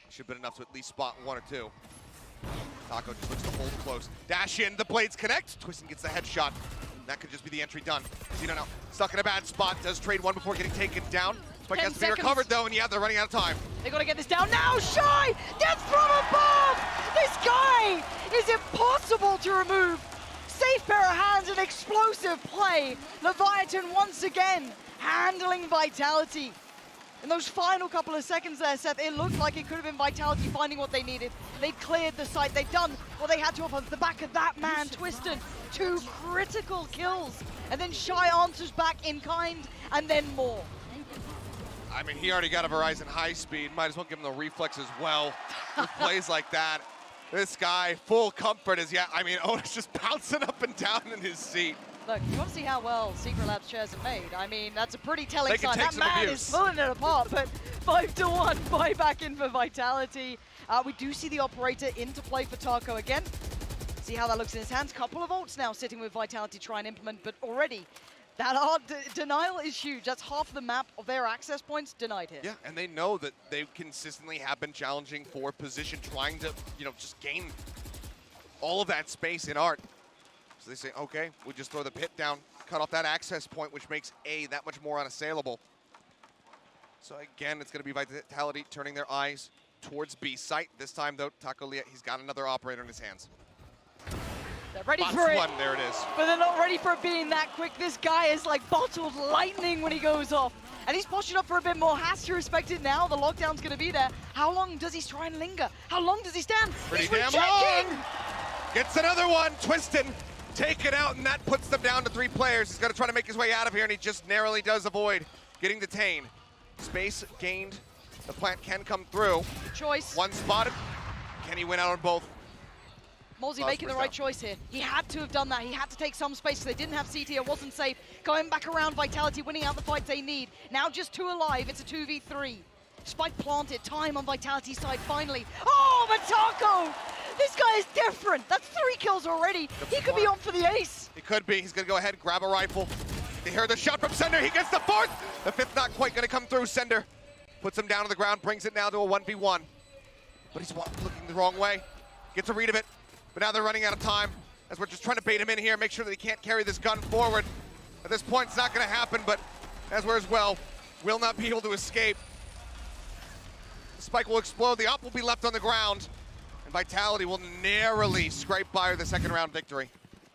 should have been enough to at least spot 1 or 2. Taco just looks to hold close. Dash in, the blades connect. Twistin gets the headshot. That could just be the entry done. Zeno now stuck in a bad spot, does trade 1 before getting taken down. Spike has to be recovered though, and yeah, they're running out of time. They got to get this down now. Shy! Death from above! This guy is impossible to remove. Safe pair of hands, an explosive play. Leviathan once again handling Vitality. In those final couple of seconds there, Seth, it looked like it could have been Vitality finding what they needed. They cleared the site. They'd done what they had to off of the back of that man, Twistin. 2 critical kills and then Shy answers back in kind, and then more. I mean, he already got a Verizon high speed. Might as well give him the reflex as well. With plays like that. This guy, full comfort is, I mean, Otis just bouncing up and down in his seat. Look, you want to see how well Secret Labs chairs are made. I mean, that's a pretty telling They can sign. take That some man abuse. is pulling it apart, but 5-1, buyback in for Vitality. We do see the Operator into play for Taco again. See how that looks in his hands. Couple of ults now sitting with Vitality try and implement, but already that denial is huge. That's half the map of their access points denied here. Yeah, and they know that they consistently have been challenging for position, trying to, just gain all of that space in art. So they say, okay, we just throw the pit down, cut off that access point, which makes A that much more unassailable. So again, it's going to be Vitality turning their eyes towards B site. This time, though, Taco Lia, he's got another operator in his hands. They're ready Bots for it. one, there it is. But they're not ready for it being that quick. This guy is like bottled lightning when he goes off. And he's pushing up for a bit more. Has to respect it now. The lockdown's going to be there. How long does he try and linger? How long does he stand? Pretty He's damn rechecking. long. Gets another one. Twistin, take it out, and that puts them down to 3 players. He's going to try to make his way out of here, and he just narrowly does avoid getting detained. Space gained. The plant can come through. Choice. One spotted. Can he win out on both? Mozzie making the right choice here. He had to have done that. He had to take some space because they didn't have CT. It wasn't safe. Going back around, Vitality winning out the fights they need. Now just 2 alive. It's a 2v3. Spike planted. Time on Vitality's side finally. Oh, but Taco! This guy is different. That's 3 kills already. He could be on for the ace. He could be. He's going to go ahead and grab a rifle. They heard the shot from Sender. He gets the 4th. The 5th not quite going to come through. Sender puts him down on the ground, brings it now to a 1v1. But he's looking the wrong way. Gets a read of it. But now they're running out of time as we're just trying to bait him in here, make sure that he can't carry this gun forward. At this point, it's not going to happen, but as well, will not be able to escape. The spike will explode. The op will be left on the ground. And Vitality will narrowly scrape by the 2nd round victory.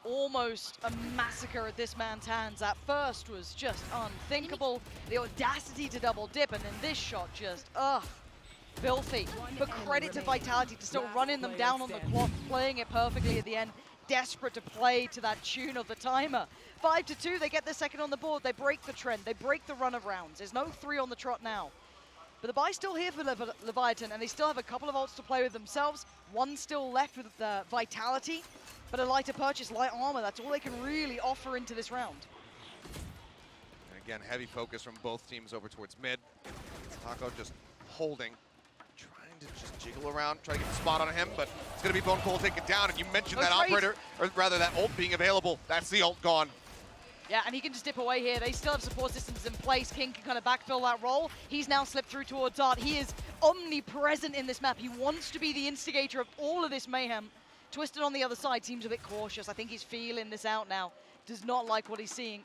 Almost a massacre at this man's hands. That first was just unthinkable. The audacity to double dip, and then this shot just, filthy. But credit to Vitality to still running them down on the clock, playing it perfectly at the end. Desperate to play to that tune of the timer. 5-2, they get their 2nd on the board. They break the trend. They break the run of rounds. There's no 3 on the trot now. But the buy's still here for Leviathan, and they still have a couple of ults to play with themselves. 1 still left with Vitality, but a lighter purchase, light armor. That's all they can really offer into this round. And again, heavy focus from both teams over towards mid. Taco just holding, trying to just jiggle around, try to get the spot on him, but it's going to be Bone Cold taken down. And you mentioned that operator, or rather that ult being available. That's the ult gone. Yeah, and he can just dip away here. They still have support systems in place. King can kind of backfill that role. He's now slipped through towards Art. He is omnipresent in this map. He wants to be the instigator of all of this mayhem. Twisted on the other side seems a bit cautious. I think he's feeling this out now. Does not like what he's seeing.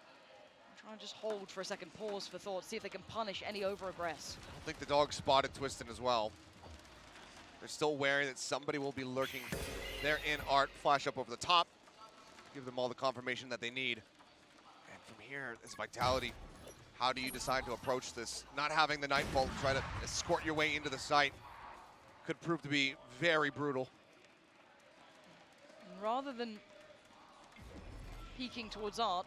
Try and just hold for a second, pause for thought, see if they can punish any over-aggress. I think the dog spotted Twistin as well. They're still wary that somebody will be lurking there in Art. Flash up over the top. Give them all the confirmation that they need. And from here, is Vitality. How do you decide to approach this? Not having the Nightfall to try to escort your way into the site could prove to be very brutal. And rather than peeking towards Art,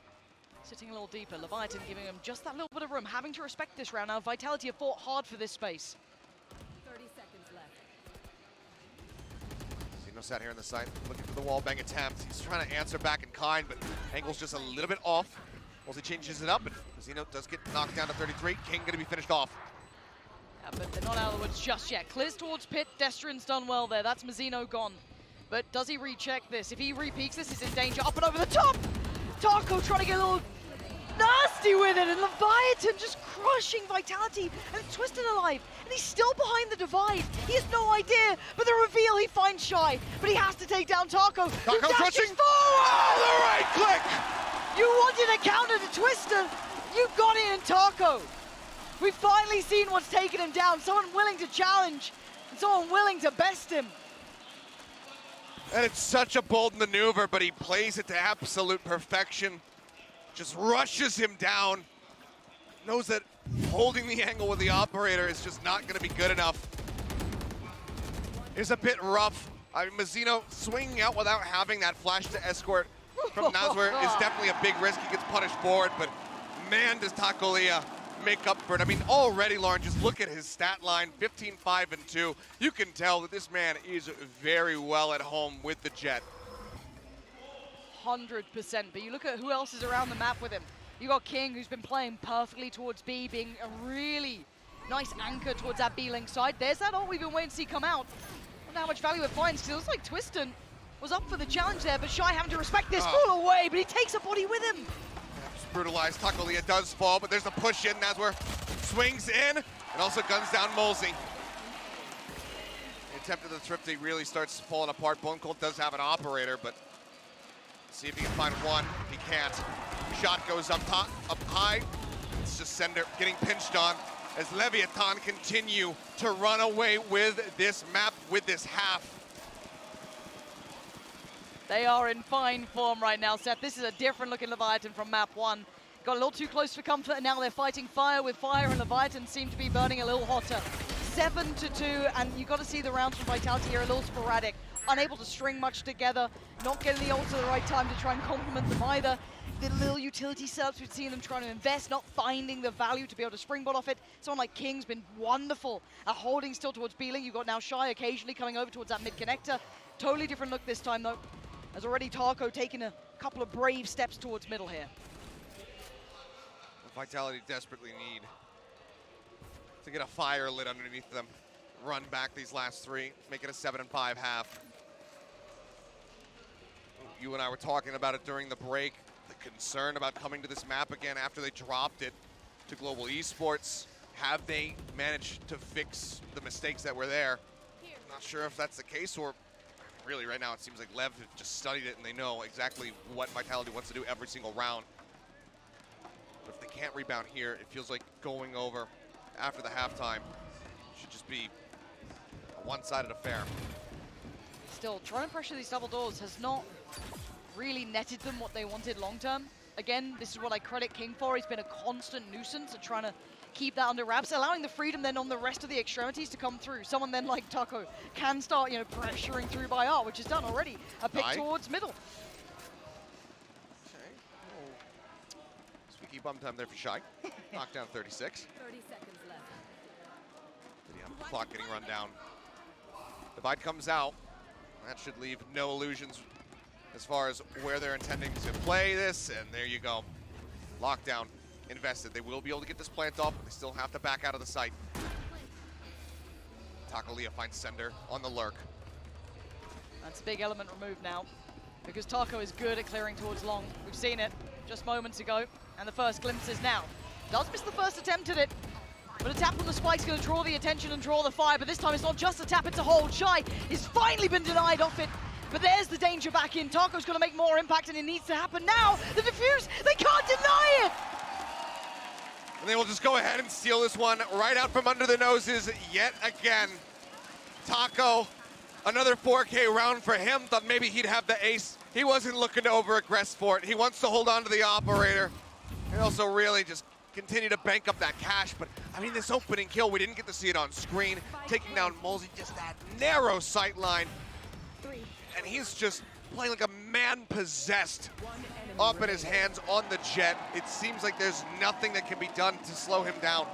sitting a little deeper, Leviathan giving him just that little bit of room, having to respect this round. Now, Vitality have fought hard for this space. 30 seconds left. Zeno sat here in the site, looking for the wall bang attempt. He's trying to answer back in kind, but angle's just a little bit off. Mostly changes it up, and Zeno does get knocked down to 33. King gonna be finished off. Yeah, but they're not out of the woods just yet. Clears towards pit. Destrin's done well there. That's Mazzino gone. But does he recheck this? If he re-peeks this, he's in danger. Up and over the top! Taco trying to get a little nasty with it, and Leviathan just crushing Vitality, and Twisted alive, and he's still behind the divide. He has no idea, but the reveal, he finds Shy, but he has to take down Taco. Taco dashes switching. forward! Oh, the right click! You wanted a counter to Twister, you got it in Taco. We've finally seen what's taken him down, someone willing to challenge, and someone willing to best him. And it's such a bold maneuver, but he plays it to absolute perfection. Just rushes him down. Knows that holding the angle with the operator is just not gonna be good enough. It's a bit rough. I mean, Mazzino swinging out without having that flash to escort from Nazwer is definitely a big risk. He gets punished for it, but man, does Taco Leah make up for it. I mean, already, Lauren, just look at his stat line, 15, 5, and 2. You can tell that this man is very well at home with the Jet. 100%, but you look at who else is around the map with him. You got King, who's been playing perfectly towards B, being a really nice anchor towards that B link side. There's that ult we've been waiting to see come out. I wonder how much value it finds, because it looks like Twiston was up for the challenge there, but Shy having to respect this fall away, but he takes a body with him. Brutalized. Taco Leah does fall, but there's a push in. Nazwer swings in and also guns down Molesy. The attempt at the Thrifty really starts falling apart. Bone Cold does have an operator, but see if he can find one. He can't. Shot goes up top, up high. It's just Sender getting pinched on as Leviathan continue to run away with this map, with this half. They are in fine form right now, Seth. This is a different looking Leviathan from map 1. Got a little too close for comfort, and now they're fighting fire with fire, and Leviathan seem to be burning a little hotter. 7-2, and you got to see the rounds from Vitality here a little sporadic. Unable to string much together, not getting the ult at the right time to try and complement them either. The little utility setups, we've seen them trying to invest, not finding the value to be able to springboard off it. Someone like King's been wonderful at holding still towards B-Link. You've got now Shy occasionally coming over towards that mid-connector. Totally different look this time, though. As already Taco taking a couple of brave steps towards middle here. Vitality desperately need to get a fire lit underneath them. Run back these last 3, make it a 7-5 half. You and I were talking about it during the break. The concern about coming to this map again after they dropped it to Global Esports. Have they managed to fix the mistakes that were there? Not sure if that's the case, or really right now it seems like Lev have just studied it and they know exactly what Vitality wants to do every single round. But if they can't rebound here, it feels like going over after the halftime should just be a one-sided affair. Still, trying to pressure these double doors has not really netted them what they wanted long-term. Again, this is what I credit King for. He's been a constant nuisance at trying to keep that under wraps, allowing the freedom then on the rest of the extremities to come through. Someone then like Taco can start, you know, pressuring through by art, which is done already. A pick towards middle. Okay. Oh. Squeaky bum time there for Shy. Knockdown 36. 30 seconds left. The clock getting run down. Divide comes out. That should leave no illusions as far as where they're intending to play this, and there you go. Lockdown invested. They will be able to get this plant off, but they still have to back out of the site. Taco Leah finds Sender on the lurk. That's a big element removed now, because Taco is good at clearing towards long. We've seen it just moments ago, and the first glimpses now. Does miss the first attempt at it, but a tap on the spike's going to draw the attention and draw the fire, but this time it's not just a tap, it's a hold. Shy has finally been denied off it, but there's the danger back in. Taco's going to make more impact, and it needs to happen now. The defuse, they can't deny it! And they will just go ahead and steal this one right out from under their noses yet again. Taco, another 4K round for him. Thought maybe he'd have the ace. He wasn't looking to over-aggress for it. He wants to hold on to the operator. And also really just continue to bank up that cash. But, I mean, this opening kill, we didn't get to see it on screen. Taking down Molesy, just that narrow sight line. And he's just playing like a man possessed up in his hands on the Jet. It seems like there's nothing that can be done to slow him down.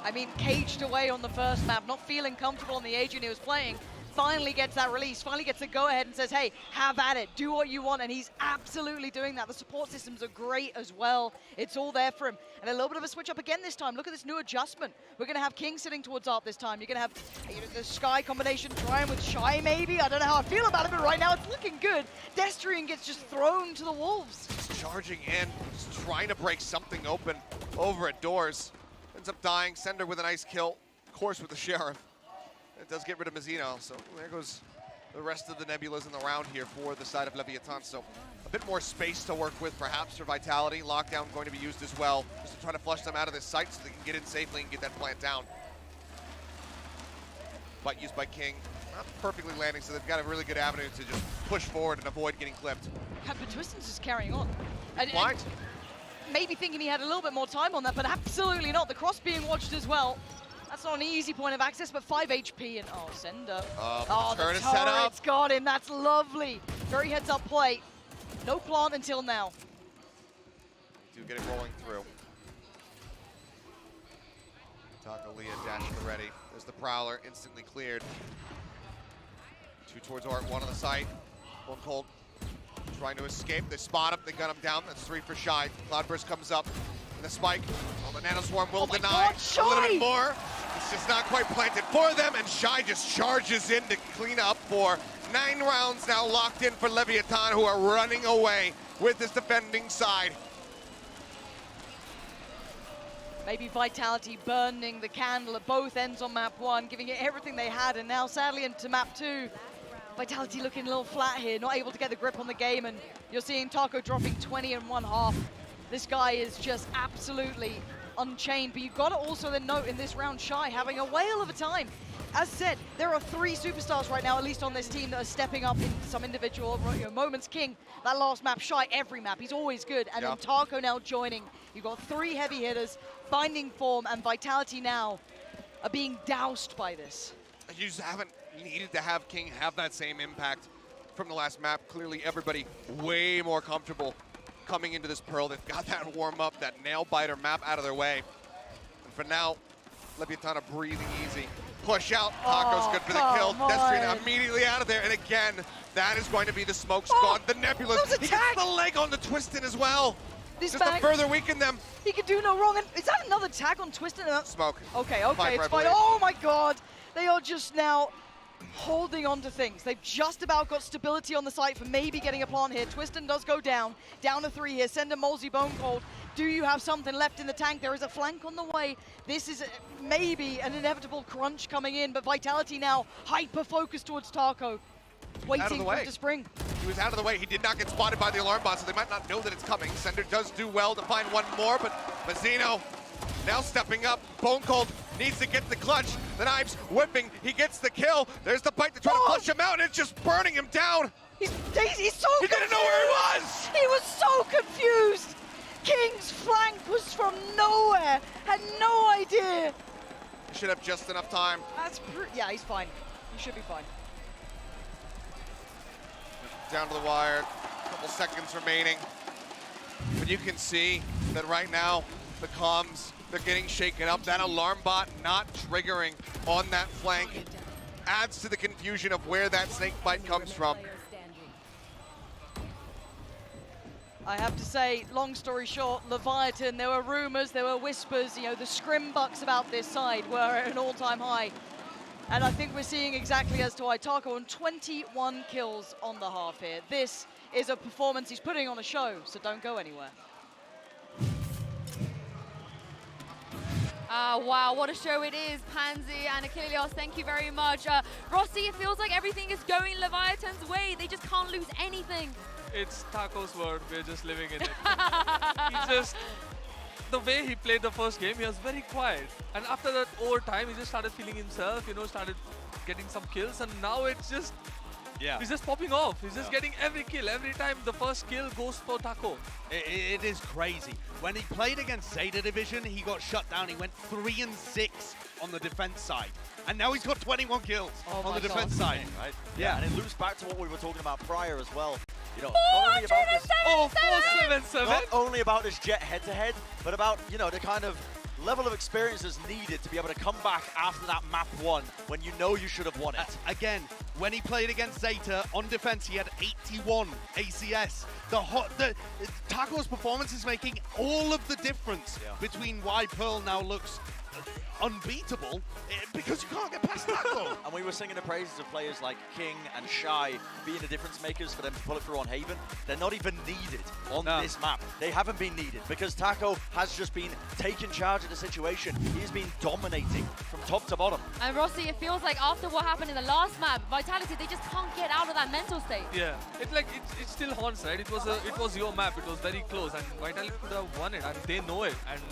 I mean, caged away on the first map, not feeling comfortable on the agent he was playing, finally gets that release, finally gets the go-ahead and says, hey, have at it, do what you want, and he's absolutely doing that. The support systems are great as well. It's all there for him. And a little bit of a switch up again this time. Look at this new adjustment. We're going to have King sitting towards ARP this time. You're going to have the Sky combination trying with Shy maybe. I don't know how I feel about it, but right now it's looking good. Destrian gets just thrown to the wolves. Just charging in, just trying to break something open over at doors. Ends up dying. Sender with a nice kill, of course, with the Sheriff. It does get rid of Mazzino, so there goes the rest of the Nebulas in the round here for the side of Leviathan. So a bit more space to work with, perhaps, for Vitality. Lockdown going to be used as well, just to try to flush them out of this site so they can get in safely and get that plant down. But used by King, not perfectly landing, so they've got a really good avenue to just push forward and avoid getting clipped. Yeah, but Twiston's just carrying on. And maybe thinking he had a little bit more time on that, but absolutely not. The cross being watched as well. That's not an easy point of access, but 5 HP and Sender. The turret is set up. Got him. That's lovely. Very heads-up play. No plant until now. Do get it rolling through. Taco Leah dashed already. There's the Prowler, instantly cleared. 2 towards Art, 1 on the site. One Cold trying to escape. They spot him, they gun him down. That's 3 for Shy. Cloudburst comes up. And the spike. Oh, the Nanoswarm will deny. A little bit more. It's just not quite planted for them, and Shy just charges in to clean up for 9 rounds now locked in for Leviathan, who are running away with this defending side. Maybe Vitality burning the candle at both ends on map 1, giving it everything they had, and now sadly into map 2. Vitality looking a little flat here, not able to get the grip on the game, and you're seeing Taco dropping 20 and 1/2. This guy is just absolutely unchained, but you've got to also then note in this round, Shy having a whale of a time. As said, there are 3 superstars right now, at least on this team, that are stepping up in some individual moments. King, that last map, Shy every map, he's always good. And then Taco now joining. You've got 3 heavy hitters, finding form, and Vitality now are being doused by this. You just haven't needed to have King have that same impact from the last map. Clearly everybody way more comfortable coming into this Pearl. They've got that warm up, that nail biter map out of their way. And for now, Leviathan are breathing easy. Push out, Taco's good for the kill. Destrian immediately out of there, and again, that is going to be the smoke squad. The Nebula, he gets the leg on the Twistin as well. This just to further weaken them. He can do no wrong. And is that another tag on Twistin? Smoke. Okay, Viper, it's I fine. believe. Oh my god. They are just now holding on to things. They've just about got stability on the site for maybe getting a plant here. Twistin does go down to 3 here. Send a Molzy Bone Cold. Do you have something left in the tank? There is a flank on the way. This is maybe an inevitable crunch coming in, but Vitality now hyper-focused towards Taco. Waiting for it to spring. He was out of the way. He did not get spotted by the alarm bot, so they might not know that it's coming. Sender does do well to find one more, but Mazzino now stepping up. Bone Cold needs to get the clutch. The Knives whipping. He gets the kill. There's the bite to try to push him out, and it's just burning him down. He's so He didn't know where he was! He was so confused! King's flank was from nowhere! Had no idea! He should have just enough time. Yeah, he's fine. He should be fine. Down to the wire, couple seconds remaining. But you can see that right now, the comms, they're getting shaken up. That alarm bot not triggering on that flank adds to the confusion of where that snake bite comes from. I have to say, long story short, Leviathan, there were rumors, there were whispers, the scrimbucks about this side were at an all-time high. And I think we're seeing exactly as to why Taco on 21 kills on the half here. This is a performance he's putting on a show, so don't go anywhere. Wow, what a show it is, Pansy and Achilles, thank you very much. Rossi, it feels like everything is going Leviathan's way. They just can't lose anything. It's Taco's world, we're just living in it. The way he played the first game, he was very quiet. And after that overtime, he just started feeling himself, started getting some kills. And now it's just, he's just popping off. He's just getting every kill. Every time the first kill goes for Taco. It is crazy. When he played against Zeta Division, he got shut down. He went 3-6 on the defense side. And now he's got 21 kills on the defense side. Right? Yeah. And it loops back to what we were talking about prior as well. Not only about this Jet head-to-head, but about, the kind of level of experience that's needed to be able to come back after that map 1 when you know you should have won it. Again, when he played against Zeta on defense, he had 81 ACS. Taco's performance is making all of the difference between why Pearl now looks unbeatable, because you can't get past Taco. And we were singing the praises of players like King and Shy being the difference makers for them to pull it through on Haven. They're not even needed on this map. They haven't been needed because Taco has just been taking charge of the situation. He's been dominating from top to bottom. And Rossi, it feels like after what happened in the last map, Vitality, they just can't get out of that mental state. Yeah, it still haunts, right? It was your map. It was very close, and Vitality could have won it, and they know it. And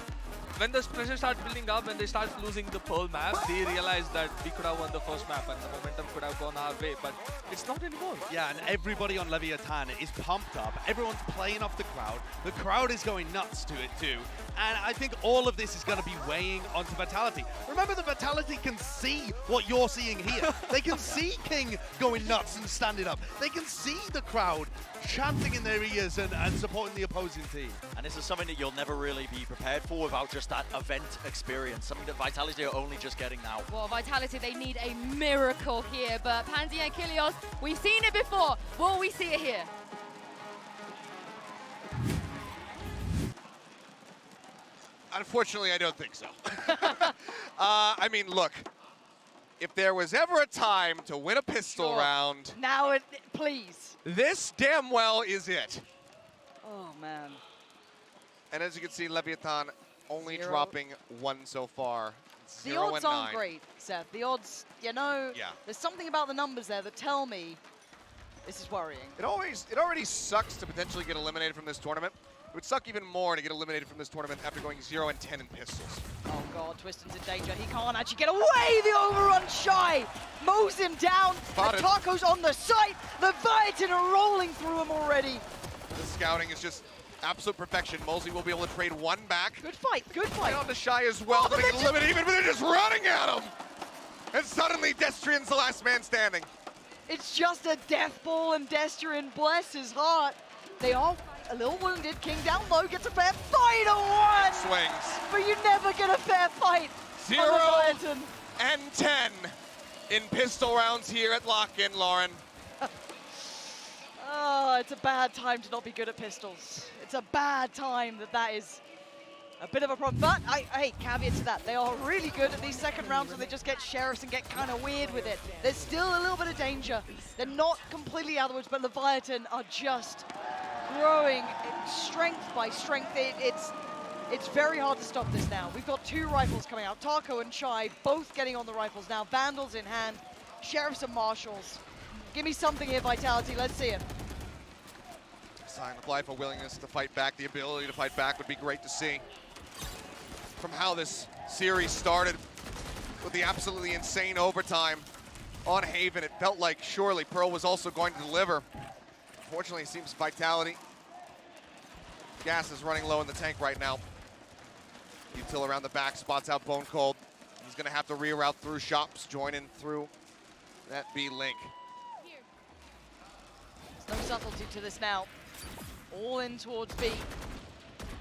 when the pressure starts building up, when they start losing the Pearl map, they realize that we could have won the first map and the momentum could have gone our way, but it's not anymore. Yeah, and everybody on Leviathan is pumped up. Everyone's playing off the crowd. The crowd is going nuts to it too. And I think all of this is going to be weighing onto Vitality. Remember that Vitality can see what you're seeing here. They can see King going nuts and standing up. They can see the crowd chanting in their ears and supporting the opposing team. And this is something that you'll never really be prepared for without just that event experience, something that Vitality are only just getting now. Well, Vitality, they need a miracle here, but Pansy and Kilios, we've seen it before. Will we see it here? Unfortunately, I don't think so. I mean, look, if there was ever a time to win a pistol round, now please. This damn well is it. Oh, man. And as you can see, Leviathan only 0. dropping 1 so far. The 0 odds and aren't 9. great, Seth. The odds, you know, Yeah. there's something about the numbers there that tell me this is worrying. It already sucks to potentially get eliminated from this tournament. It would suck even more to get eliminated from this tournament after going 0 and 10 in pistols. Oh god, Twiston's in danger. He can't actually get away. The overrun Shy mows him down. Spotted. And Taco's on the site. Leviathan are rolling through him already. The scouting is just absolute perfection. Mosey will be able to trade 1 back. Good fight, good fight. And on to Shy as well. Oh, to make it eliminated even, but they're just running at him. And suddenly Destrian's the last man standing. It's just a death ball, and Destrian, bless his heart. They are a little wounded. King down low, gets a fair fight. A 1! Swings. But you never get a fair fight. 0 on Leviathan. and 10 in pistol rounds here at Lock-In, Lauren. Oh, it's a bad time to not be good at pistols. It's a bad time that is a bit of a problem. But, hey, caveat to that, they are really good at these second rounds where they just get sheriffs and get kind of weird with it. There's still a little bit of danger. They're not completely out of the woods, but Leviathan are just growing strength by strength. It's very hard to stop this now. We've got 2 rifles coming out. Taco and Shy both getting on the rifles now. Vandals in hand, sheriffs and marshals. Give me something here, Vitality. Let's see it. Sign of life, a willingness to fight back, the ability to fight back would be great to see. From how this series started with the absolutely insane overtime on Haven, it felt like surely Pearl was also going to deliver. Unfortunately, it seems Vitality. Gas is running low in the tank right now. Util around the back, spots out Bone Cold. He's gonna have to reroute through shops, join in through that B link. There's no subtlety to this now. All in towards B.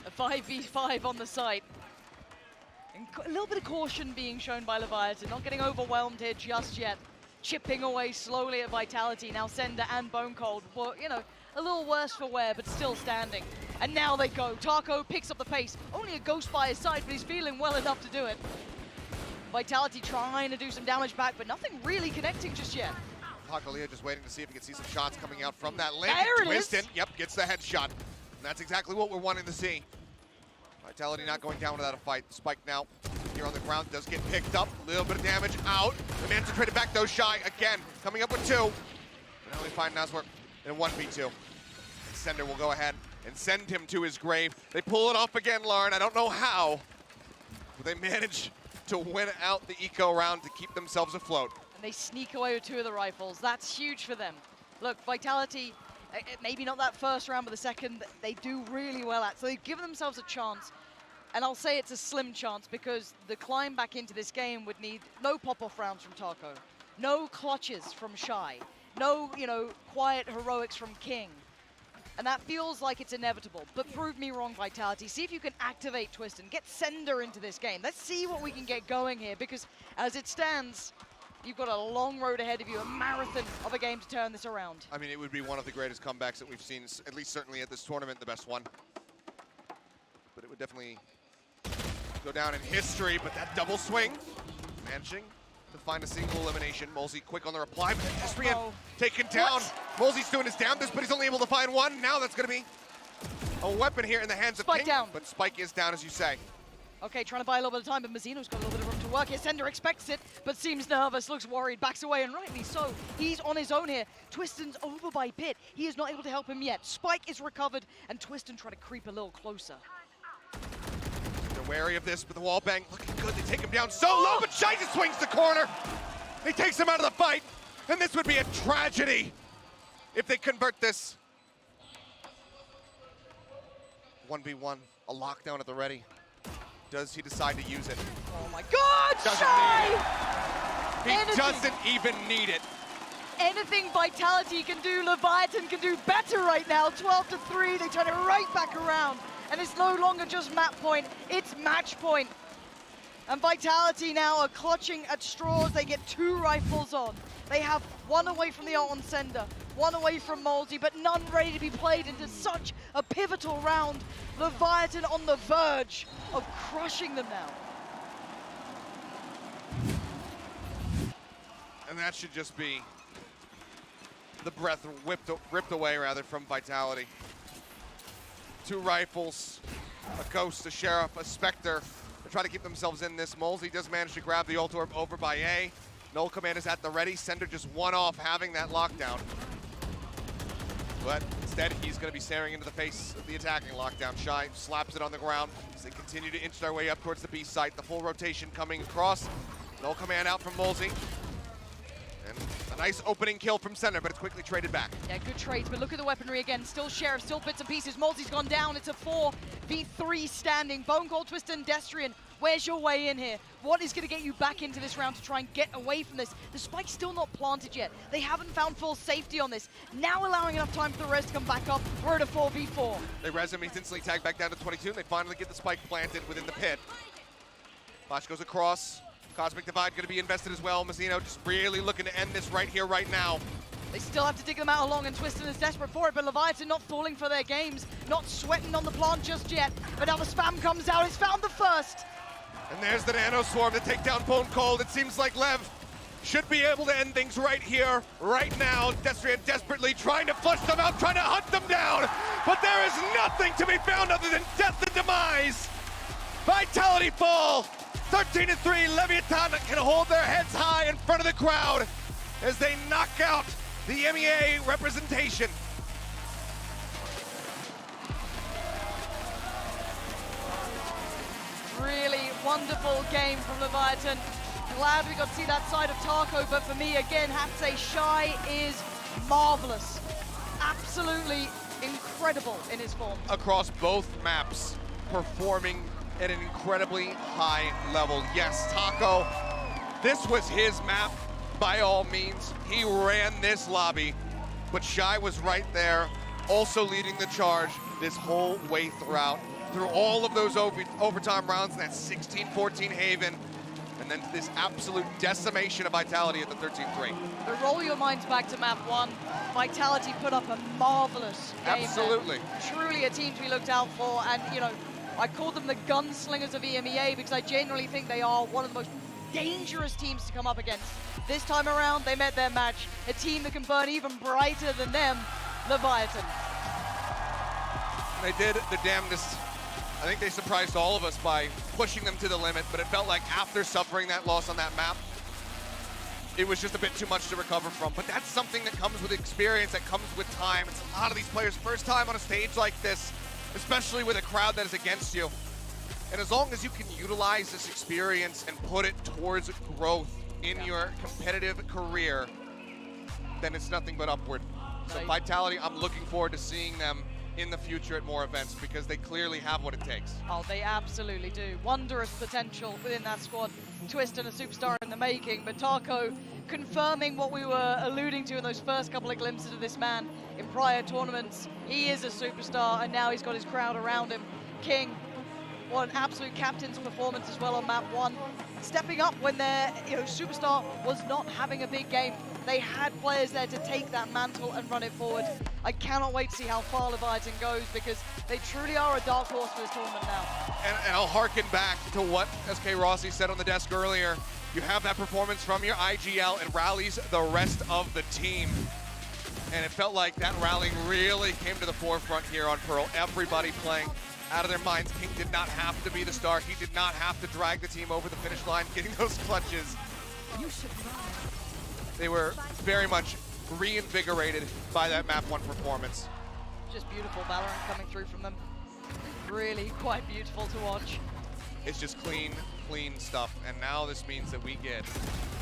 A 5v5 on the site. And a little bit of caution being shown by Leviathan, not getting overwhelmed here just yet. Chipping away slowly at Vitality. Now Sender and Bone Cold, well, you know, a little worse for wear, but still standing. And now they go. Taco picks up the pace. Only a ghost by his side, but he's feeling well enough to do it. Vitality trying to do some damage back, but nothing really connecting just yet. Hakalia just waiting to see if he can see some shots coming out from that lane. There it Twiston, is. yep, gets the headshot. And that's exactly what we're wanting to see. Vitality not going down without a fight. Spike now here on the ground does get picked up. A little bit of damage out. The man to trade it back though, Shy again, coming up with 2. And now we find Naswork in 1v2. Sender will go ahead and send him to his grave. They pull it off again, Lauren. I don't know how, but they manage to win out the eco round to keep themselves afloat. And they sneak away with 2 of the rifles. That's huge for them. Look, Vitality, maybe not that first round, but the second, they do really well at. So they've given themselves a chance. And I'll say it's a slim chance because the climb back into this game would need no pop-off rounds from Taco, no clutches from Shy, no, you know, quiet heroics from King. And that feels like it's inevitable, but prove me wrong, Vitality. See if you can activate Twiston, get Sender into this game. Let's see what we can get going here, because as it stands, you've got a long road ahead of you, a marathon of a game to turn this around. I mean, it would be one of the greatest comebacks that we've seen, at least certainly at this tournament, the best one. But it would definitely go down in history, but that double swing, managing to find a single elimination. Molsey quick on the reply, but Estrian taken down. Molsey's doing his damnedest, but he's only able to find 1. Now that's gonna be a weapon here in the hands of Spike King, down. but Spike is down, as you say. Okay, trying to buy a little bit of time, but Mazzino's got a little bit of room to work here. Sender expects it, but seems nervous, looks worried, backs away, and rightly so. He's on his own here. Twiston's over by Pit. He is not able to help him yet. Spike is recovered, and Twiston trying to creep a little closer. They're wary of this, but the wall bang looking good. They take him down so low, but Shy just swings the corner. He takes him out of the fight, and this would be a tragedy if they convert this. 1v1, a lockdown at the ready. Does he decide to use it? Oh my God, Shy! He doesn't even need it. Anything Vitality can do, Leviathan can do better right now. 12-3, they turn it right back around. And it's no longer just map point, it's match point. And Vitality now are clutching at straws. They get 2 rifles on. They have 1 away from the ult on Sender, 1 away from Moldy, but none ready to be played into such a pivotal round. Leviathan on the verge of crushing them now. And that should just be the breath ripped away, rather, from Vitality. 2 rifles, a Ghost, a Sheriff, a Spectre. They're trying to keep themselves in this. Molesy does manage to grab the ult orb over by A. Null Command is at the ready. Sender just one off having that lockdown. But instead, he's going to be staring into the face of the attacking lockdown. Shy slaps it on the ground as they continue to inch their way up towards the B site. The full rotation coming across. Null Command out from Molesy. And a nice opening kill from Sender, but it's quickly traded back. Yeah, good trades, but look at the weaponry again. Still Sheriff, still bits and pieces. Moldy's gone down. It's a 4v3 standing. Bone Cold, Twister, and Destrian. Where's your way in here? What is going to get you back into this round to try and get away from this? The spike's still not planted yet. They haven't found full safety on this. Now allowing enough time for the rest to come back up. We're at a 4v4. They res him, he's instantly tagged back down to 22, and they finally get the spike planted within the pit. Flash goes across. Cosmic Divide going to be invested as well. Mazzino just really looking to end this right here, right now. They still have to dig them out along, and Twiston is desperate for it, but Leviathan not falling for their games, not sweating on the plant just yet. But now the spam comes out, it's found the first. And there's the Nano Swarm to take down Bone Cold. It seems like Lev should be able to end things right here, right now. Destrian desperately trying to flush them out, trying to hunt them down. But there is nothing to be found other than death and demise. Vitality fall. 13-3, Leviathan can hold their heads high in front of the crowd as they knock out the MEA representation. Really wonderful game from Leviathan. Glad we got to see that side of Taco, but for me, again, have to say Shy is marvelous. Absolutely incredible in his form. Across both maps, performing at an incredibly high level. Yes, Taco, this was his map by all means. He ran this lobby, but Shy was right there, also leading the charge this whole way throughout. Through all of those overtime rounds, that 16-14 Haven, and then this absolute decimation of Vitality at the 13-3. But roll your minds back to map 1. Vitality put up a marvelous game. Absolutely. There. Truly a team to be looked out for, and you know, I call them the gunslingers of EMEA because I genuinely think they are one of the most dangerous teams to come up against. This time around, they met their match. A team that can burn even brighter than them, Leviathan. They did the damnedest. I think they surprised all of us by pushing them to the limit, but it felt like after suffering that loss on that map, it was just a bit too much to recover from. But that's something that comes with experience, that comes with time. It's a lot of these players' first time on a stage like this, especially with a crowd that is against you. And as long as you can utilize this experience and put it towards growth in your competitive career, then it's nothing but upward. So Vitality, I'm looking forward to seeing them in the future at more events because they clearly have what it takes. Oh, they absolutely do. Wondrous potential within that squad. Twist and a superstar in the making, but Taco confirming what we were alluding to in those first couple of glimpses of this man in prior tournaments. He is a superstar, and now he's got his crowd around him. King, what an absolute captain's performance as well on map 1. Stepping up when their superstar was not having a big game. They had players there to take that mantle and run it forward. I cannot wait to see how far Leviathan goes because they truly are a dark horse for this tournament now. And I'll harken back to what SK Rossi said on the desk earlier. You have that performance from your IGL and rallies the rest of the team. And it felt like that rallying really came to the forefront here on Pearl. Everybody playing out of their minds. King did not have to be the star. He did not have to drag the team over the finish line, getting those clutches. They were very much reinvigorated by that map 1 performance. Just beautiful Valorant coming through from them. Really quite beautiful to watch. It's just clean stuff. And now this means that we get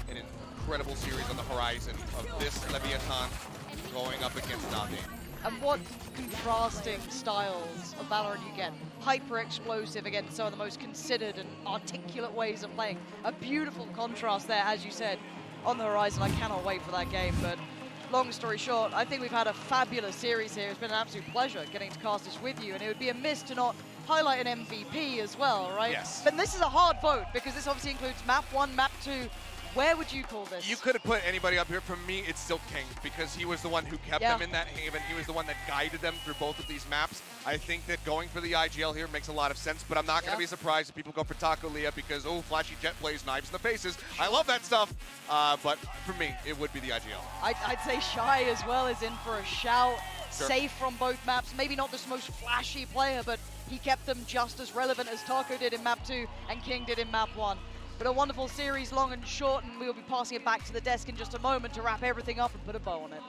an incredible series on the horizon of this Leviathan going up against NAVI. And what contrasting styles of Valorant you get. Hyper explosive against some of the most considered and articulate ways of playing. A beautiful contrast there, as you said, on the horizon. I cannot wait for that game, but long story short, I think we've had a fabulous series here. It's been an absolute pleasure getting to cast this with you, and it would be a miss to not highlight an MVP as well, right? Yes. But this is a hard vote, because this obviously includes map 1, map 2. Where would you call this? You could have put anybody up here. For me, it's still King, because he was the one who kept them in that haven. He was the one that guided them through both of these maps. I think that going for the IGL here makes a lot of sense, but I'm not going to be surprised if people go for Taco Leah because, oh, flashy jet plays, knives in the faces. I love that stuff, but for me, it would be the IGL. I'd say Shy as well is in for a shout. Sure. Safe from both maps. Maybe not the most flashy player, but he kept them just as relevant as Taco did in map 2 and King did in map 1. But a wonderful series, long and short, and we'll be passing it back to the desk in just a moment to wrap everything up and put a bow on it.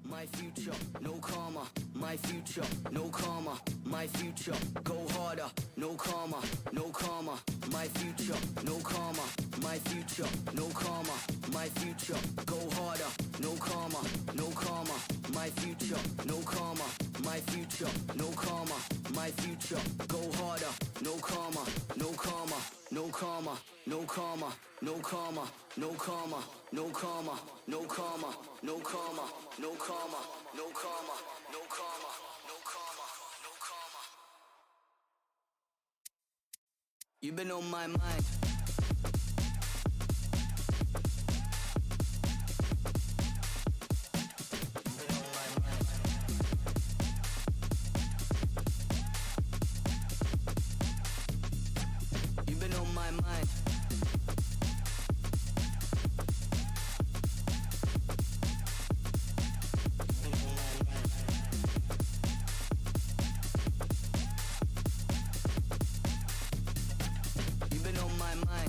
My future, no karma, my future, no karma, my future, go harder, no karma, no karma, my future, no karma, my future, no karma, my future, go harder, no karma, no karma, my future, no karma, my future, no karma, my future, go harder, no karma, no karma, no karma, no karma, no karma, no karma, no karma, no karma, no karma, no karma, no karma, no karma, no karma, no karma. You've been on my mind. You've been on my mind. You've been on my mind. You've been on my mind.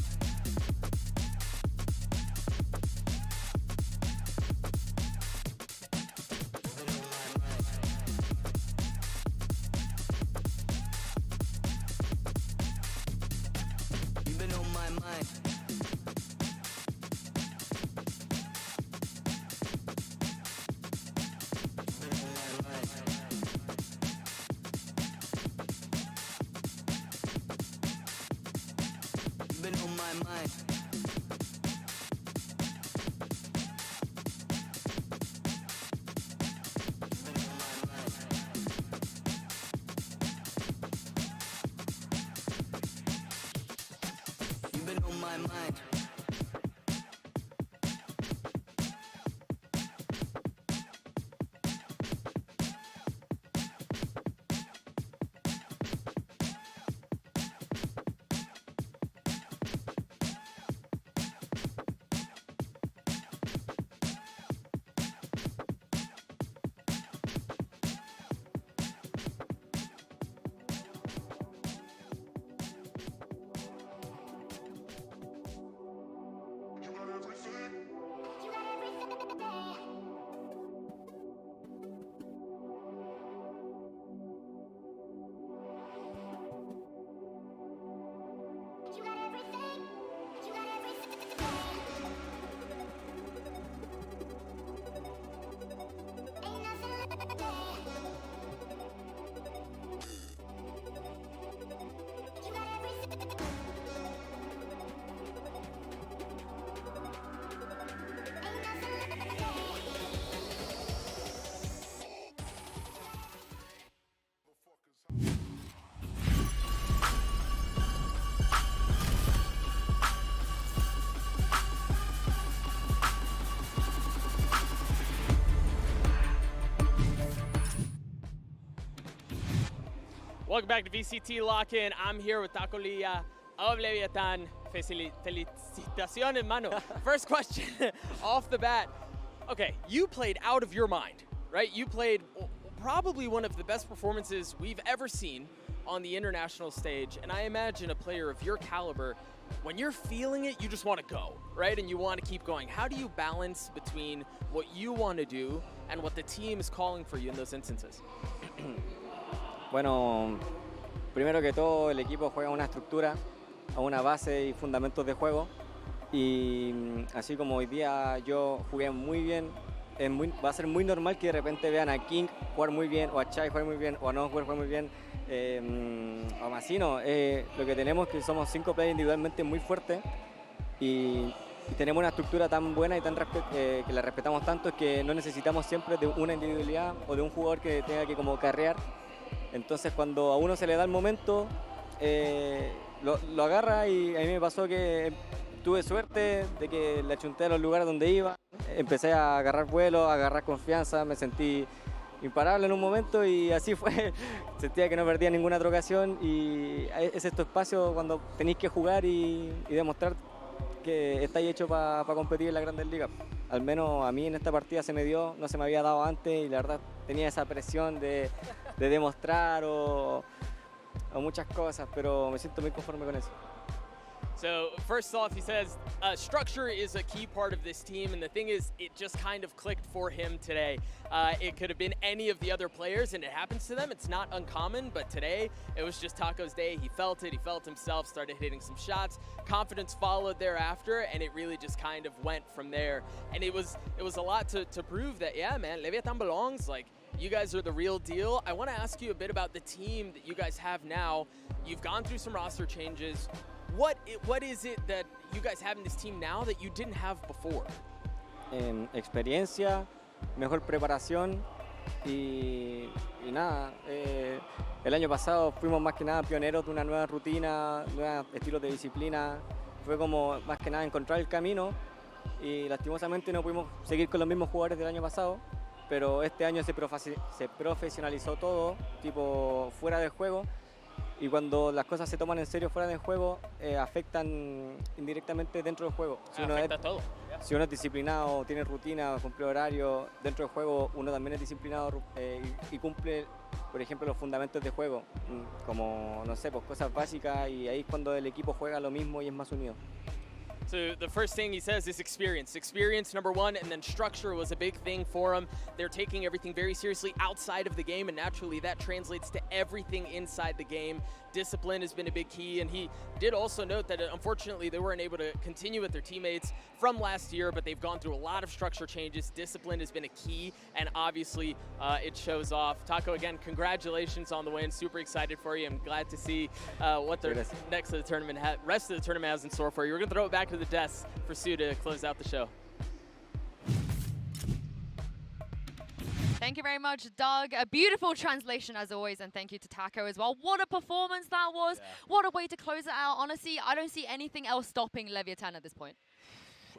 You've been on my mind. You've been on my mind. Welcome back to VCT Lock-In. I'm here with Taco Leah of Leviathan. Felicitaciones, mano. First question off the bat. Okay, you played out of your mind, right? You played probably one of the best performances we've ever seen on the international stage. And I imagine a player of your caliber, when you're feeling it, you just want to go, right? And you want to keep going. How do you balance between what you want to do and what the team is calling for you in those instances? Bueno, primero que todo el equipo juega una estructura, a una base y fundamentos de juego. Y así como hoy día yo jugué muy bien, va a ser muy normal que de repente vean a King jugar muy bien, o a Chai jugar muy bien, o a No jugar muy bien, o a Masino. Lo que tenemos es que somos 5 players individualmente muy fuertes y tenemos una estructura tan buena y que la respetamos tanto, es que no necesitamos siempre de una individualidad o de un jugador que tenga que como carrear. Entonces cuando a uno se le da el momento, lo agarra, y a mí me pasó que tuve suerte de que le achunté a los lugares donde iba, empecé a agarrar vuelo, a agarrar confianza, me sentí imparable en un momento y así fue. Sentía que no perdía ninguna otra ocasión, y es este espacio cuando tenéis que jugar y demostrar que estáis hecho para competir en las grandes ligas. Al menos a mí en esta partida se me dio, no se me había dado antes, y la verdad tenía esa presión de demostrar o muchas cosas, pero me siento muy conforme con eso. So first off, he says structure is a key part of this team, and the thing is, it just kind of clicked for him today. It could have been any of the other players, and it happens to them. It's not uncommon, but today it was just Taco's day. He felt it. He felt himself. Started hitting some shots. Confidence followed thereafter, and it really just kind of went from there. And it was a lot to prove that, yeah, man, Leviathan belongs. Like, you guys are the real deal. I want to ask you a bit about the team that you guys have now. You've gone through some roster changes. What is it that you guys have in this team now that you didn't have before? Experiencia, mejor preparación y nada. El año pasado fuimos más que nada pioneros de una nueva rutina, nuevos estilos de disciplina. Fue como más que nada encontrar el camino, y lastimosamente no pudimos seguir con los mismos jugadores del año pasado, pero este año se profesionalizó todo, tipo fuera del juego. Y cuando las cosas se toman en serio fuera del juego, afectan indirectamente dentro del juego. Afecta todo. Si uno es disciplinado, tiene rutina, cumple horario, dentro del juego uno también es disciplinado y cumple, por ejemplo, los fundamentos de juego, como, no sé, pues cosas básicas, y ahí es cuando el equipo juega lo mismo y es más unido. So the first thing he says is experience. Experience, number one, and then structure was a big thing for him. They're taking everything very seriously outside of the game, and naturally that translates to everything inside the game. Discipline has been a big key, and he did also note that unfortunately they weren't able to continue with their teammates from last year, but they've gone through a lot of structure changes. Discipline has been a key, and obviously it shows off. Taco, again, congratulations on the win. Super excited for you. I'm glad to see what the rest of the tournament has in store for you. We're going to throw it back to the desk for Sue to close out the show. Thank you very much, Doug. A beautiful translation as always, and thank you to Taco as well. What a performance that was. Yeah. What a way to close it out. Honestly, I don't see anything else stopping Leviathan at this point.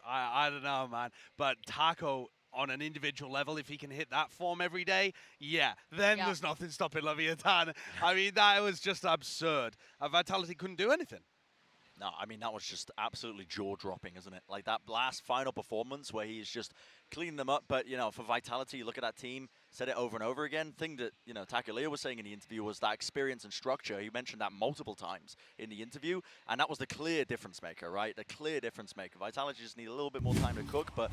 I don't know, man. But Taco, on an individual level, if he can hit that form every day, yeah, then there's nothing stopping Leviathan. I mean, that was just absurd. Vitality couldn't do anything. No, I mean, that was just absolutely jaw-dropping, isn't it? Like that last final performance where he's just cleaning them up. But, you know, for Vitality, you look at that team, said it over and over again. Thing that, you know, Takalea was saying in the interview was that experience and structure. He mentioned that multiple times in the interview. And that was the clear difference maker, right? The clear difference maker. Vitality just need a little bit more time to cook. But,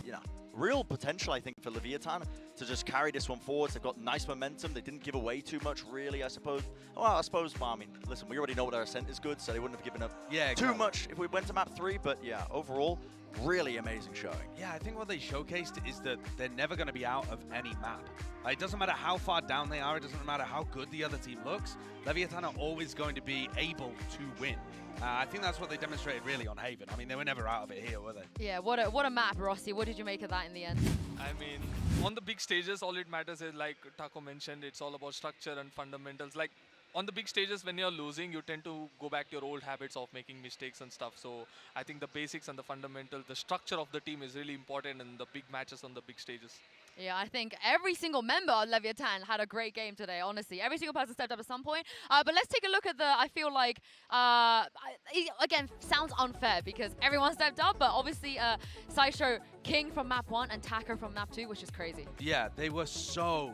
you know, real potential, I think, for Leviathan to just carry this one forward. They've got nice momentum. They didn't give away too much, really, I suppose. Well, I mean, listen, we already know that our ascent is good, so they wouldn't have given up too much if we went to map 3. But, yeah, overall, really amazing showing. Yeah, I think what they showcased is that they're never going to be out of any map. It doesn't matter how far down they are. It doesn't matter how good the other team looks. Leviathan are always going to be able to win. I think that's what they demonstrated really on Haven. I mean, they were never out of it here, were they? Yeah, what a map, Rossi. What did you make of that in the end? I mean, on the big stages, all it matters is, like Taco mentioned, it's all about structure and fundamentals. Like, on the big stages, when you're losing, you tend to go back to your old habits of making mistakes and stuff. So I think the basics and the fundamentals, the structure of the team is really important in the big matches on the big stages. Yeah, I think every single member of Leviathan had a great game today, honestly. Every single person stepped up at some point. But let's take a look at the, I feel like, again, sounds unfair because everyone stepped up, but obviously Sideshow King from map 1 and Taco from map 2, which is crazy. Yeah, they were so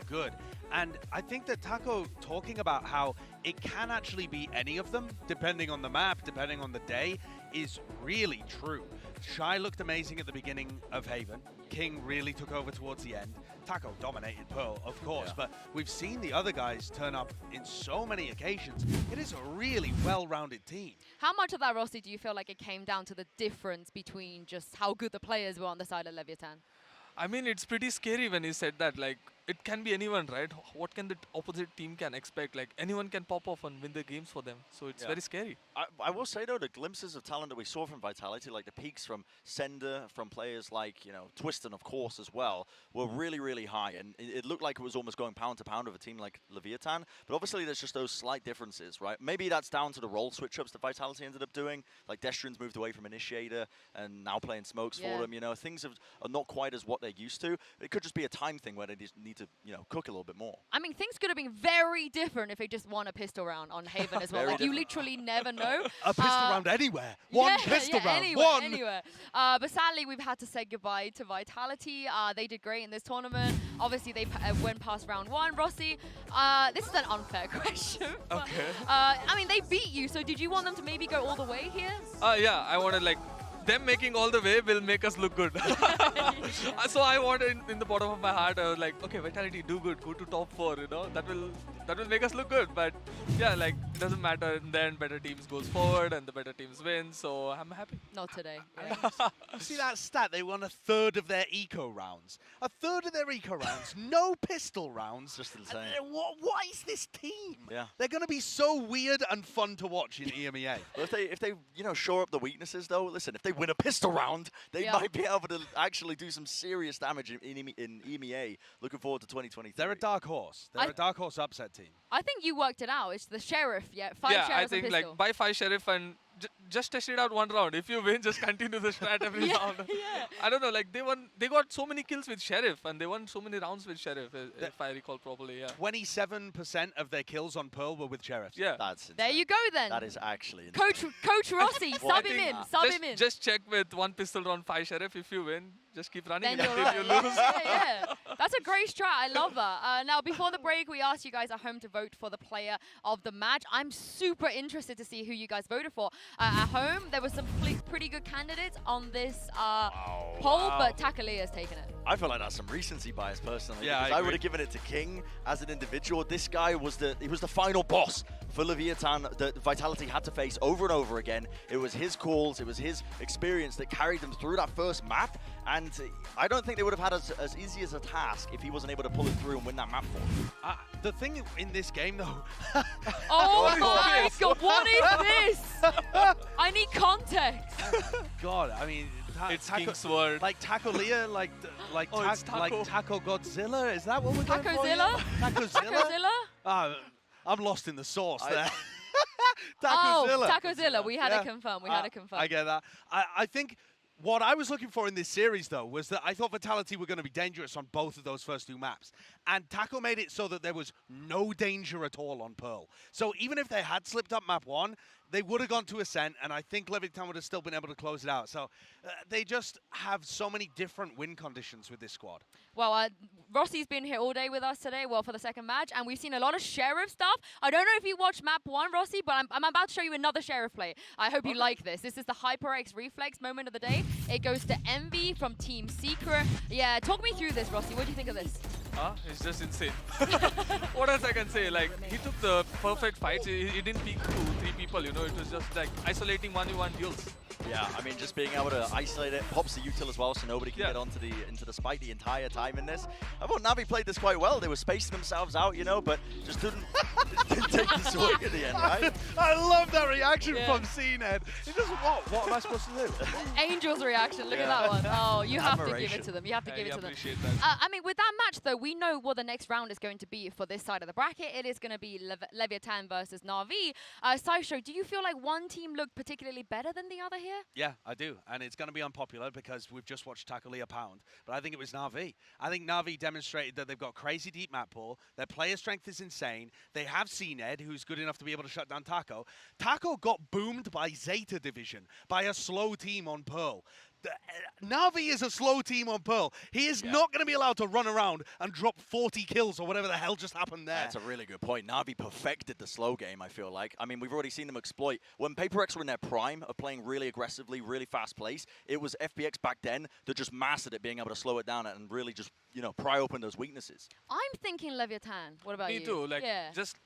good. And I think that Taco talking about how it can actually be any of them, depending on the map, depending on the day, is really true. Shy looked amazing at the beginning of Haven. King really took over towards the end. Taco dominated Pearl, of course, but we've seen the other guys turn up in so many occasions. It is a really well-rounded team. How much of that, Rossi, do you feel like it came down to the difference between just how good the players were on the side of Leviathan? I mean, it's pretty scary when you said that. Like, it can be anyone, right? What can the opposite team can expect? Like, anyone can pop off and win the games for them. So it's very scary. I will say, though, the glimpses of talent that we saw from Vitality, like the peaks from Sender, from players like, you know, Twiston, of course, as well, were really, really high. And it looked like it was almost going pound to pound with a team like Leviathan. But obviously, there's just those slight differences, right? Maybe that's down to the role switch-ups that Vitality ended up doing. Like, Destrin's moved away from Initiator and now playing Smokes for them. You know, things are not quite as what they're used to. It could just be a time thing where they just need to, you know, cook a little bit more. I mean, things could have been very different if they just won a pistol round on Haven as well. Like, you literally never know. A pistol round anywhere. One pistol round. Anywhere. But sadly, we've had to say goodbye to Vitality. They did great in this tournament. Obviously, they went past round 1. Rossi, this is an unfair question. Okay. I mean, they beat you, so did you want them to maybe go all the way here? Yeah, I wanted, like, them making all the way will make us look good. So I wanted in the bottom of my heart, I was like, okay, Vitality, do good, go to top 4, you know, that will make us look good. But yeah, like, it doesn't matter. In the end, better teams goes forward and the better teams win. So I'm happy. Not today. You see that stat? They won a third of their eco rounds. A third of their eco rounds. No pistol rounds. Just insane. What is this team? Yeah. They're going to be so weird and fun to watch in EMEA. Well, if they you know, shore up the weaknesses, though, listen, if they win a pistol round, they might be able to actually do some serious damage in EMEA. Looking forward to 2023. They're a dark horse. They're a dark horse upset team. I think you worked it out. It's the Sheriff, 5 yeah, Sheriffs I think and like pistol. buy 5 Sheriff and just test it out one round. If you win, just continue the strat every round. I don't know, like they got so many kills with Sheriff and they won so many rounds with Sheriff, if I recall properly. 27% of their kills on Pearl were with Sheriffs. Yeah. That's insane. There you go then. That is actually insane. Coach Rossi, sub him in. Sub him in. Just check with 1 pistol round 5 Sheriff. If you win, just keep running Then until you're you right. lose. Yeah. That's a great strat. I love that. Now, before the break, we asked you guys at home to vote for the player of the match. I'm super interested to see who you guys voted for. At home, there were some pretty good candidates on this poll, but Takalea has taken it. I feel like that's some recency bias, personally. Yeah, I would have given it to King as an individual. This guy was the final boss for Leviathan that Vitality had to face over and over again. It was his calls, it was his experience that carried them through that first map, and I don't think they would have had as easy as a task if he wasn't able to pull it through and win that map for them. The thing in this game, though... Oh my god, what is this? I need context. God, I mean... It's King's Word. Like Takalea, like Taco Godzilla? Is that what we're going for? Tacozilla? Tacozilla? I'm lost in the sauce there. Tacozilla. Oh, Tacozilla. We had to confirm. I get that. I think what I was looking for in this series, though, was that I thought Vitality were going to be dangerous on both of those first 2 maps. And Taco made it so that there was no danger at all on Pearl. So even if they had slipped up map 1, they would have gone to Ascent, and I think Leviathan would have still been able to close it out. So they just have so many different win conditions with this squad. Well, Rossi's been here all day with us today, for the second match, and we've seen a lot of Sheriff stuff. I don't know if you watched map 1, Rossi, but I'm about to show you another Sheriff play. I hope you like this. This is the HyperX Reflex moment of the day. It goes to Envy from Team Secret. Yeah, talk me through this, Rossi. What do you think of this? It's just insane. What else I can say? Like, he took the perfect fights. He didn't pick 2-3 people, you know. It was just like isolating 1v1 duels. Yeah, I mean, just being able to isolate it, pops the util as well, so nobody can get onto into the spike the entire time in this. I thought Navi played this quite well. They were spacing themselves out, you know, but just didn't take the swing at the end, right? I love that reaction Yeah. from CNED. He just, what am I supposed to do? Angel's reaction, look at Yeah. that one. Oh, you have to give it Admiration. to them. You have to give it to them. appreciate that. I mean, with that match, though, we know what the next round is going to be for this side of the bracket. It is going to be Leviathan versus Na'Vi. Saisho, do you feel like one team looked particularly better than the other here? Yeah, I do. And it's going to be unpopular because we've just watched Taco a pound. But I think it was Na'Vi. I think Na'Vi demonstrated that they've got crazy deep map pool. Their player strength is insane. They have CNED, who's good enough to be able to shut down Taco. Taco got boomed by Zeta Division, by a slow team on Pearl. Na'Vi is a slow team on Pearl. He is not going to be allowed to run around and drop 40 kills or whatever the hell just happened there. That's a really good point. Na'Vi perfected the slow game, I feel like. I mean, we've already seen them exploit. When Paper X were in their prime of playing really aggressively, really fast plays, it was FPX back then that just mastered it, being able to slow it down and really just, you know, pry open those weaknesses. I'm thinking Leviathan. What about you? Me too. Like yeah. just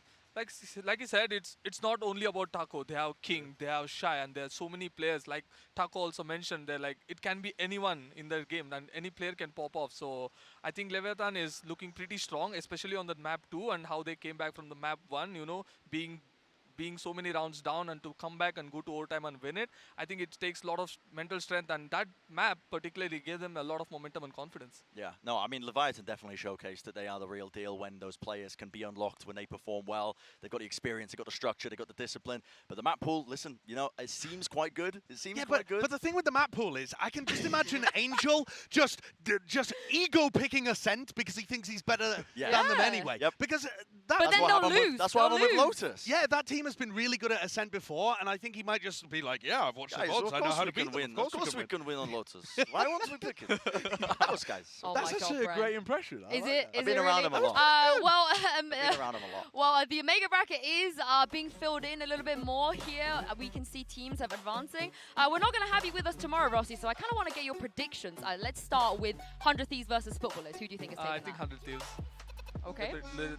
like you said, it's not only about Taco. They have King, they have Shy, and there are so many players. Like Taco also mentioned, they're like it can be anyone in their game, and any player can pop off. So I think Leviathan is looking pretty strong, especially on the map 2 and how they came back from the map 1. You know, being so many rounds down and to come back and go to overtime and win it, I think it takes a lot of mental strength, and that map particularly gave them a lot of momentum and confidence. Yeah, no, I mean, Leviathan definitely showcased that they are the real deal when those players can be unlocked, when they perform well. They've got the experience, they've got the structure, they've got the discipline. But the map pool, listen, you know, it seems quite good. It seems quite good. But the thing with the map pool is, I can just imagine Angel just ego picking Ascent because he thinks he's better than them anyway. Yep. Because But then they'll lose. That's what happened with Lotus. Yeah, that team has been really good at Ascent before, and I think he might just be like, yeah, I've watched Guys, the VODs, I know how to beat them. win. Of course we can win on Lotus. Why won't we pick it? Those guys. Oh That's my God, actually a Brent. great impression. I Is like it? that. Is been it around really? him a lot. Well, Been around him a lot. well, the Omega bracket is being filled in a little bit more here. We can see teams have advancing. We're not going to have you with us tomorrow, Rossi, so I kind of want to get your predictions. Let's start with 100 Thieves versus Footballers. Who do you think is taking I think 100 Thieves. Okay.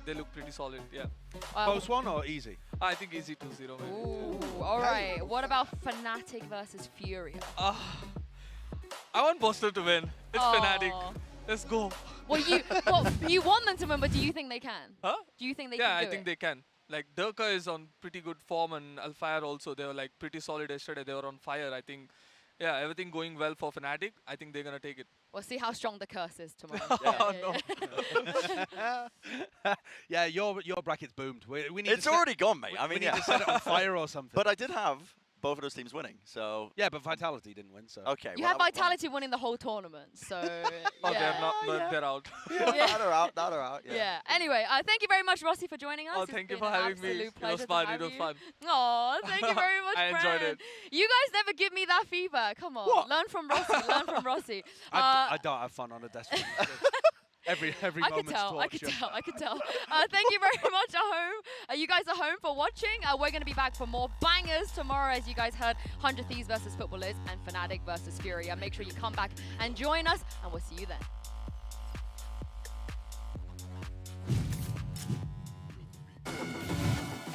They look pretty solid, yeah. Close one or easy? I think easy 2-0 maybe. Ooh, all right. What about Fnatic versus Furia? I want Boston to win. It's Fnatic. Let's go. Well, you want them to win, but do you think they can? Huh? Do you think they Yeah, can I do think it? they can. Like Durka is on pretty good form, and Alfire also. They were like pretty solid yesterday. They were on fire. I think, yeah, everything going well for Fnatic. I think they're gonna take it. We'll see how strong the curse is tomorrow. Yeah, your bracket's boomed. We need It's already gone, mate. I We mean, need to set it on fire or something. But I did have both of those teams winning, so... Yeah, but Vitality didn't win, so... Okay. You well, have Vitality winning the whole tournament, so Oh, yeah. they're not. yeah. They're out. That are out. That are out. Yeah. Yeah. Anyway, thank you very much, Rossi, for joining us. Oh, It's thank you been for an having me. absolute It was pleasure to fun. have It was you. fun. Aw, thank you very much, I enjoyed Brent. it. You guys never give me that feedback. Come on, What? learn from Rossi. Learn from Rossi. I don't have fun on a desk. Every I could moment's tell. I could torture. tell. I could tell. Thank you very much at home. You guys are home for watching. We're going to be back for more bangers tomorrow, as you guys heard. 100 Thieves versus Footballers and Fnatic versus Furia. Make sure you come back and join us, and we'll see you then.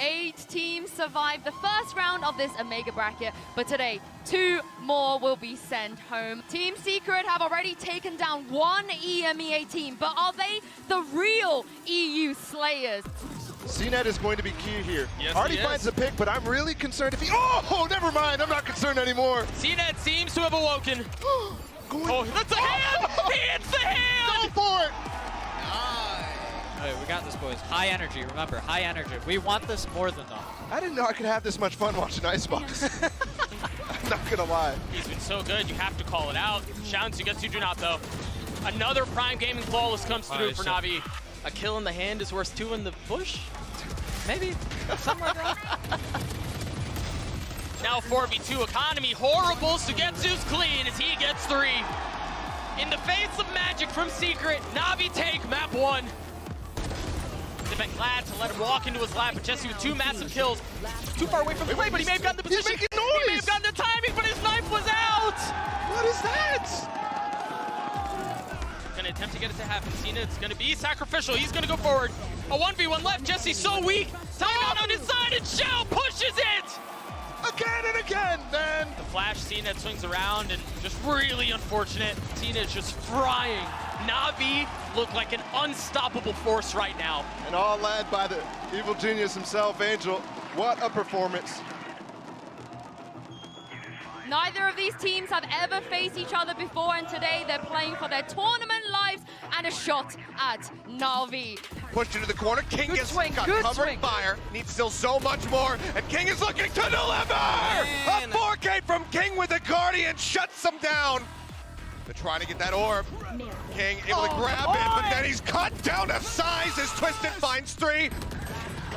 Eight teams survived the first round of this Omega bracket, but today, 2 more will be sent home. Team Secret have already taken down one EMEA team, but are they the real EU Slayers? CNED is going to be key here. Yes, Hardy he finds is. the pick, but I'm really concerned if he... Oh, never mind. I'm not concerned anymore. CNED seems to have awoken. Oh, that's a hand! He hits the hand! Go for it! All right, we got this, boys. High energy, remember, high energy. We want this more than enough. I didn't know I could have this much fun watching Icebox. I'm not going to lie. He's been so good, you have to call it out. Shouts, you guys do not, though. Another Prime Gaming Flawless comes through for Navi. A kill in the hand is worth 2 in the bush? Maybe? Something like that? Now 4v2 economy, horrible. Sugetsu's clean as he gets 3. In the face of magic from Secret, Navi take map 1. They've been glad to let him walk into his lap, but Jesse with 2 massive kills. Too far away from the play, but he may have gotten the position. He's making He may noise! have gotten the timing, but his knife was out! What is that? Gonna attempt to get it to happen. Cena, it's gonna be sacrificial. He's gonna go forward. A 1v1 left. Jesse's so weak. Timeout on his side, and Shell pushes it! again and again, man. The flash CNET swings around and just really unfortunate. CNET's just frying. Navi look like an unstoppable force right now. And all led by the evil genius himself, Angel. What a performance. Neither of these teams have ever faced each other before, and today they're playing for their tournament lives and a shot at Navi. Pushed into the corner. King Good gets swing, got good covered swing. fire. Needs still so much more. And King is looking to deliver! A 4K from King with the Guardian shuts him down. They're trying to get that orb. King able to grab it, but then he's cut down to size as Twisted finds 3.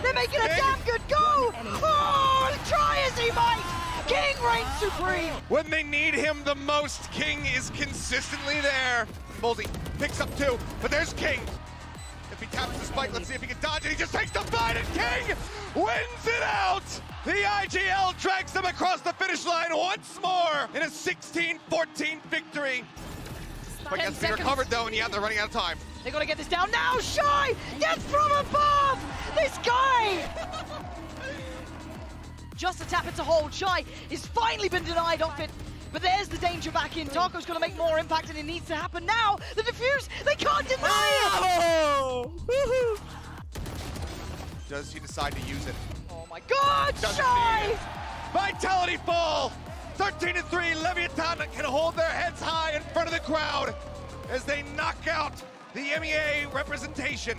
They're making a damn good go! Oh, try as he might! King reigns supreme! When they need him the most, King is consistently there. Moldy picks up 2, but there's King. If he taps the spike, let's see if he can dodge it. He just takes the fight, and King wins it out! The IGL drags them across the finish line once more in a 16-14 victory. But gets to be recovered though, and yeah, they're running out of time. They gotta get this down now. Shy gets from above. This guy. Just a tap into hold. Shy is finally been denied off it. But there's the danger back in. Taco's gonna make more impact, and it needs to happen now. The defuse, they can't deny it. Does he decide to use it? Oh my God, Doesn't Shy. need it. Vitality fall. 13-3, Leviathan can hold their heads high in front of the crowd as they knock out the MEA representation.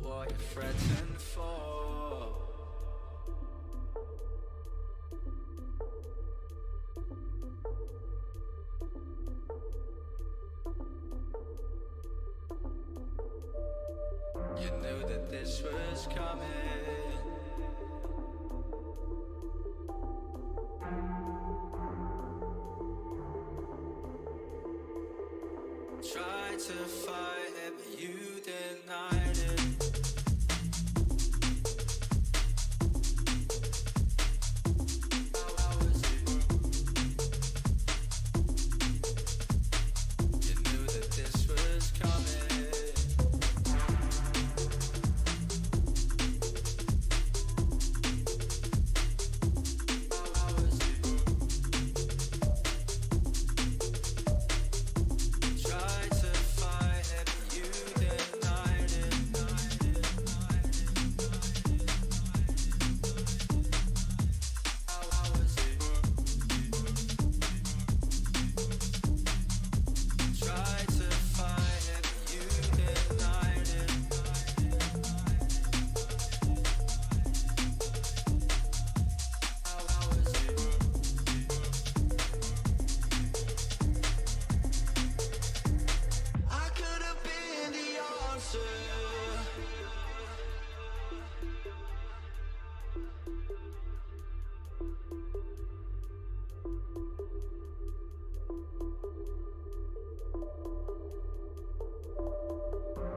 What you fretting for? You knew that this was coming. Tried to fight it, but you denied it. You knew that this was coming. Tried to fight it, but you denied it. Tried to fight it, but you denied it. I could have been the answer.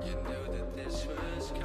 You knew that this was coming.